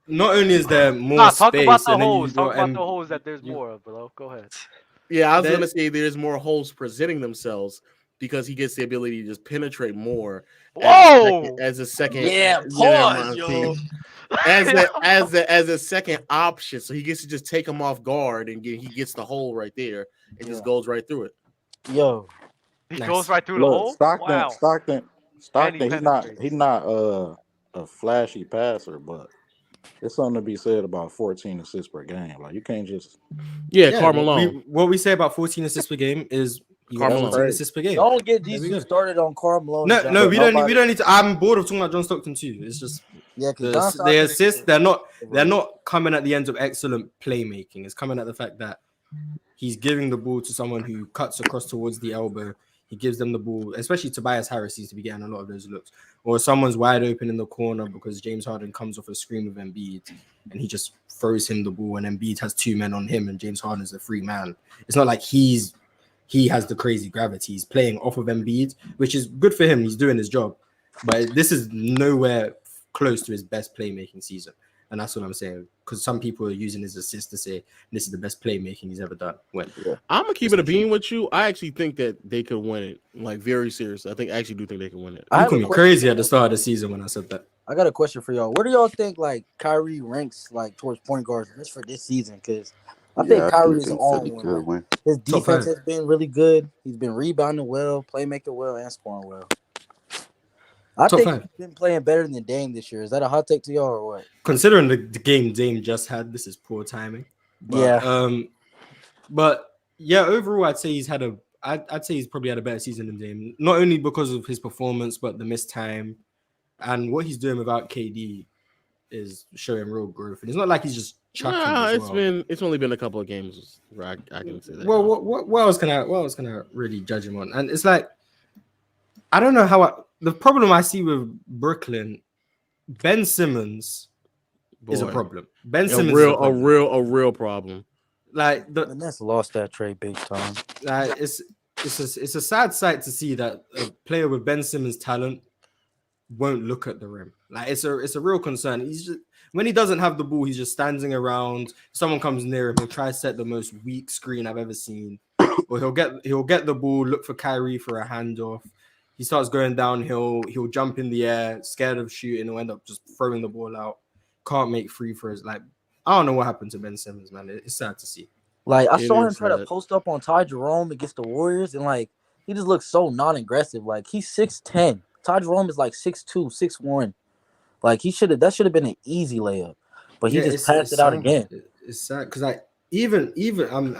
not only is there more Nah, space, talk about the and then holes. you've Talk got about the holes that there's more of, bro. Go ahead. Yeah, I was That- gonna say there's more holes presenting themselves because he gets the ability to just penetrate more. Whoa! As a second, Yeah, man, pause, yo. as a second option, so he gets to just take him off guard and he gets the hole right there and just goes right through it. Yo, He Nice. goes right through the Look, hole. Stockton, Wow. Stockton, And he he's not penetrates. a flashy passer, but it's something to be said about 14 assists per game. Like you can't just Yeah, Carmelo. What we say about 14 assists per game is you got Carmelo. 14 assists per game. don't get There we these go. started on Carmelo. No, we don't need to. I'm bored of talking about John Stockton too. It's just Yeah, because the assists. They're not coming at the ends of excellent playmaking. It's coming at the fact that he's giving the ball to someone who cuts across towards the elbow. He gives them the ball, especially Tobias Harris seems to be getting a lot of those looks. Or someone's wide open in the corner because James Harden comes off a screen with Embiid and he just throws him the ball and Embiid has two men on him and James Harden's a free man. It's not like he has the crazy gravity. He's playing off of Embiid, which is good for him. He's doing his job. But this is nowhere close to his best playmaking season. And that's what I'm saying. Because some people are using his assist to say this is the best playmaking he's ever done. I'm gonna keep it a bean with you. I actually think that they could win it, like very serious. I actually do think they can win it. I You have called a me crazy at the start of the season when I said that. I got a question for y'all. Where do y'all think like Kyrie ranks like towards point guards just for this season? Because I Yeah, think I do Kyrie is think on Philly one. could Like, win. his Top defense five. has been really good. He's been rebounding well, playmaking well, and scoring well. I Top think five. he's been playing better than Dame this year. Is that a hot take to y'all or what? Considering the game Dame just had, this is poor timing. Yeah. But yeah, overall, I'd say he's had I'd say he's probably had a better season than Dame. Not only because of his performance, but the missed time and what he's doing without KD is showing real growth. And it's not like he's just chucking as well. It's only been a couple of games where I can say that. Well, what else can I really judge him on? And it's like I don't know how the problem I see with Brooklyn, Ben Simmons is a Boy. problem. Ben A Simmons is a problem. real problem. The Nets lost that trade big time. Like it's a sad sight to see that a player with Ben Simmons' talent won't look at the rim. Like it's a real concern. He's just when he doesn't have the ball, he's just standing around. Someone comes near him, he'll try to set the most weak screen I've ever seen. Or he'll get the ball, look for Kyrie for a handoff. He starts going downhill, he'll jump in the air, scared of shooting, he'll end up just throwing the ball out. Can't make free throws. Like I don't know what happened to Ben Simmons, man. It's sad to see. Like I saw him try to post up on Ty Jerome against the Warriors, and like he just looks so non-aggressive. Like he's 6'10". Ty Jerome is like 6'2", 6'1". Like that should have been an easy layup, but he just passed it out again. It's sad because like even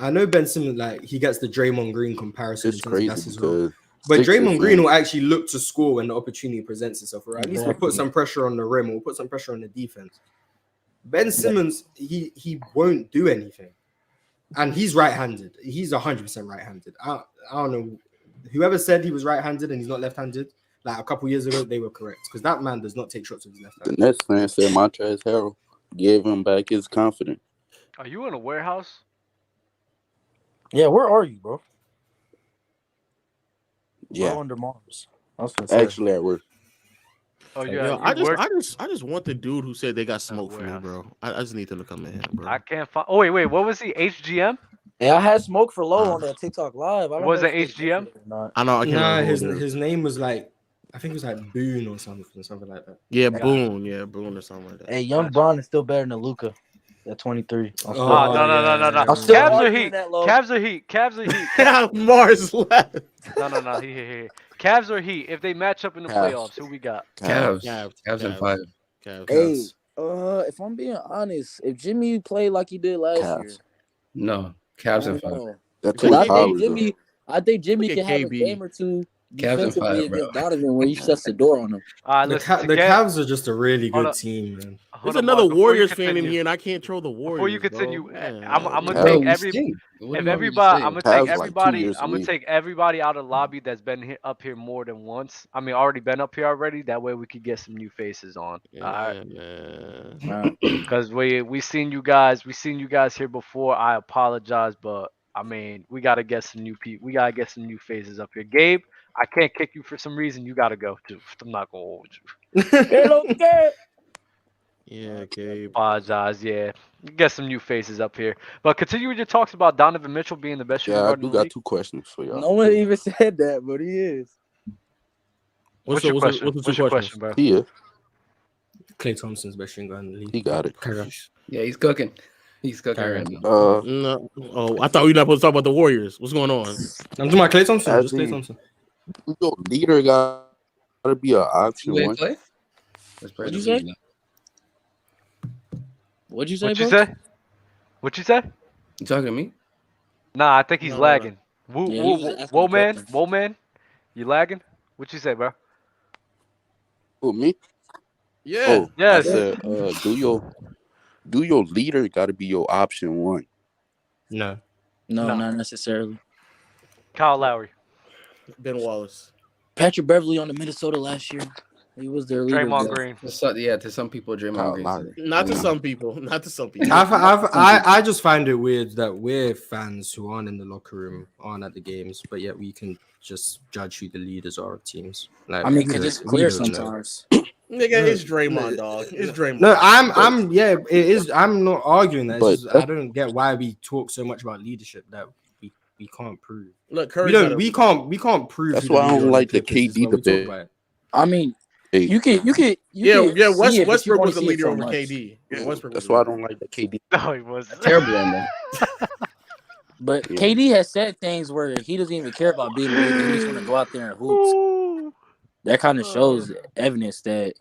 I know Ben Simmons, like he gets the Draymond Green comparison. It's crazy because but Draymond Green will actually look to score when the opportunity presents itself. Or at least we'll put some pressure on the rim. We'll put some pressure on the defense. Ben Simmons, he won't do anything. And he's right-handed. He's 100% right-handed. I don't know. Whoever said he was right-handed and he's not left-handed, like a couple years ago, they were correct. Because that man does not take shots with his left hand. the Nets fan said Montrezl Harrell gave him back his confidence. Are you in a warehouse? Yeah, where are you, bro? Yeah, We're under Mars. actually at work. Oh yeah, Yo, I just want the dude who said they got smoke from me, bro. I just need them to come in, bro. I can't find. Oh wait, what was he? HGM? Yeah, I had smoke for low on that TikTok live. I don't Was know it if HGM? I know. I can't remember his who it is. his name was like I think it was like Boone or something like that. Yeah, Boone. Yeah, Boone or something like that. Hey, young Bron is still better than Luca at 23. No. I'm still Cavs are arguing heat. that, Lo. Cavs are heat. Cavs are heat. Mars left. No. He. Cavs are heat. If they match up in the playoffs, who we got? Cavs in 5. Hey, if I'm being honest, if Jimmy played like he did last year, No, Cavs in I 5. don't know. That's 'Cause what I think Jimmy Look can at have a KB. game or two Cavs in defensively 5, bro. against Donovan where he shuts the door on him. The Cavs are just a really good team, man. There's another Warriors fan in here, and I can't troll the Warriors. Before you continue, bro. I'm gonna Cavs. take We every. stink. What If do you want me to everybody, say? I'm gonna Cavs take like 2 everybody. years I'm gonna away. take everybody out of the lobby that's been up here more than once. I mean, already been up here already. That way we could get some new faces on. Yeah, man. Because we seen you guys here before. I apologize, but I mean we gotta get some new people. We gotta get some new faces up here. Gabe, I can't kick you for some reason. You gotta go too. I'm not gonna hold you. Yeah, Gabe. Apologize. Yeah, get some new faces up here. But continue with your talks about Donovan Mitchell being the best shooting Yeah, I guard in do the got league. 2 questions for y'all. No one even said that, but he is. What's your question? What's your question, bro? Yeah, Klay Thompson's best shooting guard in the league. he got it. Yeah, he's cooking. He's cooking right now. No. Oh, I thought we were not supposed to talk about the Warriors. What's going on? I'm talking about Klay Thompson. As Just Klay in- Thompson. Your leader got to be an option You ain't one. play? What'd you say? What'd you say, What you bro? say? What you say? You talking to me? Nah, I think he's No. lagging. Woo, Yeah, he woo, was woo, asking whoa, a man, question. whoa, man, you lagging? What you say, bro? Who, me? Yeah. Oh, Yes. I said, do your leader got to be your option one? No. No, No. not necessarily. Kyle Lowry, Ben Wallace. Patrick Beverly on the Minnesota last year. He was their leader. Draymond bro. Green. Yeah, to some people, Draymond Green. Lowry. Not to some people. Not to some people. I just find it weird that we're fans who aren't in the locker room, aren't at the games, but yet we can just judge who the leaders are of teams. Like, I mean, because we it's clear don't know. sometimes. Nigga, it's Draymond, dog. It's Draymond. No, it is. I'm not arguing that. It's But just, I don't get why we talk so much about leadership that we can't prove. Look, Curry. We can't prove. That's who the why I leader don't of like the Clippers is KD when we talk debate. about it. I mean, You can see it, but you Westbrook only was the see it leader so over much. KD. Yeah, Westbrook That's was why I the don't like the KD. No, he was a terrible one though. But Yeah. KD has said things where he doesn't even care about being the leader. He just want to go out there and hoop. That kind of shows evidence that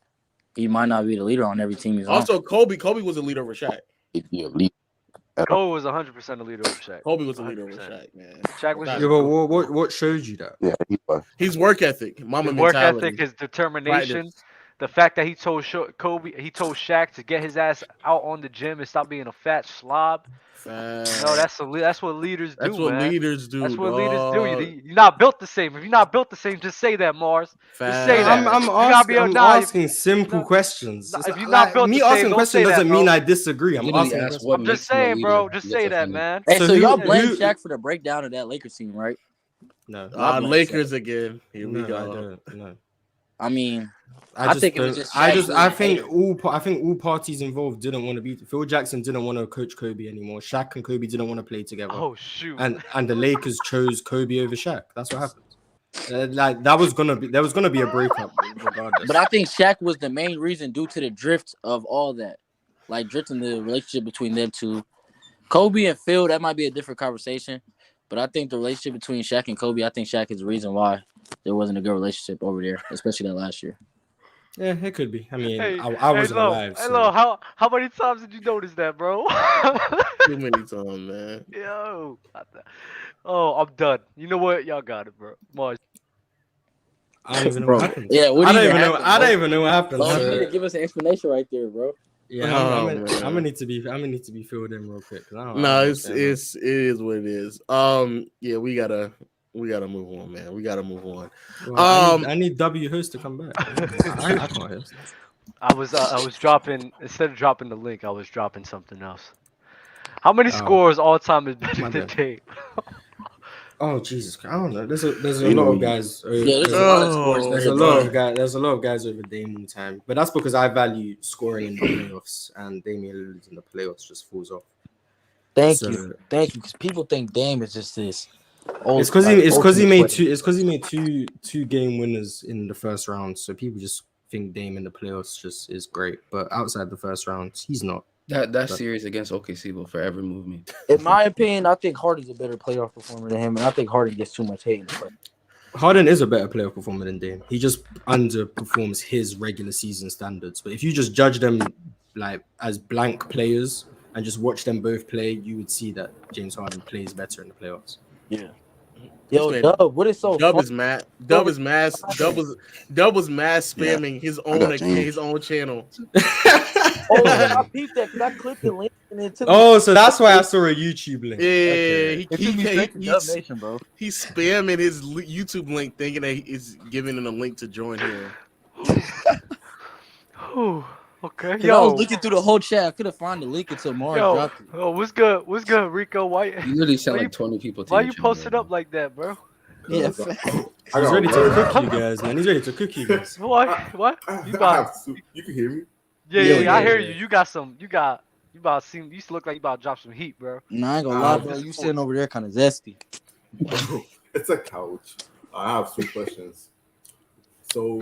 he might not be the leader on every team he's on. Also, Kobe was a leader over Shaq. Kobe was 100% a leader over Shaq. Kobe was a leader over Shaq, man. Shaq was Yeah, just but what showed you that? Yeah, he was. His work ethic, mama his work mentality, ethic, his determination, practice. the fact that he told he told Shaq to get his ass out on the gym and stop being a fat slob. No, that's what leaders do, That's what man. leaders do. That's what leaders do. dog. You're not built the same. If you're not built the same, just say that, Mars. Just say that. I'm asking simple questions. If you're not built me the same, asking don't questions say that, doesn't bro. mean I disagree. I'm Literally asking. ask questions. what I'm makes just him a saying, leader. bro. Just He say gets that, offended. man. Hey, so y'all blame who- Shaq for the breakdown of that Lakers team, right? No. Y'all blame Lakers Shaq. again. Here we No, go. I don't. No. I mean, I think it was don't- just. I Shaq just. being I a think hater. I think all parties involved didn't want to be. Phil Jackson didn't want to coach Kobe anymore. Shaq and Kobe didn't want to play together. Oh shoot! And the Lakers chose Kobe over Shaq. That's what happened. There was gonna be a breakup regardless. But I think Shaq was the main reason due to the drift of all that, like drifting the relationship between them two. Kobe and Phil, that might be a different conversation. But I think the relationship between Shaq and Kobe, I think Shaq is the reason why there wasn't a good relationship over there, especially that last year. Yeah, it could be. I mean, Hey, I wasn't alive. Hey, So. Lo, how many times did you notice that, bro? Too many times, man. Yo. Oh, I'm done. You know what? Y'all got it, bro. Mars. I don't even know Bro, what happened. yeah, what I don't even even know. happened, I bro? don't even know what happened. Bro, you need to give us an explanation right there, bro. Yeah, I'm man. gonna need to be filled in real quick. No, it is what it is. Yeah, we gotta move on, man. We gotta move on. Well, I need W host to come back. I can't host. I was dropping, instead of dropping the link, I was dropping something else. How many scores all time is better than Dame? Oh Jesus! I don't know. There's a lot of guys. Yeah, there's a lot of scores. There's a lot of guys. There's a lot of guys over Dame all the time. But that's because I value scoring in the playoffs, and Damian Lillard in the playoffs just falls off. Thank you, because people think Dame is just this. It's because he made two game winners in the first round. So people just think Dame in the playoffs just is great, but outside the first round, he's not. That series against OKC will forever move me. In my opinion, I think Harden's a better playoff performer than him, and I think Harden gets too much hate in the play. Harden is a better playoff performer than Dame. He just underperforms his regular season standards. But if you just judge them like as blank players and just watch them both play, you would see that James Harden plays better in the playoffs. Yeah. Yo, Dub, what is so Dub fun? is mad. Dub was mad spamming his own channel. Oh, yeah, I peeped that because I clicked the link and it took Oh, so that's why I saw a YouTube link. Yeah, okay. Bro. He's spamming his YouTube link, thinking that he's giving him a link to join here. Okay, I was looking through the whole chat. I couldn't find the link until Mars dropped it. Oh, what's good? What's good, Rico? Why You literally sent like 20 people. Why you posted up like that, bro? Yeah, he's ready to cook you guys, man. He's ready to cook you guys. What? You can hear me? Yeah, I hear you. You about seem. You look like you about to drop some heat, bro. Nah, I ain't gonna lie, bro. You sitting over there kind of zesty. It's a couch. I have some questions. So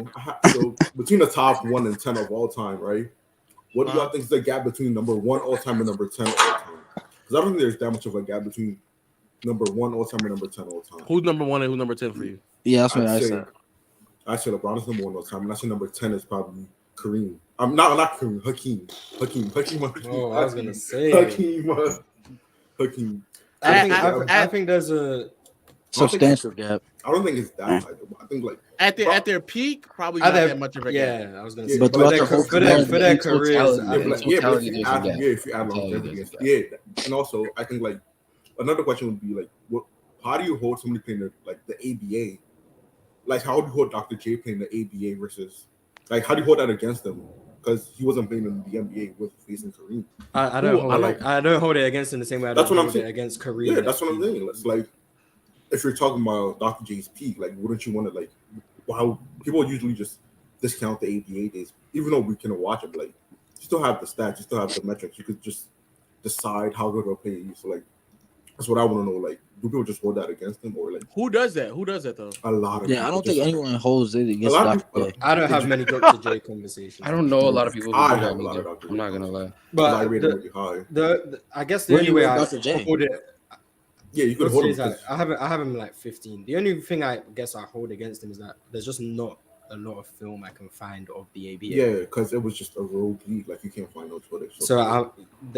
between the top 1 and 10 of all time, right? What do y'all think is the gap between number 1 all time and number 10 all time? Because I don't think there's that much of a gap between number 1 all time and number 10 all time. Who's number 1 and who's number 10 for you? Yeah, that's what I said. I say LeBron is number 1 all time, and I say number 10 is probably Kareem. I'm not Kareem. Hakeem. Oh, I was gonna say Hakeem. I think there's a substantial gap. I don't think it's that high. I think like at their peak, probably not that much of a gap. Yeah, I was gonna say. But for their careers, if you add longevity, and also I think like another question would be like, how do you hold somebody playing the ABA? Like, how do you hold Dr. J playing the ABA versus like how do you hold that against them? Because he wasn't playing in the NBA with facing Kareem. I don't hold it against him the same way. That's what I'm hold saying it against Kareem. Yeah, that's what I'm saying. It's like if you're talking about Dr. J's peak, like wouldn't you want to like how people usually just discount the ABA days, even though we can watch it, but like you still have the stats, you still have the metrics, you could just decide how good of a player he is. So like That's what I want to know. Like, do people just hold that against him, or like Who does that? Who does that though? a lot of Yeah, I people don't think just- anyone holds it a against lot of Dr. people. J. I don't have many Dr. J conversations. I don't know a lot of people who I do have that a lot of either. Dr. I'm not gonna lie. But My rating would be high. I guess the Where only you way rate I Dr. J? hold it. Yeah, you could Let's hold say him. that I have him like 15. The only thing I guess I hold against him is that there's just not a lot of film I can find of the ABA. Yeah, because it was just a rogue league. Like you can't find no footage. So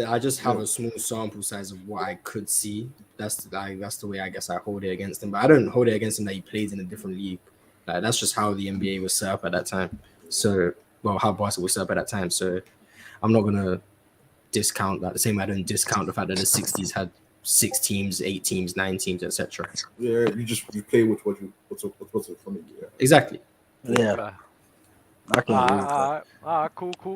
I just have Yeah. a small sample size of what I could see. That's the way I guess I hold it against him. But I don't hold it against him that he plays in a different league. Like that's just how the NBA was set up at that time. So how basketball was set up at that time. So I'm not gonna discount that. The same way I don't discount the fact that the 60s had 6 teams, 8 teams, 9 teams, etc. Yeah, you play with what's in front of you. Yeah. Exactly. Yeah. I can agree with that. All right,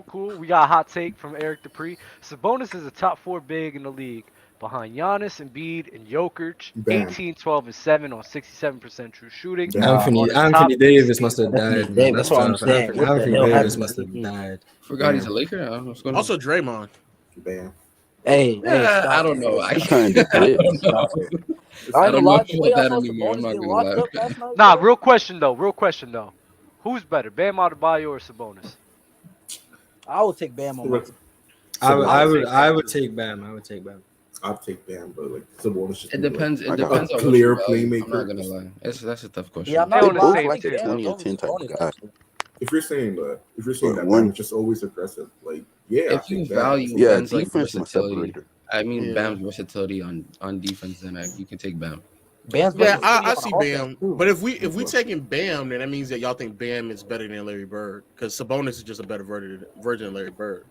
cool. We got a hot take from Eric Dupree. Sabonis is a top 4 big in the league, behind Giannis, Embiid, and Jokic. Bam. 18, 12, and 7 on 67% true shooting. Anthony Davis must have died. Man. That's what I'm tough. saying. What the Anthony hell Davis happened must to have MVP? died. Forgot he's a Laker. I don't know what's going on. Also, Draymond. Bam. Hey, Yeah, stop I don't it. know. I Kinda did. Stop it. I I ain't don't gonna know lie. about The way I that saw anymore. I'm Sabonis not get gonna locked lie. up last night. Nah, bro. real question though. Who's better, Bam Adebayo or Sabonis? I would take Bam on my team. I would take Bam. I'd take Bam, but like Sabonis just It depends. It like depends a on clear what you value. I'm not playmaker. gonna lie. That's a tough question. Yeah, I'm They not on the gonna lie. same I think tier. Bam 20 and over 10 type of Sabonis, guy. actually. If you're saying that But Bam one- is just always aggressive, like yeah, I If you think Bam. value Yeah, Bam's like defense my versatility, separator. I mean Yeah. Bam's versatility on defense, then you can take Bam. Bam's Yeah, versatility I on see offense, Bam. too. But if we taking Bam, then that means that y'all think Bam is better than Larry Bird because Sabonis is just a better version of Larry Bird.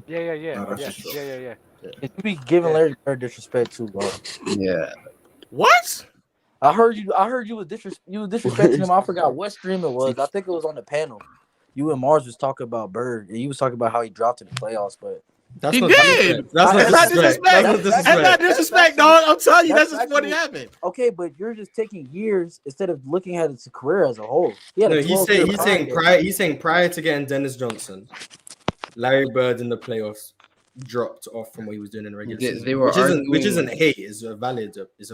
Yeah. Nah, that's just Yeah. If you be giving Larry Bird disrespect too, bro. Yeah. What? I heard you was disrespecting him. I forgot what stream it was. I think it was on the panel. You and Mars was talking about Bird, and you was talking about how he dropped in the playoffs, but That's He not did. disrespect. That's not disrespect. That's not That's not disrespect. disrespect, dog. I'm telling you, that's just what factual. happened. Okay, but you're just taking years instead of looking at his career as a whole. He had No, a 12-year he's saying prior to getting Dennis Johnson, Larry Bird in the playoffs dropped off from what he was doing in the regular season. They were which isn't arguing- hate, is a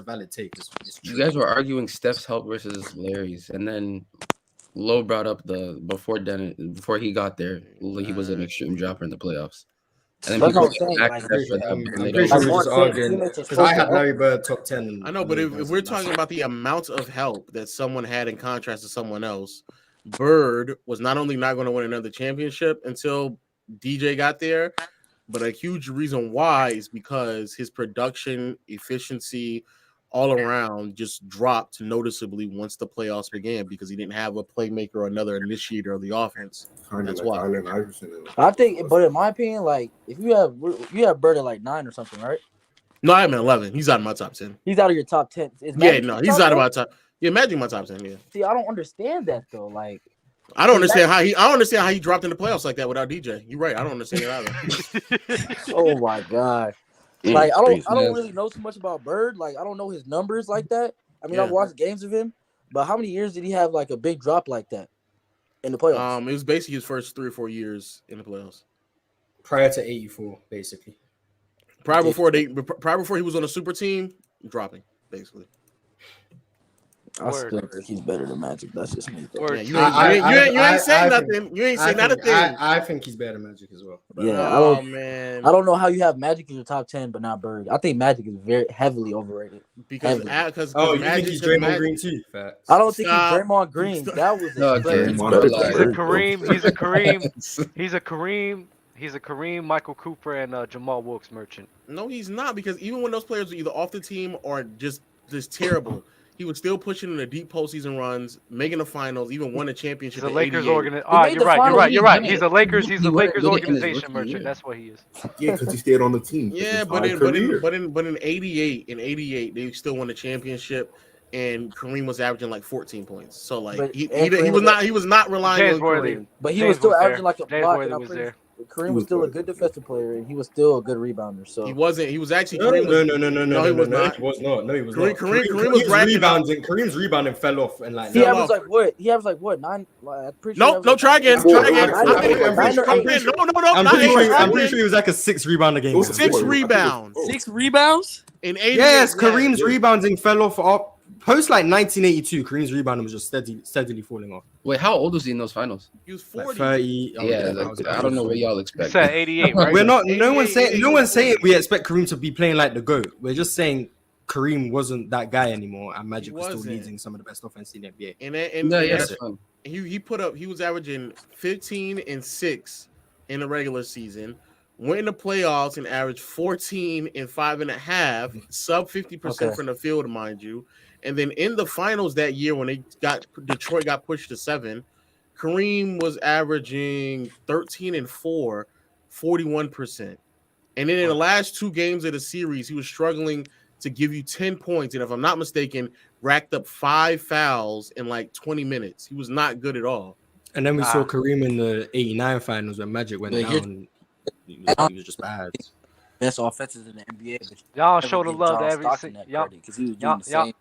valid take. It's You true. guys were arguing Steph's help versus Larry's, and then Lowe brought up before he got there, he was an extreme dropper in the playoffs. And then That's people what I'm saying, act like, after that, I'm but pretty they sure don't. we're just arguing teammates are because I supposed had to Larry Bird top 10. I know, but if we're talking about the amount of help that someone had in contrast to someone else, Bird was not only not going to win another championship until DJ got there, but a huge reason why is because his production efficiency all around just dropped noticeably once the playoffs began because he didn't have a playmaker or another initiator of the offense. That's like why. Allen Iverson. I think, but in my opinion, like if you have Bird at like 9 or something, right? No, I'm at 11. He's out of my top 10. He's out of your top 10. Is Yeah, Magic no, your he's top out of 10? my top. Yeah, Magic my top 10. Yeah, See, I don't understand that though. Like, I don't understand how he. I don't understand how he dropped in the playoffs like that without DJ. You're right. I don't understand it either. oh my god. Like I don't really know too much about Bird. Like I don't know his numbers like that. I mean, Yeah. I've watched games of him, but how many years did he have like a big drop like that in the playoffs? It was basically his first 3 or 4 years in the playoffs. Prior to 84, basically. Prior before he was on a super team, dropping basically. I still think he's better than Magic. That's just me. Yeah, you ain't saying nothing. You ain't saying not a thing. I think he's better than Magic as well. Yeah, I don't know how you have Magic in your top 10, but not Bird. I think Magic is very heavily overrated. Because Heavily. you think he's Draymond Green too? Facts. I don't think he's Draymond Green. That was He's a Kareem, Michael Cooper, and Jamal Wilkes Merchant. No, he's not, because even when those players are either off the team or just terrible, he was still pushing in the deep postseason runs, making the finals, even won a championship. He's a Lakers organization. You're right. He's a Lakers organization merchant. That's what he is. Yeah, because he stayed on the team. Yeah, but in '88, they still won the championship, and Kareem was averaging like 14 points. So like he was not relying James on Worthy. Kareem. But he was still averaging like a block. Worthy was there. Kareem was still a good defensive player, and he was still a good rebounder. So He wasn't. He was actually. No, Kareem was, no, he was not. he was not. No, he was Kareem, not. Kareem was racking up. Kareem's rebounding fell off and like he fell averaged off. like what? He averaged like what? 9. Like, I'm pretty sure he No, averaged try like again. 9. Try again. I'm pretty sure. I'm pretty sure it was like a 6 rebounder game. 6 rebounds. 6 rebounds? In 80. Yes, Kareem's rebounding fell off post like 1982. Kareem's rebounding was just steadily falling off. Wait, how old was he in those finals? He was 40. Like 30. Yeah, I don't know what y'all expect. You said 88, right? We're not. No one's saying we expect Kareem to be playing like the GOAT. We're just saying Kareem wasn't that guy anymore, and Magic was still leading some of the best offense in the NBA. And he put up. He was averaging 15 and 6 in the regular season. Went in the playoffs and averaged 14 and 5.5, sub 50% from the field, mind you. And then in the finals that year, when Detroit got pushed to 7, Kareem was averaging 13 and 4, 41%. And then in the last 2 games of the series, he was struggling to give you 10 points. And if I'm not mistaken, racked up 5 fouls in like 20 minutes. He was not good at all. And then we saw Kareem in the 89 finals when Magic went down. He was just bad. Best offenses in the NBA. But y'all show the love to every y'all because he was doing the same.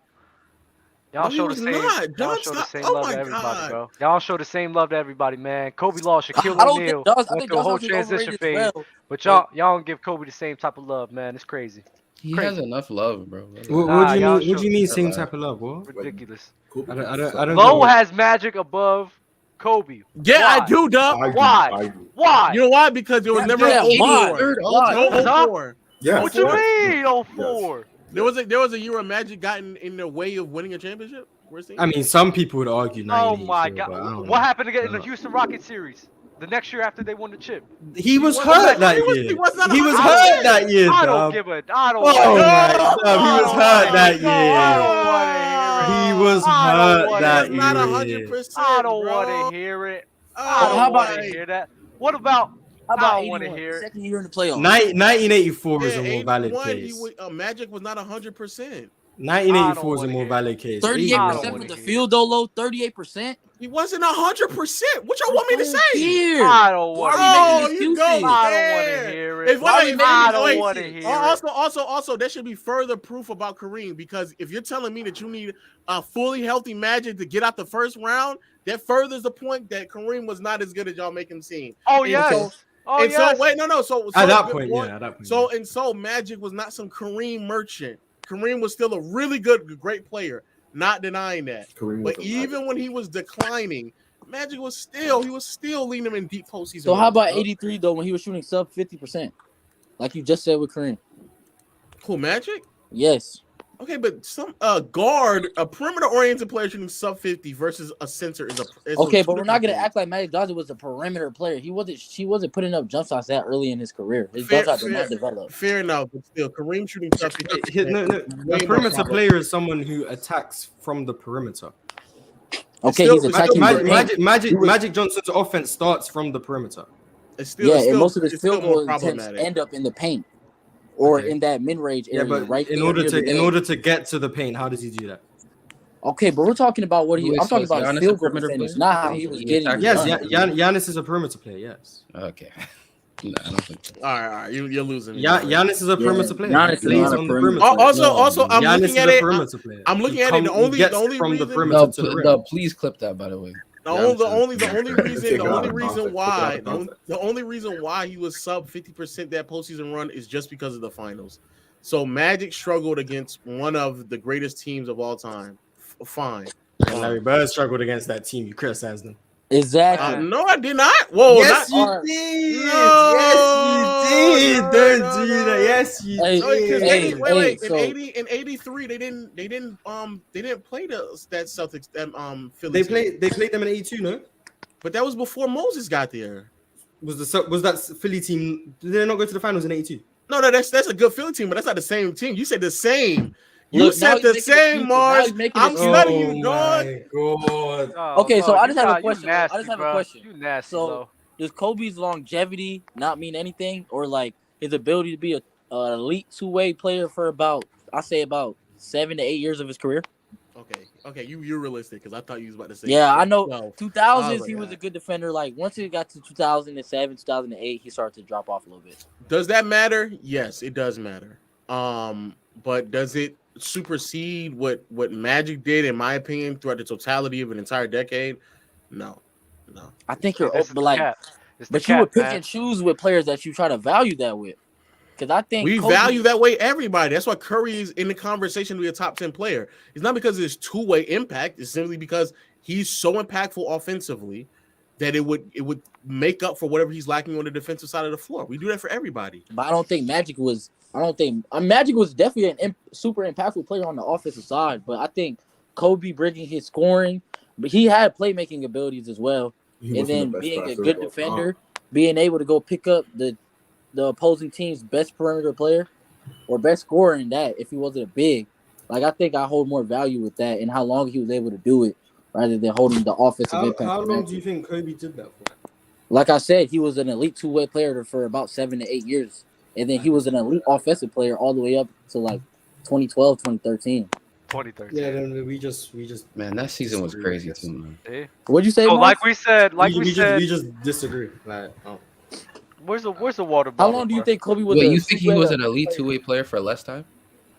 Y'all show the same. Y'all show the same love to everybody, bro. Y'all show the same love to everybody, man. Kobe lost Shaquille O'Neal went through a whole transition phase, but y'all don't give Kobe the same type of love, man. It's crazy. He has enough love, bro. What do you mean same type of love? What? Ridiculous. I don't Low has Magic above Kobe. Yeah, why? I do, Dub. Why? Why? You know why? Because there was never an 04. No 04. Yeah. What you mean 04? There was a year where Magic got in the way of winning a championship. I mean, some people would argue. Oh my God! What happened to get in the Houston Rockets series? The next year after they won the chip, he was hurt that year. He was hurt that year. I don't give a. I don't. Oh my God! He was hurt that year. He was hurt that year. Not 100%. I don't want to hear it. I don't want to hear that. What about? How about I don't want to hear it. Second year in the playoffs. 1984 is a more valid case. Magic was not 100%. 1984 is a more valid case. 38% from the field, though, low. 38%. He wasn't 100%. What y'all want me to say? I don't want to hear it. I don't want to hear it. I don't want to hear it. Also, there should be further proof about Kareem, because if you're telling me that you need a fully healthy Magic to get out the first round, that furthers the point that Kareem was not as good as y'all make him seem. Oh, yes. So at that point. So Magic was not some Kareem merchant. Kareem was still a really great player. Not denying that. But even when he was declining, Magic was still leading him in deep postseason. So how about 83 though, when he was shooting sub 50%, like you just said with Kareem? Cool, Magic. Yes. Okay, but some guard, a perimeter-oriented player shooting sub 50 versus a center is okay. But we're not gonna act like Magic Johnson was a perimeter player. He wasn't putting up jump shots that early in his career. His jump shots did not develop. Fair enough, but still, Kareem shooting sub 50. A perimeter player is someone who attacks from the perimeter. Okay, he's attacking. Magic Johnson's offense starts from the perimeter. And most of his field goal attempts end up in the paint. Or in that mid-range area, but right? In order to get to the paint, how does he do that? Okay, but we're talking about what I'm talking about field goal percentage, not how he was getting. Yes, Giannis is a perimeter player. Yes. Okay. No, I don't think so. All right, you're losing. Giannis is a perimeter player. Giannis plays on the perimeter. Also, I'm Giannis looking at it. I'm looking at it. The only reason. Please clip that, by the way. The only reason why he was sub 50% that postseason run is just because of the finals. So Magic struggled against one of the greatest teams of all time. Fine. And Larry Bird struggled against that team. You criticized them. Exactly. No, I did not. Whoa. Yes, you did. Yes, you did. Don't do that. Yes, you did. Wait. In 83, they didn't play that Celtics Philly. They played them in 82, no? But that was before Moses got there. Was that Philly team? Did they not go to the finals in 82? No, that's a good Philly team, but that's not the same team. You said the same. You said the same, Mars. I'm studying you, dog. Okay, so I just have a question. You nasty, so does Kobe's longevity not mean anything, or like his ability to be an elite two-way player for about 7 to 8 years of his career? Okay, you're realistic because I thought you was about to say. Yeah, I know. No. 2000s, he was a good defender. Like once it got to 2007, 2008, he started to drop off a little bit. Does that matter? Yes, it does matter. But does it supersede what Magic did, in my opinion, throughout the totality of an entire decade? No. I think See, you're, this is but the like, cap. It's the but you would cap, pick man. and choose with players that you try to value that with. Because I think We Kobe, value that way everybody. That's why Curry is in the conversation to be a top 10 player. It's not because of his two-way impact. It's simply because he's so impactful offensively that it would make up for whatever he's lacking on the defensive side of the floor. We do that for everybody. But I don't think Magic was. I don't think Magic was definitely an super impactful player on the offensive side. But I think Kobe bringing his scoring, but he had playmaking abilities as well, He and wasn't the then best being a passer good of all defender, time. being able to go pick up the opposing team's best perimeter player or best scorer in that if he wasn't a big. Like I think I hold more value with that and how long he was able to do it rather than holding the offensive impact. How of long Magic. do you think Kobe did that for? Like I said, he was an elite two-way player for about 7 to 8 years. And then he was an elite offensive player all the way up to like 2012, 2013. 2013. Yeah, then we just Man, that season was disagree, I crazy guess. too, man. See? What'd you say, So Mark? like we said, we just disagree. Like, where's the water How bottle? long do you Mark? think Kobe was Wait, a you think he two-way was or an elite two-way player for less time?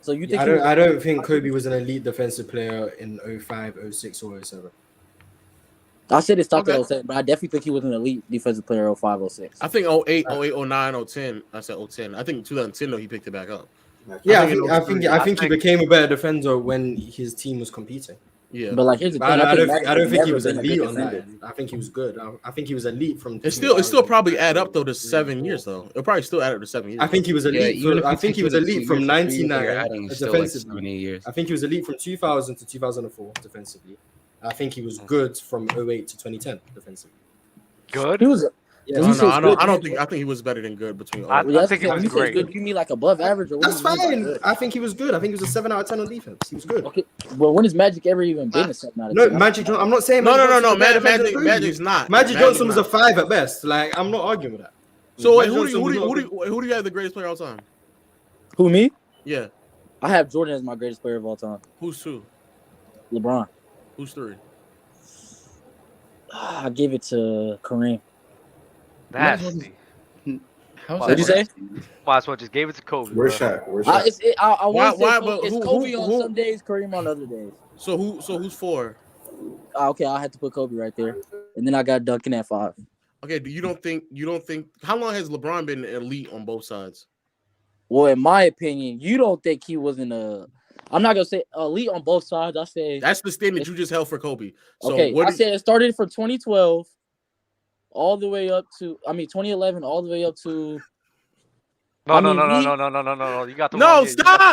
So you think yeah, he was I don't think Kobe was an elite defensive player in 05, 06, or 07. I said it stopped Okay. at 07, but I definitely think he was an elite defensive player 05, 06. I think 08, 09, 010. I said 010. I think 2010 though he picked it back up. Yeah, I I think he became a better defender when his team was competing. Yeah, But like here's the thing, I don't think he never was been a elite good on that. defender. End. I think he was good. I think he was elite from. It still probably add up though to 7 years though. It'll probably still add up to 7 years. I think he was Yeah, elite. even if I you think he take was the 2 elite from years or 3 years that you're 99 adding, it's still like defensively. 7, 8 years. I think he was elite from 2000 to 2004 defensively. I think he was good from 08 to 2010 defensively. Good. He was. Yeah. I don't think. I think he was better than good between. I think he when was you say great. good, you mean like above average or what? That's do you mean by fine. good? I think he was good. I think he was a 7 out of 10 on defense. He was good. Okay, well, when has Magic ever even been a 7 out of 10? No, Magic. I'm not saying. No. Johnson was a better defender than Kobe. Magic's not. Magic Johnson was a 5 at best. Like I'm not arguing with that. So wait, Magic who Johnson was do you have the greatest player of all time? Who, me? Yeah. I have Jordan as my greatest player of all time. Who's 2? LeBron. Who's 3? I give it to Kareem. Nasty. What'd you say? Might as well just gave it to Kobe. Where's bro. Shaq? Where's I Shaq? want to say but it's who- Kobe who- on who- some days, Kareem on other days. So who's 4? Okay, I had to put Kobe right there, and then I got Duncan at 5. Okay, you don't think how long has LeBron been elite on both sides? Well, in my opinion, you don't think he wasn't a. I'm not gonna say elite on both sides. I say That's the standard you just held for Kobe. So okay. what I said it started from 2012 all the way up to 2011 all the way up to. No. You got the wrong year.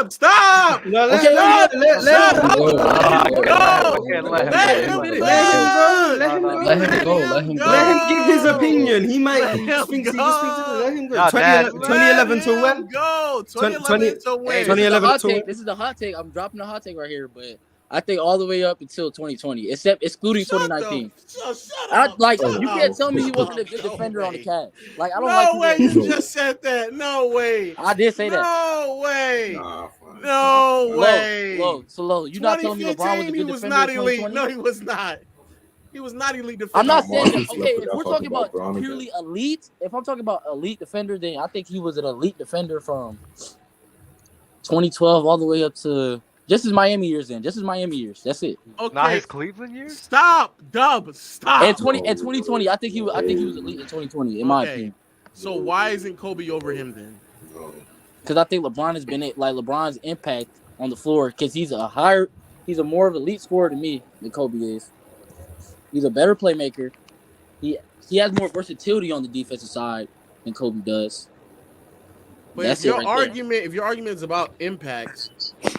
Stop! No, Okay, let him go. Let him give his opinion. He might. He just thinks. Let him go. 2011 to when? Go. 2011 to when? Hey, 2011 to this is the hot take. I'm dropping a hot take right here, but I think all the way up until 2020, excluding 2019. You can't tell me he wasn't a good defender on the Cavs. Like I don't No like. way, you just said that. No way. I did say that. No way. No way. Low. You're not telling me LeBron was a good he was defender not in elite. 2020? No, he was not. He was not elite defender. I'm not saying that. Marcus Okay, left if without we're talking talking about about Bron purely elite, if I'm talking about elite defender, then I think he was an elite defender from 2012 all the way up to just his Miami years. That's it. Okay. Not his Cleveland years. Stop, Dub. Stop. And 2020, I think he was elite in 2020, in my opinion. So why isn't Kobe over him then? Because I think LeBron has been LeBron's impact on the floor. Because he's a more of an elite scorer to me than Kobe is. He's a better playmaker. He has more versatility on the defensive side than Kobe does. But if your argument is about impact,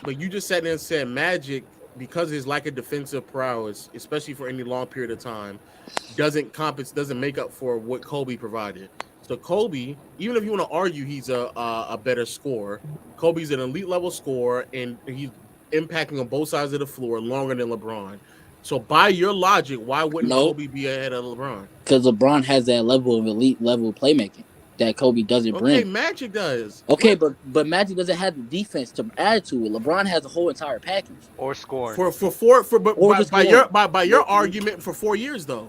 but you just sat there and said Magic, because his lack of defensive prowess, especially for any long period of time, doesn't make up for what Kobe provided. So Kobe, even if you want to argue he's a better scorer, Kobe's an elite level scorer and he's impacting on both sides of the floor longer than LeBron. So by your logic, why wouldn't Kobe be ahead of LeBron? Because LeBron has that level of elite level playmaking. that Kobe doesn't Okay, bring. Magic does. Okay, but Magic doesn't have the defense to add to it. LeBron has the whole entire package. Or scoring. By your argument for 4 years though.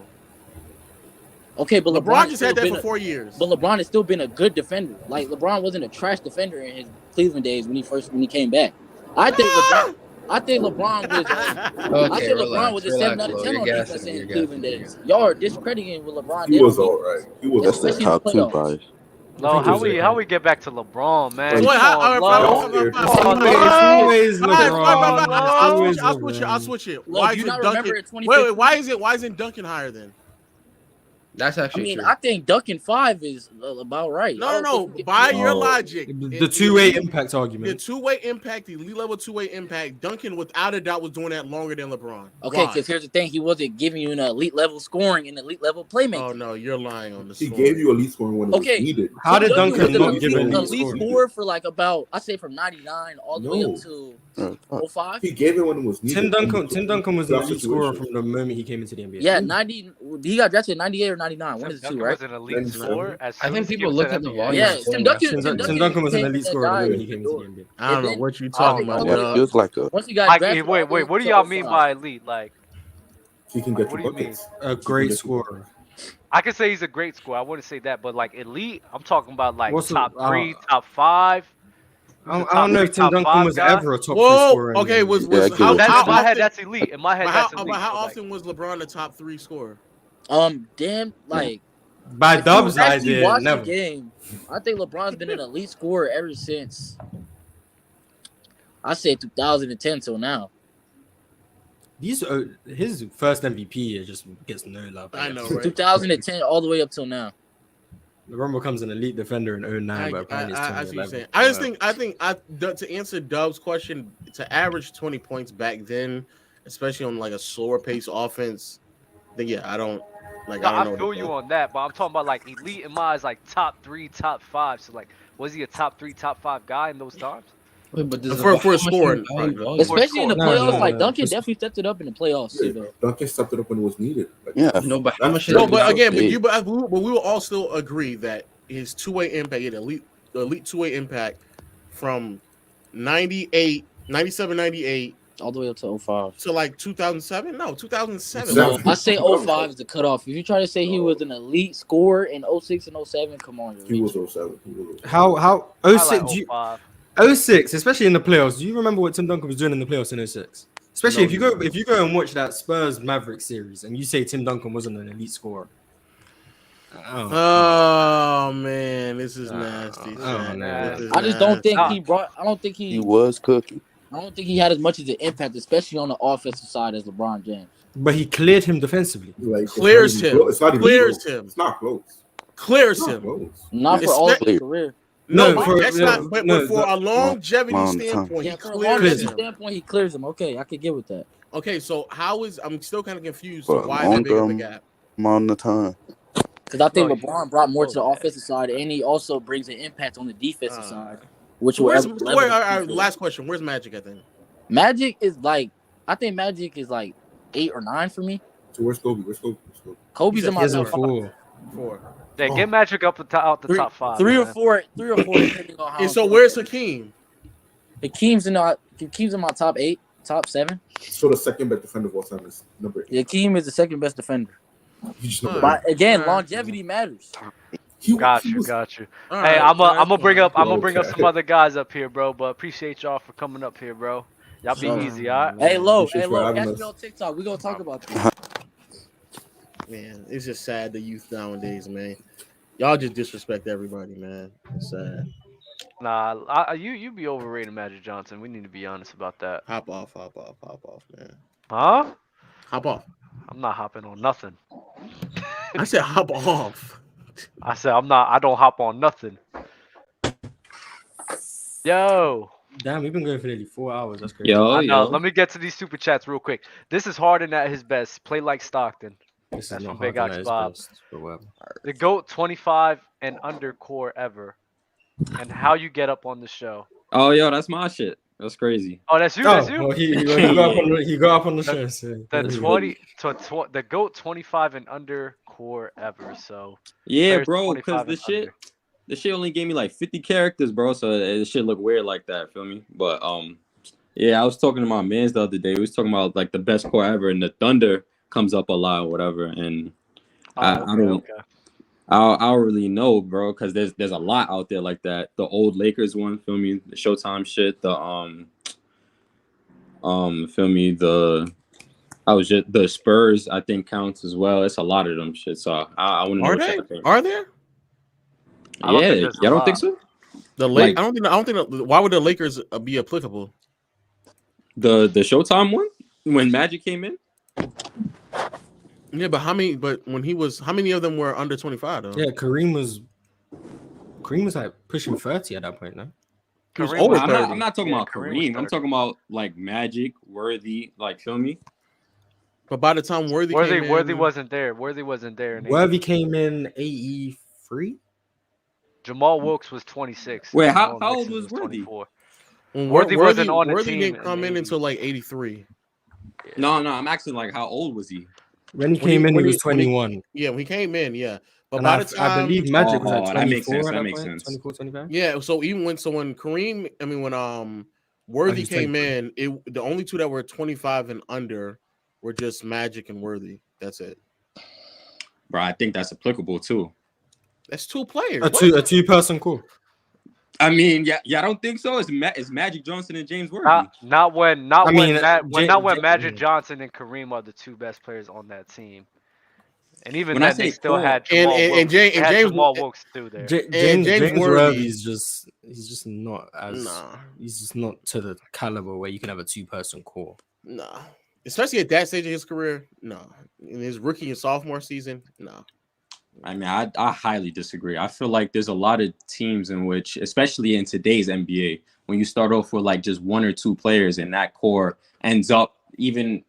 Okay, but LeBron just had that for 4 years. But LeBron has still been a good defender. Like LeBron wasn't a trash defender in his Cleveland days when he came back. I think LeBron was. I think LeBron was a 7 out of 10 on defense in Cleveland days. Y'all are discrediting what LeBron did. He was all right. He was. That's the top two bias. No, how we get back to LeBron, man? I'll switch it. Why isn't Duncan higher then? That's actually true. I think Duncan 5 is about right. No. By your logic, the two-way impact argument. The two-way impact, the elite level two-way impact. Duncan, without a doubt, was doing that longer than LeBron. Okay, because here's the thing: he wasn't giving you an elite level scoring and elite level playmaking. Oh no, you're lying on this. He gave you elite scoring when it was needed. How did Duncan not give an elite score for like about I say from 99 all the way up to 05? He gave it when it was needed. Tim Duncan was an elite scorer from the moment he came into the NBA. Yeah, 90. He got drafted in 98 or 99. One of the two, right? Was an elite scorer. I think people look at the volume. Yeah, Tim Duncan was an elite scorer when he came into the NBA. I don't know what you're talking about. Yeah, it feels like a. Once he got drafted, wait. What do y'all mean by elite? Like, he can get what do you mean? A great scorer. I could say he's a great scorer. I wouldn't say that, but like elite, I'm talking about like What's top 3, top 5. I don't know if Tim Duncan was ever a top 3 scorer. Okay, that's elite. In my head, that's elite. But how often was LeBron the top 3 scorer? By Dub's idea, never. Game, I think LeBron's been an elite scorer ever since I say 2010 till now. His first MVP year just gets no love. I know, right? 2010 all the way up till now. LeBron becomes an elite defender in 09, but apparently it's 2011. I think to answer Dub's question, to average 20 points back then, especially on like a slower pace offense, then yeah, I don't. Like, no, I don't I feel you on that, but I'm talking about like elite in my eyes, like top 3, top 5. So like, was he a top 3, top 5 guy in those times? Wait, but for scoring, especially in the playoffs, like Duncan definitely stepped it up in the playoffs too. Though Duncan stepped it up when it was needed. Like, yeah, but we will all still agree that his two-way impact, elite two-way impact from 97, 98. All the way up to 05. To like 2007? No, 2007. No, I say 05 is the cutoff. If you try to say he was an elite scorer in 06 and 07, come on. He was 07. How 06? 06, especially in the playoffs. Do you remember what Tim Duncan was doing in the playoffs in 06? Especially if you go and watch that Spurs Maverick series and you say Tim Duncan wasn't an elite scorer. Oh man, this is nasty. I just don't think he brought. I don't think he was cooking. I don't think he had as much of the impact, especially on the offensive side, as LeBron James. But he cleared him defensively. Like, clears him. It's not Not close. Clears him. Not for all his career. But for a longevity standpoint, he clears him. He clears him. Okay, I could get with that. Okay, so I'm still kind of confused. So why is that big of a gap? I'm on the time. Because I think LeBron brought more to the offensive side, and he also brings an impact on the defensive side. Which last question. Where's Magic at then? Magic is like, I think Magic is like 8 or 9 for me. So where's Kobe? Kobe's in my top 4. Yeah, get Magic up out the top 5. 3 or 4. Depending on how. And so where's Hakeem? Hakeem's in my top 8, top 7. So the second best defender of all time is number 8. Hakeem is the second best defender. But again, longevity matters. Got you. Hey, I'm gonna bring up some other guys up here, bro. But appreciate y'all for coming up here, bro. Y'all be easy, all right? Hey, Lo, catch me on TikTok. We gonna talk about this. Man, it's just sad the youth nowadays, man. Y'all just disrespect everybody, man. It's sad. Nah, you be overrating Magic Johnson. We need to be honest about that. Hop off, man. Huh? Hop off. I'm not hopping on nothing. I said hop off. I said I don't hop on nothing. Yo. Damn, we've been going for nearly 4 hours. That's crazy. Yo. Let me get to these super chats real quick. This is Harden at his best. Play like Stockton. That's from Big Ox Bob. The GOAT 25 and under core ever. And how you get up on the show. Oh, yo, that's my shit. That's crazy. Oh, that's you. That's you. Well, he got up on the show. So The GOAT 25 and under core ever. So yeah, bro. Because This shit only gave me like 50 characters, bro. So it should look weird like that. Feel me? But yeah, I was talking to my mans the other day. We was talking about like the best core ever, and the Thunder comes up a lot or whatever. And I don't really know, bro, because there's a lot out there like that. The old Lakers one, feel me? The Showtime shit. The feel me? The Spurs, I think counts as well. It's a lot of them shit. So I want to know Are what they? y'all think. Are there? Yeah, y'all don't think so? The Like- I don't think. Why would the Lakers be applicable? The Showtime one when Magic came in. Yeah, but how many? But when he was, how many of them were under 25 though? Yeah, Kareem was like pushing 30 at that point, no? He was Kareem over was- 30. I'm not talking about Kareem was Kareem. I'm 30. talking about like Magic, Worthy, like feel me? But by the time Worthy wasn't there. Worthy wasn't there. in Worthy came in 83. Jamal Wilkes was 26. Wait, and how Nolan old Nixon was Worthy? 24. When Worthy wasn't on the Worthy team didn't in come in 80. until like 83. No, I'm asking like how old was he? When he came in, he was 21. Yeah, when he came in, yeah. But And by I the time I believe Magic was at 24 that makes sense. at That that makes point, sense. 24, 25. Yeah, so when Kareem, I mean when Worthy he's came 23. in, the only two that were 25 and under were just Magic and Worthy. That's it. Bro, I think that's applicable too. That's two players. A two-person core. I mean, yeah, I don't think so. It's Magic Johnson and James Worthy. Not when Magic Ja- Johnson and Kareem are the two best players on that team. And even When I then, they say still core- had Jamal Wilkes. They had James- Jamal Wilkes through there. James Worthy. Worthy's he's just not as he's just not to the caliber where you can have a two-person core. Nah. Especially at that stage of his career, no. In his rookie and sophomore season, no. I mean, I highly disagree. I feel like there's a lot of teams in which, especially in today's NBA, when you start off with like just one or two players and that core ends up even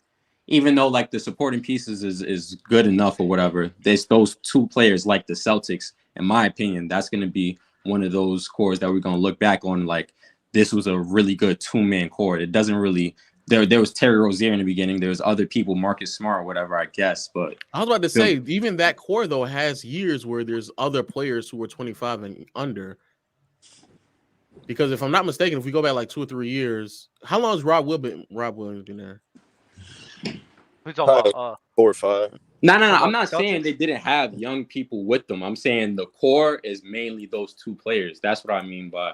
though like the supporting pieces is good enough or whatever, there's those two players like the Celtics, in my opinion, that's going to be one of those cores that we're going to look back on like this was a really good two-man core. It doesn't really there was Terry Rozier in the beginning. There was other people, Marcus Smart or whatever, I guess. But I was about to say, even that core though has years where there's other players who were 25 and under. Because if I'm not mistaken, if we go back like 2 or 3 years, how long has Rob Williams been there? Who's talking about? 4 or 5. No. I'm not saying they didn't have young people with them. I'm saying the core is mainly those two players. That's what I mean by,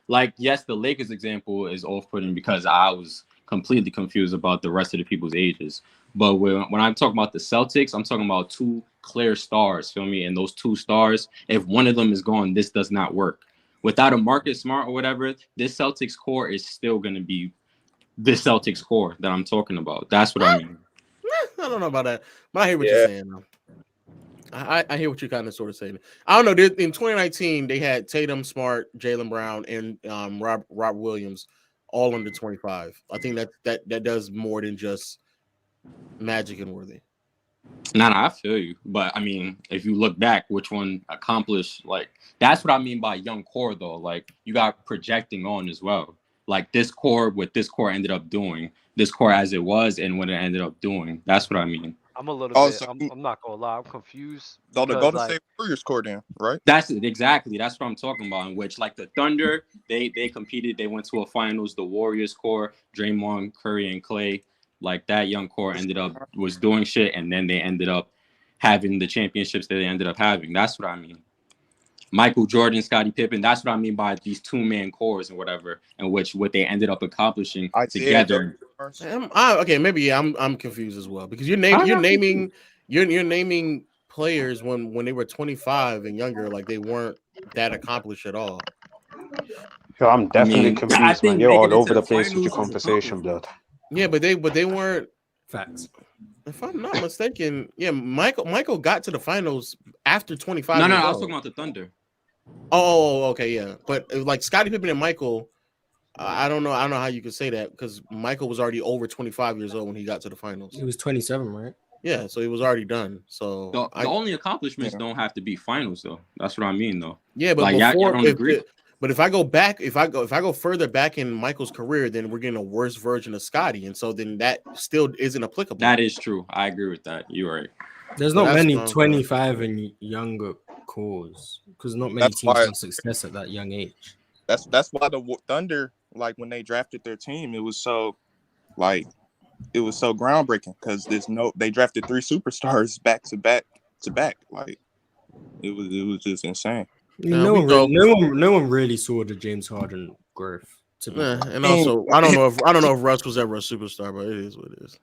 like, yes, the Lakers example is off-putting because I was completely confused about the rest of the people's ages. But when I'm talking about the Celtics, I'm talking about two clear stars, feel me? And those two stars, if one of them is gone, this does not work. Without a Marcus Smart or whatever, this Celtics core is still going to be this Celtics core that I'm talking about. That's what I mean. I don't know about that, but I hear what you're saying. Though. I hear what you're kind of sort of saying. I don't know. In 2019, they had Tatum, Smart, Jaylen Brown, and Rob Williams all under 25. I think that does more than just Magic and Worthy. No, I feel you. But I mean, if you look back, which one accomplished, like, that's what I mean by young core, though. Like, you got projecting on as well. Like, this core, what this core ended up doing, this core as it was, and what it ended up doing. That's what I mean. I'm a little bit. I'm not gonna lie. I'm confused. So the because, Golden like, State Warriors core then, right? That's it, exactly. That's what I'm talking about. In which, like, the Thunder, they competed. They went to a finals. The Warriors core, Draymond, Curry, and Clay, like that young core was doing shit, and then they ended up having the championships that they ended up having. That's what I mean. Michael Jordan, Scottie Pippen. That's what I mean by these two-man cores and whatever, in which what they ended up accomplishing together. Okay, maybe I'm confused as well because you're naming players when they were 25 and younger, like they weren't that accomplished at all. Yo, I'm definitely confused, man. You're all over the place with your conversation, blood. Yeah, but they weren't facts. If I'm not mistaken, yeah, Michael got to the finals after 25. No, I was talking about the Thunder. Oh, okay, yeah, but like Scottie Pippen and Michael, I don't know how you could say that because Michael was already over 25 years old when he got to the finals. He was 27, right? Yeah, so he was already done. So the only accomplishments don't have to be finals, though. That's what I mean, though. Yeah, but like, before, don't agree. But if I go further back in Michael's career, then we're getting a worse version of Scottie, and so then that still isn't applicable. That is true. I agree with that. You're right. There's So not that's many what I'm 25 and younger cores because not many That's teams why. have success at that young age. That's why the Thunder, like when they drafted their team, it was so like it was so groundbreaking because they drafted 3 superstars back to back to back. Like it was just insane. I mean, no one really saw the James Harden growth. To be fair. and also I don't know if Russ was ever a superstar, but it is what it is.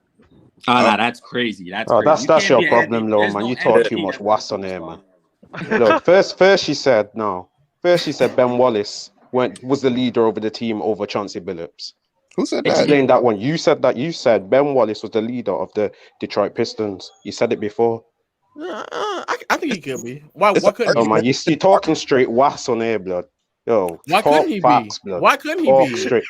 Oh, no, that's crazy. That's Oh, crazy. You that's can't your be problem, though, there's man. no You talk too MVP much that's a was on here, superstar. man. Look, first she said no. First she said Ben Wallace was the leader over the team over Chauncey Billups. Who said that? Explain that one. You said that. You said Ben Wallace was the leader of the Detroit Pistons. You said it before. I think he could be. Why couldn't Oh he? man, you talking straight was on here, blood. Yo, Why talk couldn't he facts, be? blood. Why couldn't he Talk be? straight.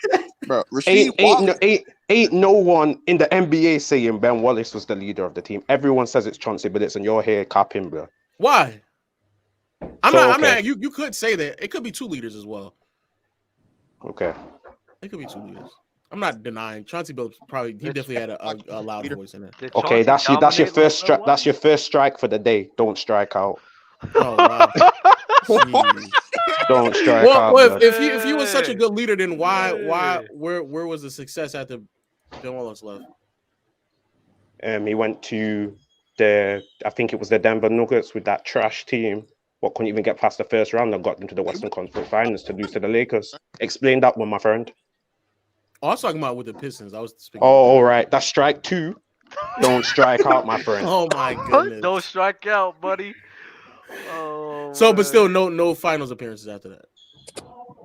Bro, Rasheed Ain't no one in the NBA saying Ben Wallace was the leader of the team. Everyone says it's Chauncey Billups, and you're here capping, bro. Why? I'm So, not. okay. You could say that. It could be 2 leaders as well. Okay. It could be 2 leaders. I'm not denying Chauncey Billups probably. He definitely had a loud voice in it. Okay, that's your first strike. That's your first strike for the day. Don't strike out. Oh wow. Don't strike out. Well, blood. if he was such a good leader, then where was the success after Ben Wallace left? He went to I think it was the Denver Nuggets with that trash team. What couldn't even get past the first round and got into the Western Conference Finals to lose to the Lakers. Explain that one, my friend. Oh, I was talking about with the Pistons. I was speaking. Oh, all right. That's strike 2. Don't strike out, my friend. Oh my goodness. Don't strike out, buddy. Oh. So, but still, no finals appearances after that.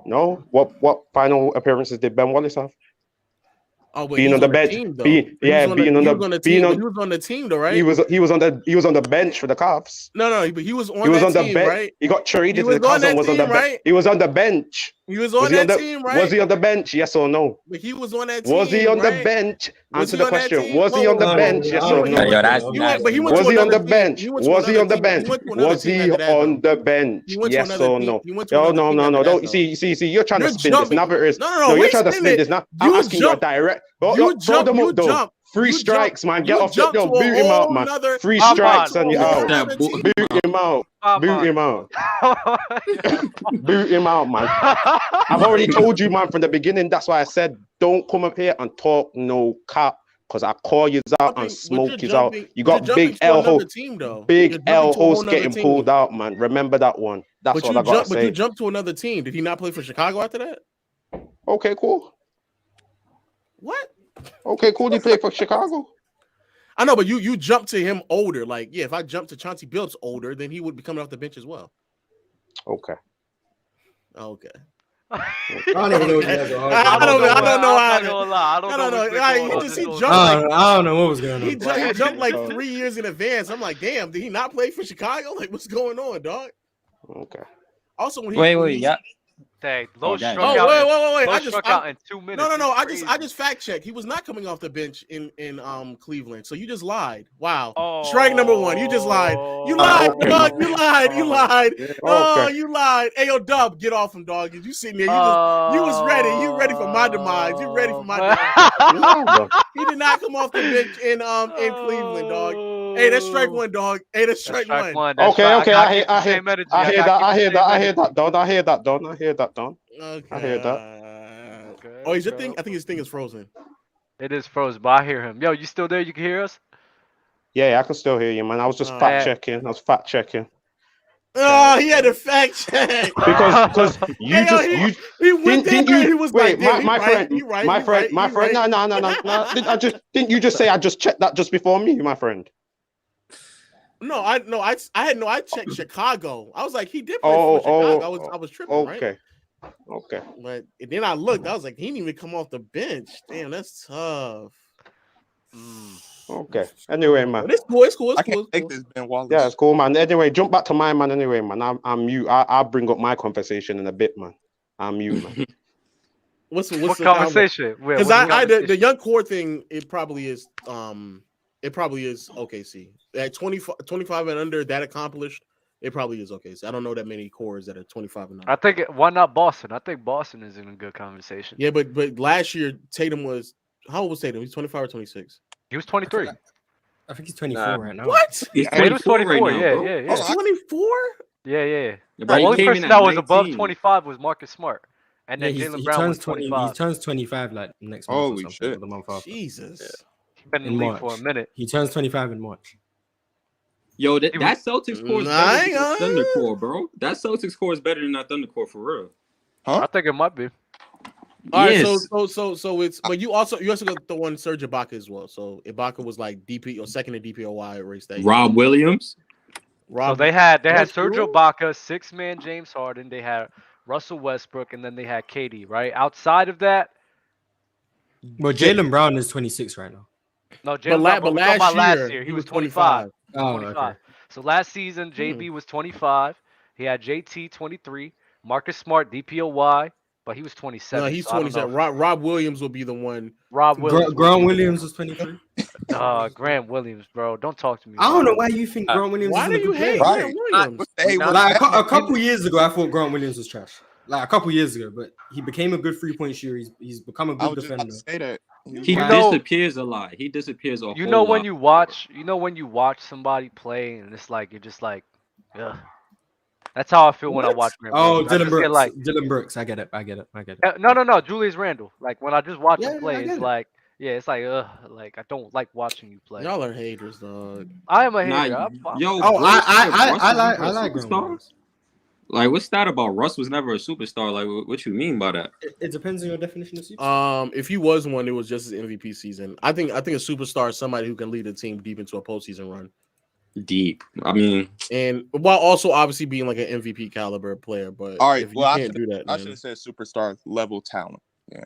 No. What final appearances did Ben Wallace have? Oh, but being on the bench, being on the team though, right? He was on the bench for the Cavs. No, but he was on the team, bench, right? He got traded to was the on Cavs that and was on team, the right? He was on the bench. He was on that team, right? Was he on the bench? Yes or no? But he was on that team. Was he on the right? bench? Was Answer he the on that question. team? Was he on the bench? Yes or no? But he went Was to he on the another bench? team. He went to Was he another on the team. bench? He went to another Was team he after that, on though. the bench? He went to Yes another or team. no? He went to No, another no, team no, after no. that, Don't though. see. You're trying to You're spin this. jumping. Never is. No, You're wait trying a to spin minute. this. Now You I'm asking you a jump- direct. you Throw them you up though. jump. 3 You strikes, jump- man. you Get off the jump to a boot him out, whole man. nother- 3 Come strikes on. and you're Whole out. nother team. Boot him out. Boot him out. Boot him out, man. I've already told you, man, from the beginning. That's why I said don't come up here and talk no cap. Because I call you out and smoke you out. You got big L host. Big L host getting pulled out, man. Remember that one. That's what I got to say. But you jumped to another team. Did he not play for Chicago after that? Okay, cool. What? Okay, cool. He played for Chicago. I know, but you jumped to him older. Like, yeah, if I jumped to Chauncey Billups older, then he would be coming off the bench as well. Okay. Okay. I don't even know what you guys are arguing. I don't know. I'm not gonna lie. I don't know. I don't know what was going on. He jumped like 3 years in advance. I'm like, damn, did he not play for Chicago? Like, what's going on, dog? Okay. Also, when yeah. Dang, Low struck wait. Low struck out in 2 minutes. No. I just fact checked. He was not coming off the bench in Cleveland. So you just lied. Wow. Strike number 1. You just lied. You lied, dog. You lied. You lied. Oh, you lied. Hey, yo, Dub, get off him, dog. You sitting there. You was ready. You ready for my demise. You ready for my demise. He did not come off the bench in Cleveland, dog. Hey, that's strike 1, dog. Hey, that's strike 1. Okay. I hear that, Don. I hear that, Don. Okay. I hear that. Oh, is your thing? I think his thing is frozen. It is frozen, but I hear him. Yo, you still there? You can hear us? Yeah, I can still hear you, man. I was just fact checking. Oh, he had to fact check because you he went there. He was wait, like, my friend. No. Didn't you just say I just checked that just before me, my friend? No, I checked Chicago. I was like, he did play for Chicago. I was tripping, right? Okay. But then I looked. I was like, he didn't even come off the bench. Damn, that's tough. Okay. Anyway, man. But it's cool. I can't take this Ben Wallace. Yeah, it's cool, man. Anyway, jump back to my man. Anyway, man. I'm mute. I'll bring up my conversation in a bit, man. I'm mute, man. What's what conversation? Because the young core thing, it probably is OKC. At 25 and under, that accomplished, it probably is OKC. I don't know that many cores that are 25 and under. I think why not Boston? I think Boston is in a good conversation. Yeah, but last year Tatum was, how old was Tatum? He's 25 or 26. He was 23. I think he's 24 right now. What? He's Yeah, he was 24 right 24. now, Yeah, bro. yeah, yeah. 24? Yeah. Bro, The he only came in person at that was above 19. 25 was Marcus Smart, and Yeah, then Jalen he Brown was turns 20. He 25. turns 25 like next month or Holy something, shit. or the month after. Jesus. He's been in In the league for a March. minute. He turns 25 in March. Yo, that He was, Celtics core is Nah, better than the Thunder core, bro. That Celtics core is better than that Thunder core for real. I think it might be. All right, Yes. so it's but you also got the one Serge Ibaka as well. So Ibaka was like DP or second in DPOY race that year. Rob Williams. So they had that's Serge true. Ibaka, 6-man James Harden. They had Russell Westbrook, and then they had KD. Right outside of that, Well, Jalen Brown is 26 right now. no Jalen Brown. But we talking about last year. He was 25. Oh, 25. okay. So last season, JB was 25. He had JT 23. Marcus Smart DPOY, but he was 27. No, he's so I don't know 27. Rob Williams will be the one. Rob Williams. Grant Williams was 23. Grant Williams, bro. Don't talk to me. I don't know why you think Grant Williams Why is do a you good hate player. Grant Williams? Like a couple years ago, I thought Grant Williams was trash. Like a couple years ago, but he became a good 3-point shooter. He's become a good defender. Say that. He disappears a lot. He disappears a You whole know lot. when you watch somebody play and it's like you're just like, ugh. That's how I feel when I watch Grant Oh, Williams. I Dylan just Brooks. get like, Dylan Brooks. I get it. no, Julius Randle. Like when I just watch Yeah, him play, I get it's it. like, yeah, it's like, ugh, like I don't like watching you play. Y'all are haters, dog. I am a Nah, hater. yo, Oh, bro, I Russ was like never a Grant superstar? Williams. Like, what's that about? Russ was never a superstar. Like, what you mean by that? It depends on your definition of superstar. If he was one, it was just his MVP season. I think a superstar is somebody who can lead a team deep into a postseason run. Deep. I mean, and while also obviously being like an MVP caliber player, but All right. if you Well, can't do that, I man. should have said superstar level talent. Yeah.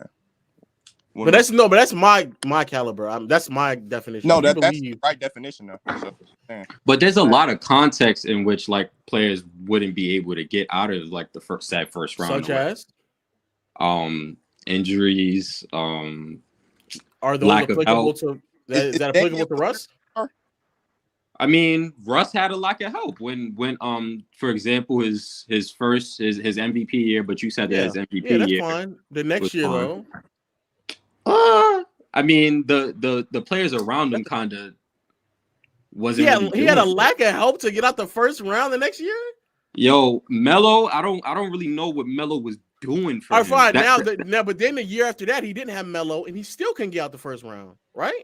But that's my caliber. That's my definition. No, If you that's believe- the right definition though. So, yeah. but there's a lot of context in which like players wouldn't be able to get out of like the first round. Such as injuries. Are those lack of applicable help. to? Is that applicable to Russ? I mean, Russ had a lack of help when for example his MVP year, but you said that his MVP Yeah, that's year. fine. The next was year fine. though, I mean the players around him kind of wasn't. he really had a doing lack of help to get out the first round the next year. Yo, Melo, I don't really know what Melo was doing for All him. right, fine. That- Now, but then the year after that, he didn't have Melo, and he still couldn't get out the first round, right?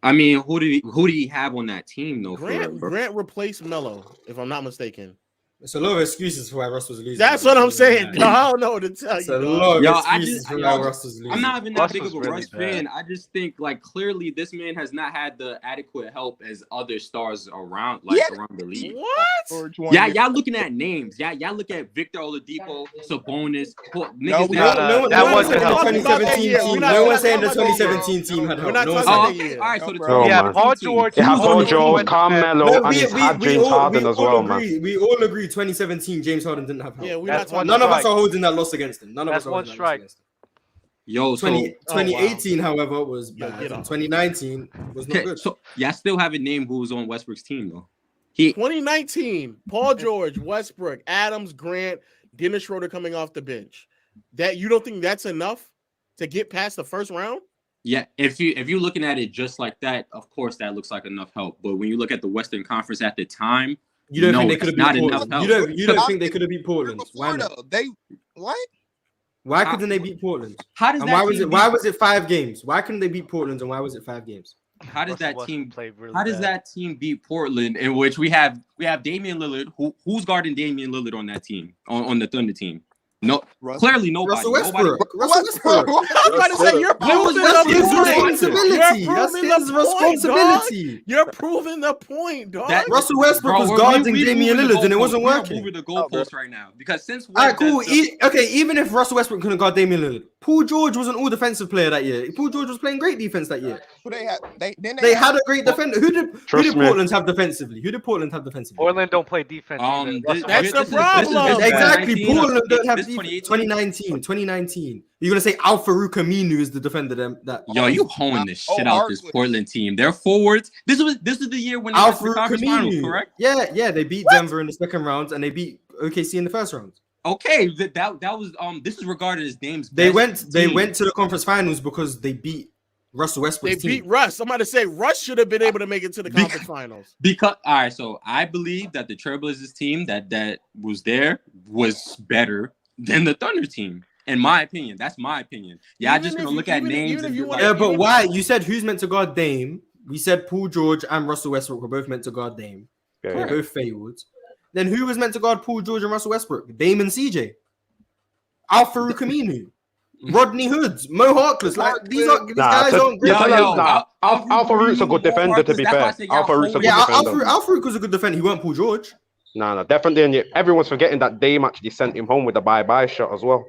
I mean, who did he have on that team though? Grant replaced Melo, if I'm not mistaken. It's a lot of excuses for why Russ was losing. That's what I'm saying. dog. I don't know what to tell It's you. a dog. lot of Yo, excuses for why Russ was losing. I'm not even that Russ big was of a really Russ bad. fan. I just think like clearly this man has not had the adequate help as other stars around around the league. What? Yeah, y'all looking at names. Y'all look at Victor Oladipo, Sabonis. No one said the 2017 team. No one saying the 2017 team had help. No one said Oh, okay. All right, so the Yeah, Paul George. It has Paul George, No, Carmelo, and it's had James Harden as well, man. We all agree 2017 James Harden didn't have help. Yeah, None of us are holding that loss against him. None of That's us are one holding that loss strike. against him. Yo, so 2018, however, was bad. And 2019 was not good. So y'all still haven't named who was on Westbrook's team though. 2019, Paul George, Westbrook, Adams, Grant, Dennis Schroeder coming off the bench. That you don't think that's enough to get past the first round? Yeah, if you're looking at it just like that, of course that looks like enough help. But when you look at the Western Conference at the time, You don't no, think they it's could have not beat enough Portland? help. You don't think they could have beat Portland? Why not? They what? Why couldn't they beat Portland? How does and that why was team it? Why beat- was it 5 games? Why couldn't they beat Portland? And why was it 5 games? How does that team play really How does bad. that team beat Portland? In which we have Damian Lillard. Who's guarding Damian Lillard on that team? On the Thunder team? No, clearly nobody. Russell Nobody. Westbrook. Russell Westbrook. I was about to say you're proving That's the his point. responsibility. You're That's proving his the point, responsibility. dog. You're proving the point, dog. Russell Westbrook Bro, was we're guarding moving Damian the Lillard and it goalpost. wasn't We are working. moving the goalpost right now because since All right, when cool. that's Okay, even if Russell Westbrook couldn't guard Damian Lillard, Paul George was an all-defensive player that year. Paul George was playing great defense that year. Who they had? They had a great defender. Who did Trust me. Portland have defensively? Who did Portland have defensively? Portland don't play defense. either. Russell That's the Westbrook- problem. Exactly. Portland don't have this defense. 2019. You're gonna say Al Farouk Aminu is the defender that Yo, you hoeing the shit out this Portland team. Their forwards. This is the year when they Al got to the Farouk conference finals, Aminu. correct? Yeah, they beat Denver in the second round and they beat OKC in the first round. Okay, that was this is regarded as Dame's. They best went team. to the conference finals because they beat Russell They Westbrook's beat team. Russ. I'm about to say Russ should have been able to make it to the conference finals. Because all right, so I believe that the Trailblazers team that was there was better than the Thunder team. In my opinion, that's my opinion. Yeah, I just gonna look at names and be like, yeah, but why? You said who's meant to guard Dame? We said Paul George and Russell Westbrook were both meant to guard Dame. Yeah, They yeah. both failed. Then who was meant to guard Paul George and Russell Westbrook? Dame and CJ. Al-Farouq Aminu. Rodney Hood, Mo Harkless, like these guys aren't great. Al-Farouq's a good defender, to be fair. Al-Farouq's a good defender. Al-Farouq was a good defender. He weren't Paul George. No, definitely. And everyone's forgetting that Dame actually sent him home with a bye-bye shot as well.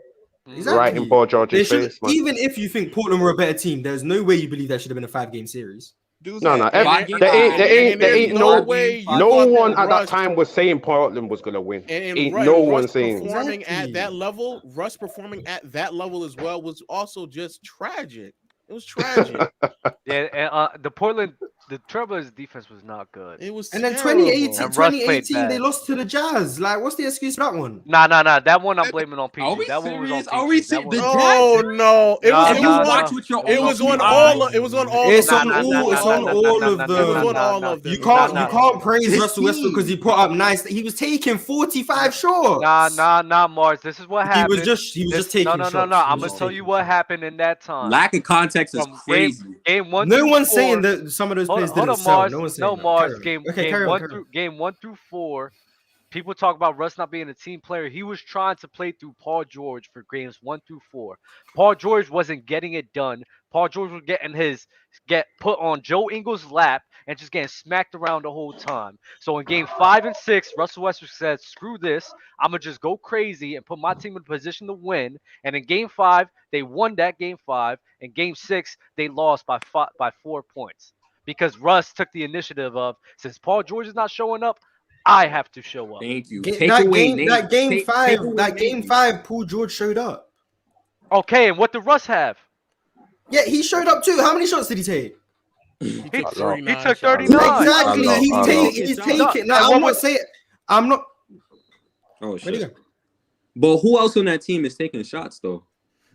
Exactly. Right in Paul George's face, man. Even if you think Portland were a better team, there's no way you believe that should have been a 5-game series. No. There ain't no way. No one at that time was saying Portland was gonna win. Ain't no one saying. Performing at that level, Russ performing at that level as well was also just tragic. It was tragic. Yeah, and the Trailblazers defense was not good. It was And then terrible. 2018, they lost to the Jazz. Like, what's the excuse for that one? Nah. That one I'm blaming on PG. That one was on PG. Are we serious? Oh no! It was on all. It was on all. It's on all of them. You can't praise Russell Westbrook because he put up nice. He was taking 45 shots. Nah, Mars. This is what happened. He was just taking shots. No. I'm gonna tell you what happened in that time. Lack of context is crazy. Game 1. No one's saying that some of those players didn't sell. No one's saying that. Mars. Game 1 through 4. People talk about Russ not being a team player. He was trying to play through Paul George for games 1 through 4. Paul George wasn't getting it done. Paul George was get put on Joe Ingles' lap and just getting smacked around the whole time. So in game 5 and 6, Russell Westbrook said, screw this. I'm going to just go crazy and put my team in a position to win. And in game 5, they won that game 5. In game 6, they lost by 4 points. Because Russ took the initiative of, since Paul George is not showing up, I have to show up. Thank you. That game 5, Paul George showed up. Okay, and what did Russ have? Yeah, he showed up too. How many shots did he take? He took 39. Exactly. He's taking. Now, I'm not. Oh shit. But who else on that team is taking shots though?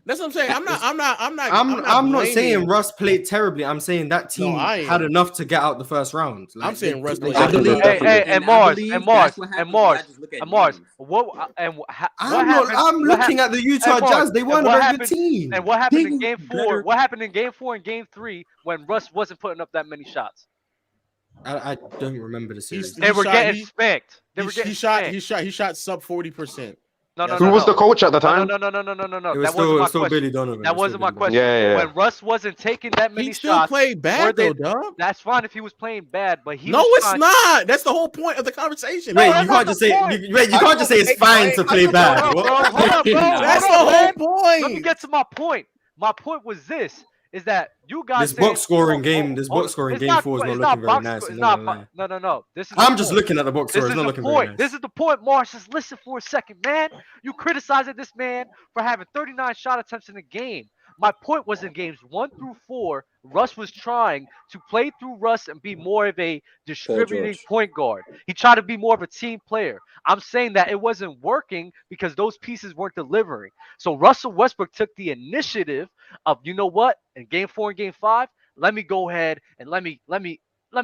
That's what I'm saying. I'm not saying Russ played terribly. I'm saying that team had enough to get out the first round. Like, I'm saying Russ played. And Mars. I'm looking at the Utah Jazz. They weren't a very good team. And what happened in game 4? What happened in game 4 and game 3 when Russ wasn't putting up that many shots? I don't remember the series. They were getting spanked. He shot sub 40%. Who was the coach at the time? No. It was still Billy Donovan. That wasn't my question. Yeah. When Russ wasn't taking that many shots, he still played bad though, Dub. That's fine if he was playing bad, but he. No, it's not. That's the whole point of the conversation. Wait, you can't just say. Wait, you can't just say it's fine to play bad. Hold up, bro. That's the whole point. Let me get to my point. My point was this: is that you guys this box scoring game 4 is not looking very nice. No. I'm just looking at the box score. It's not looking very nice. This is the point, Mars. Just listen for a second, man. You criticizing this man for having 39 shot attempts in the game. My point was in games 1 through 4, Russ was trying to play through Russ and be more of a distributing point guard. He tried to be more of a team player. I'm saying that it wasn't working because those pieces weren't delivering. So Russell Westbrook took the initiative of, you know what, in game 4 and game 5, let me go ahead and let me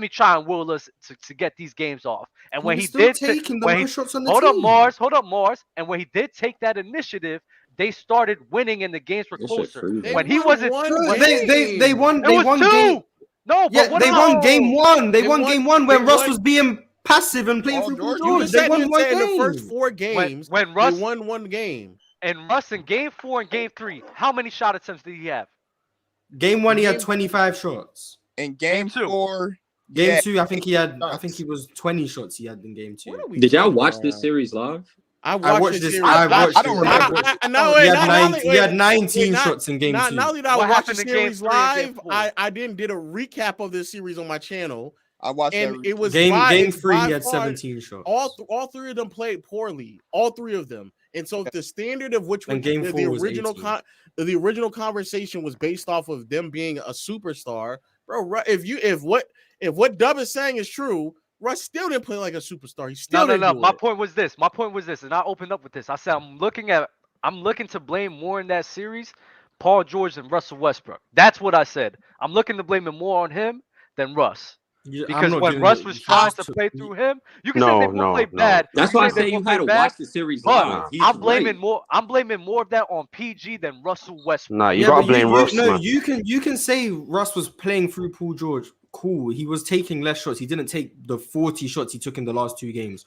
try and will us to get these games off. And when he did hold up, Mars. And when he did take that initiative, they started winning and the games were closer. When he wasn't, they won game. No, but they won game 1. They won game 1 when Russ was being passive and playing through Paul George. They won one game. The first 4 games, when Russ they won 1 game. And Russ in game 4 and game 3, how many shot attempts did he have? Game 1, he had 25 shots. In game 4. Game 2, I think he was 20 shots he had in game 2. Did y'all watch this series live? I watched this. I don't remember. He had 19 shots in game 2. Not only did I watch the series live, I then did a recap of this series on my channel. I watched it was game 3. He had 17 shots. All 3 of them played poorly. All 3 of them. And so the standard of which was the original conversation was based off of them being a superstar, bro. If what Dub is saying is true, Russ still didn't play like a superstar. He still no. My point was this, and I opened up with this. I said I'm looking to blame more in that series, Paul George and Russell Westbrook. That's what I said. I'm looking to blame it more on him than Russ. I'm Because not when giving Russ it. was You trying have to to. play through him, you can say they both played bad. That's You why I say they say you both had to played bad, watch the series but live. He's I'm right. blaming more of that on PG than Russell Westbrook. Nah, you Yeah, gotta but blame Russ, no, man. you can say Russ was playing through Paul George. Cool. He was taking less shots. He didn't take the 40 shots he took in the last 2 games.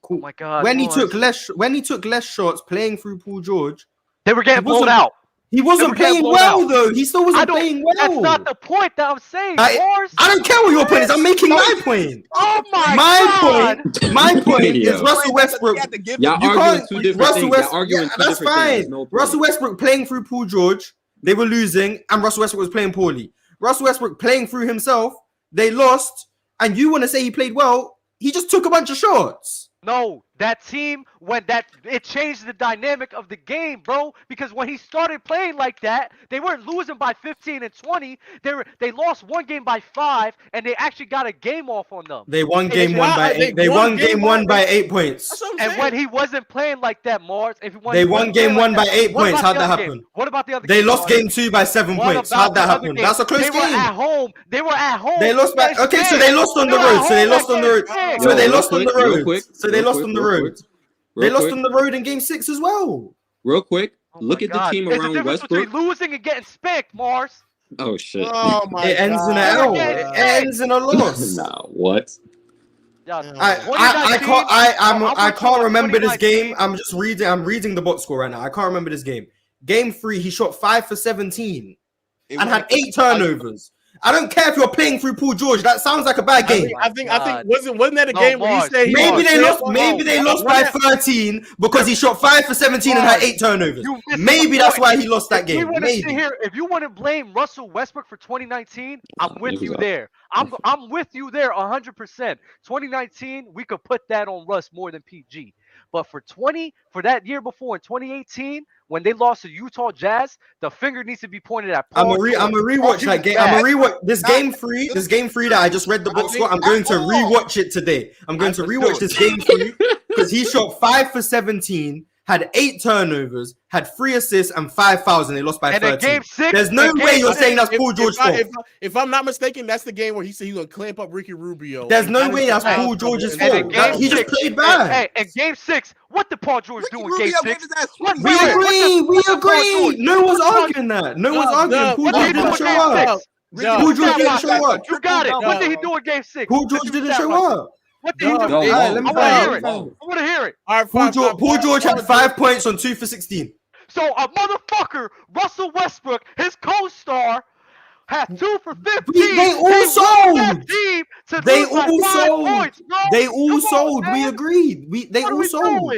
Cool. Oh my God, when he Morris. took less shots playing through Paul George, They were getting blown out. He wasn't playing well though. He still wasn't playing well. That's not the point that I'm saying, Morris. I don't care what your point is. I'm making my point. Oh my God. My point is Yo. Russell Westbrook. Y'all You arguing can't. two different Russell things. West. Y'all arguing Yeah, two that's different things. There's fine. no point. Russell Westbrook playing through Paul George. They were losing, and Russell Westbrook was playing poorly. Russell Westbrook playing through himself. They lost, and you want to say he played well? He just took a bunch of shots. No, that team it changed the dynamic of the game, bro. Because when he started playing like that, they weren't losing by 15 and 20. They lost one game by 5, and they actually got a game off on them. They won game one by 8. They won game 1 by 8 points. And when he wasn't playing like that, Mars, They won game 1 by 8 points. How'd that happen? What about the other They game? lost game 2 by 7 points. How'd that happen? That's a close They game. were at home. They were at home. They lost by okay, so they lost on the road. So they lost on the road. So they lost on the road. So they lost on the road. They lost on the road in game 6 as well. Real quick, look at the team There's a around difference Westbrook. between losing and getting spanked, Mars. Oh shit! Oh my It ends in an L. It ends in a loss. Nah, what? I can't remember this game. I'm just reading. I'm reading the box score right now. I can't remember this game. Game 3, he shot 5 for 17 and had 8 turnovers. I don't care if you're playing through Paul George. That sounds like a bad game. I think wasn't that a game where he said maybe they lost by 13 because he shot 5 for 17 and had 8 turnovers. Maybe that's why he lost that game. Maybe. If you want to blame Russell Westbrook for 2019, I'm with you there. I'm with you there 100%. 2019, we could put that on Russ more than PG. But for that year before in 2018, when they lost to Utah Jazz, the finger needs to be pointed at Paul. I'm a rewatch that game. I'm a rewatch this game 3. This game 3 that I just read the book score. I'm going to rewatch it today. I'm going to rewatch this game 3 because he shot 5 for 17, had 8 turnovers, had 3 assists and 5 fouls, and they lost by 13. Game 6, there's no way you're saying that's Paul George's fault. If I'm not mistaken, that's the game where he said he's gonna clamp up Ricky Rubio. There's no way that's Paul George's fault. He just played bad. Hey, in game 6, what did Paul George do in game 6? We agree. No one's arguing that. No one's arguing. Paul George didn't show up. Paul George didn't show up. You got it. What did he do in game 6? Paul George didn't show up. What did he do? I want to hear it. All right, Paul George had 5 points on 2 for 16. So a motherfucker, Russell Westbrook, his co-star, had 2 for 15. They all sold. They all sold. Points, they all sold. We agreed. They all sold.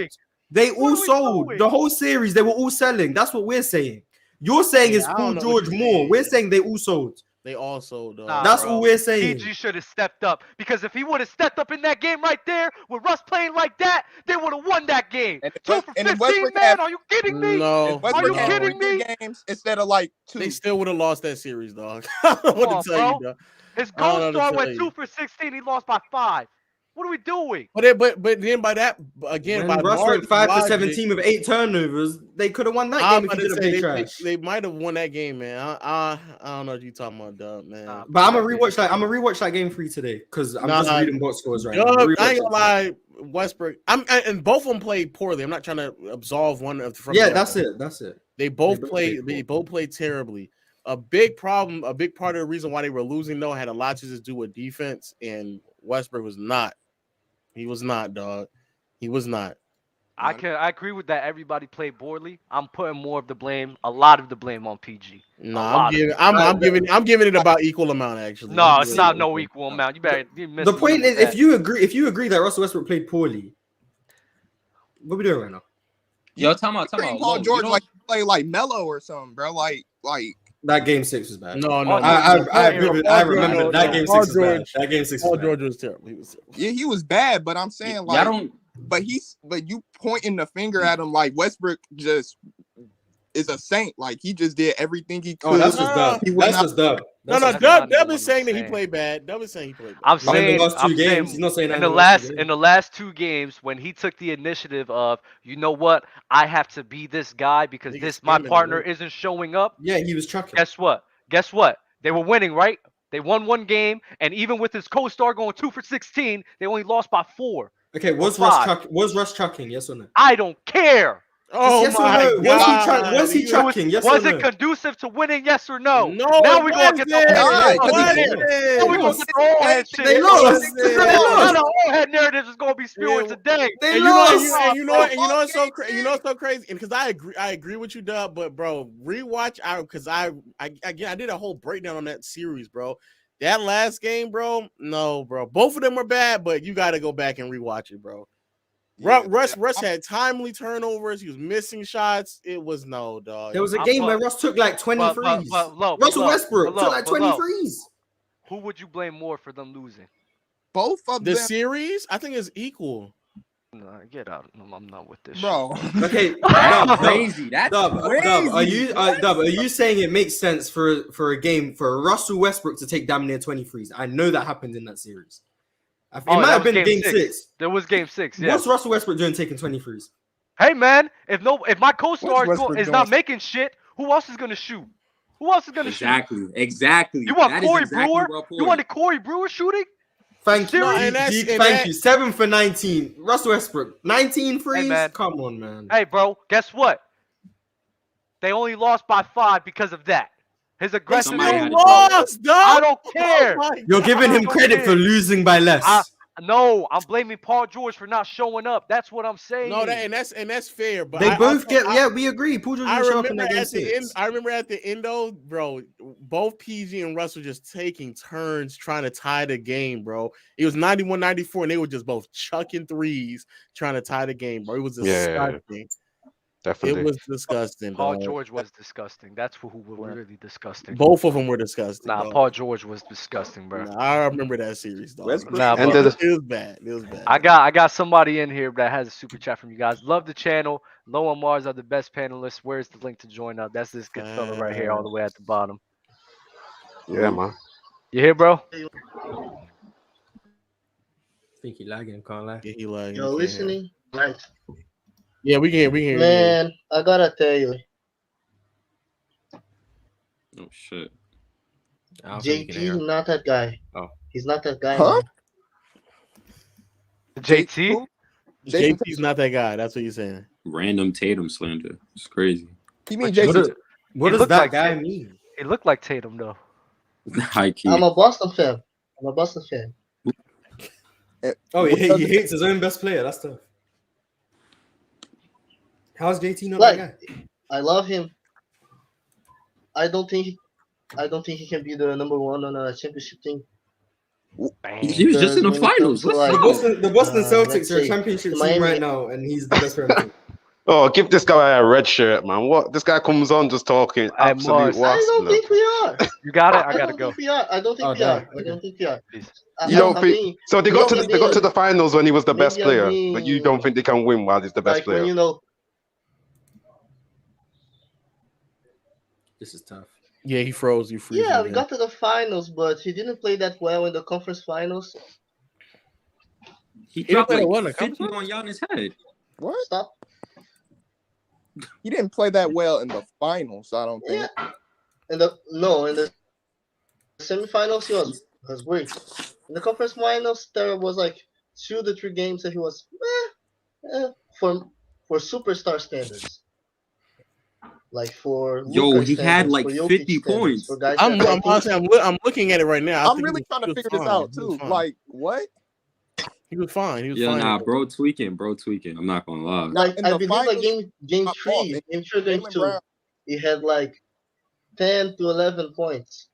They all sold. The whole series, they were all selling. That's what we're saying. You're saying it's Paul George more. We're saying they all sold. They all sold. That's what we're saying. PG should have stepped up because if he would have stepped up in that game right there with Russ playing like that, they would have won that game. 2 for 15, man. Are you kidding me? No. Are you kidding me? Games instead of like 2. They still would have lost that series, dog. I don't know what to tell you, dog. His co-star went 2 for 16. He lost by 5. What are we doing? But then by that again, when by Russ went 5 for logic, 17 with 8 turnovers, they could have won that game if he didn't play trash. They might have won that game, man. I don't know what you're talking about, dog, man. But I'm gonna rewatch that game 3 today because I'm just reading box scores right now. I ain't gonna lie, Westbrook. And both of them played poorly. I'm not trying to absolve one of from. Yeah, that's it. They both played terribly. A big problem, a big part of the reason why they were losing though had a lot to do with defense, and Westbrook was not. He was not, dog. He was not. I agree with that. Everybody played poorly. I'm putting more of the blame, a lot of the blame on PG. No, I'm giving it about equal amount actually. No, it's not no equal amount. The point is, if you agree that Russell Westbrook played poorly, what are we doing right now? Yo, time out. Paul George like play like Melo or something, bro. Like that game 6 was bad. No. I remember that game 6 was bad. That game 6 Paul was bad. George was terrible. He was terrible. Yeah, he was bad, but I'm saying like, but you pointing the finger at him like Westbrook just is a saint. Like he just did everything he could. Oh, that's just Dub. That's just Dub. No, Dub is saying that he played bad. Dub is saying he played bad. I'm saying, he's not saying in the last 2 games when he took the initiative of, you know what, I have to be this guy because my partner isn't showing up. Yeah, he was chucking. Guess what? They were winning, right? They won 1 game, and even with his co-star going 2 for 16, they only lost by 4. Okay, was Russ chucking? Yes or no? I don't care. Oh yes my or no? God! Was he chucking? Yes was or no? it conducive to winning? Yes or no? No. Now we're gonna get the old head shit. They lost. Now the old head narrative is gonna be spewing today. They lost. You know what's so crazy? You know what's so crazy? And because I agree with you, Dub. But bro, rewatch because I did a whole breakdown on that series, bro. That last game, bro. No, bro. Both of them were bad, but you got to go back and rewatch it, bro. Russ had timely turnovers. He was missing shots. It was no, dog. There was a game where Russ took like 20 threes. Russell Westbrook took like 20 threes. Who would you blame more for them losing? Both of the them. series, I think, is equal. No, get out. I'm not with this, bro. Shit. Okay, that's crazy. That's crazy. Dub, are you saying it makes sense for a game for Russell Westbrook to take damn near 20 threes? I know that happened in that series. It might have been game 6. There was game 6. Yeah. What's Russell Westbrook doing taking 20 threes? Hey man, if my co-star is not making shit, who else is gonna shoot? Who else is gonna shoot? Exactly. You want Corey Brewer? You wanted Corey Brewer shooting? Thank you. Thank you. 7 for 19. Russell Westbrook, 19 threes. Hey, come on, man. Hey, bro. Guess what? They only lost by 5 because of that. His aggressive. I don't care. You're giving him credit for losing by less. No, I'm blaming Paul George for not showing up. That's what I'm saying. No, that's fair. But they both get. Yeah, we agree. Paul George I show up in remember that at the end. I remember at the end, though, bro. Both PG and Russ were just taking turns trying to tie the game, bro. It was 91-94, and they were just both chucking threes trying to tie the game, bro. It was disgusting. Definitely. It was disgusting. Paul dog. George was disgusting. That's who were really disgusting. Both of them were disgusting. Nah, dog. Paul George was disgusting, bro. Nah, I remember that series, dog. Nah, it was bad. It was bad. I got somebody in here that has a super chat from you guys. Love the channel. Low and Mars are the best panelists. Where's the link to join up? That's this good fella right here, all the way at the bottom. Yeah, man. You here, bro? I think he lagging. Can't lie. Yeah, he lagging. You're listening? Right. Yeah, we can hear. Man, I gotta tell you, Oh shit. JT is not that guy. Oh. He's not that guy. Huh? Man. JT? JT's not that guy. That's what you're saying. Random Tatum slander. It's crazy. You mean JT? What does that guy mean? It looked like Tatum though. High key. I'm a Boston fan. Oh, he hates his own best player. That's tough. How's JT not Like, that guy? I love him. I don't think he can be the number one on a championship team. He was just in the finals. The Boston Celtics let's are a say, championship the team Miami- right now, and he's the best player. Oh, give this guy a red shirt, man. What? This guy comes on just talking absolute Mars. wasp. I don't think we are. You got it. I I gotta don't go. think we are. I don't think we are. I don't think we are. You don't I think mean, so? They got to the finals when he was the best maybe I player, mean, but you don't think they can win while he's the best like player? when you know. This is tough. Yeah, he froze. You freeze. Yeah, we got to the finals, but he didn't play that well in the conference finals. He didn't dropped play like well in the 50 on Giannis' head. What? Stop. He didn't play that well in the finals, I don't think. Yeah. In the semifinals he was great. In the conference finals, there was like 2 to 3 games that he was for superstar standards. Like for Yo, Luka he had standards, like for Jokic 50 standards, points. for guys I'm that honestly, I'm looking at it right now. I I'm think really trying to he was figure this fine. out He was too. fine. Like what? He was fine. He was Yeah, fine. nah, bro tweaking. I'm not gonna lie. Like in I the believe like finals, game my fault, 3, man. game 2, game Jaylen 2, Brown. he had like 10 to 11 points.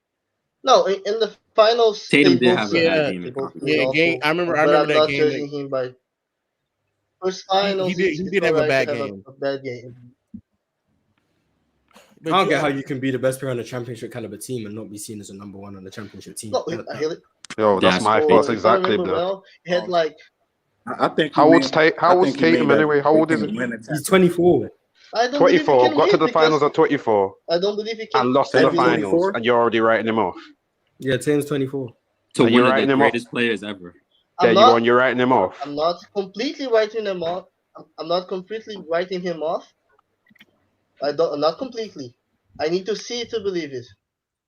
No, in the finals Tatum they did both have a sucked. bad game They in both conference. played Yeah, game. awful, I remember but I'm that not game. judging him by first finals. He did have a alright bad to have game. a bad game. But I don't yeah, get how you can be the best player on a championship caliber team and not be seen as a number one on the championship team. No, Yo, that's my so thoughts if I exactly, remember bro. well, he had like I think. How old's Tatum anyway? How old is he? He's 24. I don't believe he 24, can got to win the finals because at 24, I don't believe he can. and lost in the Maybe finals, 24? and you're already writing him off. Yeah, Tatum's 24. To Are you one of the writing him off? greatest players ever. There I'm you go, not. and you're writing him off. I'm not completely writing him off. I'm not completely writing him off. Not completely. I need to see it to believe it.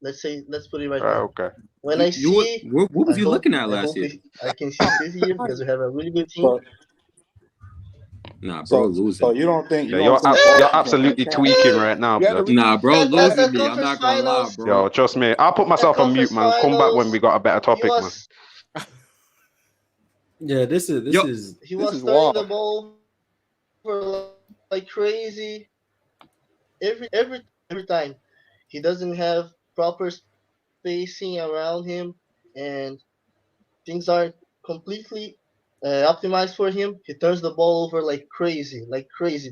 Let's put it right now. Okay. When I see, What was I you hope, looking at I last hope year? I can see it this year because we have a really good team. So, Nah, bro, losing. so you don't think Yeah, you're absolutely tweaking right now, blood. Nah, bro, At losing the me. I'm conference not gonna lie, finals, bro. Yo, trust me. I'll put myself on mute, man. Come back when we got a better topic, man. Yeah, this is He was throwing the ball over like crazy. Every time, he doesn't have proper spacing around him, and things aren't completely optimized for him. He turns the ball over like crazy,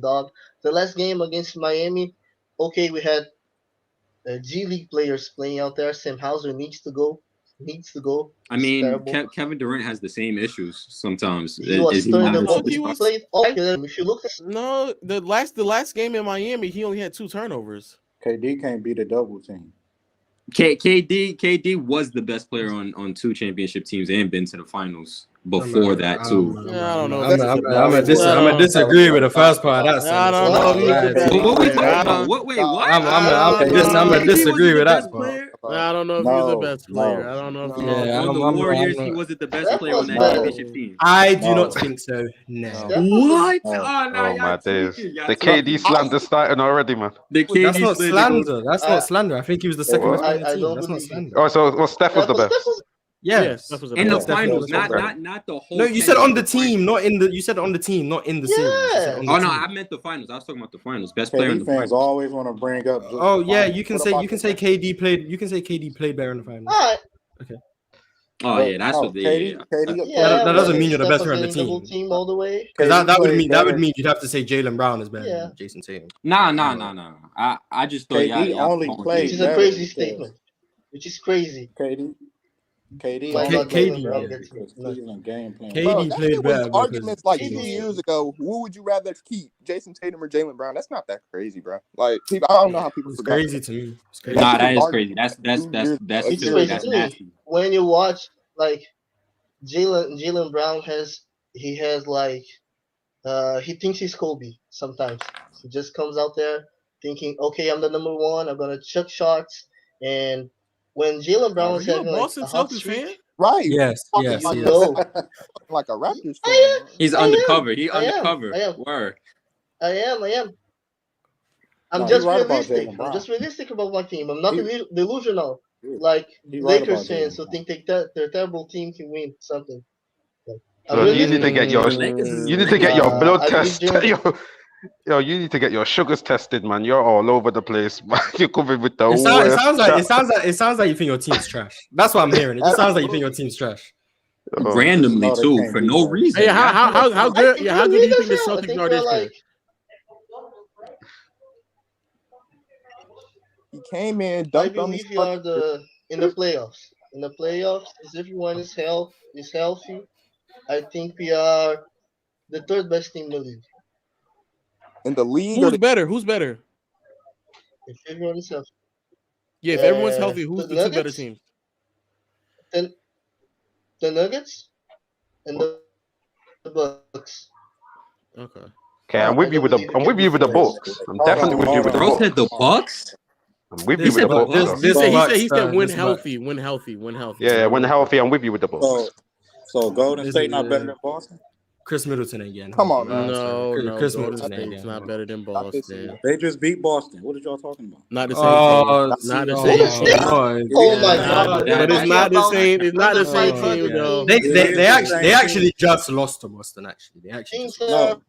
dog. The last game against Miami, okay, we had G League players playing out there. Sam Hauser needs to go. I It's mean, terrible. Kevin Durant has the same issues sometimes. He was Is he throwing not the a ball. He superstar? played all. If you look at No, the last game in Miami, he only had 2 turnovers. KD can't beat a double team. KD was the best player on 2 championship teams and been to the finals before that too. I don't know. I'm gonna disagree with the first part of that. I don't know if he's the best What we player. talking about? What? Wait, what? I'm gonna disagree with that part. I don't know if he was the best player. I don't know if he was. Yeah, on the Warriors, he wasn't the best player on that championship team. I do not think so. No. What? Oh my days. The KD slander starting already, man. That's not slander. That's not slander. I think he was the second best player on the team. That's not slander. Oh, so Steph was the best. Yes. In the finals, not the whole. No, you said on the team, not in the. You said on the team, not in the series. Yeah. Oh no, I meant the finals. I was talking about the finals. Best player in the fans finals. always want to bring up. Oh yeah, you can say KD played. You can say KD played better in the finals. all right. Okay. Oh yeah, that's what they. That doesn't mean you're the best player on the team. Team all the way. Because that would mean you'd have to say Jaylen Brown is better than Jason Tatum. Nah. I just thought KD only played. Which is a crazy statement. Which is crazy. KD played better. Arguments like 2 years ago, who would you rather keep, Jason Tatum or Jaylen Brown? That's not that crazy, bro. Like, people, I don't know how people It's forgot. crazy to me. It's crazy. Nah, that is crazy. That's It's silly. crazy That's to me. nasty. When you watch like Jaylen Brown has like he thinks he's Kobe sometimes. He just comes out there thinking, okay, I'm the number one. I'm gonna chuck shots. And when Jaylen Brown was having like a hot streak, Right. Yes. Like, like a Raptors fan. He's undercover. He I am. undercover. I am. Word. I am. I'm No, just you're right about realistic. Jaylen I'm Brown. just realistic about my team. I'm not delusional like You're right Lakers about fans Jaylen who think their terrible team can win something. So you need to get your blood I test. believe Yo, you need to get your sugars tested, man. You're all over the place, man. You're covered with the It sounds worst. it sounds like you think your team's trash. That's what I'm hearing. It just sounds like you think your team's trash. Randomly too, for no reason. Hey, how good? Yeah, how good do you think the Celtics are this year? He came in, I dunked on his believe you are in the playoffs. In the playoffs, if everyone is healthy, I think we are the third best team in the league. in the league. Who's better? Who's better? If everyone is healthy. Yeah, if everyone's healthy, who's the 2 better Nuggets, teams? Then the Nuggets and the Bucks. Okay. Okay, I'm with you with the Bucks. I'm definitely with you with the Bro Bucks. said the Bucks. I'm with you with the Bucks. He said when healthy. Yeah, when healthy, I'm with you with the Bucks. So Golden State not better than Boston? Chris Middleton again. Come on, No, Chris Golden Middleton State's again. not better than Boston. They just beat Boston. What are y'all talking about? Not the same team. Not the same team. Oh my God! But it's not the same. It's not the same team, though. They actually just lost to Boston. Actually, they actually just No.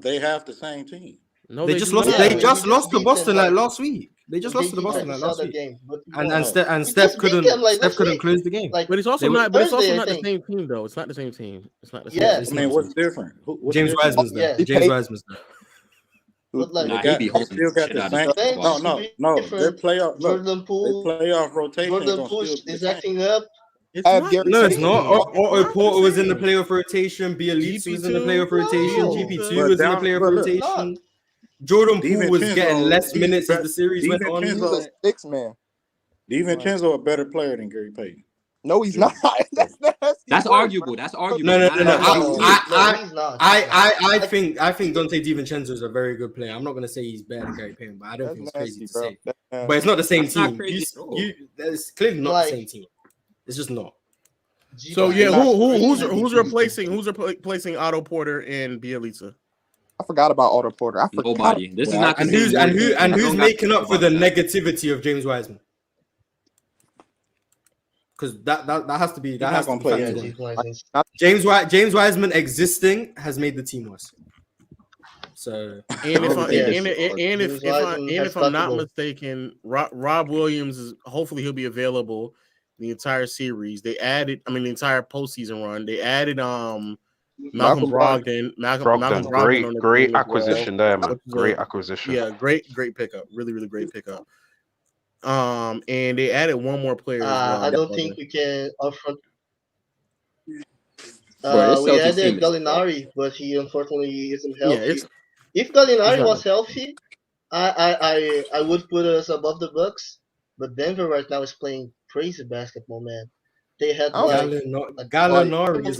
They have the same team. No, they just lost. not. They just lost to beat Boston them, like like- last week. They just lost to the Boston like last week. Game, And We Steph just beat couldn't them, like, Steph last couldn't week. close the game. Like, But it's also They were- not. But it's also Thursday, not I the think. same team, though. It's not the same team. It's not the same. Yeah. team. I mean, what's different? What's James different? Wiseman's there. Yeah. James Wiseman's there. But like, Nah, They he be got- holding they still got shit the out same. of Thanks Boston. No. different. Their playoff. Look, Jordan Poole, their playoff rotation is Jordan gonna Poole still be is the same. acting up. It's not. No, it's not. Otto Porter was in the playoff rotation. Bielitsa was in the playoff rotation. No. GP2 But was in the down- playoff but look, rotation. Jordan Poole was getting less minutes as the series went on. He's a six man. DiVincenzo a better player than Gary Payton. No, he's not. That's arguable. That's arguable. No. he's not. I think Dante DiVincenzo is a very good player. I'm not gonna say he's better than Gary Payton, but I don't think it's crazy to say. But it's not the same team. It's clearly not the same team. It's just not. So yeah, who's replacing Otto Porter and Bielitsa? I forgot about Otto Porter. Nobody. This is not. And who's making up for the negativity of James Wiseman? Because that has to be James Wiseman existing has made the team worse. So if I'm not mistaken, Rob Williams is hopefully he'll be available the entire series. They added, the entire postseason run. They added Malcolm Brogdon. Malcolm Brogdon great acquisition there, man. Great acquisition. Yeah, great pickup. Really great pickup. And they added one more player. I don't think we can upfront. We added Gallinari, but he unfortunately isn't healthy. If Gallinari was healthy, I would put us above the Bucks. But Denver right now is playing crazy basketball, man. They had Gallinari is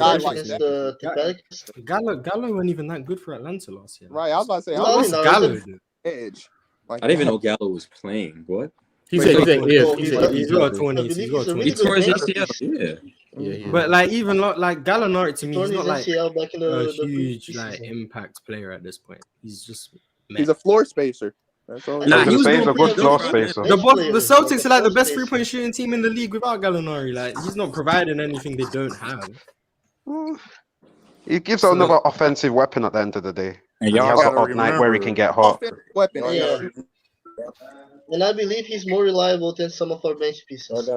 Gallo wasn't even that good for Atlanta last year. Right, I was about to say, what's Gallo do? Edge. I didn't even know Gallo was playing. What? He's got 20s. He's got 20s. He tore his ACL. Yeah. But even like Gallinari to me, he's not like a huge impact player at this point. He's just he's a floor spacer. That's all. He's a good floor spacer. The Celtics are like the best 3-point shooting team in the league without Gallinari. Like he's not providing anything they don't have. He gives another offensive weapon at the end of the day. And he has an off night where he can get hot. Weapon. And I believe he's more reliable than some of our bench pieces.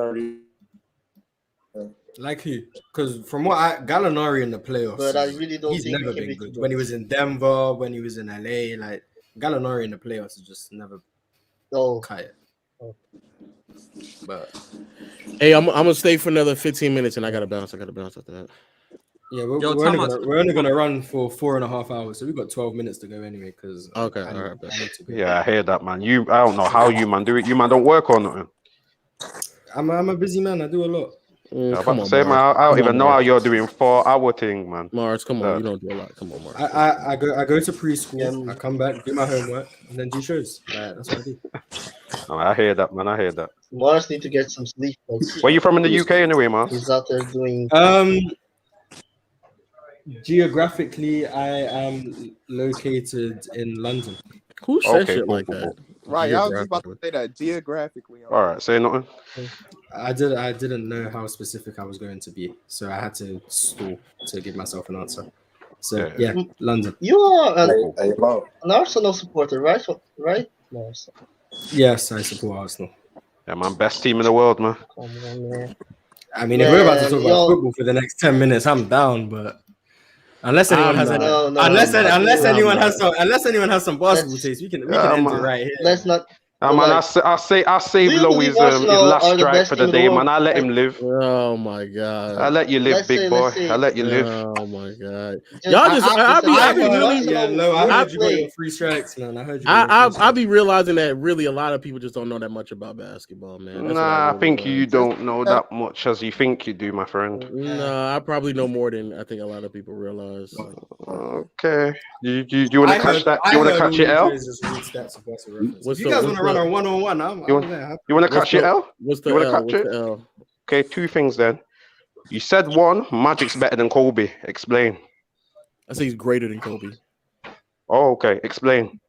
Like who? Because from what Gallinari in the playoffs, but I really don't he's think never been good. When he was in Denver, when he was in LA, like Gallinari in the playoffs is just never cut it. But hey, I'm gonna stay for another 15 minutes, and I gotta bounce after that. Yeah, we're only gonna run for 4.5 hours, so we've got 12 minutes to go anyway. Because I hear that, man. I don't know how you man do it. You man don't work or nothing. I'm a busy man. I do a lot. I don't even know how you're doing 4-hour thing, man. Mars, come on, you don't do a lot. Come on, Mars. I go to preschool. I come back, do my homework, and then do shows. That's what I do. I hear that, man. I hear that. Mars need to get some sleep. Where you from in the UK anyway, Mars? He's out there doing. Geographically, I am located in London. Who says shit like that? Right, I was just about to say that geographically. All right, say nothing. I didn't know how specific I was going to be, so I had to stall to give myself an answer. So yeah, London. You are an Arsenal supporter, right? Right? No, yes, I support Arsenal. Yeah, man, best team in the world, man. Come on, man. I mean, if we're about to talk about football for the next 10 minutes, I'm down, but. Unless anyone has anyone has some basketball taste, we can end it right here. Let's not. Man, I save Louis' last strike for the day, man. I let him live. Oh my god! I let you live, big boy. I let you live. Oh my god! Y'all just, I heard you got your 3 strikes, man. I heard you. I'll be realizing that really a lot of people just don't know that much about basketball, man. I think you don't know that much as you think you do, my friend. No, I probably know more than I think a lot of people realize. Okay. Do you want to catch that? Do you want to catch it, L? You guys want to run a 1-on-1? You want to catch it, L? What's the you want to catch it? L? Okay, 2 things then. You said 1, Magic's better than Kobe. Explain. I say he's greater than Kobe. Oh, okay. Explain.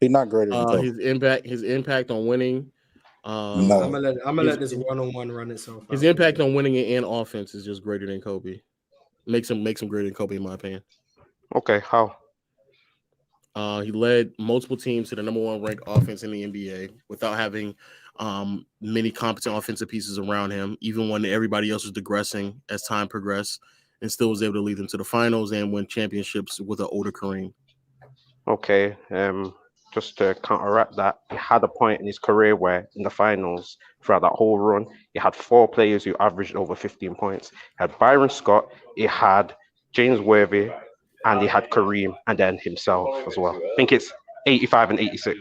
He's not greater than Kobe. His impact on winning. No. I'm gonna let this 1-on-1 run itself. His impact on winning and offense is just greater than Kobe. Makes him greater than Kobe, in my opinion. Okay, how? He led multiple teams to the number 1 ranked offense in the NBA without having many competent offensive pieces around him, even when everybody else was digressing as time progressed, and still was able to lead them to the finals and win championships with an older Kareem. Okay, just to counteract that, he had a point in his career where in the finals, throughout that whole run, he had 4 players who averaged over 15 points. He had Byron Scott, he had James Worthy, and he had Kareem, and then himself as well. I think it's 85 and 86.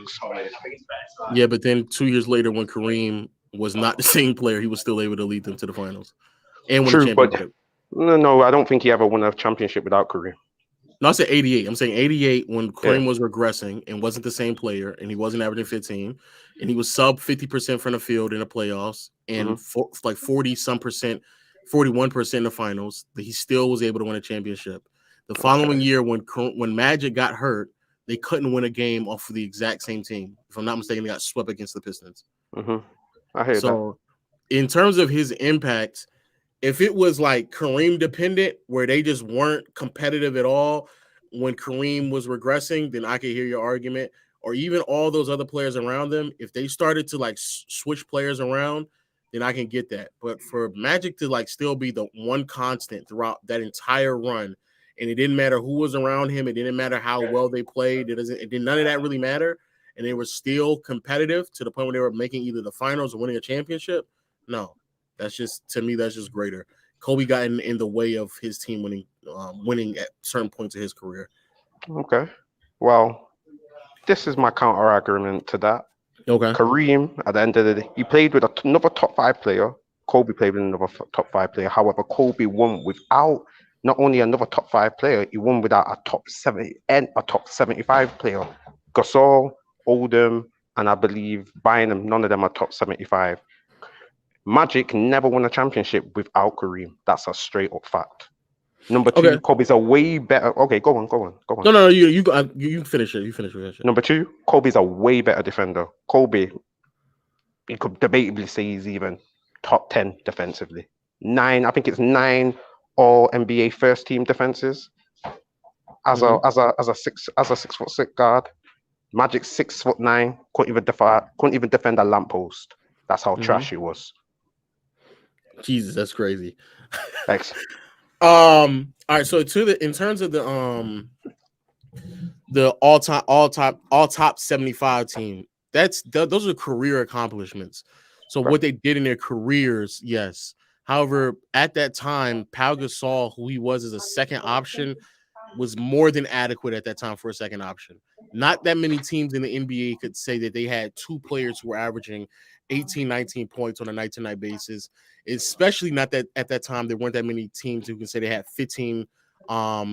Yeah, but then 2 years later, when Kareem was not the same player, he was still able to lead them to the finals and win a True, but championship. no, I don't think he ever won a championship without Kareem. No, I said 88. I'm saying 88 when Kareem was regressing and wasn't the same player, and he wasn't averaging 15, and he was sub 50% from the field in the playoffs, and like 40-some%, 41% in the finals. That he still was able to win a championship. The following year, when Magic got hurt, they couldn't win a game off of the exact same team. If I'm not mistaken, they got swept against the Pistons. I hear So, in terms of his impact, if it was like Kareem dependent, where they just weren't competitive at all when Kareem was regressing, then I could hear your argument. Or even all those other players around them, if they started to like switch players around, then I can get that. But for Magic to like still be the one constant throughout that entire run, and it didn't matter who was around him, it didn't matter how well they played, it did none of that really matter, and they were still competitive to the point where they were making either the finals or winning a championship. No. That's just, to me, that's just greater. Kobe got in the way of his team winning at certain points of his career. Okay. Well, this is my counter argument to that. Okay. Kareem, at the end of the day, he played with another top 5 player. Kobe played with another top 5 player. However, Kobe won without not only another top 5 player, he won without a top 70 and a top 75 player. Gasol, Oldham, and I believe Bynum, none of them are top 75. Magic never won a championship without Kareem. That's a straight up fact. Number 2, Kobe's a way better. Okay, go on. No, you finish it. You finish it. Number 2, Kobe's a way better defender. Kobe, you could debatably say he's even top 10 defensively. I think it's 9 all NBA first team defenses. As a 6'6" guard, Magic 6'9", couldn't even defend a lamppost. That's how trash he was. Jesus, that's crazy. Thanks. All right. So in terms of the all top 75 team, those are career accomplishments. So what they did in their careers, yes. However, at that time, Pau Gasol, who he was as a second option, was more than adequate at that time for a second option. Not that many teams in the NBA could say that they had 2 players who were averaging 18, 19 points on a night-to-night basis, especially not that at that time there weren't that many teams who can say they had 15 or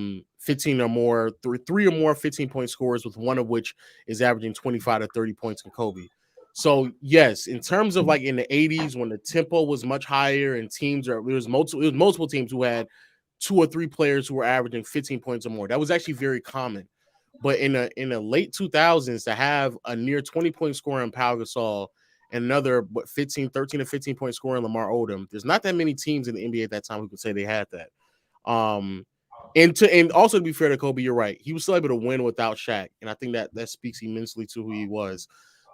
more, three or more 15-point scorers, with one of which is averaging 25 to 30 points in Kobe. So yes, in terms of like in the 80s when the tempo was much higher and it was multiple teams who had 2 or 3 players who were averaging 15 points or more. That was actually very common. But in the late 2000s, to have a near 20-point scorer in Pau Gasol and another 13 to 15 point scorer in Lamar Odom, there's not that many teams in the NBA at that time who could say they had that. And also to be fair to Kobe, you're right. He was still able to win without Shaq, and I think that speaks immensely to who he was.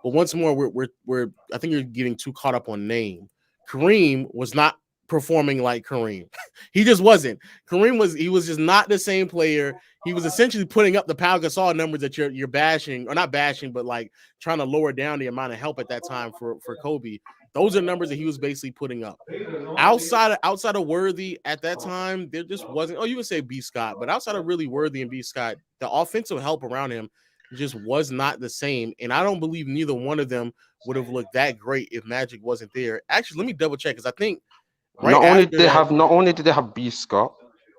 But once more, we're I think you're getting too caught up on name. Kareem was not performing like Kareem. He just wasn't. Kareem was just not the same player. He was essentially putting up the Pau Gasol numbers that you're bashing, or not bashing, but like trying to lower down the amount of help at that time for Kobe. Those are numbers that he was basically putting up. Outside of Worthy at that time, there just wasn't. Oh, you can say B. Scott, but outside of really Worthy and B. Scott, the offensive help around him just was not the same. And I don't believe neither one of them would have looked that great if Magic wasn't there. Actually, let me double check, because I think not only did they have B. Scott,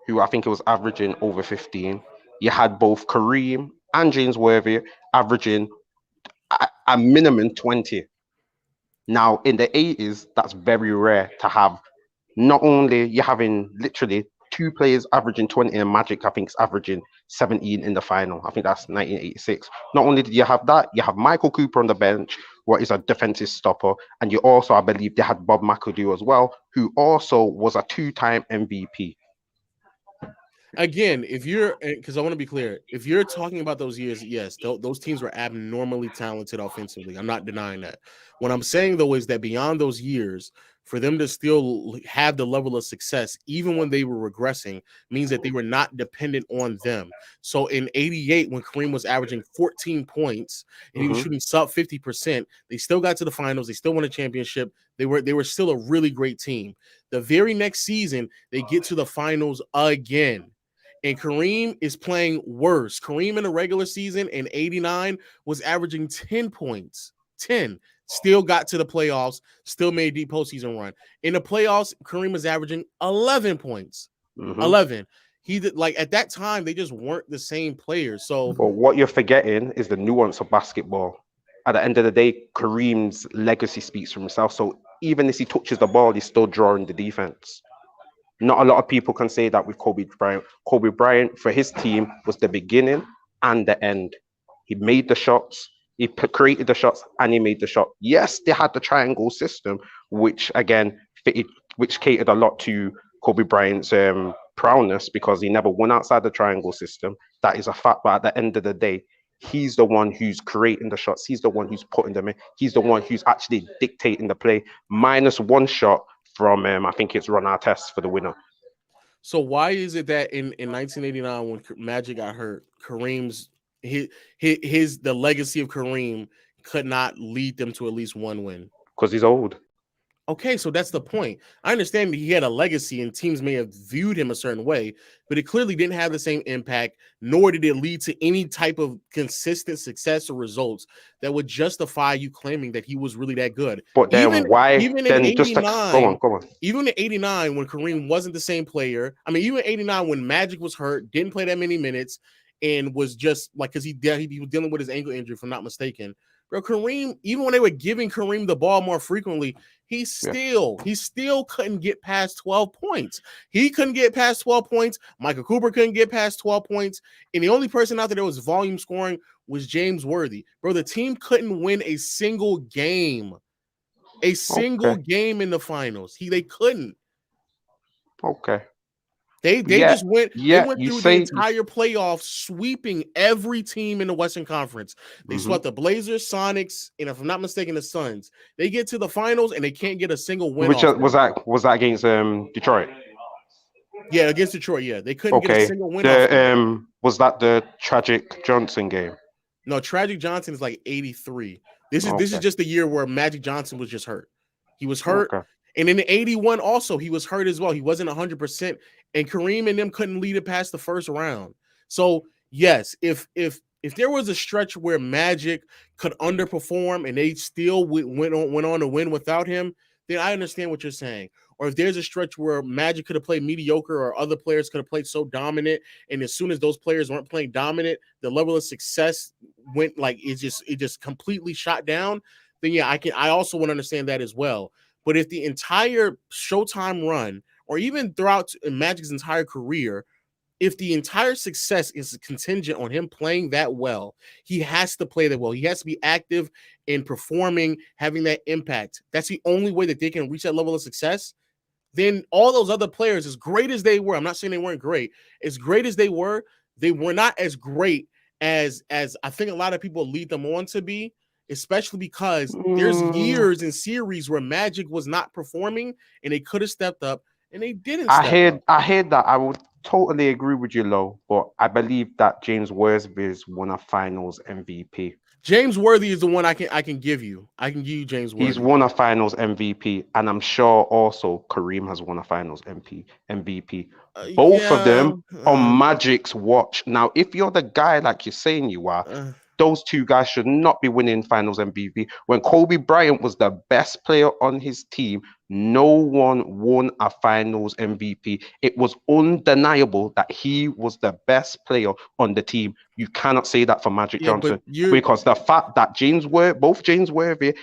who I think it was averaging over 15, you had both Kareem and James Worthy averaging a minimum 20. Now, in the 80s, that's very rare to have. Not only you're having literally 2 players averaging 20 in Magic, I think it's averaging 17 in the final. I think that's 1986. Not only did you have that, you have Michael Cooper on the bench, what is a defensive stopper, and you also, I believe, they had Bob McAdoo as well, who also was a 2-time MVP. Again, because I want to be clear, if you're talking about those years, yes, those teams were abnormally talented offensively. I'm not denying that. What I'm saying, though, is that beyond those years, for them to still have the level of success, even when they were regressing, means that they were not dependent on them. So in 88, when Kareem was averaging 14 points and he was shooting sub 50%, they still got to the finals. They still won a championship. They were still a really great team. The very next season, they get to the finals again. And Kareem is playing worse. Kareem in the regular season in 89 was averaging 10 points. 10. Still got to the playoffs, still made deep postseason run. In the playoffs, Kareem was averaging 11 points. 11. He did, like, at that time, they just weren't the same players. So, but what you're forgetting is the nuance of basketball. At the end of the day, Kareem's legacy speaks for himself. So even as he touches the ball, he's still drawing the defense. Not a lot of people can say that with Kobe Bryant. Kobe Bryant, for his team, was the beginning and the end. He made the shots, he created the shots, and he made the shot. Yes, they had the triangle system, which again fitted, which catered a lot to Kobe Bryant's prowess because he never won outside the triangle system. That is a fact. But at the end of the day, he's the one who's creating the shots. He's the one who's putting them in. He's the one who's actually dictating the play. Minus one shot from I think it's Ron Artest for the winner. So why is it that in 1989 when Magic got hurt, Kareem's the legacy of Kareem could not lead them to at least one win? Because he's old. Okay, so that's the point. I understand that he had a legacy and teams may have viewed him a certain way, but it clearly didn't have the same impact, nor did it lead to any type of consistent success or results that would justify you claiming that he was really that good. But then even in 89, go on. Even in 89, when Kareem wasn't the same player, I mean, even in 89, when Magic was hurt, didn't play that many minutes, and was just like, because he was dealing with his ankle injury, if I'm not mistaken. Bro, Kareem, even when they were giving Kareem the ball more frequently, he still couldn't get past 12 points. He couldn't get past 12 points. Michael Cooper couldn't get past 12 points. And the only person out there that was volume scoring was James Worthy. Bro, the team couldn't win a single game. A single game in the finals. They couldn't. Okay. They just went through the entire playoffs, sweeping every team in the Western Conference. They swept the Blazers, Sonics, and if I'm not mistaken, the Suns. They get to the finals and they can't get a single win. Which was that against Detroit? Yeah, against Detroit. Yeah, they couldn't get a single win. Was that the Tragic Johnson game? No, Tragic Johnson is like 83. This is just the year where Magic Johnson was just hurt. He was hurt. Okay. And in the 81 also, he was hurt as well. He wasn't 100%. And Kareem and them couldn't lead it past the first round. So, yes, if there was a stretch where Magic could underperform and they still went on to win without him, then I understand what you're saying. Or if there's a stretch where Magic could have played mediocre or other players could have played so dominant, and as soon as those players weren't playing dominant, the level of success went like it just completely shot down, then yeah, I also want to understand that as well. But if the entire Showtime run, or even throughout Magic's entire career, if the entire success is contingent on him playing that well, he has to play that well. He has to be active in performing, having that impact. That's the only way that they can reach that level of success. Then all those other players, as great as they were, I'm not saying they weren't great, as great as they were not as great as I think a lot of people lead them on to be, especially because there's years and series where Magic was not performing and they could have stepped up and they didn't. I heard that. I would totally agree with you, Lo, but I believe that James Worthy won a Finals MVP. James Worthy is the one I can give you. I can give you James Worthy. He's won a Finals MVP, and I'm sure also Kareem has won a Finals MVP. Both of them on Magic's watch. Now, if you're the guy like you're saying you are, those two guys should not be winning Finals MVP. When Kobe Bryant was the best player on his team, no one won a Finals MVP. It was undeniable that he was the best player on the team. You cannot say that for Magic Johnson because the fact that both James Worthy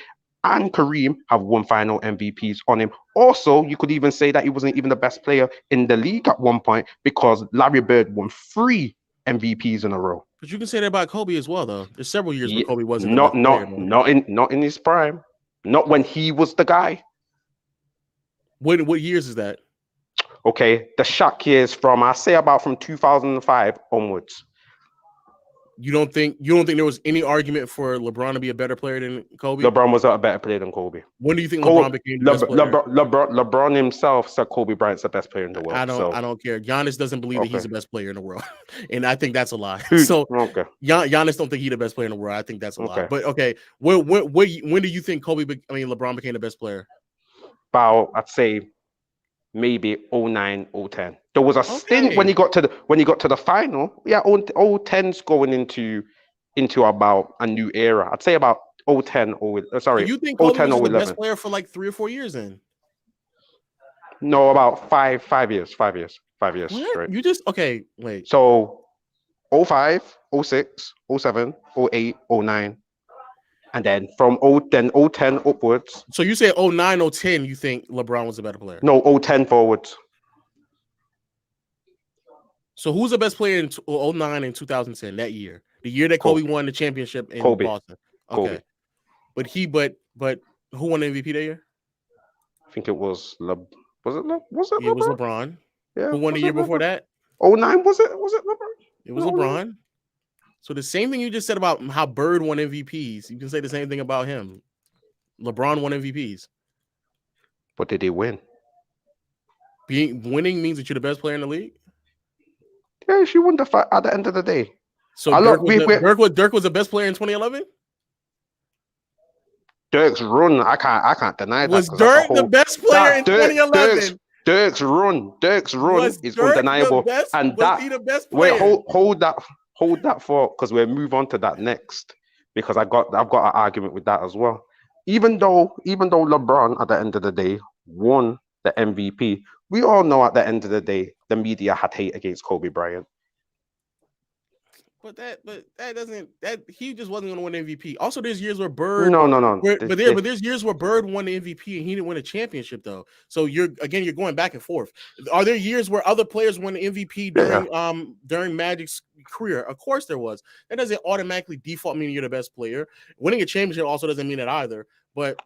and Kareem have won final MVPs on him. Also, you could even say that he wasn't even the best player in the league at one point because Larry Bird won 3 MVPs in a row. But you can say that about Kobe as well, though. There's several years where Kobe wasn't not in his prime, not when he was the guy. What years is that? Okay, the Shaq years from 2005 onwards. You don't think there was any argument for LeBron to be a better player than Kobe? LeBron was a better player than Kobe. When do you think LeBron became the best player? LeBron himself said Kobe Bryant's the best player in the world. I don't care. Giannis doesn't believe that he's the best player in the world, and I think that's a lie. So Giannis don't think he's the best player in the world. I think that's a lie. But okay, when do you think LeBron became the best player? About I'd say maybe 09, 010. There was a stint when he got to the final. Yeah, 010's going into about a new era. I'd say about 010 or sorry, You think Kobe 010 was or the best 11. player for like 3 or 4 years then? No, about 5 years. 5 years What? straight. You just wait. So 05, 06, 07, 08, 09. And then from 010 upwards. So you say 09, 010, you think LeBron was a better player? No, 010 forwards. So who's the best player in 09 and 2010 that year? The year that Kobe won the championship in Boston. Okay. Kobe. But who won the MVP that year? I think it was It was LeBron. Yeah. Who won the year before that? 09 was it LeBron? It was LeBron. So the same thing you just said about how Bird won MVPs, you can say the same thing about him. LeBron won MVPs. But did he win? Winning means that you're the best player in the league? Yeah, she won the fight at the end of the day. So Dirk was the best player in 2011? Dirk's run, I can't deny that. Was Dirk the best player in 2011? Dirk's run is undeniable. And was he the best player? Wait, hold that thought, because we'll move on to that next. Because I've got an argument with that as well. Even though LeBron at the end of the day won the MVP, we all know at the end of the day the media had hate against Kobe Bryant. But that doesn't he just wasn't going to win MVP. Also, there's years where Bird No. But there's years where Bird won the MVP and he didn't win a championship though. So you're going back and forth. Are there years where other players won the MVP during Magic's career? Of course there was. That doesn't automatically default mean you're the best player. Winning a championship also doesn't mean that either. But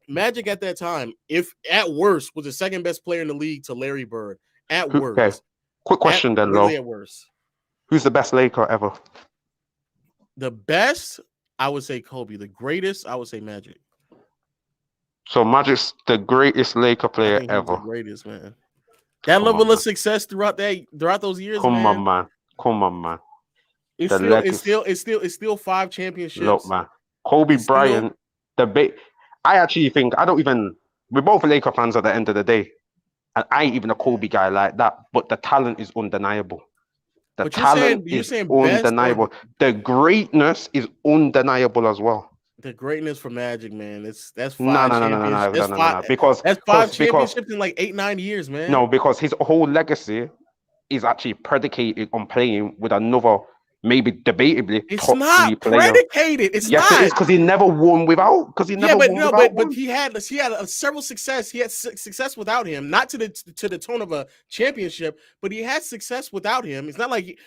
Magic at that time, if at worst, was the second best player in the league to Larry Bird. At worst. Okay. Quick question then, Lo. At worst. Who's the best Laker ever? The best, I would say Kobe. The greatest, I would say Magic. So Magic's the greatest Laker player ever. The greatest, man. That level of success throughout those years. Come on, man. It's still 5 championships. Look, man. Kobe Bryant, I actually think we're both Laker fans at the end of the day. And I ain't even a Kobe guy like that, but the talent is undeniable. The talent is undeniable. The greatness is undeniable as well. The greatness for Magic, man. That's 5 championships. No. Because that's 5 championships in like 8-9 years, man. No, because his whole legacy is actually predicated on playing with another, maybe debatably, it's top not 3 player. Predicated. It's yes, not. it is, because he never won without. Because he never won without. But he had several success. He had success without him, not to the tone of a championship, but he had success without him. It's not like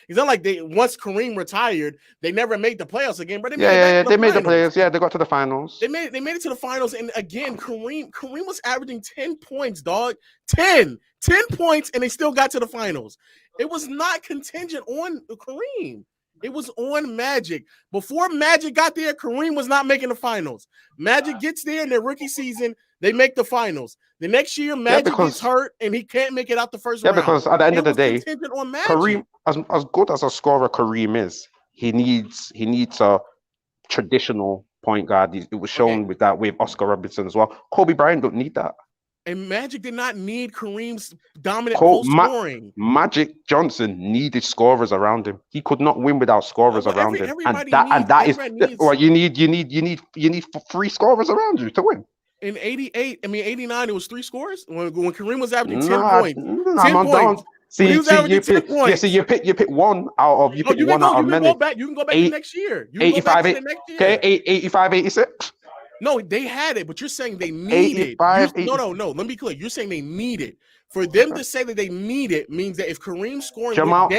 they once Kareem retired, they never made the playoffs again. But they made the playoffs. Yeah, they got to the finals. They made it to the finals, and again, Kareem was averaging 10 points, dog. 10 points, and they still got to the finals. It was not contingent on Kareem. It was on Magic. Before Magic got there, Kareem was not making the finals. Magic gets there in their rookie season, they make the finals. The next year, Magic gets hurt and he can't make it out the first round. Yeah, because at the end of the day, on Kareem, as good as a scorer Kareem is, he needs a traditional point guard. It was shown with Oscar Robertson as well. Kobe Bryant don't need that. And Magic did not need Kareem's dominant post scoring. Magic Johnson needed scorers around him. He could not win without scorers around him. You need 3 scorers around you to win. In 89, it was 3 scores. When Kareem was averaging 10 points. 10 points. You pick one out of one out of many. You can go back to next year. 85, 86. No, they had it, but you're saying they need it. No. Let me be clear. You're saying they need it. For them to say that they need it means that if Kareem's scoring Jamal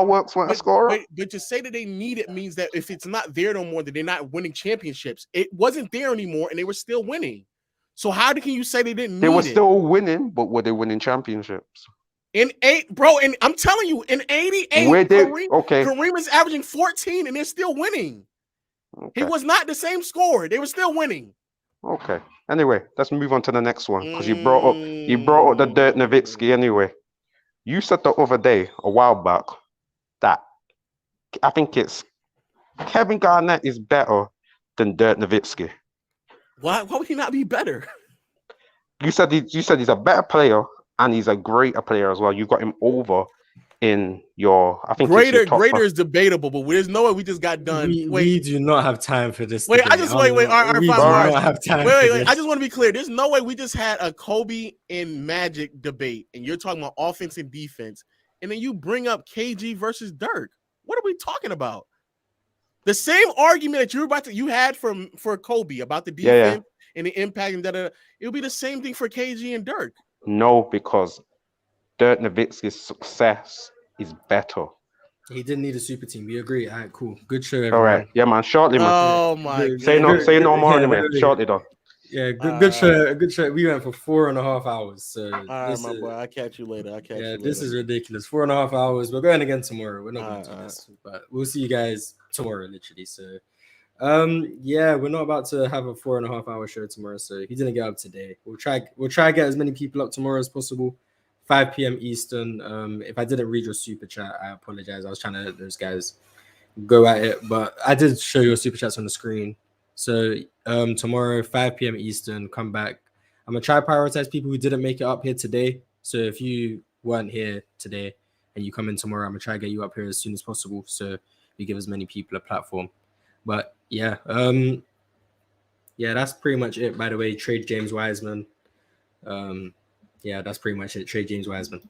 Works went a scorer. But to say that they need it means that if it's not there no more, that they're not winning championships. It wasn't there anymore, and they were still winning. So how can you say they didn't need it? They were still winning, but were they winning championships? And I'm telling you, in 88, Kareem is averaging 14, and they're still winning. Okay. He was not the same scorer. They were still winning. Okay. Anyway, let's move on to the next one, because you brought up the Dirk Nowitzki. Anyway, you said the other day, a while back, that I think it's Kevin Garnett is better than Dirk Nowitzki. Why would he not be better? you said he's a better player and he's a greater player as well. You got him over in your, I think it's your top Greater is debatable, but there's no way we just got done. We do not have time for this. Wait, debate. I just wait. We do not have time. Wait. I just want to be clear. There's no way we just had a Kobe and Magic debate, and you're talking about offense and defense, and then you bring up KG versus Dirk. What are we talking about? The same argument that you had for Kobe about the defense and the impact and it'll be the same thing for KG and Dirk. No, because Dirk Nowitzki's success is better. He didn't need a super team. We agree. All right, cool. Good show, everyone. All right, yeah, man. Shortly, man. Oh my God. Say no more, man. Shortly, though. Yeah, good show. Good show. We went for 4.5 hours. So all right, my boy. I'll catch you later. This is ridiculous. 4.5 hours. We're going again tomorrow. We're not going to do this, but we'll see you guys tomorrow, literally. So, we're not about to have a 4.5 hour show tomorrow. So he didn't get up today. We'll try to get as many people up tomorrow as possible. 5 p.m. Eastern. If I didn't read your super chat, I apologize. I was trying to let those guys go at it, but I did show your super chats on the screen. So tomorrow, 5 p.m. Eastern, come back. I'm gonna try to prioritize people who didn't make it up here today. So if you weren't here today and you come in tomorrow, I'm gonna try to get you up here as soon as possible. So we give as many people a platform. But that's pretty much it. By the way, trade James Wiseman. That's pretty much it. Trade James Wiseman.